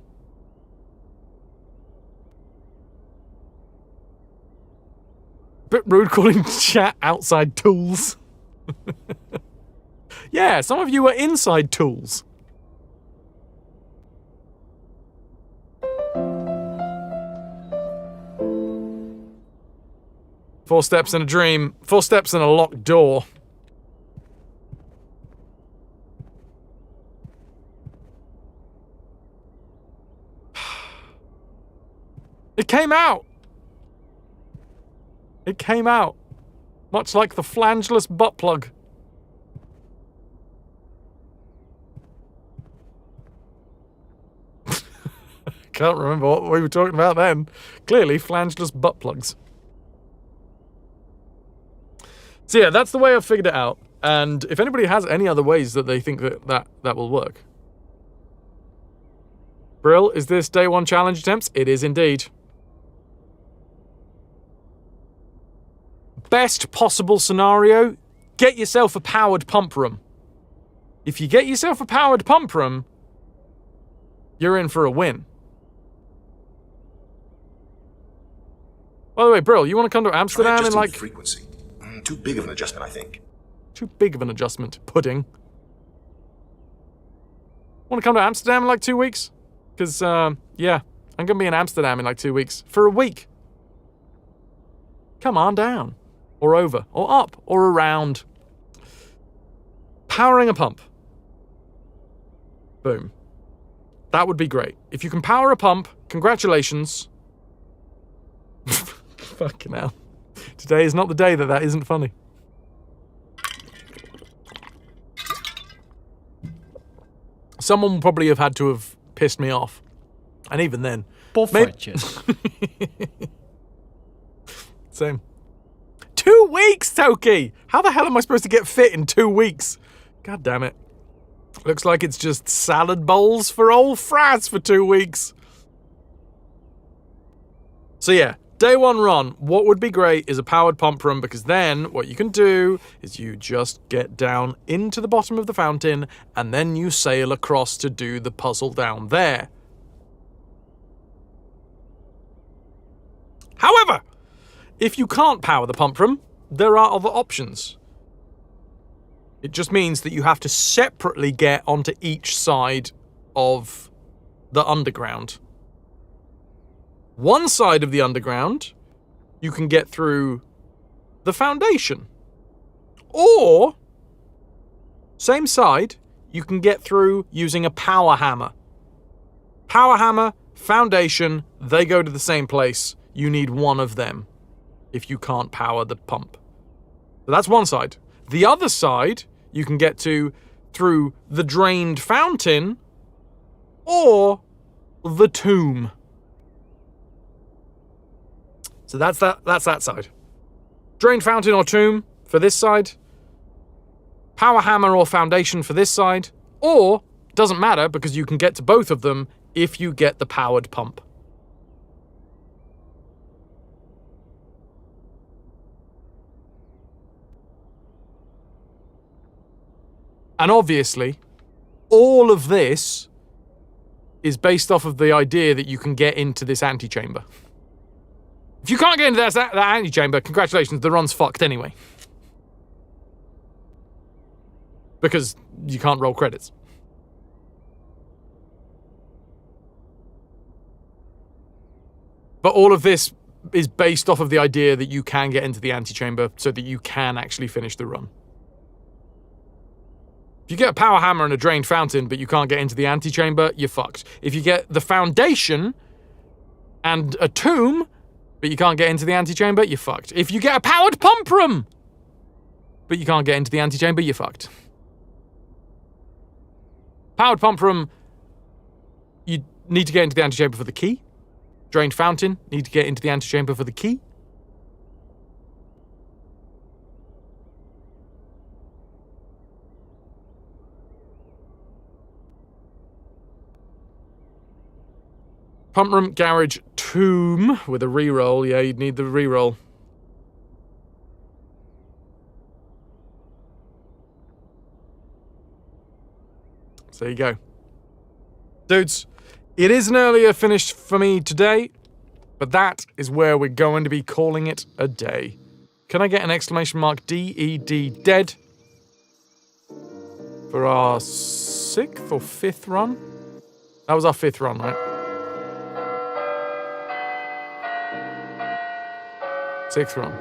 Bit rude calling chat outside tools. Yeah, some of you are inside tools. Four steps in a dream. 4 steps in a locked door. It came out! It came out. Much like the flangeless butt plug. Can't remember what we were talking about then. Clearly, flangeless butt plugs. So yeah, that's the way I've figured it out. And if anybody has any other ways that they think that will work. Brill, is this day 1 challenge attempts? It is indeed. best possible scenario, get yourself a powered pump room. If you get yourself a powered pump room, you're in for a win. By the way, Brill, you want to come to Amsterdam in like... frequency. Too big of an adjustment, I think. Too big of an adjustment. Pudding. Want to come to Amsterdam in like 2 weeks? Because, yeah, I'm going to be in Amsterdam in like 2 weeks. For a week. Come on down. Or over. Or up. Or around. Powering a pump. Boom. That would be great. If you can power a pump, congratulations. Fucking hell. Today is not the day that isn't funny. Someone will probably have had to have pissed me off. And even then... Same. 2 weeks, Toki! How the hell am I supposed to get fit in 2 weeks? God damn it. Looks like it's just salad bowls for old Fras for 2 weeks. So yeah, day one run, what would be great is a powered pump room, because then what you can do is you just get down into the bottom of the fountain and then you sail across to do the puzzle down there. However, if you can't power the pump room, there are other options. It just means that you have to separately get onto each side of the underground. One side of the underground, you can get through the foundation. Or, same side, you can get through using a power hammer. Power hammer, foundation, they go to the same place. You need one of them if you can't power the pump. So that's one side. The other side, you can get to through the drained fountain or the tomb. So that's that side. Drained fountain or tomb for this side. Power hammer or foundation for this side. Or, doesn't matter because you can get to both of them if you get the powered pump. And obviously, all of this is based off of the idea that you can get into this antechamber. If you can't get into that antechamber, congratulations, the run's fucked anyway. Because you can't roll credits. But all of this is based off of the idea that you can get into the antechamber so that you can actually finish the run. If you get a power hammer and a drained fountain, but you can't get into the antechamber, you're fucked. If you get the foundation and a tomb, but you can't get into the antechamber, you're fucked. If you get a powered pump room, but you can't get into the antechamber, you're fucked. Powered pump room, you need to get into the antechamber for the key. Drained fountain, need to get into the antechamber for the key. Pump room, garage, tomb with a reroll. Yeah, you'd need the reroll. So there you go. Dudes, it is an earlier finish for me today, but that is where we're going to be calling it a day. Can I get an exclamation mark DED dead for our 6th or 5th run? That was our 5th run, right? 6th run.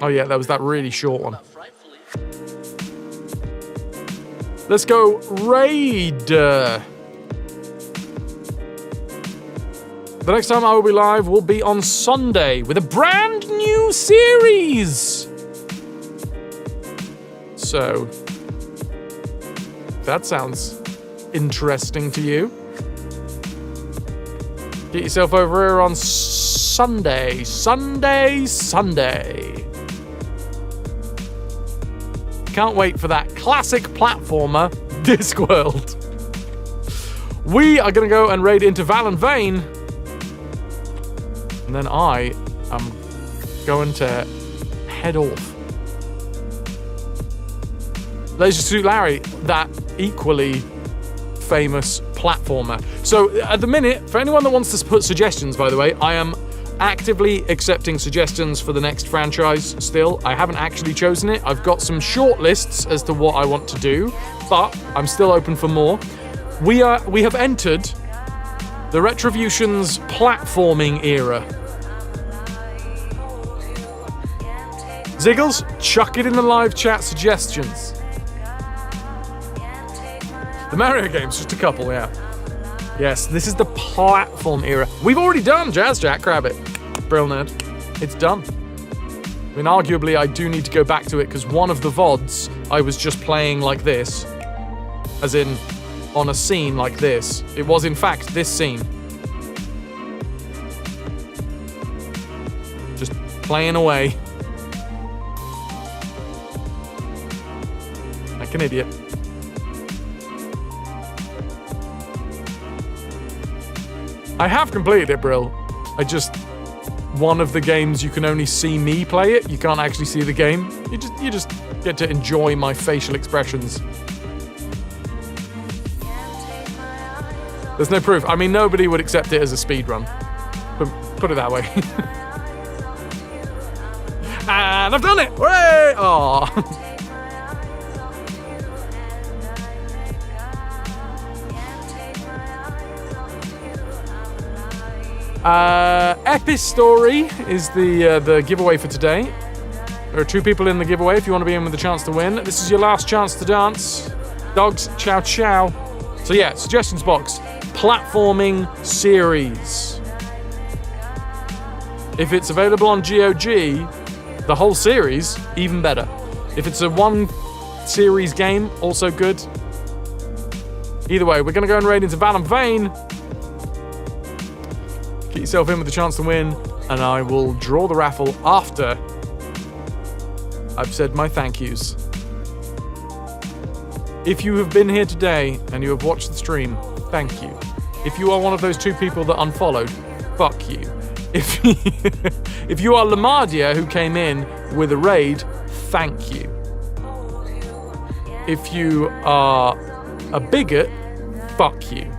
Oh yeah, that was that really short one. Let's go raid. The next time I will be live will be on Sunday with a brand new series. So, that sounds interesting to you. Get yourself over here on Sunday. Can't wait for that classic platformer, Discworld. We are going to go and raid into Val and Vane. And then I I'm going to head off. Leisure Suit Larry, that equally famous platformer. So at the minute, for anyone that wants to put suggestions, by the way, I am actively accepting suggestions for the next franchise still. I haven't actually chosen it. I've got some short lists as to what I want to do, but I'm still open for more. We have entered the RetroVution's platforming era. Ziggles, chuck it in the live chat suggestions. The Mario games, just a couple, yeah. Yes, this is the platform era. We've already done Jazz Jack Rabbit. Brill Nerd. It's done. I mean, arguably, I do need to go back to it because one of the VODs I was just playing like this. As in, on a scene like this. It was, in fact, this scene. Just playing away. Like an idiot. I have completed it, Brill. One of the games you can only see me play it. You can't actually see the game. You just get to enjoy my facial expressions. There's no proof. I mean, nobody would accept it as a speedrun. Put it that way. And I've done it! Hooray! Aww. Epistory is the giveaway for today. There are 2 people in the giveaway if you want to be in with a chance to win. This is your last chance to dance. Dogs, ciao ciao. So yeah, suggestions box. Platforming series. If it's available on GOG, the whole series, even better. If it's a one series game, also good. Either way, we're going to go and raid into Val and Vane. Get yourself in with a chance to win, and I will draw the raffle after I've said my thank yous. If you have been here today and you have watched the stream, thank you. If you are one of those 2 people that unfollowed, fuck you. If you are Lamardia who came in with a raid, thank you. If you are a bigot, fuck you.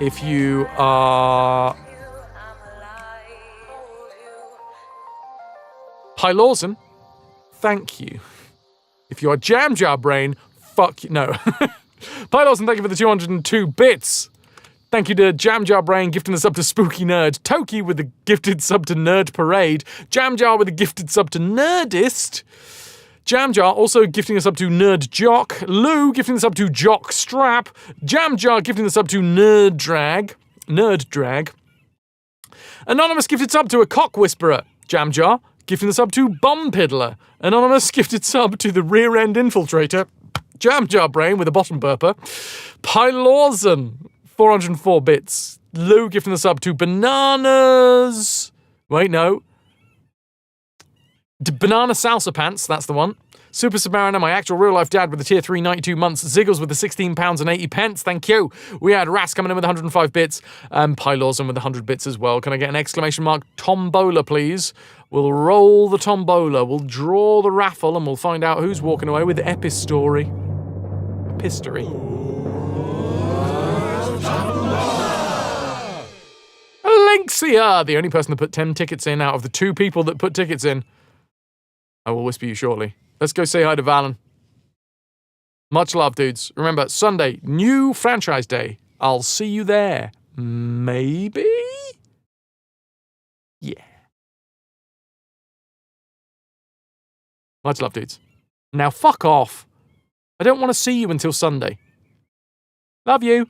If you are Pylorson, thank you. If you are Jam Jar Brain, fuck you. No. Pylorson, thank you for the 202 bits. Thank you to Jam Jar Brain gifting the sub to Spooky Nerd. Toki with the gifted sub to Nerd Parade. Jam Jar with the gifted sub to Nerdist. Jam Jar also gifting us up to Nerd Jock. Lou gifting us up to Jock Strap. Jam Jar gifting us up to Nerd Drag. Anonymous gifted sub to a Cock Whisperer. Jam Jar gifting us up to Bum Piddler. Anonymous gifted sub to the Rear End Infiltrator. Jam Jar Brain with a bottom burper. Pylorson, 404 bits. Lou gifting us up to Bananas. Wait, no. Banana Salsa Pants, that's the one. Super Submariner, my actual real-life dad with the tier 3 92 months. Ziggles with the £16.80, thank you. We had Ras coming in with 105 bits. Pylorson with 100 bits as well. Can I get an exclamation mark tombola, please? We'll roll the tombola. We'll draw the raffle and we'll find out who's walking away with the Epistory. Epistory. Lynxia, the only person that put 10 tickets in out of the 2 people that put tickets in. I will whisper you shortly. Let's go say hi to Valen. Much love, dudes. Remember, Sunday, new franchise day. I'll see you there. Maybe? Yeah. Much love, dudes. Now fuck off. I don't want to see you until Sunday. Love you.